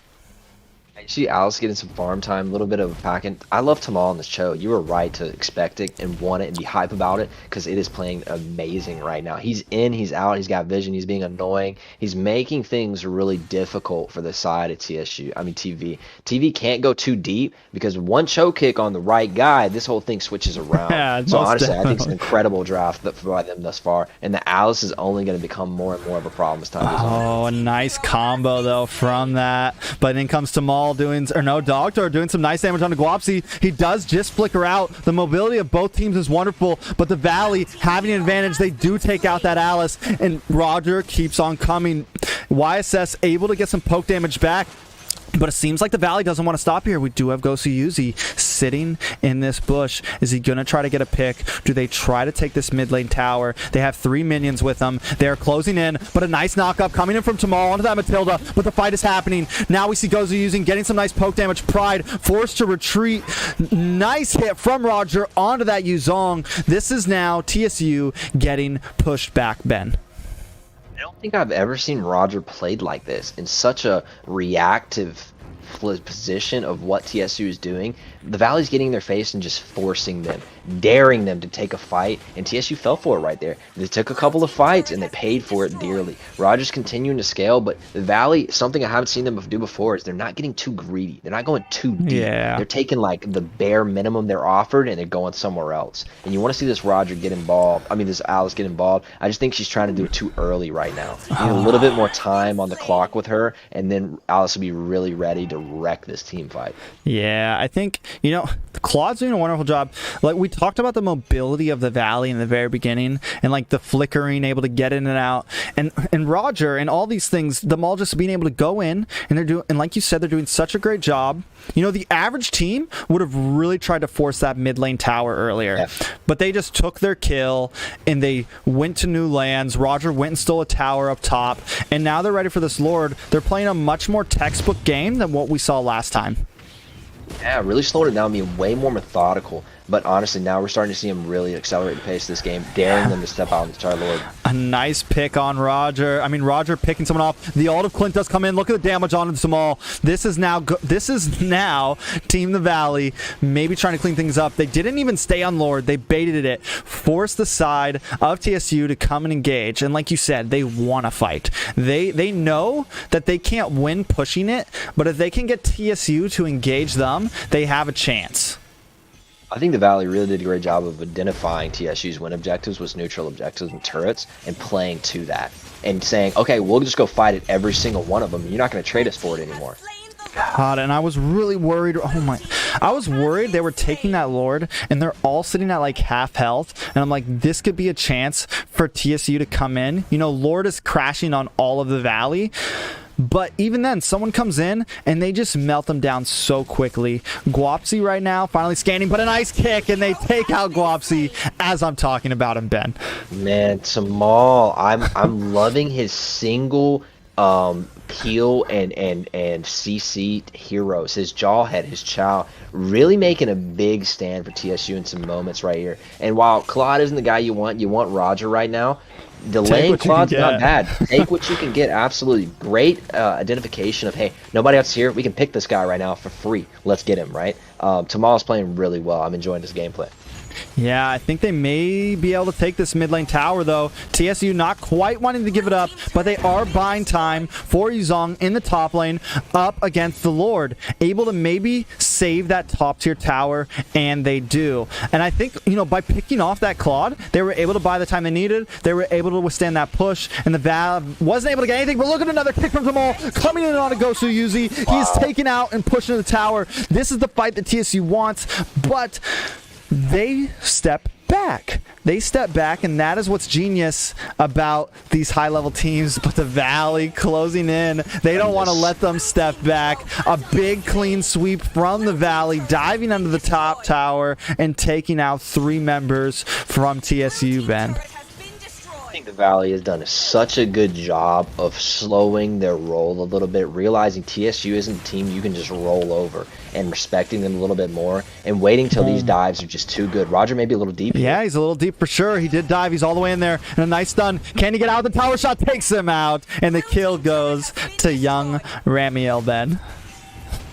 I see Alice getting some farm time, a little bit of a pack-in. I love Tamal on this show. You were right to expect it and want it and be hype about it because it is playing amazing right now. He's in, he's out, he's got vision, he's being annoying. He's making things really difficult for the side of TV. TV can't go too deep because one choke kick on the right guy, this whole thing switches around. Yeah, so honestly, I think it's an incredible draft by them thus far. And the Alice is only going to become more and more of a problem as time goes on. Oh, a nice combo, though, from that. But in comes Tamal Doctor doing some nice damage on the Guapsi. He does just flicker out. The mobility of both teams is wonderful, but the Valley having an advantage. They do take out that Alice, and Roger keeps on coming. YSS able to get some poke damage back. But it seems like the Valley doesn't want to stop here. We do have Gosu Yuzi sitting in this bush. Is he going to try to get a pick? Do they try to take this mid lane tower? They have 3 minions with them. They're closing in, but a nice knock-up coming in from Tamal onto that Matilda. But the fight is happening. Now we see Gosu Yuzi getting some nice poke damage. Pride forced to retreat. Nice hit from Roger onto that Yuzong. This is now TSU getting pushed back, Ben. I don't think I've ever seen Roger played like this in such a reactive position of what TSU is doing. The Valley's getting in their face and just forcing them, daring them to take a fight, and TSU fell for it right there. They took a couple of fights and they paid for it dearly. Roger's continuing to scale, but the Valley, something I haven't seen them do before is they're not getting too greedy. They're not going too deep. Yeah. They're taking like the bare minimum they're offered and they're going somewhere else. And you want to see this Roger get involved. I mean, this Alice get involved. I just think she's trying to do it too early right now. You need a little bit more time on the clock with her, and then Alice will be really ready to wreck this team fight. Yeah, I think, Claude's doing a wonderful job. Like, we talked about the mobility of the Valley in the very beginning and like the flickering, able to get in and out, and Roger and all these things, them all just being able to go in, and they're doing, and like you said, they're doing such a great job. The average team would have really tried to force that mid lane tower earlier, yeah. But they just took their kill and they went to new lands. Roger went and stole a tower up top, and now they're ready for this Lord. They're playing a much more textbook game than what we saw last time. Yeah, really slowed it down, being way more methodical. But honestly, now we're starting to see him really accelerate the pace of this game, daring them to step out and try Lord. A nice pick on Roger. I mean, Roger picking someone off. The ult of Clint does come in. Look at the damage on Samal. This is now Team the Valley maybe trying to clean things up. They didn't even stay on Lord. They baited it, forced the side of TSU to come and engage. And like you said, they want to fight. They know that they can't win pushing it, but if they can get TSU to engage them, they have a chance. I think the Valley really did a great job of identifying TSU's win objectives was neutral objectives and turrets and playing to that and saying, okay, we'll just go fight at every single one of them. You're not going to trade us for it anymore. God, and I was really worried. Oh my, I was worried they were taking that Lord and they're all sitting at like half health. And I'm like, this could be a chance for TSU to come in. You know, Lord is crashing on all of the Valley. But even then, someone comes in and they just melt them down so quickly. Guapsi right now, finally scanning, but a nice kick, and they take out Guapsi as I'm talking about him, Ben. Man, Tamal, I'm loving his single peel and CC heroes. His Jawhead, his Chow, really making a big stand for TSU in some moments right here. And while Claude isn't the guy you want Roger right now. Delaying Claude's not bad. Take what you can get. Absolutely great identification of, hey, nobody else here. We can pick this guy right now for free. Let's get him, right? Tamal's playing really well. I'm enjoying this gameplay. Yeah, I think they may be able to take this mid lane tower, though. TSU not quite wanting to give it up, but they are buying time for Yuzong in the top lane up against the Lord. Able to maybe save that top tier tower, and they do. And I think, you know, by picking off that Claude, they were able to buy the time they needed. They were able to withstand that push, and the Valve wasn't able to get anything. But look at another kick from Jamal coming in on a Gosu Yuzi. He's taken out and pushing to the tower. This is the fight that TSU wants, but they step back. They step back, and that is what's genius about these high-level teams. But the Valley closing in. They don't want to let them step back. A big clean sweep from the Valley, diving under the top tower and taking out 3 members from TSU, Ben. I think the Valley has done such a good job of slowing their roll a little bit, realizing TSU isn't a team you can just roll over, and respecting them a little bit more and waiting till these dives are just too good. Roger may be a little deep here. Yeah, he's a little deep for sure. He did dive. He's all the way in there. And a nice stun. Can he get out? The tower shot takes him out. And the kill goes to young Ramiel, Ben.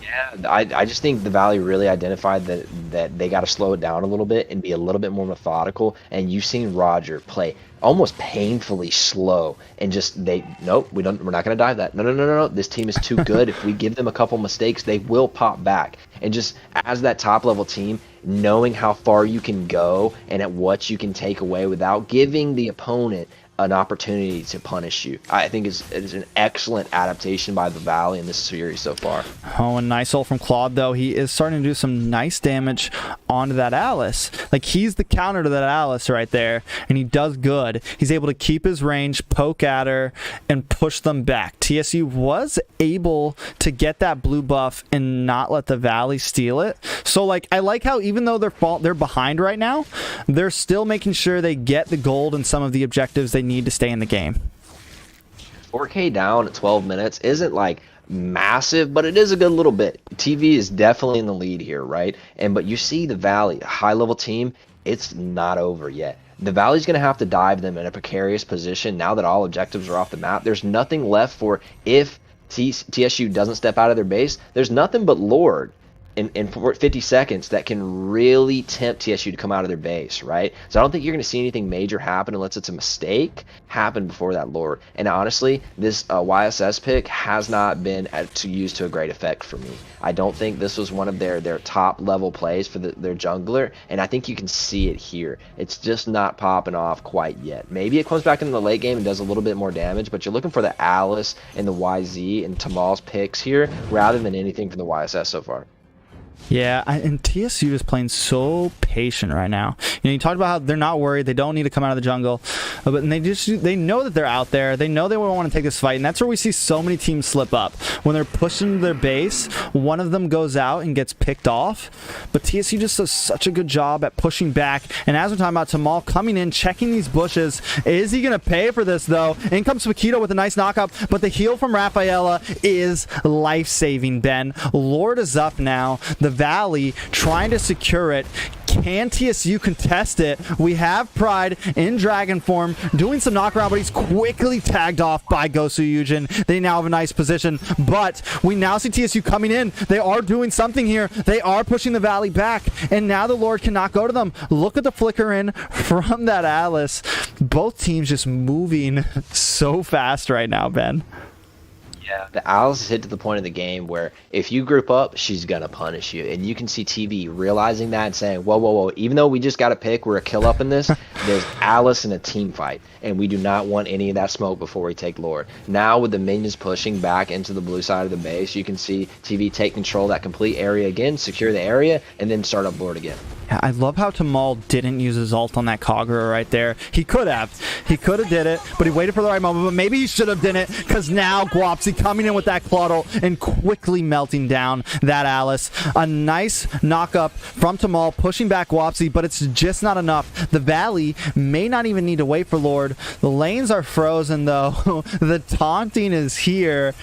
Yeah, I just think the Valley really identified that they got to slow it down a little bit and be a little bit more methodical. And you've seen Roger play almost painfully slow and just nope, we're not going to dive that. No. This team is too good. If we give them a couple mistakes, they will pop back. And just as that top level team, knowing how far you can go and at what you can take away without giving the opponent an opportunity to punish you, I think is an excellent adaptation by the Valley in this series so far. Oh, a nice ult from Claude, though. He is starting to do some nice damage onto that Alice. Like, he's the counter to that Alice right there, and he does good. He's able to keep his range, poke at her, and push them back. TSU was able to get that blue buff and not let the Valley steal it. So, like, I like how even though they're behind right now, they're still making sure they get the gold and some of the objectives they need to stay in the game. 4K down at 12 minutes isn't like massive, but it is a good little bit. TV is definitely in the lead here, right? But you see the Valley, a high level team, it's not over yet. The Valley's going to have to dive them in a precarious position now that all objectives are off the map. There's nothing left for, if TSU doesn't step out of their base, there's nothing but Lord in 50 seconds that can really tempt TSU to come out of their base, right? So I don't think you're going to see anything major happen unless it's a mistake happen before that Lord. And honestly, this YSS pick has not been used to a great effect for me. I don't think this was one of their top level plays for their jungler, and I think you can see it here. It's just not popping off quite yet. Maybe it comes back in the late game and does a little bit more damage, but you're looking for the Alice and the YZ and Tamal's picks here rather than anything from the YSS so far. Yeah, and TSU is playing so patient right now. You know, you talked about how they're not worried, they don't need to come out of the jungle, but they know that they're out there. They know they want to take this fight, and that's where we see so many teams slip up. When they're pushing their base, one of them goes out and gets picked off, but TSU just does such a good job at pushing back. And as we're talking about Tamal coming in, checking these bushes, is he going to pay for this though? In comes Fakito with a nice knockup, but the heal from Rafaela is life-saving, Ben. Lord is up now. The Valley trying to secure it, can TSU contest it? We have Pride in dragon form doing some knockaround, but he's quickly tagged off by Gosu Yujin. They now have a nice position, but we now see TSU coming in. They are doing something here. They are pushing the Valley back, and now the Lord cannot go to them. Look at the flicker in from that Alice. Both teams just moving so fast right now, Ben. Yeah, the Alice is hit to the point of the game where if you group up, she's gonna punish you, and you can see TV realizing that and saying, "Whoa, whoa, whoa!" Even though we just got a pick, we're a kill up in this. There's Alice in a team fight, and we do not want any of that smoke before we take Lord. Now with the minions pushing back into the blue side of the base, you can see TV take control of that complete area again, secure the area, and then start up Lord again. I love how Tamal didn't use his ult on that Kagura right there. He could have. He could have did it, but he waited for the right moment. But maybe he should have done it, because now Guapsi coming in with that Claude ult and quickly melting down that Alice. A nice knock-up from Tamal, pushing back Guapsi, but it's just not enough. The Valley may not even need to wait for Lord. The lanes are frozen, though. The taunting is here.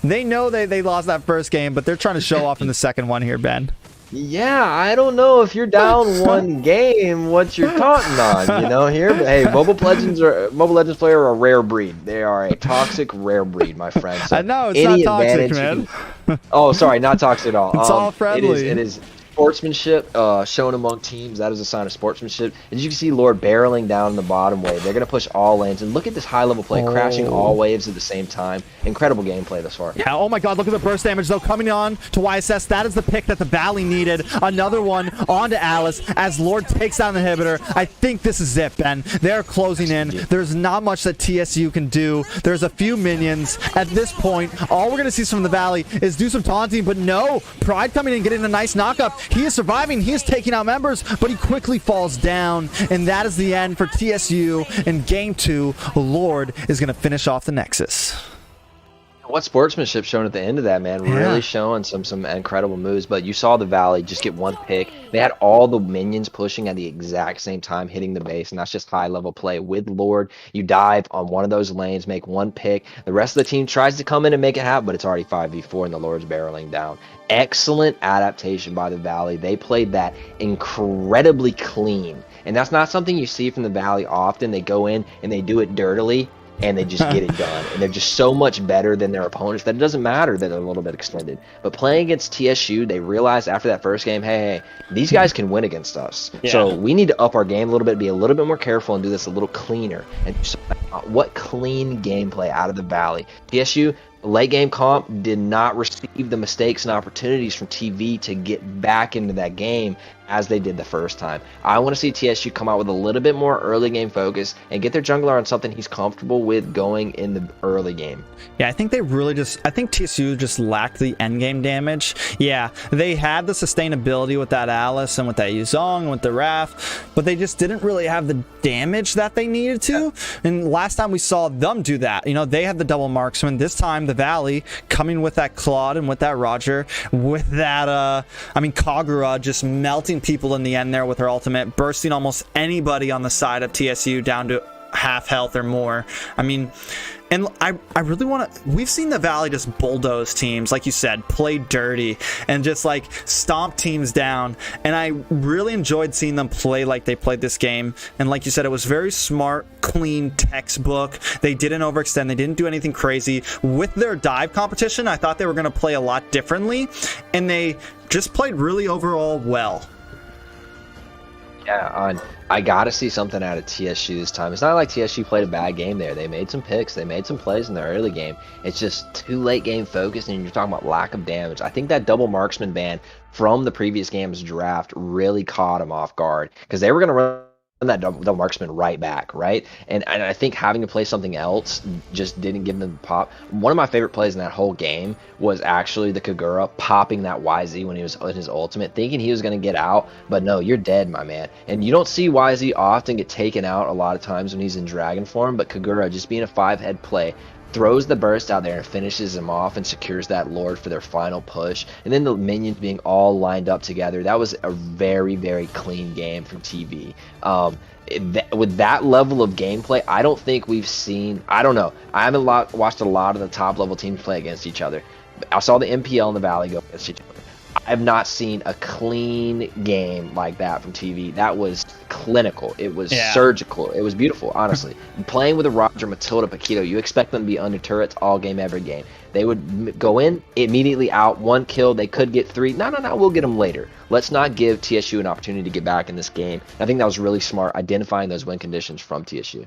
They know they lost that first game, but they're trying to show off in the second one here, Ben. Yeah, I don't know if you're down one game, what you're taunting on, here. But hey, Mobile Legends player are a rare breed. They are a toxic rare breed, my friend. So I know it's not toxic, man. Oh, sorry, not toxic at all. It's all friendly. It is sportsmanship shown among teams. That is a sign of sportsmanship. As you can see, Lord barreling down in the bottom wave. They're going to push all lanes. And look at this high-level play, crashing all waves at the same time. Incredible gameplay thus far. Yeah, oh my god, look at the burst damage, though, coming on to YSS. That is the pick that the Valley needed. Another one onto Alice as Lord takes down the inhibitor. I think this is it, Ben. They're closing in. There's not much that TSU can do. There's a few minions. At this point, all we're going to see from the Valley is do some taunting, but no. Pride coming in, getting a nice knockup. He is surviving. He is taking out members, but he quickly falls down, and that is the end for TSU in Game 2. Lord is going to finish off the Nexus. What sportsmanship shown at the end of that, man. Yeah. Really showing some incredible moves. But you saw the Valley just get one pick. They had all the minions pushing at the exact same time, hitting the base, and that's just high-level play. With Lord, you dive on one of those lanes, make one pick. The rest of the team tries to come in and make it happen, but it's already 5v4, and the Lord's barreling down. Excellent adaptation by the Valley. They played that incredibly clean, and that's not something you see from the Valley often. They go in and they do it dirtily, and they just get it done. And they're just so much better than their opponents that it doesn't matter that they're a little bit extended. But playing against TSU, they realized after that first game, hey, these guys can win against us. Yeah. So we need to up our game a little bit, be a little bit more careful, and do this a little cleaner. And so, what clean gameplay out of the Valley. TSU, late game comp, did not receive the mistakes and opportunities from TV to get back into that game as they did the first time. I want to see TSU come out with a little bit more early game focus and get their jungler on something he's comfortable with going in the early game. Yeah, I think TSU just lacked the end game damage. Yeah, they had the sustainability with that Alice and with that Yuzong and with the Raph, but they just didn't really have the damage that they needed to. Yeah. And last time we saw them do that, they had the double marksman. This time the Valley coming with that Claude and with that Roger, with that Kagura just melting people in the end there with her ultimate, bursting almost anybody on the side of TSU down to half health or more. And I really want to... We've seen the Valley just bulldoze teams, like you said, play dirty, and just, stomp teams down. And I really enjoyed seeing them play like they played this game. And like you said, it was very smart, clean, textbook. They didn't overextend. They didn't do anything crazy. With their dive competition, I thought they were going to play a lot differently. And they just played really overall well. Yeah, I got to see something out of TSU this time. It's not like TSU played a bad game there. They made some picks. They made some plays in the early game. It's just too late game focused, and you're talking about lack of damage. I think that double marksman ban from the previous game's draft really caught them off guard because they were going to run that double marksman right back, right? And I think having to play something else just didn't give them the pop. One of my favorite plays in that whole game was actually the Kagura popping that YZ when he was in his ultimate, thinking he was going to get out, but no, you're dead, my man. And you don't see YZ often get taken out a lot of times when he's in dragon form, but Kagura, just being a 5-head play, throws the burst out there and finishes him off and secures that Lord for their final push. And then the minions being all lined up together. That was a very, very clean game from TV. With that level of gameplay, I don't think we've seen... I don't know. I haven't watched a lot of the top-level teams play against each other. I saw the MPL and the Valley go against each other. I have not seen a clean game like that from TV. That was clinical. It was surgical. It was beautiful, honestly. Playing with a Roger, Matilda, Paquito, you expect them to be under turrets all game, every game. They would go in, immediately out, 1 kill. They could get 3. No, we'll get them later. Let's not give TSU an opportunity to get back in this game. I think that was really smart, identifying those win conditions from TSU.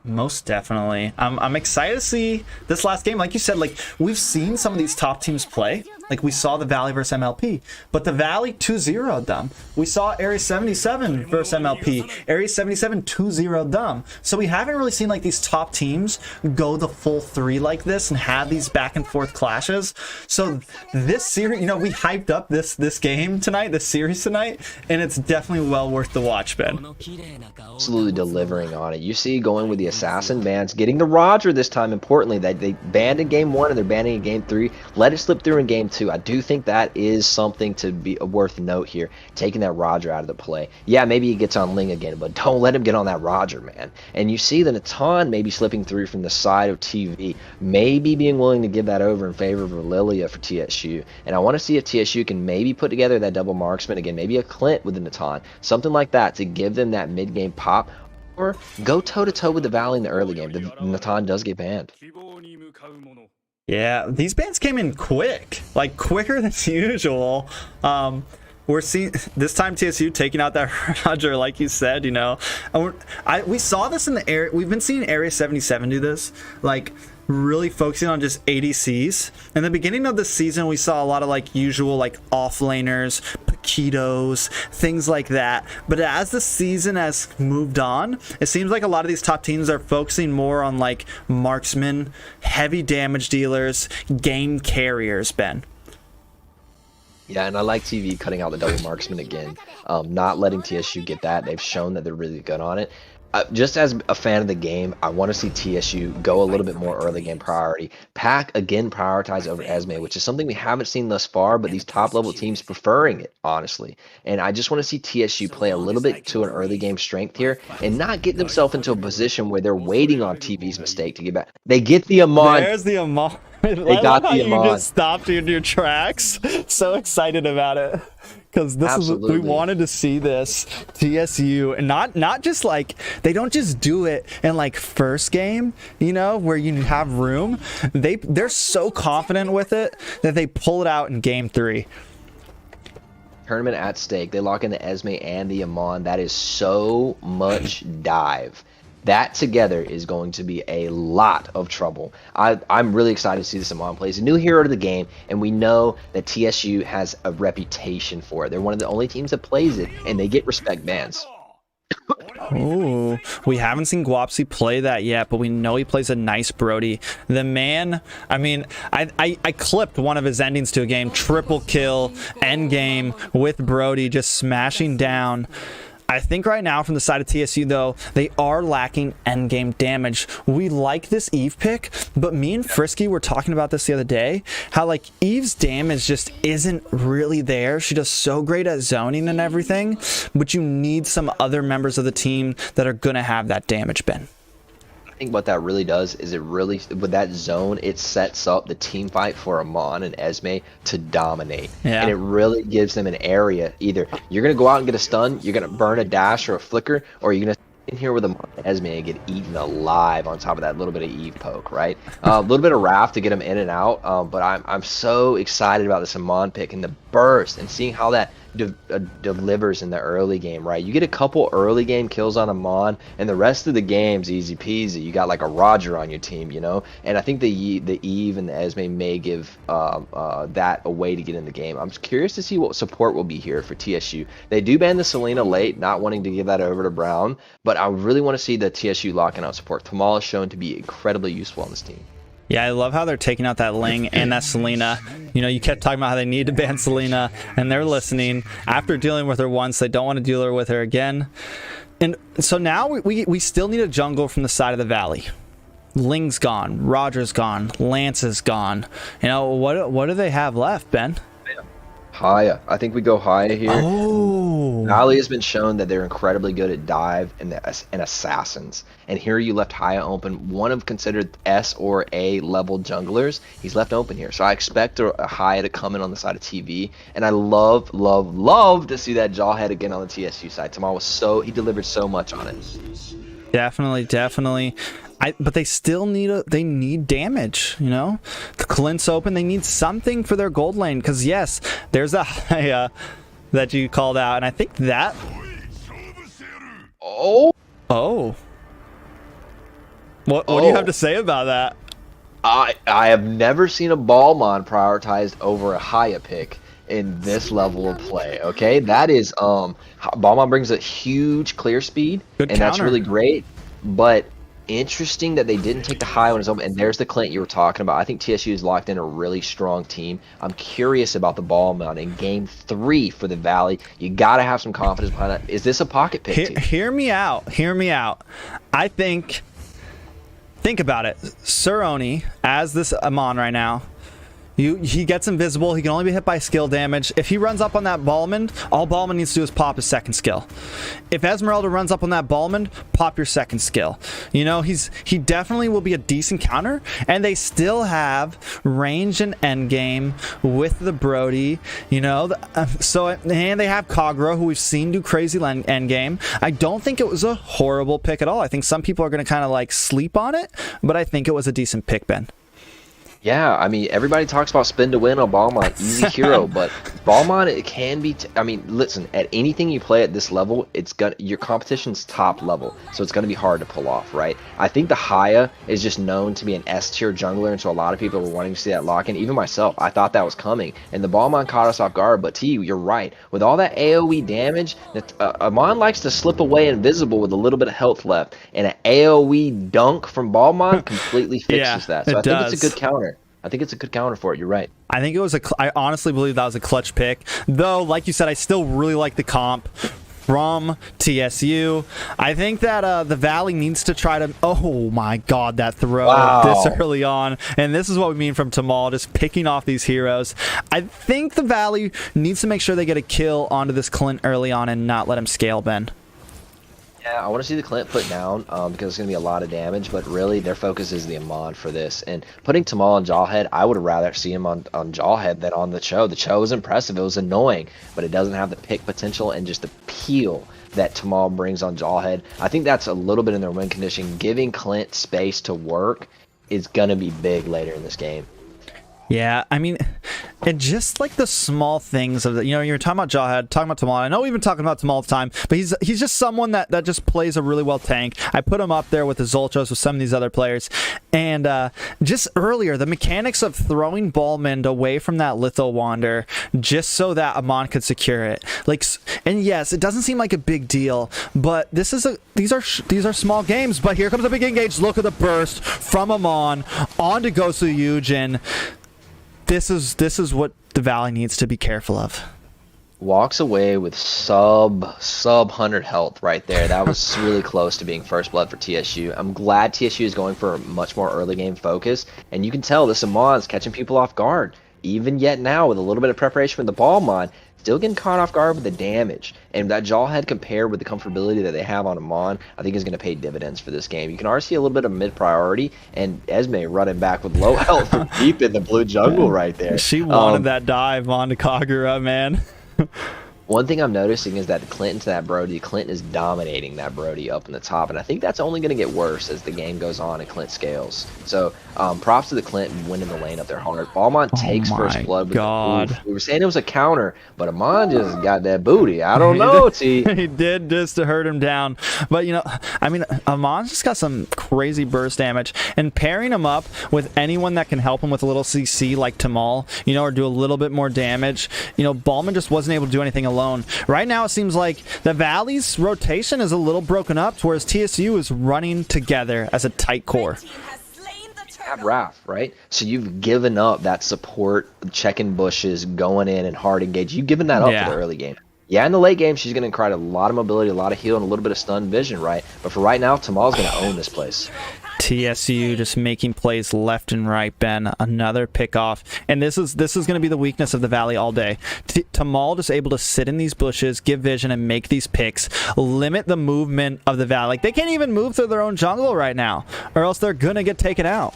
Most definitely. I'm excited to see this last game. Like you said, like we've seen some of these top teams play. Like we saw the Valley versus MLP, but the Valley 2-0'd them. We saw Area 77 versus MLP. Area 77 2-0'd them. So we haven't really seen like these top teams go the full 3 like this and have these back and forth clashes. So this series, you know, we hyped up this game tonight, this series tonight, and it's definitely well worth the watch, Ben. Absolutely delivering on it. You see, going with the Assassin bans, getting the Roger this time, importantly, that they banned in game 1 and they're banning in game 3. Let it slip through in game 2. I do think that is something to be worth note here, taking that Roger out of the play. Yeah, maybe he gets on Ling again, but don't let him get on that Roger, man. And you see the Natan maybe slipping through from the side of TV, maybe being willing to give that over in favor of Lilia for TSU. And I want to see if TSU can maybe put together that double marksman again, maybe a Clint with the Natan, something like that to give them that mid-game pop, or go toe-to-toe with the Valley in the early game. The Natan does get banned. Yeah, these bans came in quick, like quicker than usual. We're seeing this time TSU taking out that Roger, like you said, you know. We saw this in the area. We've been seeing Area 77 do this, like really focusing on just ADCs. In the beginning of the season, we saw a lot of like usual like offlaners, Paquitos, things like that. But as the season has moved on, it seems like a lot of these top teams are focusing more on like marksmen, heavy damage dealers, game carriers, Ben. Yeah, and I like TV cutting out the double marksman again, not letting TSU get that. They've shown that they're really good on it. Just as a fan of the game, I want to see TSU go a little bit more early game priority. Pack, again, prioritize over Esme, which is something we haven't seen thus far, but these top-level teams preferring it, honestly. And I just want to see TSU play a little bit to an early game strength here and not get themselves into a position where they're waiting on TV's mistake to get back. They get the Amon. There's the Amon. They got the Amon. You just stopped in your tracks. So excited about it. Because this Absolutely. is, we wanted to see this TSU, and not just like, they don't just do it in like first game, you know, where you have room. They're so confident with it that they pull it out in game 3. Tournament at stake. They lock in the Esme and the Amon. That is so much dive. That together is going to be a lot of trouble. I'm really excited to see this Amon play. He's a new hero to the game, and we know that TSU has a reputation for it. They're one of the only teams that plays it, and they get respect bans. Oh, we haven't seen Guapsi play that yet, but we know he plays a nice Brody. The man, I mean, I clipped one of his endings to a game, triple kill, end game with Brody just smashing down. I think right now from the side of TSU, though, they are lacking endgame damage. We like this Eve pick, but me and Frisky were talking about this the other day, how like Eve's damage just isn't really there. She does so great at zoning and everything, but you need some other members of the team that are going to have that damage, Ben. I think what that really does is it really, with that zone, it sets up the team fight for Amon and Esme to dominate. Yeah. And it really gives them an area. Either you're going to go out and get a stun, you're going to burn a dash or a flicker, or you're going to in here with Amon and Esme and get eaten alive on top of that little bit of Eve poke, right? A little bit of Raph to get them in and out, but I'm so excited about this Amon pick and the burst and seeing how that delivers in the early game, right? You get a couple early game kills on Amon, and the rest of the game's easy peasy. You got like a Roger on your team, you know? And I think the Eve and the Esme may give that a way to get in the game. I'm curious to see what support will be here for TSU. They do ban the Selena late, not wanting to give that over to Brown, but I really want to see the TSU locking out support. Tamal is shown to be incredibly useful on this team. Yeah, I love how they're taking out that Ling and that Selena. You know, you kept talking about how they need to ban Selena, and they're listening. After dealing with her once, they don't want to deal with her again. And so now we still need a jungle from the side of the Valley. Ling's gone, Roger's gone, Lance is gone. You know, what do they have left, Ben? Haya. I think we go Haya here. Oh. Valley has been shown that they're incredibly good at dive and assassins. And here you left Haya open, one of considered S or A level junglers. He's left open here. So I expect a Haya to come in on the side of TV. And I love, love, love to see that Jawhead again on the TSU side. Tamal was he delivered so much on it. Definitely. But they still need damage, you know? The Clint's open. They need something for their gold lane. Because, yes, there's a Haya that you called out. And I think that... Oh. What do you have to say about that? I have never seen a Balmon prioritized over a Haya pick in this level of play. Okay, that is Balmon brings a huge clear speed, Good and counter. that's really great. But interesting that they didn't take the Haya when it's open. And there's the Clint you were talking about. I think TSU has locked in a really strong team. I'm curious about the Balmon in Game 3 for the Valley. You got to have some confidence behind that. Is this a pocket pick? Hear me out. I think about it. Sir Oni, as this Amon right now, he gets invisible. He can only be hit by skill damage. If he runs up on that Balmond, all Balmond needs to do is pop his second skill. If Esmeralda runs up on that Balmond, pop your second skill. You know, he definitely will be a decent counter, and they still have range and endgame with the Brody. You know, and they have Kagura, who we've seen do crazy endgame. I don't think it was a horrible pick at all. I think some people are going to kind of like sleep on it, but I think it was a decent pick, Ben. Yeah, I mean, everybody talks about spin to win on Balmon, easy hero, but Balmon, it can be. I mean, listen, at anything you play at this level, your competition's top level, so it's gonna be hard to pull off, right? I think the Haya is just known to be an S tier jungler, and so a lot of people were wanting to see that lock in. Even myself, I thought that was coming, and the Balmon caught us off guard. But T, you're right. With all that AOE damage, Amon likes to slip away invisible with a little bit of health left, and an AOE dunk from Balmon completely fixes that. So I think it's a good counter. I think it's a good counter for it. You're right. I think it was I honestly believe that was a clutch pick. Though, like you said, I still really like the comp from TSU. I think that the Valley needs to try to... Oh my god, that throw this early on. And this is what we mean from Tamal, just picking off these heroes. I think the Valley needs to make sure they get a kill onto this Clint early on and not let him scale, Ben. Yeah, I want to see the Clint put down because it's going to be a lot of damage, but really their focus is the Amon for this. And putting Tamal on Jawhead, I would rather see him on Jawhead than on the Cho. The Cho was impressive. It was annoying, but it doesn't have the pick potential and just the peel that Tamal brings on Jawhead. I think that's a little bit in their win condition. Giving Clint space to work is going to be big later in this game. Yeah, I mean, and just like the small things of the, you know, you're talking about Jawhead, talking about Tamal. I know we've been talking about Tamal all the time, but he's just someone that just plays a really well tank. I put him up there with the Zoltros with some of these other players. And just earlier, the mechanics of throwing Balmond away from that Litho Wander just so that Amon could secure it. Like, and yes, it doesn't seem like a big deal, but these are small games. But here comes a big engage. Look at the burst from Amon onto Gosu Yujin. This is what the Valley needs to be careful of. Walks away with sub 100 health right there. That was really close to being first blood for TSU. I'm glad TSU is going for a much more early game focus, and you can tell this Amon's catching people off guard. Even yet now, with a little bit of preparation with the Balmon, still getting caught off guard with the damage. And that Jawhead compared with the comfortability that they have on Amon, I think is going to pay dividends for this game. You can already see a little bit of mid-priority, and Esme running back with low health from deep in the blue jungle right there. She wanted that dive onto Kagura, man. One thing I'm noticing is that Clint into that Brody, Clint is dominating that Brody up in the top, and I think that's only going to get worse as the game goes on and Clint scales. So props to the Clint winning the lane up there hard. Balmon takes first blood. With we were saying it was a counter, but Amon just got that booty. I don't know, T. He did just to hurt him down. But, you know, I mean, Amon's just got some crazy burst damage, and pairing him up with anyone that can help him with a little CC like Tamal, you know, or do a little bit more damage, you know, Balmon just wasn't able to do anything alone. Right now, it seems like the Valley's rotation is a little broken up, whereas TSU is running together as a tight core. Have Raph, right? So you've given up that support, checking bushes, going in and hard engage. You've given that up for the early game. Yeah, in the late game, she's going to create a lot of mobility, a lot of heal, and a little bit of stun vision, right? But for right now, Tamal's going to own this place. TSU just making plays left and right, Ben. Another pickoff. And this is going to be the weakness of the Valley all day. Tamal just able to sit in these bushes, give vision, and make these picks. Limit the movement of the Valley. Like, they can't even move through their own jungle right now, or else they're going to get taken out.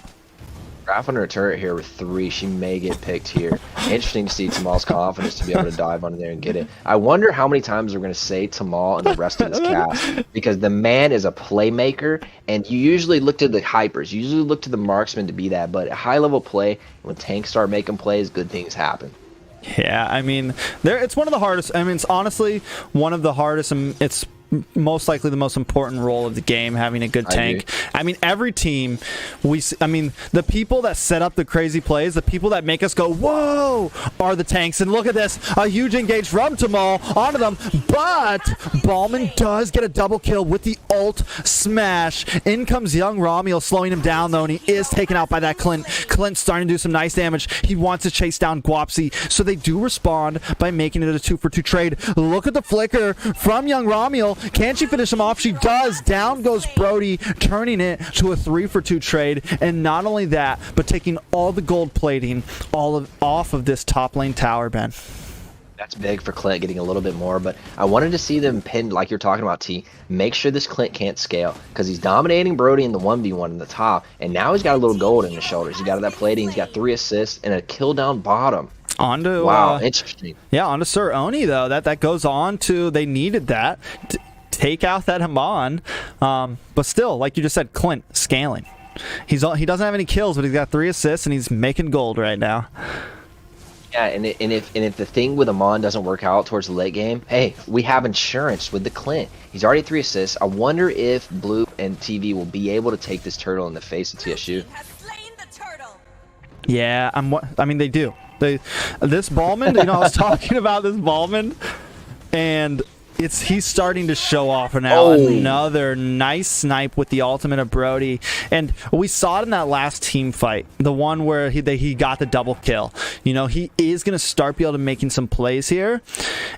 Graph under a turret here with 3. She may get picked here. Interesting to see Tamal's confidence to be able to dive under there and get it. I wonder how many times we're going to say Tamal and the rest of this cast, because the man is a playmaker, and you usually look to the hypers. You usually look to the marksman to be that, but at high-level play, when tanks start making plays, good things happen. Yeah, I mean, it's one of the hardest. I mean, it's honestly one of the hardest, and it's most likely the most important role of the game, having a good tank. I mean, every team, I mean, the people that set up the crazy plays, the people that make us go, whoa, are the tanks. And look at this, a huge engage from Tamal onto them, but Ballman does get a double kill with the ult smash. In comes young Romulo, slowing him down, though, and he is taken out by that Clint. Clint's starting to do some nice damage. He wants to chase down Guapsi, so they do respond by making it a 2-for-2 trade. Look at the flicker from young Romulo. Can she finish him off? She does. Down goes Brody, turning it to a 3-for-2 trade. And not only that, but taking all the gold plating off of this top lane tower, Ben. That's big for Clint, getting a little bit more, but I wanted to see them pinned, like you're talking about, T. Make sure this Clint can't scale, because he's dominating Brody in the 1v1 in the top, and now he's got a little gold in his shoulders. He's got that plating, he's got 3 assists, and a kill down bottom. Onto, wow, interesting. Yeah, onto Sir Oni, though. That goes on to, they needed that. Take out that Haman, but still, like you just said, Clint scaling. He doesn't have any kills, but he's got 3 assists, and he's making gold right now. Yeah, and if the thing with Amon doesn't work out towards the late game, hey, we have insurance with the Clint. He's already 3 assists. I wonder if Blue and TV will be able to take this turtle in the face of TSU. Yeah, I mean, they do. This Ballman, I was talking about this Ballman, and he's starting to show off now. Another nice snipe with the ultimate of Brody, and we saw it in that last team fight, the one where he got the double kill. He is going to start be able to making some plays here,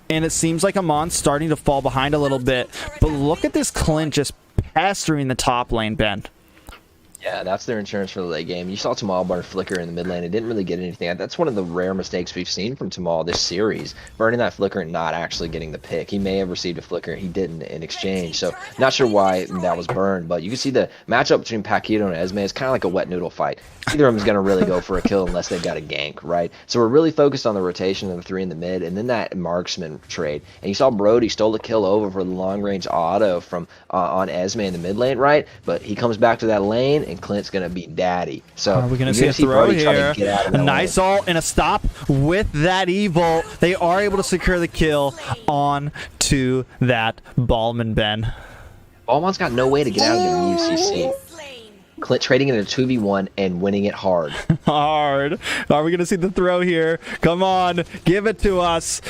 and it seems like Amon's starting to fall behind a little bit. But look at this Clint just pestering the top lane, Ben. Yeah, that's their insurance for the late game. You saw Tamal burn flicker in the mid lane. It didn't really get anything. That's one of the rare mistakes we've seen from Tamal this series, burning that flicker and not actually getting the pick. He may have received a flicker. He didn't in exchange. So not sure why that was burned, but you can see the matchup between Paquito and Esme is kind of like a wet noodle fight. Either of them is going to really go for a kill unless they've got a gank, right? So we're really focused on the rotation of the 3 in the mid, and then that marksman trade. And you saw Brody stole a kill over for the long-range auto from on Esme in the mid lane, right? But he comes back to that lane, and Clint's going to be daddy. So we're going to see a throw here. A nice ult and a stop with that evil. They are able to secure the kill on to that Ballman, Ben. Ballman's got no way to get out of the UCC. Clint trading in a 2v1 and winning it hard. Hard. Are we going to see the throw here? Come on. Give it to us.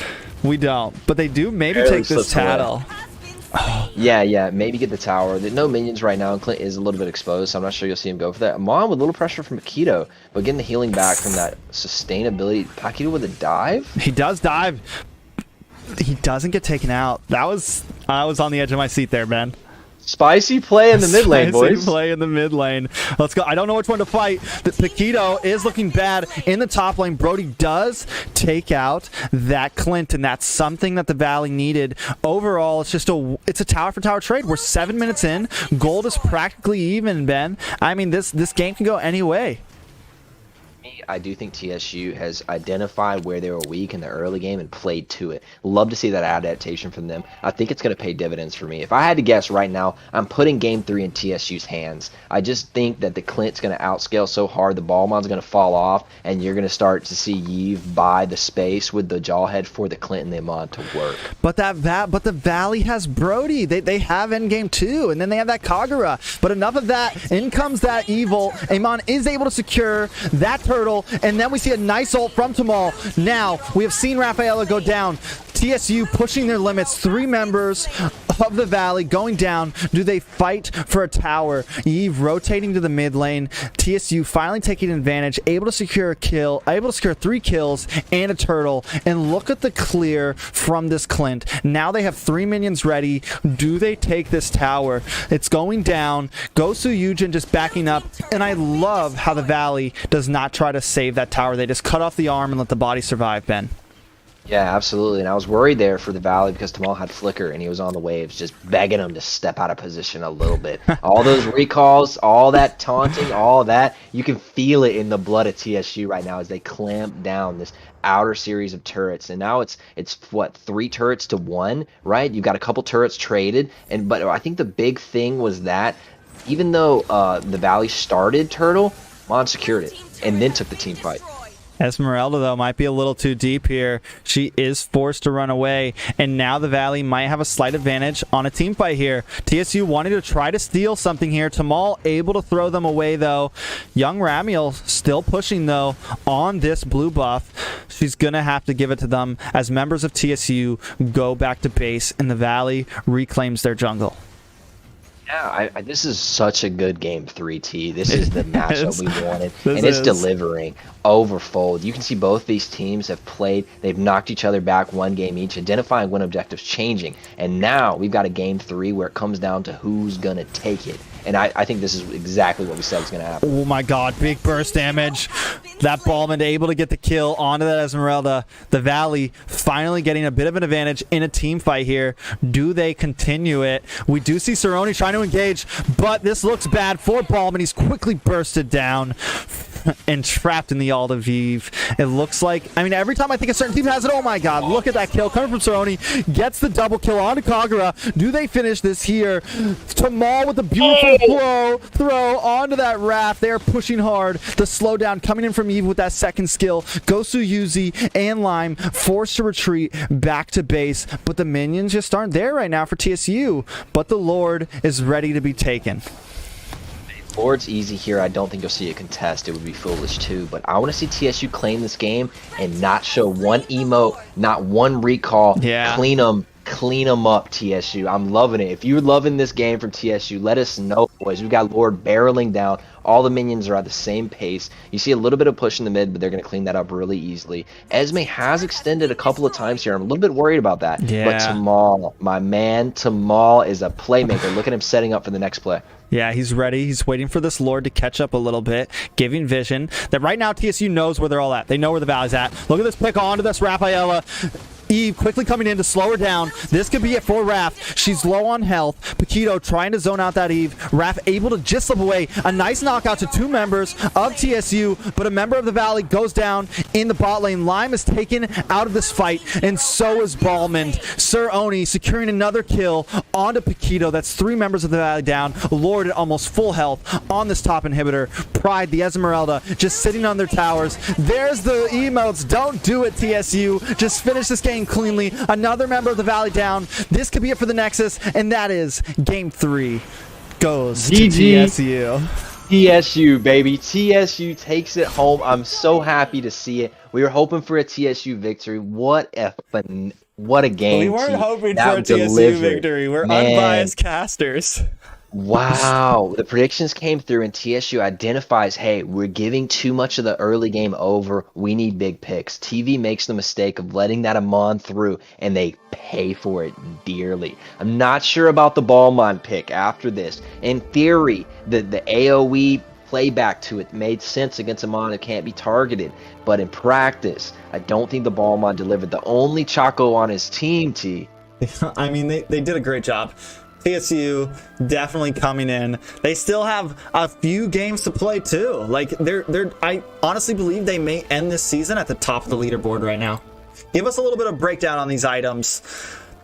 We don't. But they do maybe take this tattle. Yeah, maybe get the tower. There's no minions right now, and Clint is a little bit exposed, so I'm not sure you'll see him go for that. Amon with a little pressure from Paquito, but getting the healing back from that sustainability. Paquito with a dive? He does dive. He doesn't get taken out. I was on the edge of my seat there, man. Spicy play in the mid lane, boys. Spicy play in the mid lane. Let's go. I don't know which one to fight. The Paquito is looking bad in the top lane. Brody does take out that Clint, and that's something that the Valley needed. Overall, it's a tower for tower trade. We're 7 minutes in. Gold is practically even, Ben. I mean, this game can go any way. I do think TSU has identified where they were weak in the early game and played to it. Love to see that adaptation from them. I think it's going to pay dividends for me. If I had to guess right now, I'm putting Game 3 in TSU's hands. I just think that the Clint's going to outscale so hard, the Ballman's going to fall off, and you're going to start to see Yves buy the space with the Jawhead for the Clint and the Amon to work. But the Valley has Brody. They have Endgame 2, and then they have that Kagura. But enough of that. In comes that evil. Amon is able to secure that turret turtle, and then we see a nice ult from Tamal. Now, we have seen Rafaela go down. TSU pushing their limits. 3 members of the Valley going down. Do they fight for a tower? Eve rotating to the mid lane. TSU finally taking advantage, able to secure a kill, able to secure 3 kills and a turtle. And look at the clear from this Clint. Now they have 3 minions ready. Do they take this tower? It's going down. Gosu Yujin just backing up. And I love how the Valley does not try to save that tower. They just cut off the arm and let the body survive, Ben. Yeah, absolutely. And I was worried there for the Valley because Tamal had Flicker and he was on the waves, just begging him to step out of position a little bit. All those recalls, all that taunting, all that, you can feel it in the blood of TSU right now as they clamp down this outer series of turrets. And now it's what, 3 turrets to 1, right? You've got a couple turrets traded, but I think the big thing was that even though the Valley started Turtle, Mon secured it and then took the team fight. Esmeralda, though, might be a little too deep here. She is forced to run away, and now the Valley might have a slight advantage on a team fight here. TSU wanting to try to steal something here. Tamal able to throw them away, though. Young Ramiel still pushing, though, on this blue buff. She's going to have to give it to them as members of TSU go back to base, and the Valley reclaims their jungle. Yeah, this is such a good game 3T. This is the matchup we wanted, and it's delivering overfold. You can see both these teams have played. They've knocked each other back 1 game each, identifying win objectives, changing. And now we've got a game 3 where it comes down to who's going to take it. And I think this is exactly what we said was going to happen. Oh my god, big burst damage. That Ballman able to get the kill onto that Esmeralda. The Valley finally getting a bit of an advantage in a team fight here. Do they continue it? We do see Cerrone trying to engage, but this looks bad for Ballman. He's quickly bursted down and trapped in the Ult of Eve. It looks like, I mean, every time I think a certain team has it, oh my god, look at that kill coming from Cerrone. Gets the double kill onto Kagura. Do they finish this here? Tamal with the beautiful throw onto that raft. They're pushing hard. The slowdown coming in from Eve with that second skill. Gosu, Yuzi, and Lime forced to retreat back to base, but the minions just aren't there right now for TSU. But the Lord is ready to be taken. Lord's easy here. I don't think you'll see a contest. It would be foolish too. But I want to see TSU claim this game and not show 1 emote, not 1 recall. Yeah. Clean them up, TSU. I'm loving it. If you're loving this game from TSU, let us know, boys. We've got Lord barreling down. All the minions are at the same pace. You see a little bit of push in the mid, but they're going to clean that up really easily. Esme has extended a couple of times here. I'm a little bit worried about that. Yeah. But Tamal, my man, Tamal is a playmaker. Look at him setting up for the next play. Yeah, he's ready. He's waiting for this Lord to catch up a little bit, giving vision that right now TSU knows where they're all at. They know where the Valley's at. Look at this pick onto this Rafaela. Eve quickly coming in to slow her down. This could be it for Raph. She's low on health. Paquito trying to zone out that Eve. Raph able to just slip away. A nice knockout to 2 members of TSU, but a member of the Valley goes down in the bot lane. Lime is taken out of this fight, and so is Ballman. Sir Oni securing another kill onto Paquito. That's 3 members of the Valley down. Lord at almost full health on this top inhibitor. Pride, the Esmeralda, just sitting on their towers. There's the emotes. Don't do it, TSU. Just finish this game cleanly. Another member of the Valley down. This could be it for the Nexus, and that is game 3 goes to TSU. TSU, baby. TSU takes it home. I'm so happy to see it. We were hoping for a TSU victory. What a game. We weren't hoping for a TSU victory. We're unbiased casters. Wow, the predictions came through and TSU identifies, hey, we're giving too much of the early game over. We need big picks. TV makes the mistake of letting that Amon through and they pay for it dearly. I'm not sure about the Ballmon pick after this. In theory, the AoE playback to it made sense against Amon who can't be targeted. But in practice, I don't think the Ballmon delivered. The only Chaco on his team, T. I mean, they did a great job. TSU definitely coming in. They still have a few games to play too. Like I honestly believe they may end this season at the top of the leaderboard right now. Give us a little bit of breakdown on these items,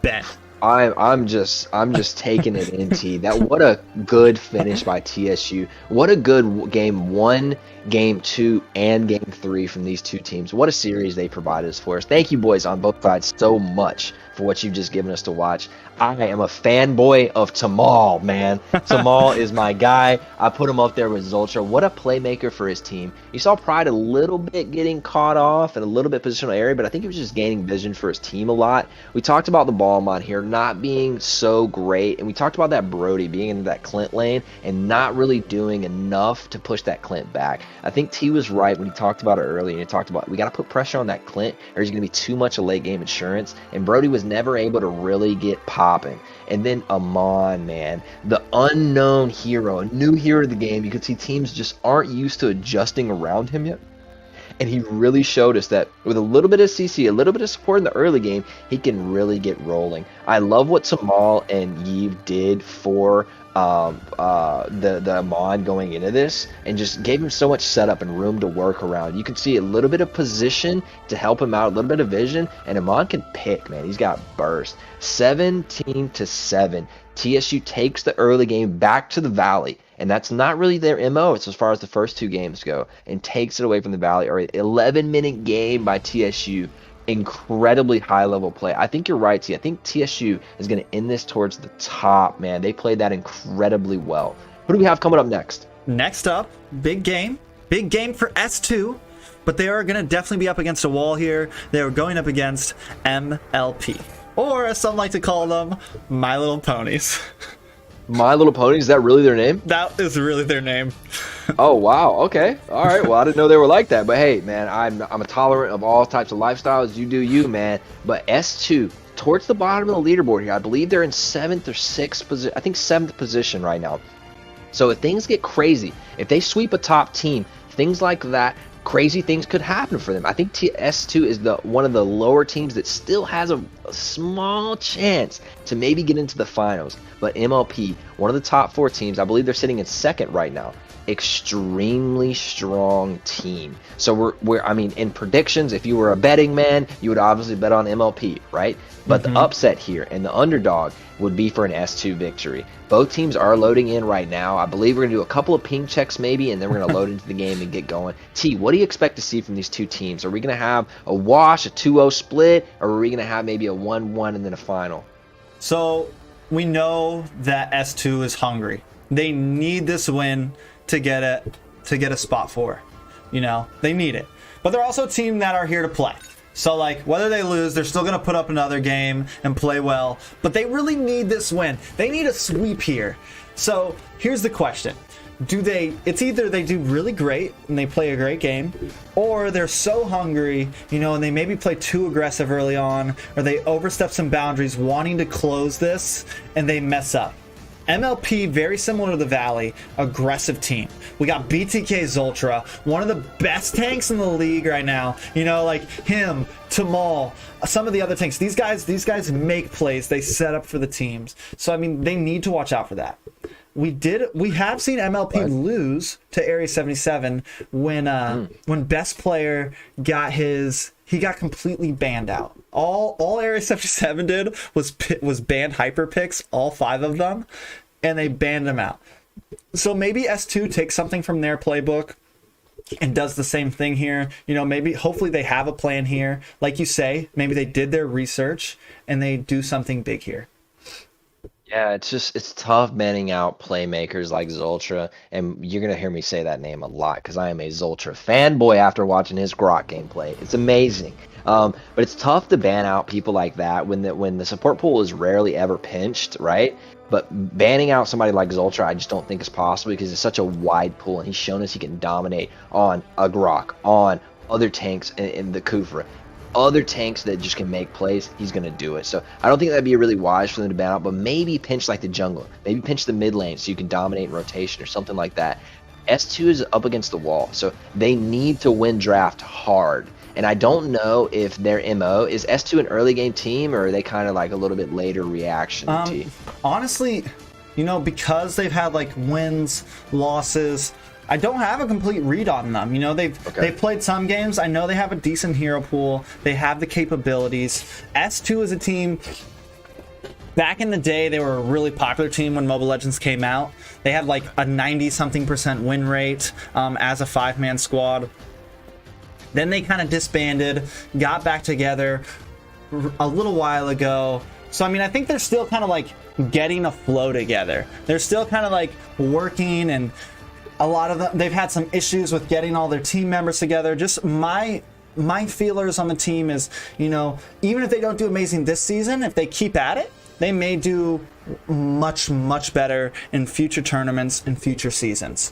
Ben. I'm just taking it in, T. That what a good finish by TSU. What a good game 1, game 2, and game 3 from these 2 teams. What a series they provided us for us. Thank you, boys, on both sides so much for what you've just given us to watch. I am a fanboy of Tamal, man. Tamal is my guy. I put him up there with Zultra. What a playmaker for his team. You saw Pride a little bit getting caught off and a little bit positional area, but I think he was just gaining vision for his team a lot. We talked about the ball mod here not being so great, and we talked about that Brody being in that Clint lane and not really doing enough to push that Clint back. I think T was right when he talked about it earlier, and he talked about we got to put pressure on that Clint or he's going to be too much a late game insurance, and Brody was never able to really get popping. And then Amon, man, the unknown hero, a new hero of the game. You could see teams just aren't used to adjusting around him yet. And he really showed us that with a little bit of CC, a little bit of support in the early game, he can really get rolling. I love what Tamal and Yves did for the Amon going into this, and just gave him so much setup and room to work around. You can see a little bit of position to help him out, a little bit of vision, and Amon can pick, man. He's got burst. 17-7. TSU takes the early game back to the Valley, and that's not really their MO as far as the first two games go, and takes it away from the Valley. Or 11-minute game by TSU. Incredibly high level play. I think you're right, T. I think TSU is going to end this towards the top, man. They played that incredibly well. Who do we have coming up next? Next up, big game for S2, but they are going to definitely be up against a wall here. They are going up against MLP, or as some like to call them, My Little Ponies. My Little Ponies, is that really their name? That is really their name. Oh, wow. Okay. All right. Well, I didn't know they were like that. But hey, man, I'm a tolerant of all types of lifestyles. You do you, man. But S2, towards the bottom of the leaderboard here, I believe they're in 7th or 6th position. I think 7th position right now. So if thing get crazy, if they sweep a top team, things like that, crazy things could happen for them. I think S2 is one of the lower teams that still has a small chance to maybe get into the finals. But MLP, one of the top 4 teams, I believe they're sitting in 2nd right now. Extremely strong team. So we're I mean, in predictions, if you were a betting man, you would obviously bet on MLP, right? But the upset here and the underdog would be for an S2 victory. Both teams are loading in right now. I believe we're going to do a couple of ping checks maybe, and then we're going to load into the game and get going. T, what do you expect to see from these two teams? Are we going to have a wash, a 2-0 split, or are we going to have maybe a 1-1 and then a final? So we know that S2 is hungry. They need this win to get a spot 4. You know, they need it. But they're also a team that are here to play. So, like, whether they lose, they're still going to put up another game and play well. But they really need this win. They need a sweep here. So, here's the question. It's either they do really great and they play a great game, or they're so hungry, you know, and they maybe play too aggressive early on, or they overstep some boundaries wanting to close this and they mess up. MLP, very similar to the Valley, aggressive team. We got BTK Zultra, one of the best tanks in the league right now. You know, like him, Tamal, some of the other tanks. These guys make plays. They set up for the teams. So I mean, they need to watch out for that. We have seen MLP lose to Area 77 when best player got completely banned out. All Area 77 did was ban hyper picks, all 5 of them, and they banned them out. So maybe S2 takes something from their playbook and does the same thing here. You know, hopefully they have a plan here. Like you say, maybe they did their research and they do something big here. Yeah, it's tough banning out playmakers like Zultra, and you're gonna hear me say that name a lot because I am a Zultra fanboy after watching his Grok gameplay. It's amazing, but it's tough to ban out people like that when the support pool is rarely ever pinched, right? But banning out somebody like Zultra, I just don't think is possible because it's such a wide pool, and he's shown us he can dominate on a Grok, on other tanks in the Kufra. Other tanks that just can make plays, he's going to do it. So I don't think that'd be really wise for them to ban out, but maybe pinch like the jungle. Maybe pinch the mid lane so you can dominate in rotation or something like that. S2 is up against the wall, so they need to win draft hard. And I don't know if their MO is S2 an early game team, or are they kind of like a little bit later reaction? Honestly, you know, because they've had like wins, losses, I don't have a complete read on them. You know, they've played some games. I know they have a decent hero pool. They have the capabilities. S2 is a team. Back in the day, they were a really popular team when Mobile Legends came out. They had like a 90-something% win rate as a 5-man squad. Then they kind of disbanded, got back together, a little while ago. So, I mean, I think they're still kind of like getting a flow together. They're still kind of like working, and a lot of them, they've had some issues with getting all their team members together. Just my feelers on the team is, you know, even if they don't do amazing this season, if they keep at it, they may do much, much better in future tournaments and future seasons.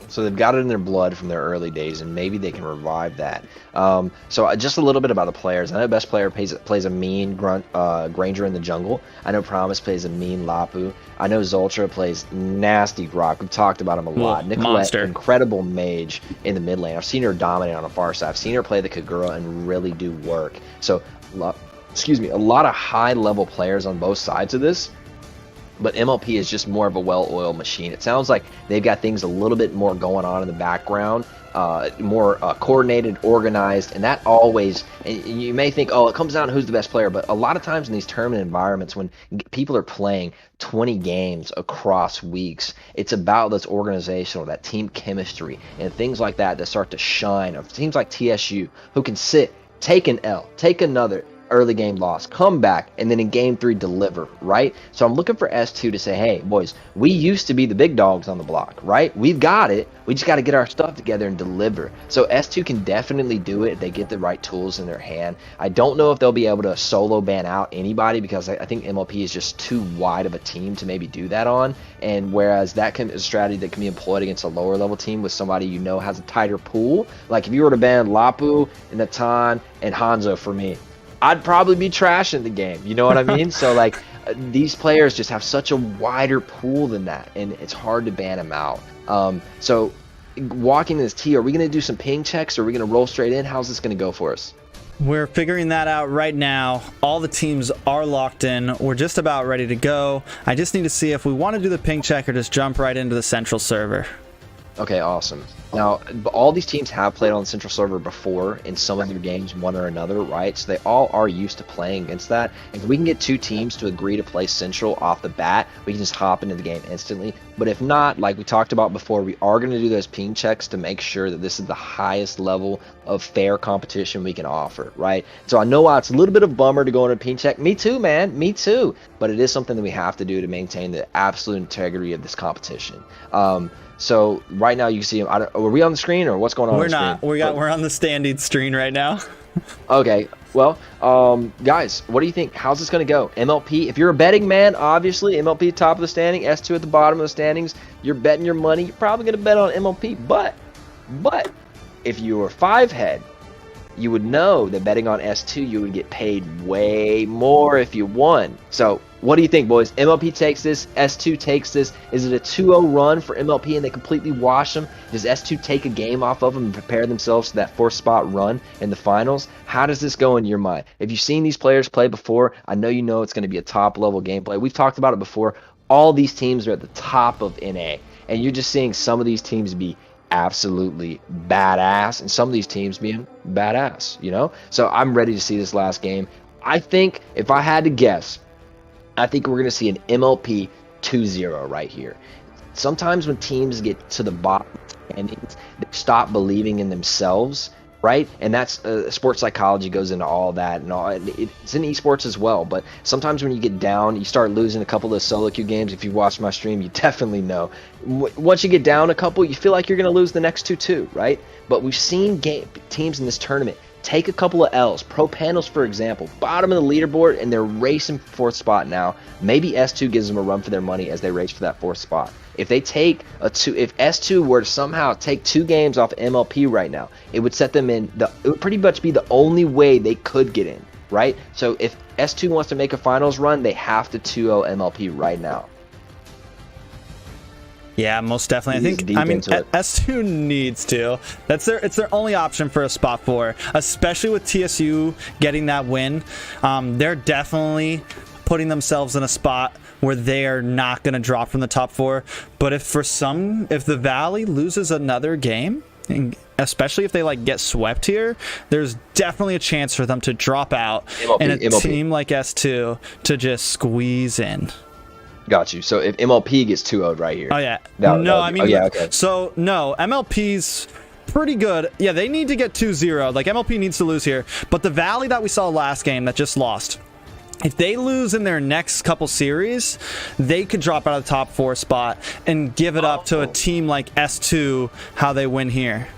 So they've got it in their blood from their early days, and maybe they can revive that. So just a little bit about the players. I know Best Player plays a mean Granger in the jungle. I know Promise plays a mean Lapu. I know Zoltra plays nasty Rock. We've talked about him a lot. Nicolette, monster. incredible mage in the mid lane. I've seen her dominate on the far side. I've seen her play the Kagura and really do work. So, excuse me, a lot of high-level players on both sides of this. But MLP is just more of a well-oiled machine. It sounds like they've got things a little bit more going on in the background, more coordinated, organized, and that always, and you may think, oh, it comes down to who's the best player, but a lot of times in these tournament environments when people are playing 20 games across weeks, it's about this organizational, that team chemistry, and things like that that start to shine. Of teams like TSU who can sit, take an L, take another early game loss, come back, and then in game 3 deliver, right? So I'm looking for S2 to say, hey, boys, we used to be the big dogs on the block, right? We've got it. We just got to get our stuff together and deliver. So S2 can definitely do it if they get the right tools in their hand. I don't know if they'll be able to solo ban out anybody, because I think MLP is just too wide of a team to maybe do that on, and whereas that is a strategy that can be employed against a lower level team with somebody you know has a tighter pool. Like if you were to ban Lapu, Natan, and Hanzo for me, I'd probably be trashing the game. You know what I mean? So like these players just have such a wider pool than that, and it's hard to ban them out. So walking this T, are we going to do some ping checks, or are we going to roll straight in? How's this going to go for us? We're figuring that out right now. All the teams are locked in. We're just about ready to go. I just need to see if we want to do the ping check or just jump right into the central server. Okay, awesome. Now, all these teams have played on the central server before in some of their games, one or another, right? So they all are used to playing against that. If we can get 2 teams to agree to play central off the bat, we can just hop into the game instantly. But if not, like we talked about before, we are going to do those ping checks to make sure that this is the highest level of fair competition we can offer, right? So I know it's a little bit of a bummer to go into a ping check. Me too, man. Me too. But it is something that we have to do to maintain the absolute integrity of this competition. So right now you can see him. Are we on the screen, or what's going on? We're not. We're on the standing screen right now. Okay. Well, guys, what do you think? How's this going to go? MLP, if you're a betting man, obviously MLP top of the standing, S2 at the bottom of the standings. You're betting your money. You're probably going to bet on MLP. But if you were 5-head, you would know that betting on S2, you would get paid way more if you won. So what do you think, boys? MLP takes this, S2 takes this. Is it a 2-0 run for MLP and they completely wash them? Does S2 take a game off of them and prepare themselves to that 4th spot run in the finals? How does this go in your mind? If you've seen these players play before, I know you know it's going to be a top level gameplay. We've talked about it before. All these teams are at the top of NA, and you're just seeing some of these teams be absolutely badass and some of these teams being badass, you know? So I'm ready to see this last game. I think, if I had to guess, I think we're going to see an MLP 2-0 right here. Sometimes when teams get to the bottom standings, they stop believing in themselves, right? And that's sports psychology goes into all that, and all it's in esports as well. But sometimes when you get down, you start losing a couple of solo queue games. If you watch my stream, you definitely know. Once you get down a couple, you feel like you're going to lose the next 2 too, right? But we've seen teams in this tournament take a couple of L's. Pro Panels, for example, bottom of the leaderboard, and they're racing 4th spot now. Maybe S2 gives them a run for their money as they race for that 4th spot. If they take if S2 were to somehow take 2 games off MLP right now, it would set them in it would pretty much be the only way they could get in, right? So if S2 wants to make a finals run, they have to 2-0 MLP right now. Yeah, most definitely. I mean, S2 needs to. It's their only option for a spot 4, especially with TSU getting that win. They're definitely putting themselves in a spot where they are not going to drop from the top 4. But if the Valley loses another game, and especially if they like get swept here, there's definitely a chance for them to drop out, and a team like S2 to just squeeze in. Got you. So if MLP gets 2-0'd right here. Oh yeah. Okay. So no, MLP's pretty good. Yeah, they need to get 2-0. Like, MLP needs to lose here. But the Valley that we saw last game that just lost, if they lose in their next couple series, they could drop out of the top 4 spot and give it up to a team like S2, how they win here.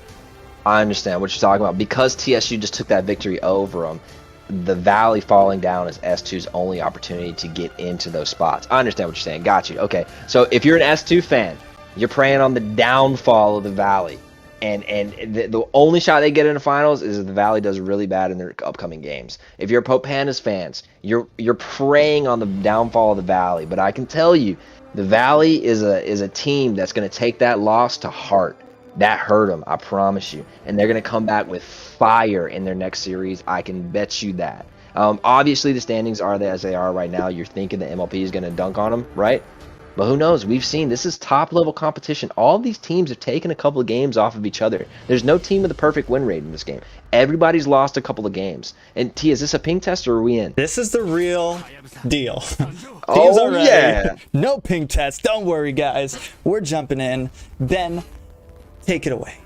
I understand what you're talking about. Because TSU just took that victory over them, the Valley falling down is S2's only opportunity to get into those spots. I understand what you're saying. Got you. Okay. So if you're an S2 fan, you're praying on the downfall of the Valley. And the only shot they get in the finals is if the Valley does really bad in their upcoming games. If you're Pope Pandas fans, you're preying on the downfall of the Valley. But I can tell you, the Valley is a team that's going to take that loss to heart. That hurt them, I promise you. And they're going to come back with fire in their next series. I can bet you that. Obviously, the standings are as they are right now. You're thinking the MLP is going to dunk on them, right? But who knows? We've seen this is top-level competition. All these teams have taken a couple of games off of each other. There's no team with a perfect win rate in this game. Everybody's lost a couple of games. And T, is this a ping test or are we in? This is the real deal. Oh, yeah. No ping test. Don't worry, guys. We're jumping in. Ben, take it away.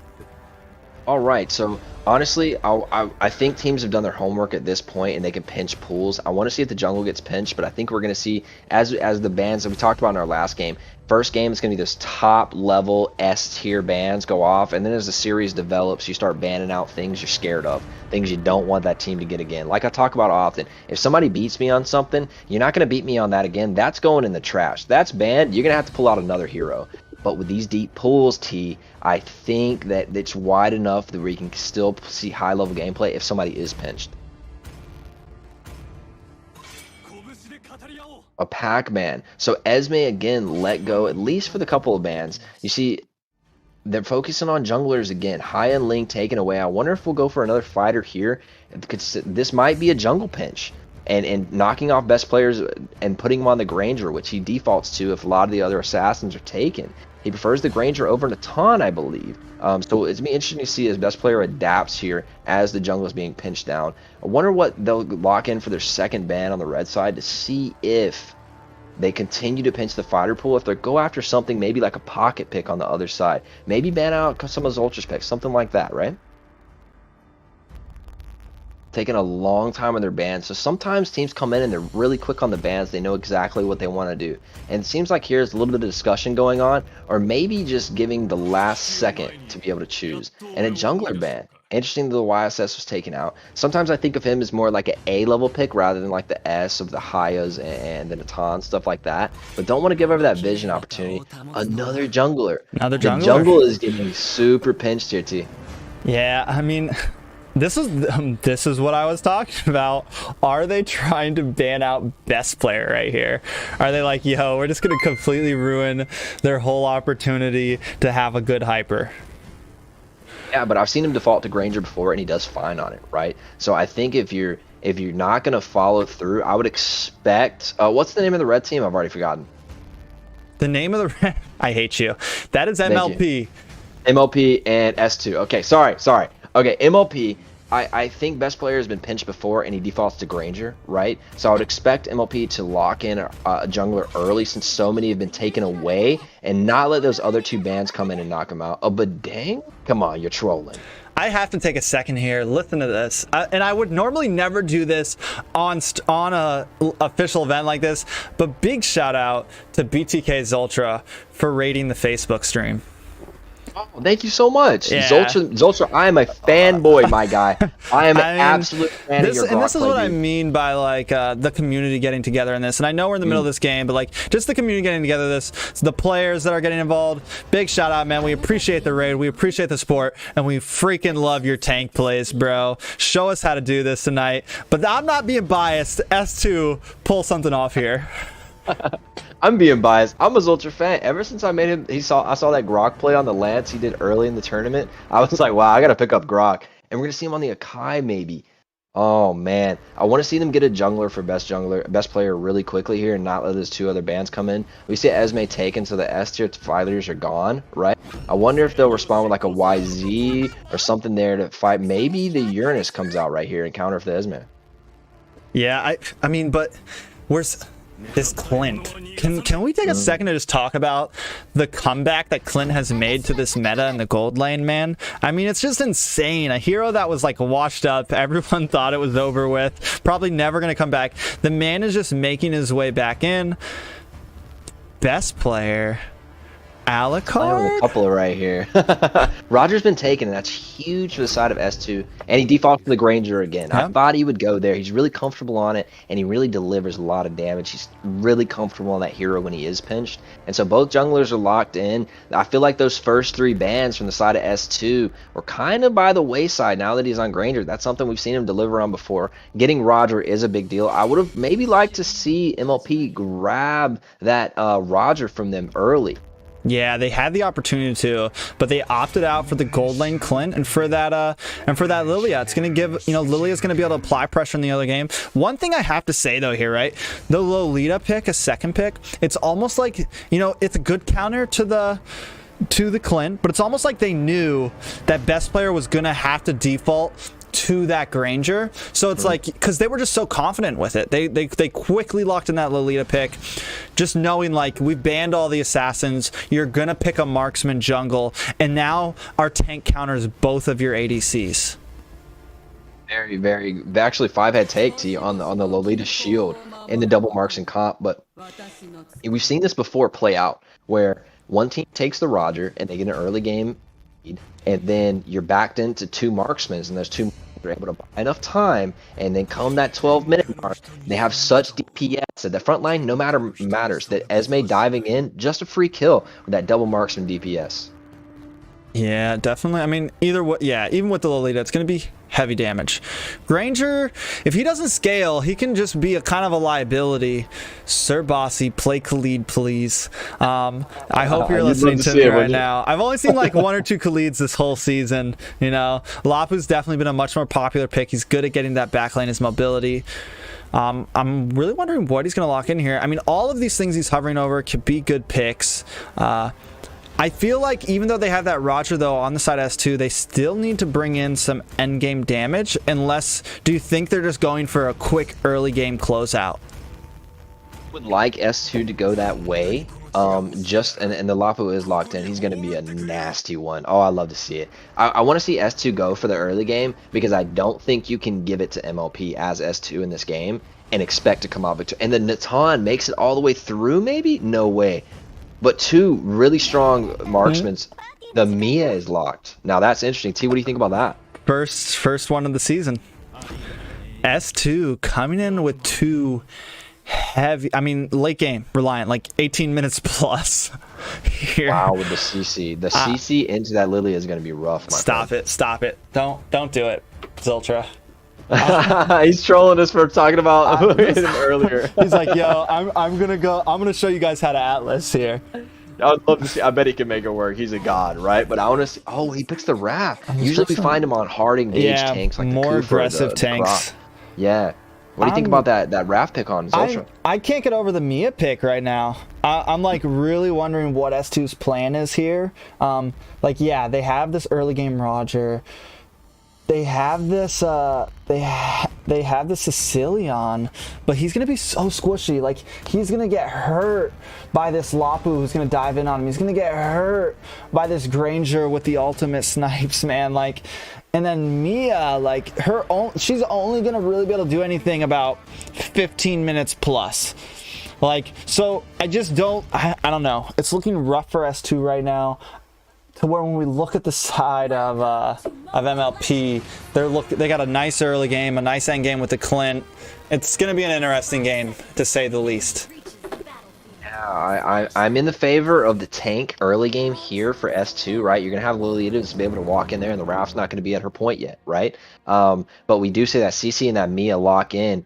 All right, so honestly, I think teams have done their homework at this point, and they can pinch pools. I want to see if the jungle gets pinched, but I think we're going to see, as the bans that we talked about in our last game, first game is going to be this top-level S-tier bans go off, and then as the series develops, you start banning out things you're scared of, things you don't want that team to get again. Like I talk about often, if somebody beats me on something, you're not going to beat me on that again. That's going in the trash. That's banned. You're going to have to pull out another hero. But with these deep pools, T, I think that it's wide enough that we can still see high-level gameplay if somebody is pinched. A Pac-Man. So Esme, again, let go, at least for the couple of bans. You see, they're focusing on junglers again. High and Ling taken away. I wonder if we'll go for another fighter here. This might be a jungle pinch. And knocking off best players and putting him on the Granger, which he defaults to if a lot of the other assassins are taken. He prefers the Granger over Natan, I believe. So it's going to be interesting to see as best player adapts here as the jungle is being pinched down. I wonder what they'll lock in for their second ban on the red side to see if they continue to pinch the fighter pool. If they go after something maybe like a pocket pick on the other side. Maybe ban out some of those Ultras picks, something like that, right? Taking a long time on their bans. So sometimes teams come in and they're really quick on the bans. They know exactly what they want to do. And it seems like here's a little bit of discussion going on, or maybe just giving the last second to be able to choose. And a jungler ban. Interesting that the YSS was taken out. Sometimes I think of him as more like an A-level pick rather than like the S of the Hayas and the Natan, stuff like that. But don't want to give over that vision opportunity. Another jungler. Another jungler. The jungle is getting super pinched here, T. Yeah, I mean, this is what I was talking about. Are they trying to ban out best player right here? Are they like, yo, we're just going to completely ruin their whole opportunity to have a good hyper? Yeah, but I've seen him default to Granger before, and he does fine on it, right? So I think if you're not going to follow through, I would expect... what's the name of the red team? I've already forgotten. The name of the red... I hate you. That is MLP. MLP and S2. Okay, sorry. Okay, MLP, I think best player has been pinched before, and he defaults to Granger, right? So I would expect MLP to lock in a jungler early since so many have been taken away and not let those other two bans come in and knock him out. But dang, come on, you're trolling. I have to take a second here. Listen to this. And I would normally never do this on a official event like this, but big shout out to BTK Zultra for rating the Facebook stream. Oh, thank you so much. Yeah. Zultra, I am a fanboy, my guy. I am an absolute fan of your Grok. And this is what play, I dude. mean by like the community getting together in this. And I know we're in the middle of this game, but like just the community getting together, the players that are getting involved. Big shout out, man. We appreciate the raid. We appreciate the support. And we freaking love your tank plays, bro. Show us how to do this tonight. But I'm not being biased. S2, pull something off here. I'm being biased. I'm a Zultra fan. Ever since I made him, I saw that Grok play on the Lance he did early in the tournament. I was like, wow, I gotta pick up Grok. And we're gonna see him on the Akai maybe. Oh man, I want to see them get a jungler for best player really quickly here, and not let those two other bands come in. We see Esme taken, so the S tier fighters are gone, right? I wonder if they'll respond with like a YZ or something there to fight. Maybe the Uranus comes out right here and counter for the Esme. Yeah, I mean, but this Clint. Can we take a second to just talk about the comeback that Clint has made to this meta in the gold lane, man? I mean, it's just insane. A hero that was like washed up, everyone thought it was over with, probably never going to come back. The man is just making his way back in. Best player. Alucard? A couple right here. Roger's been taken, and that's huge for the side of S2. And he defaults to the Granger again. I thought he would go there. He's really comfortable on it, and he really delivers a lot of damage. He's really comfortable on that hero when he is pinched. And so both junglers are locked in. I feel like those first 3 bans from the side of S2 were kind of by the wayside now that he's on Granger. That's something we've seen him deliver on before. Getting Roger is a big deal. I would have maybe liked to see MLP grab that Roger from them early. Yeah, they had the opportunity to, but they opted out for the gold lane Clint and for that Lilia. It's gonna give, Lilia's gonna be able to apply pressure in the other game. One thing I have to say though here, right? The Lolita pick, a second pick, it's almost like, it's a good counter to the Clint, but it's almost like they knew that best player was gonna have to default to that Granger. So it's like, because they were just so confident with it, they quickly locked in that Lolita pick, just knowing like we've banned all the assassins, you're gonna pick a marksman jungle, and now our tank counters both of your ADCs. Very, very. Actually, 5-head take to you on the Lolita shield in the double marks and comp, but we've seen this before play out where one team takes the Roger and they get an early game lead, and then you're backed into 2 marksmen, and those 2 are able to buy enough time, and then come that 12-minute mark, they have such DPS that the front line matters. That Esme diving in, just a free kill with that double marksman DPS. Yeah, definitely. I mean, either way, yeah, even with the Lolita, it's going to be heavy damage. Granger, if he doesn't scale, he can just be a kind of a liability. Sir Bossy, play Khalid, please. I hope you're listening to me right now. I've only seen like 1 or 2 Khalids this whole season. Lapu's definitely been a much more popular pick. He's good at getting that backline, his mobility. I'm really wondering what he's going to lock in here. I mean, all of these things he's hovering over could be good picks. I feel like even though they have that Roger though on the side S2, they still need to bring in some end game damage. Do you think they're just going for a quick early game closeout? Would like S2 to go that way. And the Lapu is locked in. He's going to be a nasty one. Oh, I love to see it. I want to see S2 go for the early game, because I don't think you can give it to MLP as S2 in this game and expect to come out victorious. And then Natan makes it all the way through, maybe? No way. But 2 really strong marksmen. The Mia is locked. Now that's interesting. T, what do you think about that? First one of the season. S2 coming in with 2 heavy, late game reliant, like 18 minutes plus here. Wow, with the CC. The CC into that Lilia is going to be rough, my friend. Stop it. Don't do it, Ziltra. He's trolling us for talking about him earlier. He's like, yo, I'm gonna show you guys how to Atlas here. I would love to see. I bet he can make it work. He's a god, right? But I want to see. Oh, he picks the Wrath. Usually we find him on hard engaged tanks, like more the aggressive tanks. Yeah. What do you think about that Wrath pick on Zultra? I can't get over the Mia pick right now. I'm like really wondering what S2's plan is here. They have this early game Roger. They have this they have this Sicilian, but he's gonna be so squishy. Like, he's gonna get hurt by this Lapu who's gonna dive in on him. He's gonna get hurt by this Granger with the ultimate snipes, man. Like, and then Mia, like, she's only gonna really be able to do anything about 15 minutes plus. Like, so I just don't I don't know. It's looking rough for S2 right now. To where when we look at the side of MLP, they got a nice early game, a nice end game with the Clint. It's going to be an interesting game, to say the least. Yeah, I'm in the favor of the tank early game here for S2, right? You're going to have Lolita to be able to walk in there, and the Wrath's not going to be at her point yet, right? But we do say that CC and that Mia lock in.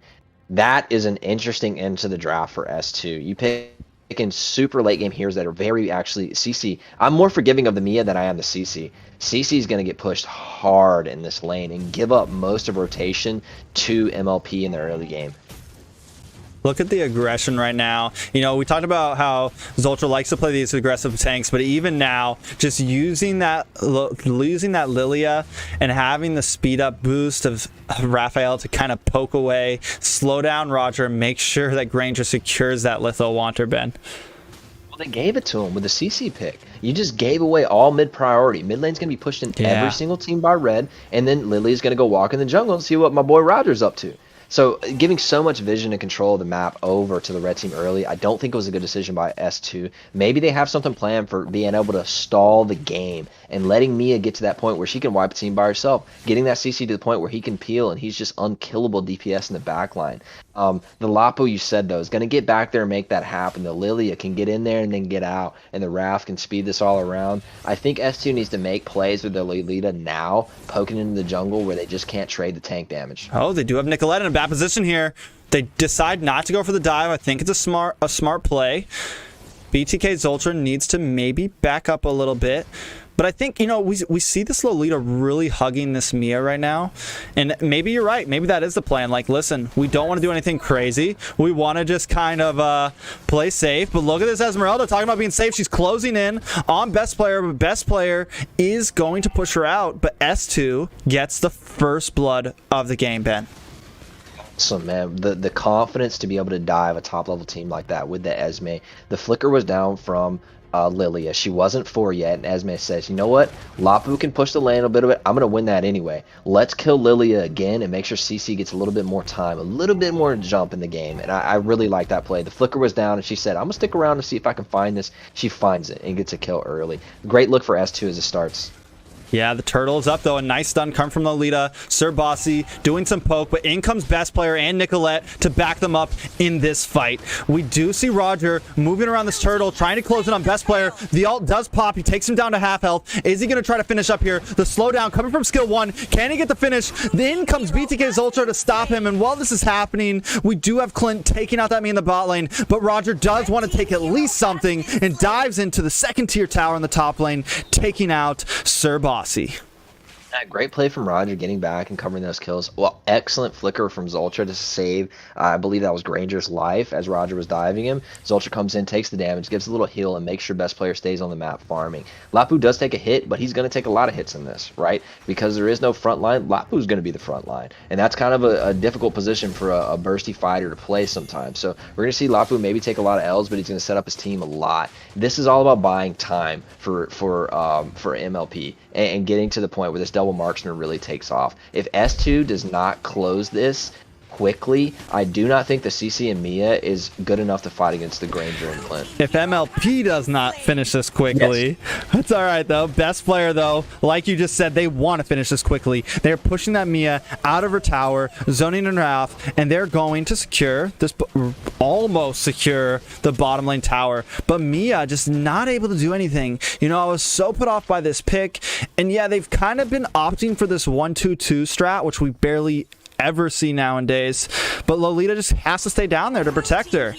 That is an interesting end to the draft for S2. You pick in super late game heroes that are very CC. I'm more forgiving of the Mia than I am the CC. CC is going to get pushed hard in this lane and give up most of rotation to MLP in the early game. Look at the aggression right now. You know, we talked about how Zoltra likes to play these aggressive tanks, but even now, just using that Lilia and having the speed up boost of Raphael to kind of poke away, slow down Roger, make sure that Granger secures that Litho Wanter, Ben. Well, they gave it to him with the CC pick. You just gave away all mid priority. Mid lane's going to be pushed in every single team by red, and then Lily's going to go walk in the jungle and see what my boy Roger's up to. So giving so much vision and control of the map over to the red team early, I don't think it was a good decision by S2. Maybe they have something planned for being able to stall the game and letting Mia get to that point where she can wipe a team by herself, getting that CC to the point where he can peel and he's just unkillable DPS in the backline. The Lapo, you said, though, is going to get back there and make that happen. The Lilia can get in there and then get out, and the Wrath can speed this all around. I think S2 needs to make plays with their Lolita now, poking into the jungle where they just can't trade the tank damage. Oh, they do have Nicolette in a bad position here. They decide not to go for the dive. I think it's a smart play. BTK Zoltra needs to maybe back up a little bit. But I think, you know, we see this Lolita really hugging this Mia right now. And maybe you're right. Maybe that is the plan. Like, listen, we don't want to do anything crazy. We want to just kind of play safe. But look at this Esmeralda talking about being safe. She's closing in on best player. But best player is going to push her out. But S2 gets the first blood of the game, Ben. So, man, the confidence to be able to dive a top-level team like that with the Esme. The flicker was down from Lilia. She wasn't 4 yet, and Esme says, you know what? Lapu can push the lane a bit of it. I'm going to win that anyway. Let's kill Lilia again and make sure CC gets a little bit more time, a little bit more jump in the game. And I really like that play. The flicker was down, and she said, I'm going to stick around to see if I can find this. She finds it and gets a kill early. Great look for S2 as it starts. Yeah, the turtle is up, though. A nice stun come from Lolita. Sir Bossy doing some poke, but in comes best player and Nicolette to back them up in this fight. We do see Roger moving around this turtle, trying to close it on best player. The ult does pop. He takes him down to half health. Is he going to try to finish up here? The slowdown coming from skill 1. Can he get the finish? Then comes BTK Zoltra to stop him, and while this is happening, we do have Clint taking out that me in the bot lane, but Roger does want to take at least something and dives into the second tier tower in the top lane, taking out Sir Bossy. Great play from Roger getting back and covering those kills. Well, excellent flicker from Zoltra to save, I believe that was Granger's life as Roger was diving him. Zoltra comes in, takes the damage, gives a little heal, and makes sure best player stays on the map farming. Lapu does take a hit, but he's going to take a lot of hits in this, right? Because there is no front line, Lapu's going to be the front line. And that's kind of a difficult position for a bursty fighter to play sometimes. So we're going to see Lapu maybe take a lot of L's, but he's going to set up his team a lot. This is all about buying time for MLP and getting to the point where this double marksman really takes off. If S2 does not close this quickly, I do not think the CC and Mia is good enough to fight against the Granger and Clint. If MLP does not finish this quickly, yes. That's all right, though. Best player, though, like you just said, they want to finish this quickly. They're pushing that Mia out of her tower, zoning in Ralph, and they're going to secure this, almost secure the bottom lane tower. But Mia just not able to do anything. You know, I was so put off by this pick, and yeah, they've kind of been opting for this 1-2-2 strat, which we barely ever see nowadays, but Lolita just has to stay down there to protect her.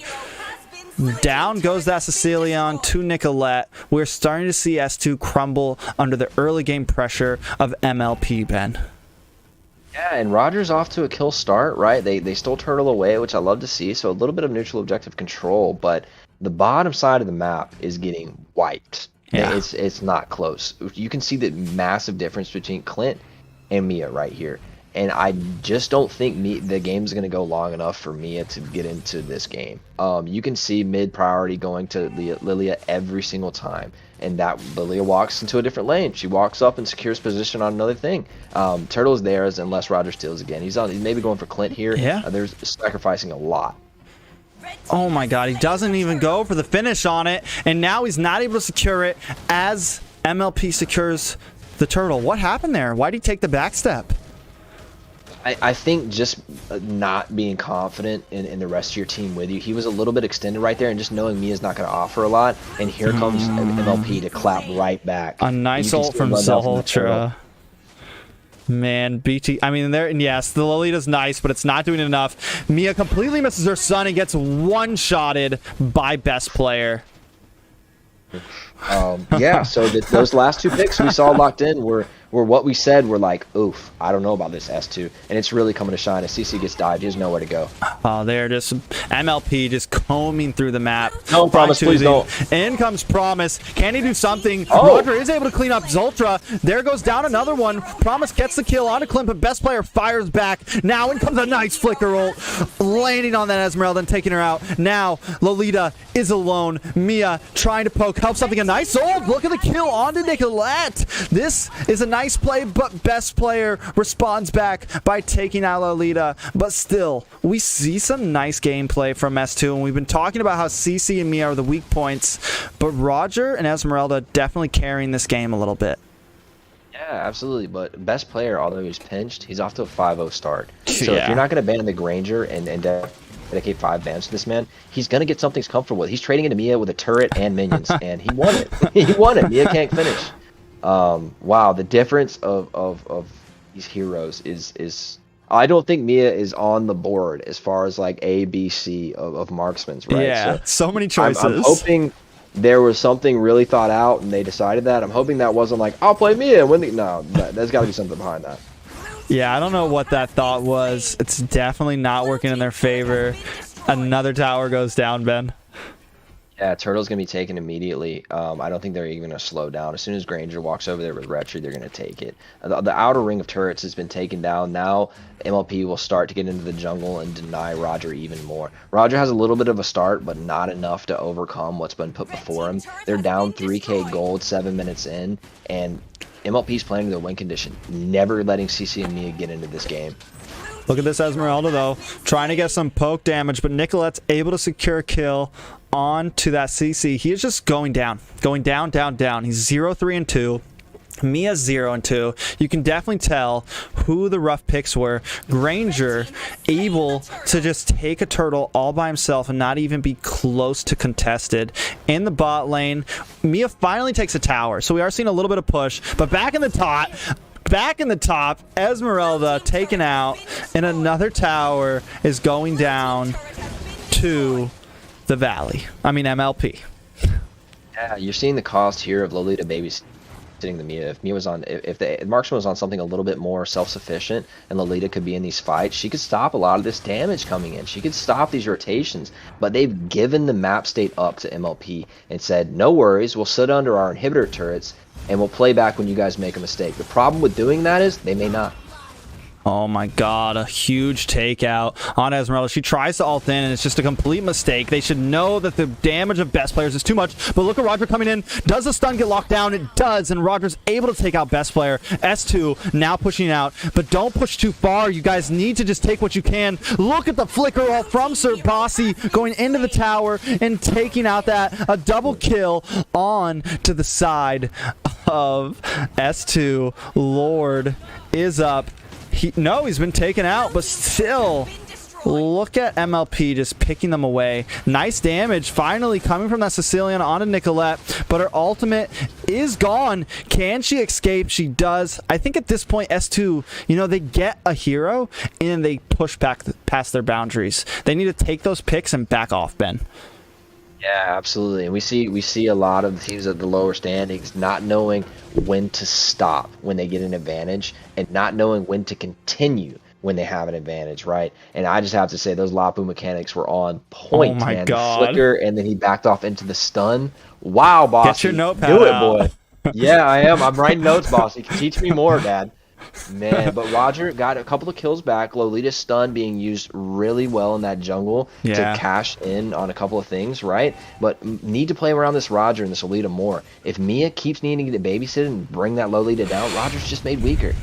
Down goes that Cecilion to Nicolette. We're starting to see S2 crumble under the early game pressure of MLP, Ben. Yeah, and Roger's off to a kill start, right? They stole Turtle away, which I love to see, so a little bit of neutral objective control, but the bottom side of the map is getting wiped. Yeah. It's not close. You can see the massive difference between Clint and Mia right here. And I just don't think the game's going to go long enough for Mia to get into this game. You can see mid priority going to Lilia every single time. And that Lilia walks into a different lane. She walks up and secures position on another thing. Turtle's there unless Roger steals again. He's maybe going for Clint here. Yeah. There's sacrificing a lot. Oh my god, he doesn't even go for the finish on it. And now he's not able to secure it as MLP secures the turtle. What happened there? Why did he take the back step? I think just not being confident in the rest of your team with you. He was a little bit extended right there, and just knowing Mia's not going to offer a lot. And here comes MLP to clap right back. A nice ult from Zoltra. Man, BT. I mean, yes, the Lolita's nice, but it's not doing enough. Mia completely misses her son and gets one-shotted by best player. Yeah, so those last two picks we saw locked in were where what we said, we're like, oof, I don't know about this S2. And it's really coming to shine. As CC gets dived, he has nowhere to go. Oh, they're just MLP just combing through the map. No, Promise, please don't. In comes Promise. Can he do something? Oh. Roger is able to clean up Zultra. There goes down another one. Promise gets the kill onto Clint, but best player fires back. Now in comes a nice flicker ult, landing on that Esmeralda and taking her out. Now Lolita is alone. Mia trying to poke, help something. A nice ult. Look at the kill onto Nicolette. This is a nice play, but best player responds back by taking out Lolita. But still, we see some nice gameplay from S2, and we've been talking about how CC and Mia are the weak points, but Roger and Esmeralda definitely carrying this game a little bit. Yeah, absolutely. But best player, although he's pinched, he's off to a 5-0 start. So Yeah. if you're not going to ban the Granger and dedicate 5 bans to this man, he's going to get something he's comfortable with. He's trading into Mia with a turret and minions, and he won it. He won it. Mia can't finish. Wow, the difference of these heroes is I don't think Mia is on the board as far as like A, B, C of marksmans, right? Yeah, so many choices. I'm hoping there was something really thought out and they decided that. I'm hoping that wasn't like, I'll play Mia and win the... No, there's got to be something behind that. Yeah, I don't know what that thought was. It's definitely not working in their favor. Another tower goes down, Ben. Yeah, Turtle's going to be taken immediately. I don't think they're even going to slow down. As soon as Granger walks over there with Retry, they're going to take it. The outer ring of turrets has been taken down. Now MLP will start to get into the jungle and deny Roger even more. Roger has a little bit of a start, but not enough to overcome what's been put before him. They're down 3k gold 7 minutes in, and MLP's playing their win condition, never letting CC and Mia get into this game. Look at this Esmeralda, though, trying to get some poke damage, but Nicolette's able to secure a kill onto that CC. He is just going down, down, down. He's 0-3-2. Mia's 0-2. You can definitely tell who the rough picks were. Granger able to just take a turtle all by himself and not even be close to contested. In the bot lane, Mia finally takes a tower, so we are seeing a little bit of push, but back in the top, Esmeralda taken out, and another tower is going down to the Valley. I mean MLP. Yeah, you're seeing the cost here of Lolita babysitting the Mia. If Mia was on, if the marksman was on something a little bit more self-sufficient, and Lolita could be in these fights, she could stop a lot of this damage coming in. She could stop these rotations. But they've given the map state up to MLP and said, no worries, we'll sit under our inhibitor turrets and we'll play back when you guys make a mistake. The problem with doing that is they may not. Oh my god, a huge takeout on Esmeralda. She tries to ult in, and it's just a complete mistake. They should know that the damage of best players is too much. But look at Roger coming in. Does the stun get locked down? It does, and Roger's able to take out best player. S2 now pushing out, but don't push too far. You guys need to just take what you can. Look at the flicker ult from Sir Bossy going into the tower and taking out that. A double kill on to the side of S2. Lord is up. He's been taken out, but still, look at MLP just picking them away. Nice damage finally coming from that Sicilian onto Nicolette, but her ultimate is gone. Can she escape? She does. I think at this point, S2, they get a hero, and they push back past their boundaries. They need to take those picks and back off, Ben. Yeah, absolutely. And we see a lot of teams at the lower standings not knowing when to stop when they get an advantage and not knowing when to continue when they have an advantage, right? And I just have to say those Lapu mechanics were on point, oh my man. God. The flicker, and then he backed off into the stun. Wow, Bossy. Get your notepad Do it, out. boy. Yeah, I am. I'm writing notes, Bossy. Teach me more, Dad. Man, but Roger got a couple of kills back. Lolita's stun being used really well in that jungle to cash in on a couple of things, right? But need to play around this Roger and this Lolita more. If Mia keeps needing to babysit and bring that Lolita down, Roger's just made weaker.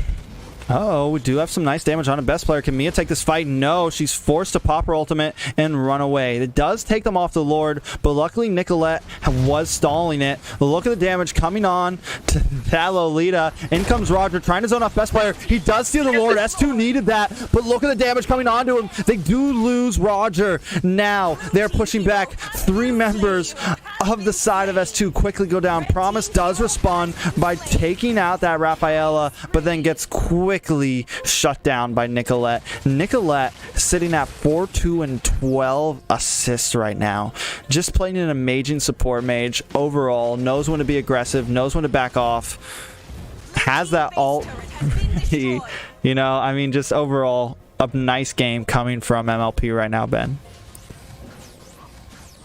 Oh, we do have some nice damage on a best player. Can Mia take this fight? No, she's forced to pop her ultimate and run away. It does take them off the Lord, but luckily Nicolette was stalling it. Look at the damage coming on to that Lolita. In comes Roger, trying to zone off best player. He does steal the Lord. S2 needed that, but look at the damage coming onto him. They do lose Roger. Now they're pushing back. 3 members of the side of S2 quickly go down. Promise does respond by taking out that Rafaela, but then gets quickly shut down by Nicolette. Nicolette sitting at 4-2 and 12 assists right now. Just playing an amazing support mage overall. Knows when to be aggressive, knows when to back off. has that ult. You know, I mean, just overall a nice game coming from MLP right now, Ben.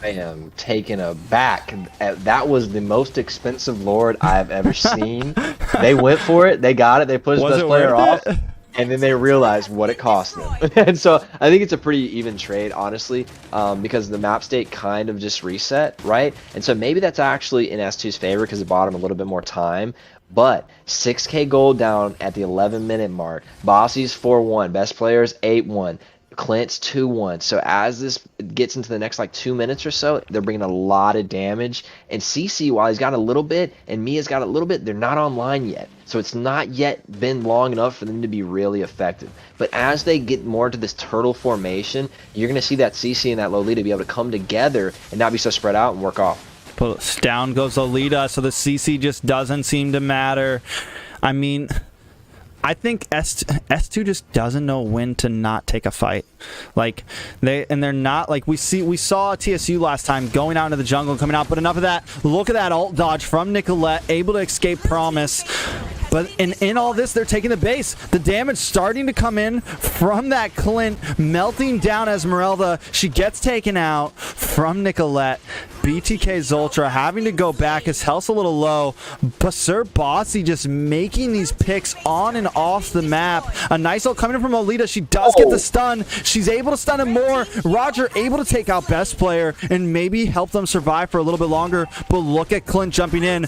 I am taken aback. That was the most expensive Lord I've ever seen. They went for it. They got it. They pushed Was best it player worth off. it? And then they realized what it cost them. And so I think it's a pretty even trade, honestly, because the map state kind of just reset, right? And so maybe that's actually in S2's favor because it bought him a little bit more time. But 6K gold down at the 11-minute mark. Bossy's 4-1. Best players 8-1. Clint's 2-1. So as this gets into the next like 2 minutes or so, they're bringing a lot of damage. And CC, while he's got a little bit and Mia's got a little bit, they're not online yet. So it's not yet been long enough for them to be really effective. But as they get more into this turtle formation, you're going to see that CC and that Lolita be able to come together and not be so spread out and work off. Down goes Lolita, so the CC just doesn't seem to matter. I mean, I think S2 just doesn't know when to not take a fight. Like they're not like we saw TSU last time going out into the jungle and coming out, but enough of that. Look at that ult dodge from Nicolette, able to escape Promise. But in all this, they're taking the base. The damage starting to come in from that Clint, melting down Esmeralda. She gets taken out from Nicolette. BTK Zoltra having to go back. His health's a little low. But Sir Bossy just making these picks on and off the map. A nice ult coming in from Lolita. She does get the stun. She's able to stun him more. Roger able to take out best player and maybe help them survive for a little bit longer. But look at Clint jumping in.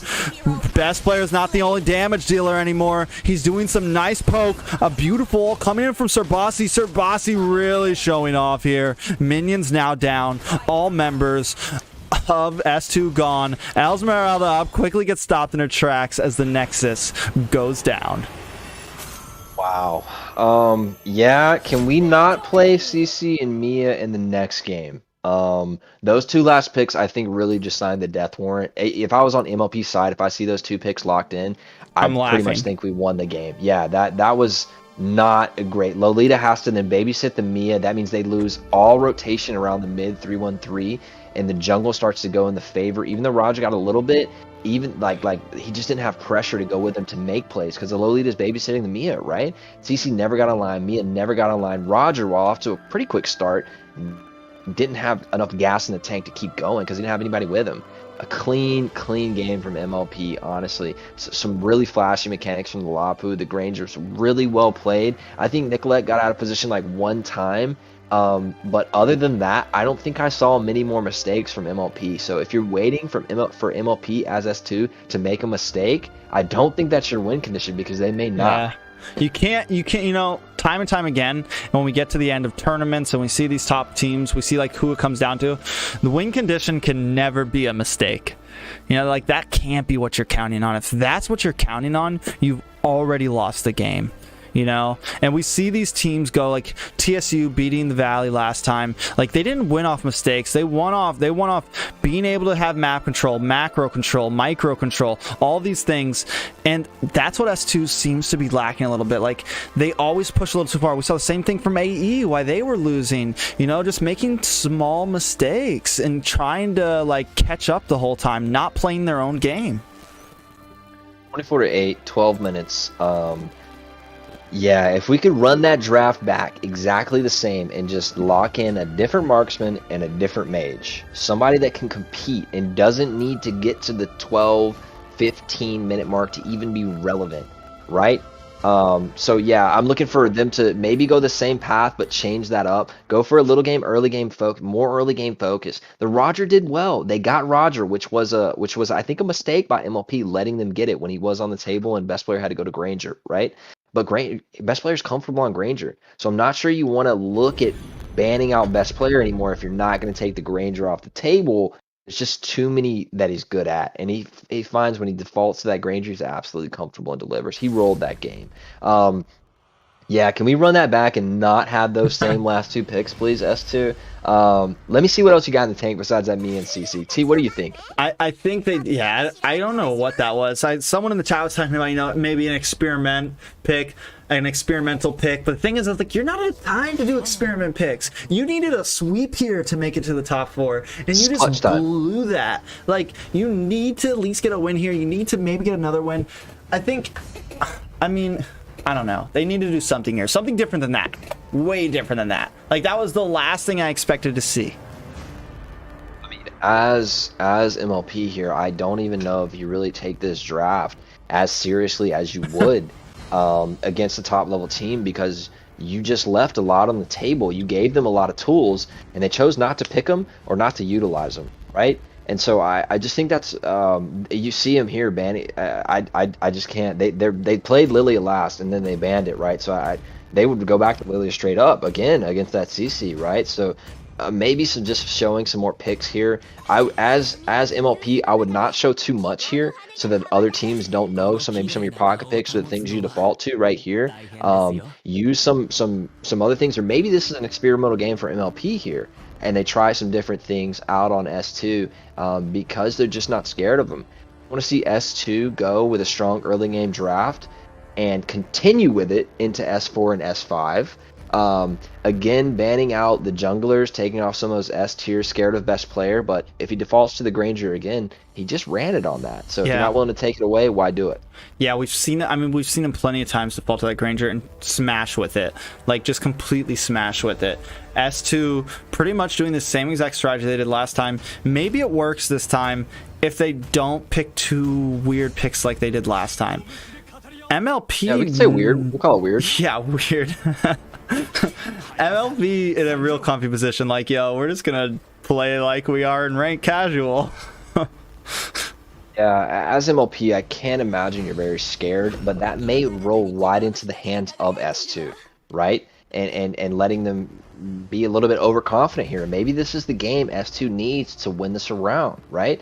Best player is not the only damage dealer anymore. He's doing some nice poke. A beautiful ult coming in from Sir Bossy. Sir Bossy really showing off here. Minions now down. All members of S2 gone. Esmeralda up quickly gets stopped in her tracks as the Nexus goes down. Wow. Yeah, can we not play CC and Mia in the next game? Those two last picks I think really just signed the death warrant. If I was on MLP side, if I see those two picks locked in, I pretty much think we won the game. Yeah, that was not a great. Lolita has to then babysit the Mia. That means they lose all rotation around the mid 3-1-3, and the jungle starts to go in the favor. Even though Roger got a little bit, even like he just didn't have pressure to go with him to make plays because the Lolita's babysitting the Mia, right? CC never got online. Mia never got online. Roger, while off to a pretty quick start, didn't have enough gas in the tank to keep going because he didn't have anybody with him. A clean game from MLP, honestly. Some really flashy mechanics from the Lapu. The Granger's really well played. I think Nicolette got out of position like one time. But other than that, I don't think I saw many more mistakes from MLP. So if you're waiting for MLP as S2 to make a mistake, I don't think that's your win condition because they may not. Yeah. You can't, you know, time and time again, when we get to the end of tournaments and we see these top teams, we see like who it comes down to, the win condition can never be a mistake. You know, like that can't be what you're counting on. If that's what you're counting on, you've already lost the game. You know, and we see these teams go like TSU beating the Valley last time. Like they didn't win off mistakes. They won off being able to have map control, macro control, micro control, all these things. And that's what S2 seems to be lacking a little bit. Like they always push a little too far. We saw the same thing from AE, why they were losing, you know, just making small mistakes and trying to like catch up the whole time, not playing their own game. 24-8, 12 minutes. Yeah, if we could run that draft back exactly the same and just lock in a different marksman and a different mage, somebody that can compete and doesn't need to get to the 12, 15 minute mark to even be relevant, right? So yeah, I'm looking for them to maybe go the same path but change that up. Go for a little game, early game focus, more early game focus. The Roger did well. They got Roger, which was I think a mistake by MLP letting them get it when he was on the table and best player had to go to Granger, right? But best player's comfortable on Granger. So I'm not sure you want to look at banning out best player anymore if you're not going to take the Granger off the table. There's just too many that he's good at. And he finds when he defaults to that Granger, he's absolutely comfortable and delivers. He rolled that game. Yeah, can we run that back and not have those same last two picks, please, S2? Let me see what else you got in the tank besides that me and CC. T, what do you think? I think I don't know what that was. Someone in the chat was talking about, you know, maybe an experimental pick. But the thing is, I was like, you're not at time to do experiment picks. You needed a sweep here to make it to the top 4, and you just blew that. Like, you need to at least get a win here. You need to maybe get another win. I think, I mean, I don't know. They need to do something here. Something different than that. Way different than that. Like, that was the last thing I expected to see. I mean, as MLP here, I don't even know if you really take this draft as seriously as you would against a top level team, because you just left a lot on the table. You gave them a lot of tools, and they chose not to pick them or not to utilize them, right? And so I just think that's you see him here banning. I just can't. They played Lilia last, and then they banned it, right? So they would go back to Lilia straight up again against that CC, right? So maybe just showing some more picks here. As MLP, I would not show too much here so that other teams don't know. So maybe some of your pocket picks or the things you default to right here. Use some other things, or maybe this is an experimental game for MLP here, and they try some different things out on S2 because they're just not scared of them. I want to see S2 go with a strong early game draft and continue with it into S4 and S5. Again, banning out the junglers, taking off some of those S tier scared of best player, but if he defaults to the Granger again, he just ran it on that. So if you're not willing to take it away, why do it? Yeah, we've seen it. I mean, we've seen him plenty of times default to that Granger and smash with it. Like, just completely smash with it. S2 pretty much doing the same exact strategy they did last time. Maybe it works this time if they don't pick two weird picks like they did last time. MLP... Yeah, we can say weird. We'll call it weird. Yeah, weird. MLP in a real comfy position, like, yo, we're just gonna play like we are in ranked casual. Yeah, as MLP, I can't imagine you're very scared, but that may roll right into the hands of S2, right? And letting them be a little bit overconfident here. Maybe this is the game S2 needs to win this around, right?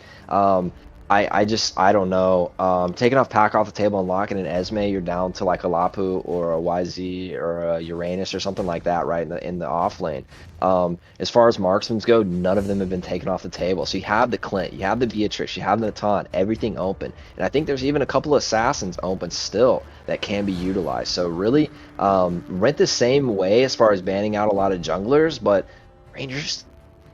I don't know. Taking off Pack off the table and locking in Esme, you're down to like a Lapu or a YZ or a Uranus or something like that, right, in the off lane. As far as marksmans go, none of them have been taken off the table. So you have the Clint, you have the Beatrix, you have the Natan, everything open. And I think there's even a couple of assassins open still that can be utilized. So really, rent the same way as far as banning out a lot of junglers, but Rangers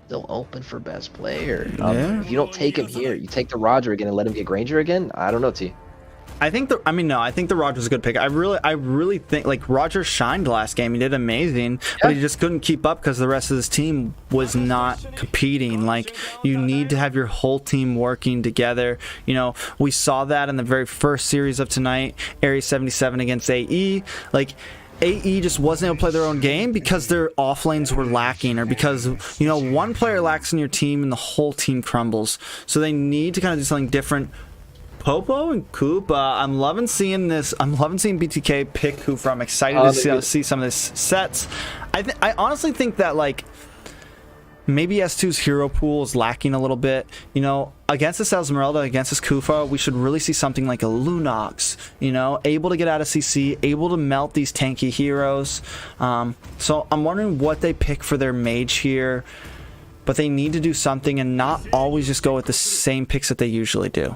still open for best player. If you don't take him here, you take the Roger again and let him get Granger again. I don't know, T. I think the Roger's a good pick. I really think, like, Roger shined last game. He did amazing, but he just couldn't keep up because the rest of his team was not competing. Like, you need to have your whole team working together. You know, we saw that in the very first series of tonight, Ares 77 against AE. Like, AE just wasn't able to play their own game because their off lanes were lacking, or because, you know, one player lacks in your team and the whole team crumbles. So they need to kind of do something different. Popo and Koopa, I'm loving seeing this. I'm loving seeing BTK pick Koopa. I'm excited to see some of this sets. I honestly think that, like, maybe S2's hero pool is lacking a little bit. You know, against this Esmeralda, against this Kufa, we should really see something like a Lunox, you know, able to get out of CC, able to melt these tanky heroes. So I'm wondering what they pick for their mage here, but they need to do something and not always just go with the same picks that they usually do.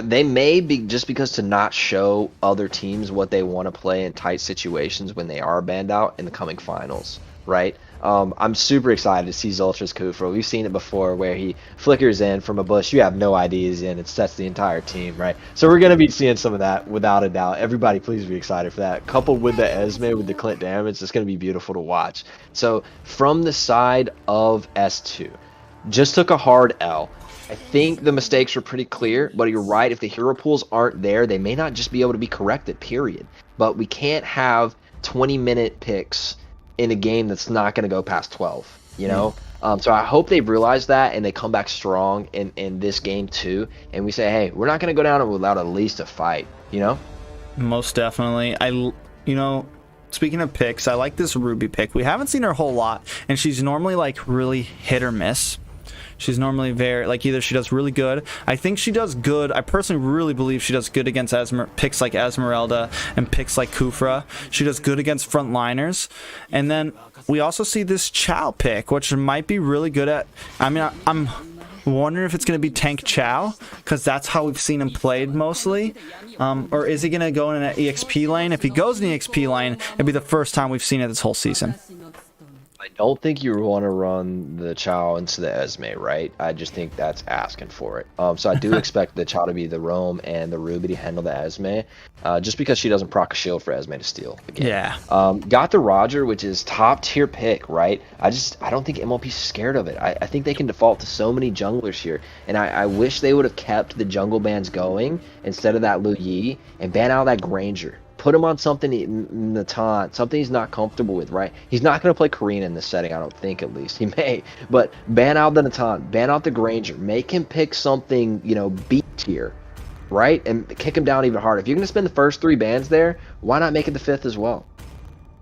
They may be, just because to not show other teams what they want to play in tight situations when they are banned out in the coming finals, right? I'm super excited to see Zultra's Kufra. We've seen it before where he flickers in from a bush. You have no idea he's in. It sets the entire team, right? So we're going to be seeing some of that without a doubt. Everybody, please be excited for that. Coupled with the Esme, with the Clint damage, it's going to be beautiful to watch. So from the side of S2, just took a hard L. I think the mistakes were pretty clear, but you're right. If the hero pools aren't there, they may not just be able to be corrected, period. But we can't have 20-minute picks in a game that's not going to go past 12, you know? So I hope they've realized that and they come back strong in this game too. And we say, hey, we're not going to go down without at least a fight, you know? Most definitely. You know, speaking of picks, I like this Ruby pick. We haven't seen her a whole lot, and she's normally, like, really hit or miss. She's normally very, like, either she does really good. I think she does good. I personally really believe she does good against picks like Esmeralda and picks like Kufra. She does good against frontliners. And then we also see this Chow pick, which might be really good at, I mean, I'm wondering if it's going to be Tank Chow, because that's how we've seen him played mostly. Or is he going to go in an EXP lane? If he goes in the EXP lane, it'd be the first time we've seen it this whole season. I don't think you want to run the Chow into the Esme, right? I just think that's asking for it. So I do expect the Chow to be the Roam and the Ruby to handle the Esme, just because she doesn't proc a shield for Esme to steal again. Yeah. Got the Roger, which is top tier pick, right? I don't think MLP's scared of it. I think they can default to so many junglers here, and I wish they would have kept the jungle bans going instead of that Lu Yi and ban out that Granger. Put him on something in the taunt, something he's not comfortable with, right? He's not going to play Korean in this setting, I don't think, at least. He may, but ban out the Natan, ban out the Granger, make him pick something, B tier, right? And kick him down even harder. If you're going to spend the first 3 bans there, why not make it the 5th as well?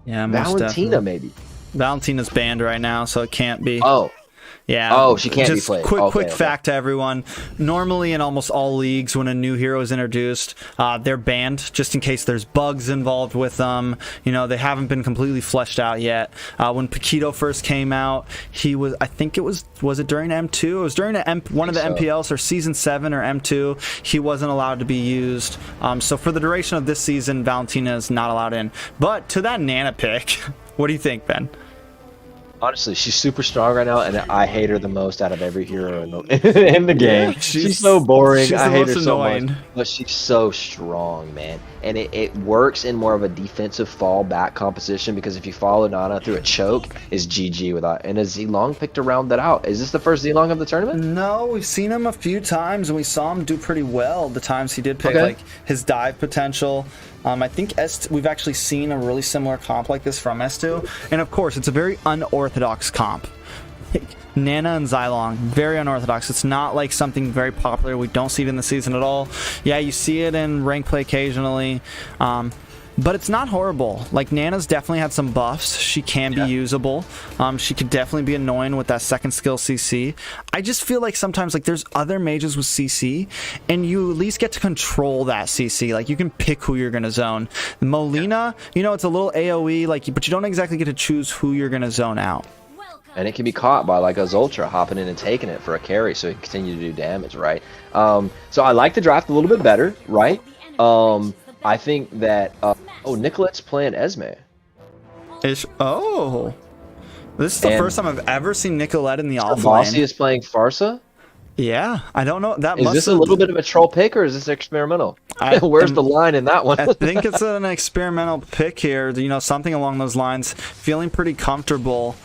Yeah, most Valentina, definitely. maybe. Valentina's banned right now, so it can't be. Oh. Yeah. Oh, she can't be just played. Quick Okay. fact to everyone. Normally in almost all leagues when a new hero is introduced, they're banned just in case there's bugs involved with them. They haven't been completely fleshed out yet. When Paquito first came out, he was, I think it was it during M2? It was during one of the MPLs or Season 7 or M2. He wasn't allowed to be used. So for the duration of this season, Valentina is not allowed in. But to that Nana pick, what do you think, Ben? Honestly, she's super strong right now, and I hate her the most out of every hero in the game. Yeah, she's so boring. she's I the hate her most so annoying. much. But she's so strong, man. And it works in more of a defensive fallback composition, because if you follow Nana through a choke, is GG without. And is Zilong picked to round that out? Is this the first Zilong of the tournament? No, we've seen him a few times, and we saw him do pretty well the times he did pick, Okay. like his dive potential. I think we've actually seen a really similar comp like this from S2, and of course, it's a very unorthodox comp. Nana and Zilong, very unorthodox. It's not like something very popular. We don't see it in the season at all. Yeah, you see it in rank play occasionally, but it's not horrible. Like, Nana's definitely had some buffs. She can be usable. She could definitely be annoying with that second skill CC. I just feel like sometimes, like, there's other mages with CC, and you at least get to control that CC. Like, you can pick who you're gonna zone. Molina, it's a little AoE, like, but you don't exactly get to choose who you're gonna zone out. And it can be caught by like a Zultra hopping in and taking it for a carry, so it can continue to do damage, right? So I like the draft a little bit better, right? I think that Nicolette's playing Esme. This is the first time I've ever seen Nicolette in the offlane. Bossy is playing Farsa. Yeah, I don't know. That Is must this a have- little bit of a troll pick, or is this experimental? Where's the line in that one? I think it's an experimental pick here. Something along those lines. Feeling pretty comfortable.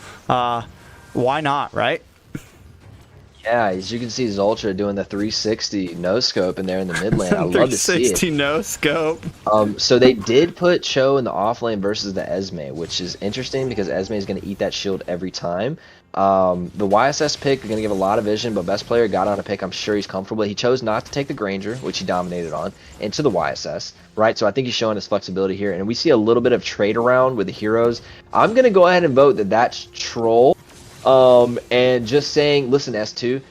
Why not, right? Yeah, as you can see, Zultra doing the 360 no scope in there in the mid lane. I love to see it. 360 no scope. So they did put Cho in the off lane versus the Esme, which is interesting because Esme is going to eat that shield every time. The YSS pick is going to give a lot of vision, but best player got on a pick. I'm sure he's comfortable. He chose not to take the Granger, which he dominated on, into the YSS, right? So I think he's showing his flexibility here, and we see a little bit of trade around with the heroes. I'm going to go ahead and vote that that's troll, and just saying, listen, S2,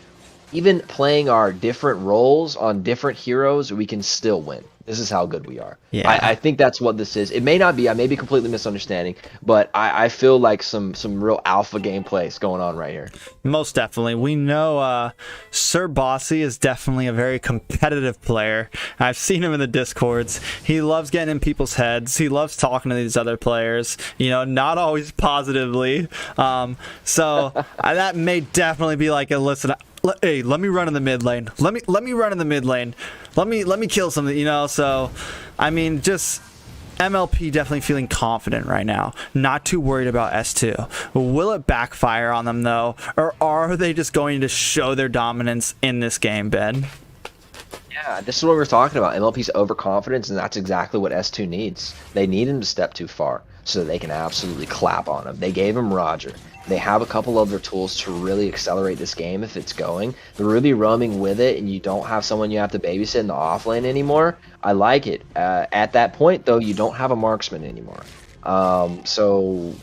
even playing our different roles on different heroes, we can still win. This is how good we are. Yeah. I think that's what this is. It may not be. I may be completely misunderstanding, but I feel like some real alpha gameplay is going on right here. Most definitely. We know Sir Bossy is definitely a very competitive player. I've seen him in the Discords. He loves getting in people's heads. He loves talking to these other players, not always positively. So that may definitely be like a listen. Hey, let me run in the mid lane. Let me run in the mid lane. Let me kill something, So, I mean, just MLP definitely feeling confident right now. Not too worried about S2. Will it backfire on them, though? Or are they just going to show their dominance in this game, Ben? Yeah, this is what we're talking about. MLP's overconfidence, and that's exactly what S2 needs. They need him to step too far so that they can absolutely clap on him. They gave him Roger. They have a couple other tools to really accelerate this game if it's going. The Ruby roaming with it, and you don't have someone you have to babysit in the off lane anymore. I like it. At that point, though, you don't have a marksman anymore. So,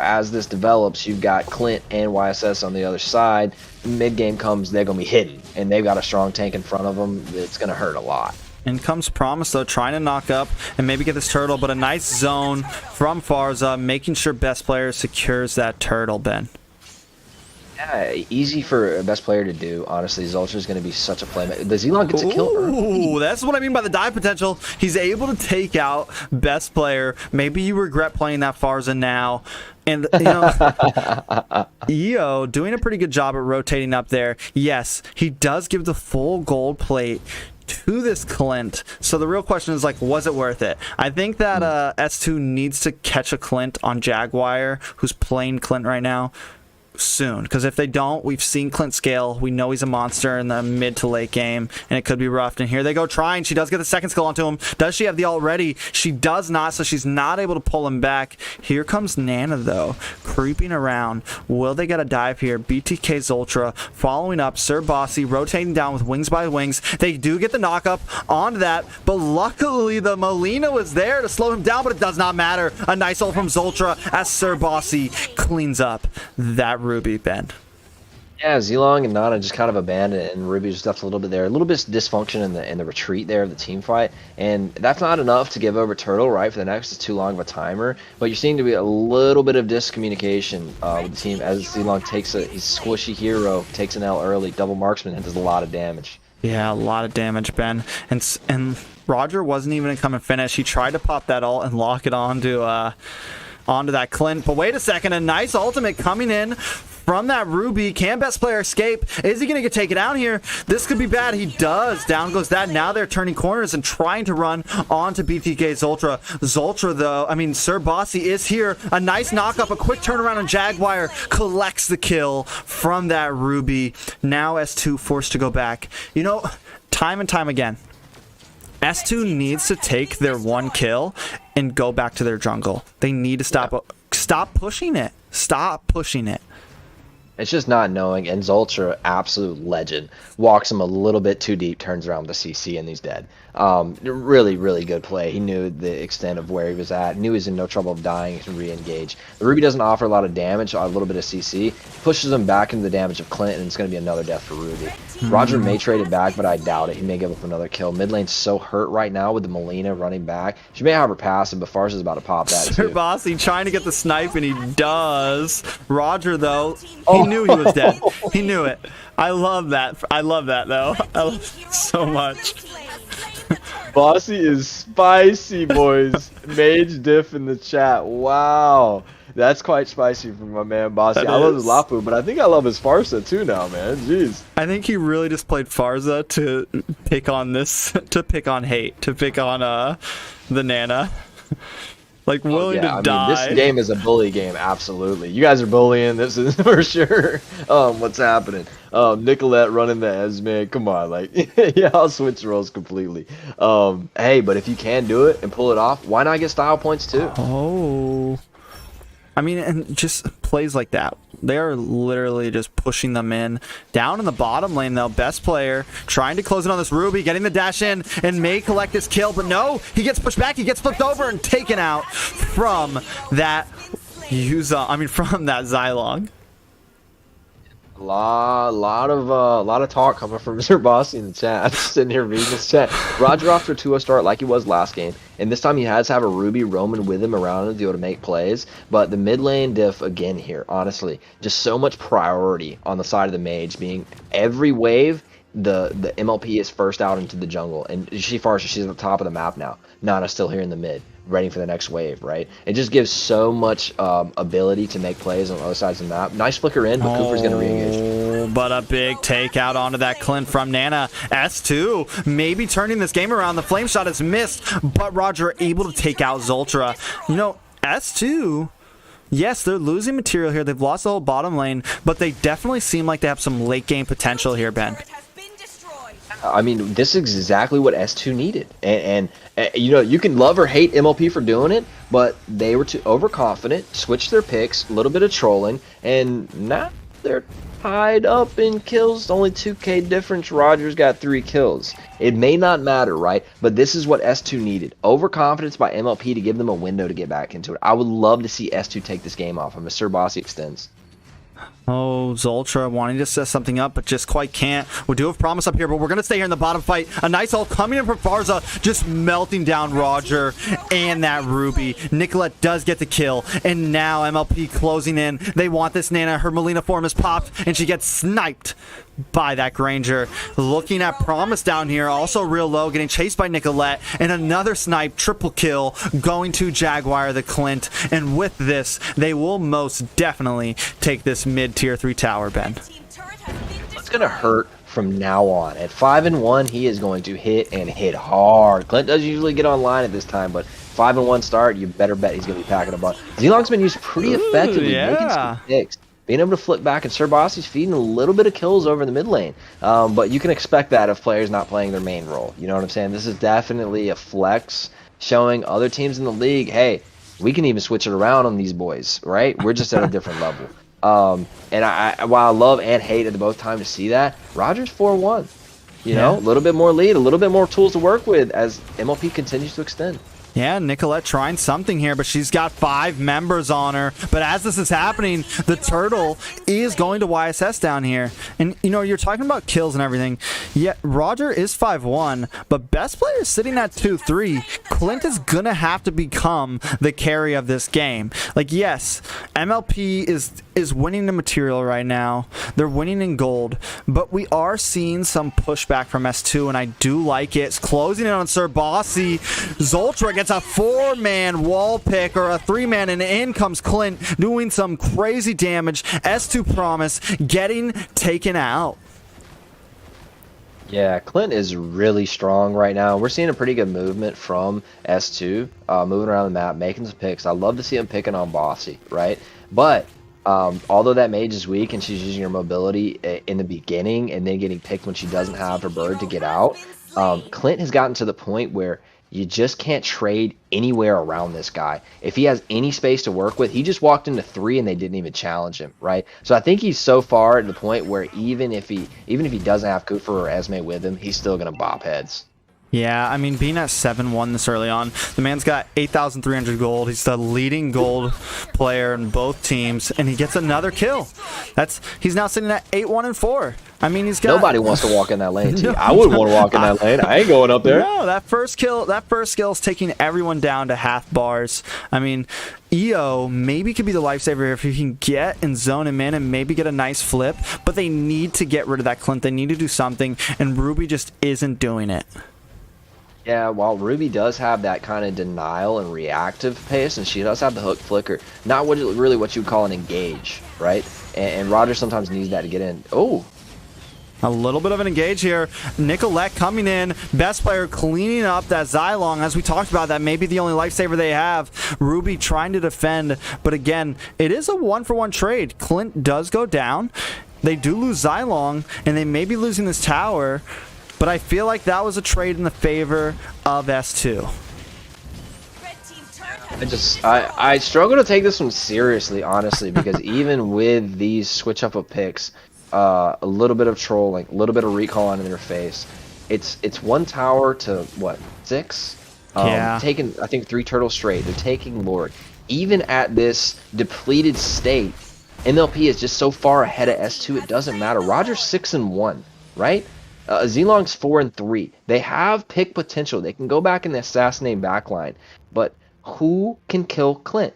as this develops, you've got Clint and YSS on the other side. Mid game comes, they're going to be hidden, and they've got a strong tank in front of them. It's going to hurt a lot. In comes Promise, though, trying to knock up and maybe get this turtle, but a nice zone from Farza, making sure best player secures that turtle, Ben. Yeah, easy for a best player to do. Honestly, Zultra's going to be such a playmaker. The Zilong gets a kill early. Ooh, that's what I mean by the dive potential. He's able to take out best player. Maybe you regret playing that Farza now. And, you know, EO doing a pretty good job at rotating up there. Yes, he does give the full gold plate to this Clint. So the real question is, like, was it worth it? I think that S2 needs to catch a Clint on Jaguar, who's playing Clint right now, soon, because if they don't, we've seen Clint scale. We know he's a monster in the mid to late game, and it could be rough. And here they go trying. She does get the second skill onto him. Does she have the ult ready? She does not, so she's not able to pull him back. Here comes Nana, though, creeping around. Will they get a dive here? BTK Zultra following up. Sir Bossy rotating down with wings by wings. They do get the knock up onto that, but luckily the Molina was there to slow him down, but it does not matter. A nice ult from Zultra as Sir Bossy cleans up that Ruby, Ben. Yeah, Zilong and Nana just kind of abandoned it, and Ruby just left a little bit there. A little bit of dysfunction in the retreat there of the team fight, and that's not enough to give over Turtle, right? For the next, it's too long of a timer. But you're seeing to be a little bit of discommunication with the team as Zilong takes he's squishy hero, takes an L early, double marksman, and does a lot of damage. Yeah, a lot of damage, Ben. And Roger wasn't even gonna come and finish. He tried to pop that ult and lock it onto that Clint. But wait a second, a nice ultimate coming in from that Ruby. Can best player escape? Is he going to get taken out here? This could be bad. He does. Down goes that. Now they're turning corners and trying to run onto BTK Zultra. Zultra, though, Sir Bossy is here. A nice knock up, a quick turnaround on Jaguar. Collects the kill from that Ruby. Now S2 forced to go back. You know, time and time again, S2 needs to take their one kill and go back to their jungle. They need to stop pushing it. Stop pushing it. It's just not knowing, and Zultra, absolute legend, walks him a little bit too deep, turns around with the CC, and he's dead. Really, really good play. He knew the extent of where he was at, knew he was in no trouble of dying, he can re-engage. The Ruby doesn't offer a lot of damage, a little bit of CC, pushes him back into the damage of Clint, and it's going to be another death for Ruby. Roger may trade it back, but I doubt it. He may give up another kill. Mid lane's so hurt right now with the Molina running back. She may have her passive, but Farsa's about to pop that Sir too. Bossy trying to get the snipe, and he does. Roger, though, he knew he was dead. He knew it. I love that. I love that, though. I love it so much. Bossy is spicy, boys. Mage diff in the chat. Wow. That's quite spicy from my man Bossy. I love his Lapu, but I think I love his Farsa too now, man. Jeez. I think he really just played Farza to pick on hate, to pick on the Nana. Like, willing to die. This game is a bully game, absolutely. You guys are bullying, this is for sure. What's happening? Nicolette running the Esme, come on, like, yeah, I'll switch roles completely. Hey, but if you can do it and pull it off, why not get style points too? Oh. And just plays like that. They are literally just pushing them in. Down in the bottom lane, though, best player trying to close it on this Ruby, getting the dash in, and may collect this kill, but no, he gets pushed back, he gets flipped over and taken out from that from that Xylong. A lot of talk coming from Mr. Bossy in the chat. I'm just sitting here reading this chat. Roger off to a 2-0 start like he was last game, and this time he has to have a Ruby roaming with him around him to be able to make plays. But the mid lane diff again here, honestly, just so much priority on the side of the mage, being every wave the MLP is first out into the jungle, and she's at the top of the map now. Nana's still here in the mid, ready for the next wave, right? It just gives so much ability to make plays on the other sides of the map. Nice flicker in, but Cooper's going to re-engage. But a big takeout onto that Clint from Nana. S2 maybe turning this game around. The flame shot is missed, but Roger able to take out Zultra. You know, S2... yes, they're losing material here. They've lost the whole bottom lane, but they definitely seem like they have some late game potential here, Ben. This is exactly what S2 needed. And you know, you can love or hate MLP for doing it, but they were too overconfident, switched their picks, a little bit of trolling, and now they're tied up in kills. Only 2k difference. Roger's got 3 kills. It may not matter, right? But this is what S2 needed. Overconfidence by MLP to give them a window to get back into it. I would love to see S2 take this game off him as Sir Bossy extends. Oh, Zoltra wanting to set something up, but just quite can't. We do have Promise up here, but we're going to stay here in the bottom fight. A nice ult coming in from Farza, just melting down Roger and that Ruby. Nicolette does get the kill, and now MLP closing in. They want this Nana. Her Melina form is popped, and she gets sniped by that Granger. Looking at Promise down here, also real low, getting chased by Nicolette, and another snipe, triple kill, going to Jaguar the Clint. And with this, they will most definitely take this mid tier 3 tower, Ben. It's gonna hurt from now on. At 5-1, he is going to hit and hit hard. Clint does usually get online at this time, but 5-1 start, you better bet he's gonna be packing a bunch. Zilong's been used pretty effectively, making some picks. Being able to flip back, and Sir Bossy's feeding a little bit of kills over in the mid lane. But you can expect that of players not playing their main role. You know what I'm saying? This is definitely a flex, showing other teams in the league, hey, we can even switch it around on these boys, right? We're just at a different level. And while I love and hate at both times to see that, Roger's 4-1. You know, a little bit more lead, a little bit more tools to work with as MLP continues to extend. Yeah, Nicolette trying something here, but she's got 5 members on her. But as this is happening, the turtle is going to YSS down here. And, you know, you're talking about kills and everything. Yeah, Roger is 5-1, but best player is sitting at 2-3. Clint is going to have to become the carry of this game. Like, yes, MLP is winning the material right now. They're winning in gold, but we are seeing some pushback from S2, and I do like it. It's closing in on Sir Bossy. Zoltra gets a 4-man wall pick, or a 3-man, and in comes Clint doing some crazy damage. S2 Promise getting taken out. Yeah, Clint is really strong right now. We're seeing a pretty good movement from S2, moving around the map, making some picks. I love to see him picking on Bossy, right? But although that mage is weak and she's using her mobility in the beginning and then getting picked when she doesn't have her bird to get out, Clint has gotten to the point where you just can't trade anywhere around this guy. If he has any space to work with, he just walked into 3 and they didn't even challenge him, right? So I think he's so far at the point where even if he doesn't have Kufa or Esme with him, he's still gonna bop heads. Yeah, I mean, being at 7-1 this early on, the man's got 8,300 gold. He's the leading gold player in both teams, and he gets another kill. He's now sitting at 8-1-4. I mean, he's got... Nobody wants to walk in that lane, too. I wouldn't want to walk in that lane. I ain't going up there. No, that first kill is taking everyone down to half bars. I mean, EO maybe could be the lifesaver if he can get and zone him in and maybe get a nice flip, but they need to get rid of that Clint. They need to do something, and Ruby just isn't doing it. Yeah, while Ruby does have that kind of denial and reactive pace, and she does have the hook flicker, not really what you would call an engage, right? And Roger sometimes needs that to get in. Oh, a little bit of an engage here. Nicolette coming in. Best player cleaning up that Xylong. As we talked about, that may be the only lifesaver they have. Ruby trying to defend. But again, it is a 1-for-1 trade. Clint does go down. They do lose Xylong, and they may be losing this tower. But I feel like that was a trade in the favor of S2. I struggle to take this one seriously, honestly, because even with these switch up of picks, a little bit of trolling, a little bit of recall on their face, it's 1 tower to what, 6? Yeah. Taking, I think, 3 turtles straight. They're taking Lord. Even at this depleted state, MLP is just so far ahead of S2. It doesn't matter. Roger's 6-1, right? Zilong's 4-3. They have pick potential. They can go back in the assassinate backline, but who can kill Clint?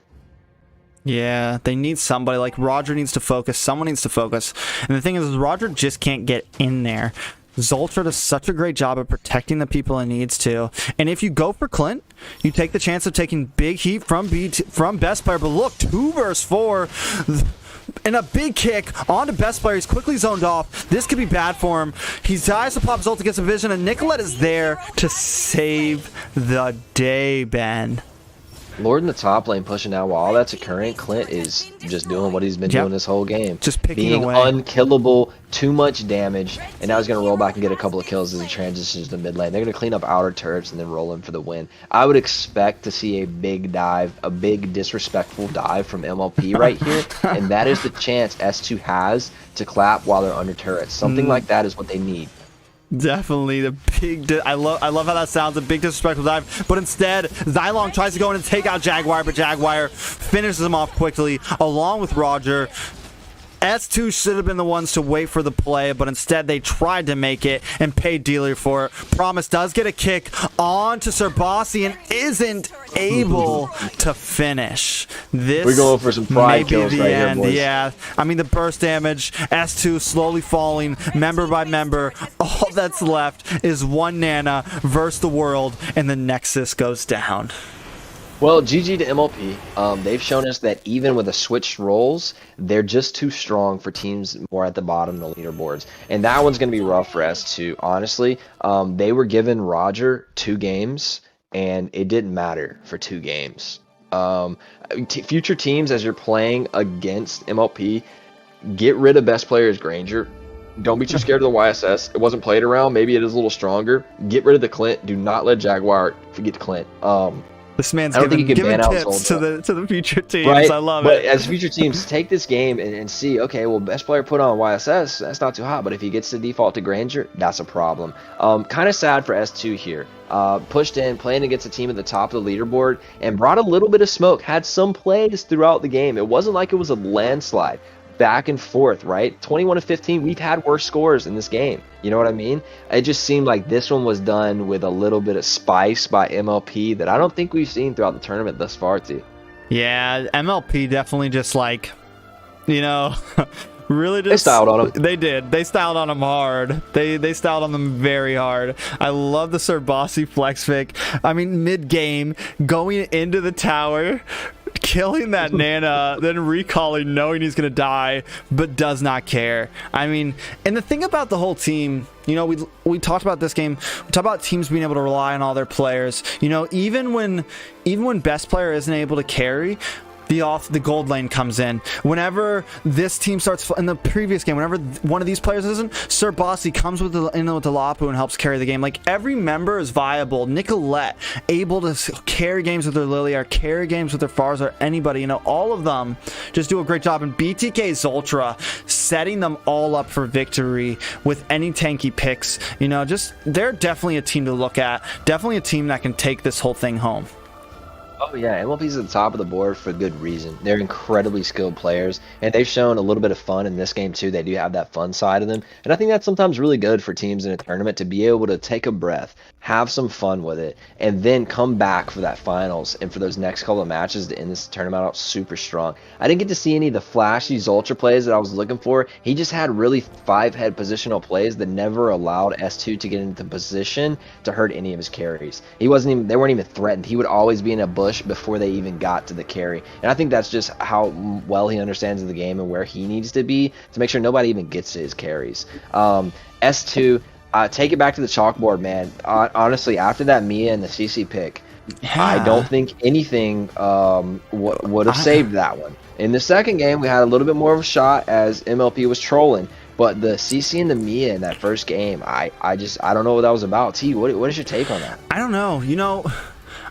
Yeah, they need somebody. Like, Roger needs to focus. Someone needs to focus. And the thing is, Roger just can't get in there. Zoltra does such a great job of protecting the people it needs to. And if you go for Clint, you take the chance of taking big heat from best player. But look, 2 versus 4. And a big kick onto best player. He's quickly zoned off. This could be bad for him. He dies to pop Zolta, gets a vision, and Nicolette is there to save the day, Ben. Lord in the top lane pushing out while all that's occurring. Clint is just doing what he's been doing this whole game. Just picking being away. Unkillable, too much damage, and now he's going to roll back and get a couple of kills as he transitions to mid lane. They're going to clean up outer turrets and then roll in for the win. I would expect to see a big dive, a big disrespectful dive from MLP right here, and that is the chance S2 has to clap while they're under turrets. Something like that is what they need. Definitely the big. I love how that sounds. A big disrespectful dive, but instead Xylong tries to go in and take out Jaguar, but Jaguar finishes him off quickly, along with Roger. S2 should have been the ones to wait for the play, but instead they tried to make it and paid dearly for it. Promise does get a kick onto Serbasi and isn't able to finish. This We're going for some pride may be kills the right here, end. boys. Yeah, I mean the burst damage, S2 slowly falling member by member. All that's left is one Nana versus the world, and the Nexus goes down. Well, GG to MLP. They've shown us that even with the switched roles, they're just too strong for teams more at the bottom of the leaderboards. And that one's going to be rough for S2. Honestly, they were given Roger 2 games, and it didn't matter for 2 games. Future teams, as you're playing against MLP, get rid of best player as Granger. Don't be too scared of the YSS. It wasn't played around. Maybe it is a little stronger. Get rid of the Clint. Do not let Jaguar forget Clint. This man's I don't think giving you can ban out tips to the future teams. Right? I love but it. as future teams, take this game and see, okay, well, best player put on YSS, that's not too hot. But if he gets to default to Granger, that's a problem. Kind of sad for S2 here. Pushed in, playing against a team at the top of the leaderboard, and brought a little bit of smoke, had some plays throughout the game. It wasn't like it was a landslide. Back and forth, right? 21-15, we've had worse scores in this game. You know what I mean? It just seemed like this one was done with a little bit of spice by MLP that I don't think we've seen throughout the tournament thus far, too. Yeah, MLP definitely just like, you know, really just... They styled on him. They did. They styled on him hard. They styled on them very hard. I love the Serbasi flex pick. I mean, mid-game, going into the tower, killing that Nana, then recalling, knowing he's going to die, but does not care. I mean, and the thing about the whole team, you know, we talked about this game. We talked about teams being able to rely on all their players. You know, even when best player isn't able to carry, the gold lane comes in. Whenever this team starts in the previous game, whenever one of these players isn't, Serbasi comes in with the Lapu and helps carry the game. Like, every member is viable. Nicolette able to carry games with their Lilia, carry games with their Fars, or anybody. You know, all of them just do a great job. And BTK Zoltra setting them all up for victory with any tanky picks. You know, just they're definitely a team to look at. Definitely a team that can take this whole thing home. Oh yeah, MLP's at the top of the board for good reason. They're incredibly skilled players, and they've shown a little bit of fun in this game too. They do have that fun side of them, and I think that's sometimes really good for teams in a tournament to be able to take a breath, have some fun with it, and then come back for that finals and for those next couple of matches to end this tournament out super strong. I didn't get to see any of the flashy Zoltra plays that I was looking for. He just had really 5-head positional plays that never allowed S2 to get into position to hurt any of his carries. They weren't even threatened. He would always be in a bush before they even got to the carry. And I think that's just how well he understands the game and where he needs to be to make sure nobody even gets to his carries. S2, take it back to the chalkboard, man. Honestly, after that Mia and the CC pick, Yeah. I don't think anything would have saved that one. In the second game, we had a little bit more of a shot as MLP was trolling. But the CC and the Mia in that first game, I don't know what that was about. T, what is your take on that? I don't know. You know,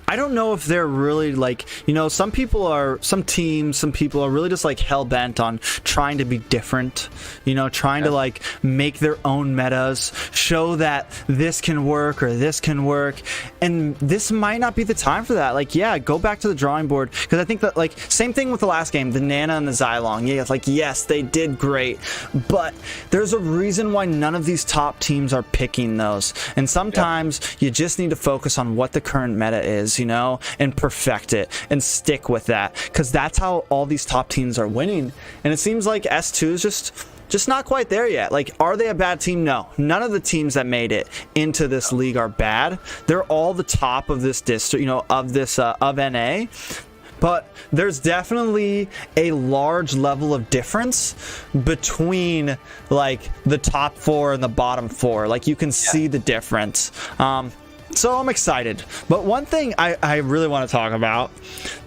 I don't know if they're really like, you know, some people are really just like hell bent on trying to be different, you know, trying to like make their own metas, show that this can work or this can work. And this might not be the time for that. Like, yeah, go back to the drawing board. Because I think that, like, same thing with the last game, the Nana and the Xylong. Yeah, it's like, yes, they did great. But there's a reason why none of these top teams are picking those. And sometimes you just need to focus on what the current meta is, you know, and perfect it and stick with that, because that's how all these top teams are winning. And it seems like S2 is just not quite there yet. Like, are they a bad team? No, none of the teams that made it into this league are bad. They're all the top of this district, you know, of this of NA. But there's definitely a large level of difference between like the top 4 and the bottom 4. Like, you can see the difference. So I'm excited. But one thing I really want to talk about,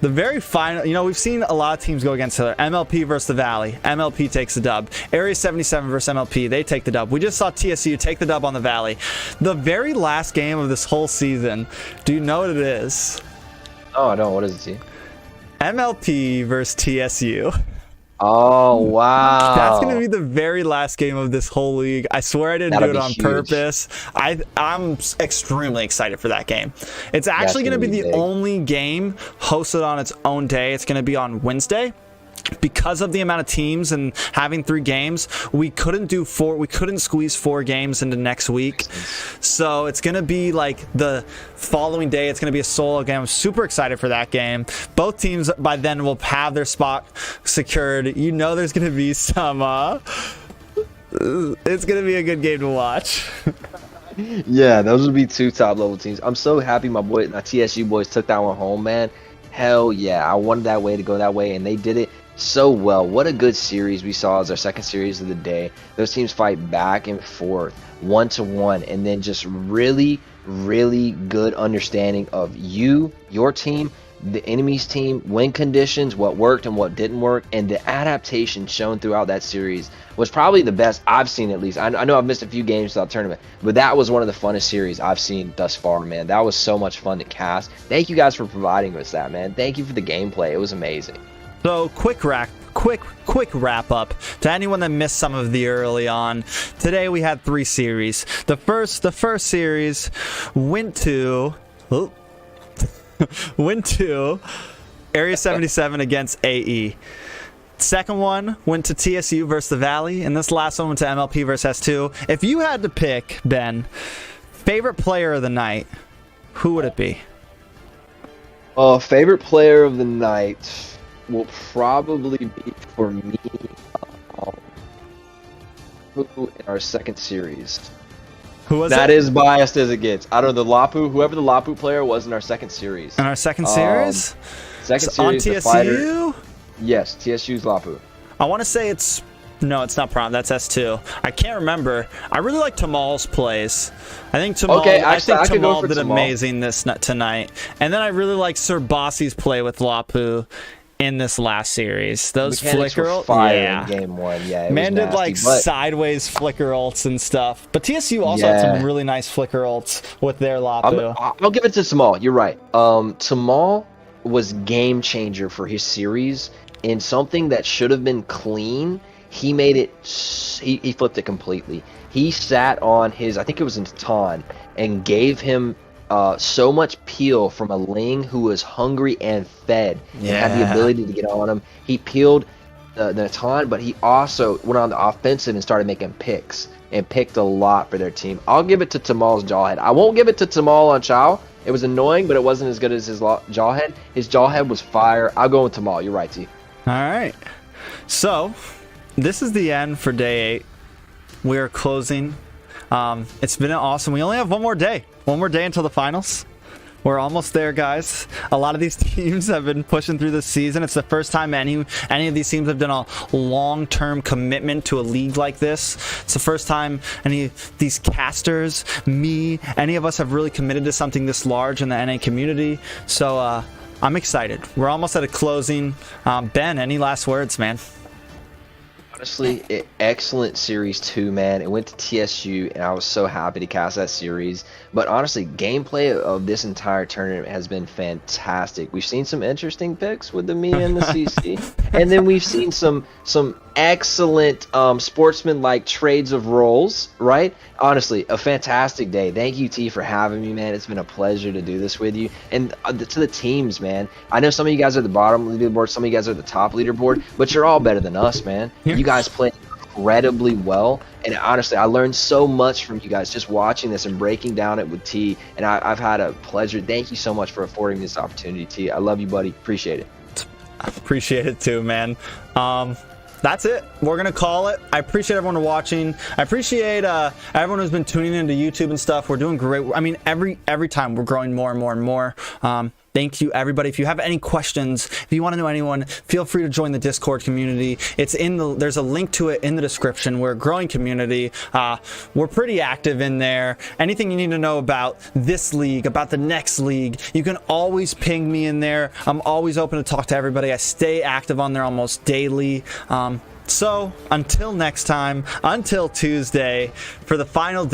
the very final, you know, we've seen a lot of teams go against each other. MLP versus the Valley. MLP takes the dub. Area 77 versus MLP. They take the dub. We just saw TSU take the dub on the Valley. The very last game of this whole season, do you know what it is? Oh, I don't. What is it, T? MLP versus TSU. Oh, wow. That's going to be the very last game of this whole league. I swear I didn't do it on purpose. I'm extremely excited for that game. It's actually going to be the only game hosted on its own day. It's going to be on Wednesday. because of the amount of teams and having 3 games, we couldn't squeeze 4 games into next week. So it's going to be like the following day. It's going to be a solo game. I'm super excited for that game. Both teams by then will have their spot secured. You know there's going to be some it's going to be a good game to watch. Yeah, those would be 2 top level teams. I'm so happy my TSU boys took that one home, man. Hell yeah, I wanted that way to go that way, and they did it so well. What a good series we saw as our second series of the day. Those teams fight back and forth, 1-to-1, and then just really, really good understanding of your team, the enemy's team, win conditions, what worked and what didn't work, and the adaptation shown throughout that series was probably the best I've seen, at least. I know I've missed a few games throughout the tournament, but that was one of the funnest series I've seen thus far, man. That was so much fun to cast. Thank you guys for providing us that, man. Thank you for the gameplay. It was amazing. So quick wrap up to anyone that missed some of the early on. Today we had 3 series. The first series went to Area 77 against AE. Second one went to TSU versus the Valley, and this last one went to MLP versus S2. If you had to pick, Ben, favorite player of the night, who would it be? Favorite player of the night will probably be for me in our second series. Who was that? It is biased as it gets. I don't know, the Lapu, whoever the Lapu player was in our second series. in our second series? Second on series, the TSU? fighter. Yes, TSU's Lapu. I want to say it's not Prom. That's S2. I can't remember. I really like Tamal's plays. I think Tamal. Okay, I think could go Tamal for did Tamal. amazing tonight. And then I really like Sir Bossy's play with Lapu in this last series. Those Mechanics flicker were fire yeah. in game 1. Yeah, it Man was did nasty, like but sideways flicker ults and stuff. But TSU also had some really nice flicker ults with their Lapu. I'll give it to Tamal. You're right. Tamal was game changer for his series in something that should have been clean. He made it. He flipped it completely. He sat on his, I think it was in Ton, and gave him so much peel from a Ling who was hungry and fed and had the ability to get on him. He peeled the Natan, but he also went on the offensive and started making picks and picked a lot for their team. I'll give it to Tamal's Jawhead. I won't give it to Tamal on Chow. It was annoying, but it wasn't as good as his Jawhead. His Jawhead was fire. I'll go with Tamal. You're right, T. All right. So this is the end for day 8. We are closing. It's been awesome. We only have one more day until the finals. We're almost there, guys. A lot of these teams have been pushing through the season. It's the first time any of these teams have done a long-term commitment to a league like this. It's the first time any of these casters, any of us have really committed to something this large in the NA community. So I'm excited. We're almost at a closing. Ben, any last words, man? Honestly, excellent series 2, man. It went to TSU, and I was so happy to cast that series. But honestly, gameplay of this entire tournament has been fantastic. We've seen some interesting picks with the Mia and the CC, and then we've seen some excellent sportsman-like trades of roles. Right? Honestly, a fantastic day. Thank you, T, for having me, man. It's been a pleasure to do this with you. And to the teams, man. I know some of you guys are at the bottom leaderboard, some of you guys are at the top leaderboard, but you're all better than us, man. You guys play incredibly well, and honestly, I learned so much from you guys just watching this and breaking down it with T, and I've had a pleasure. Thank you so much for affording me this opportunity, T. I love you, buddy. Appreciate it. I appreciate it too, man. That's it. We're gonna call it. I appreciate everyone watching. I appreciate everyone who's been tuning into YouTube and stuff. We're doing great. I mean, every time we're growing more and more and more. Thank you, everybody. If you have any questions, if you want to know anyone, feel free to join the Discord community. It's there's a link to it in the description. We're a growing community. We're pretty active in there. Anything you need to know about this league, about the next league, you can always ping me in there. I'm always open to talk to everybody. I stay active on there almost daily. So until next time, until Tuesday, for the final day.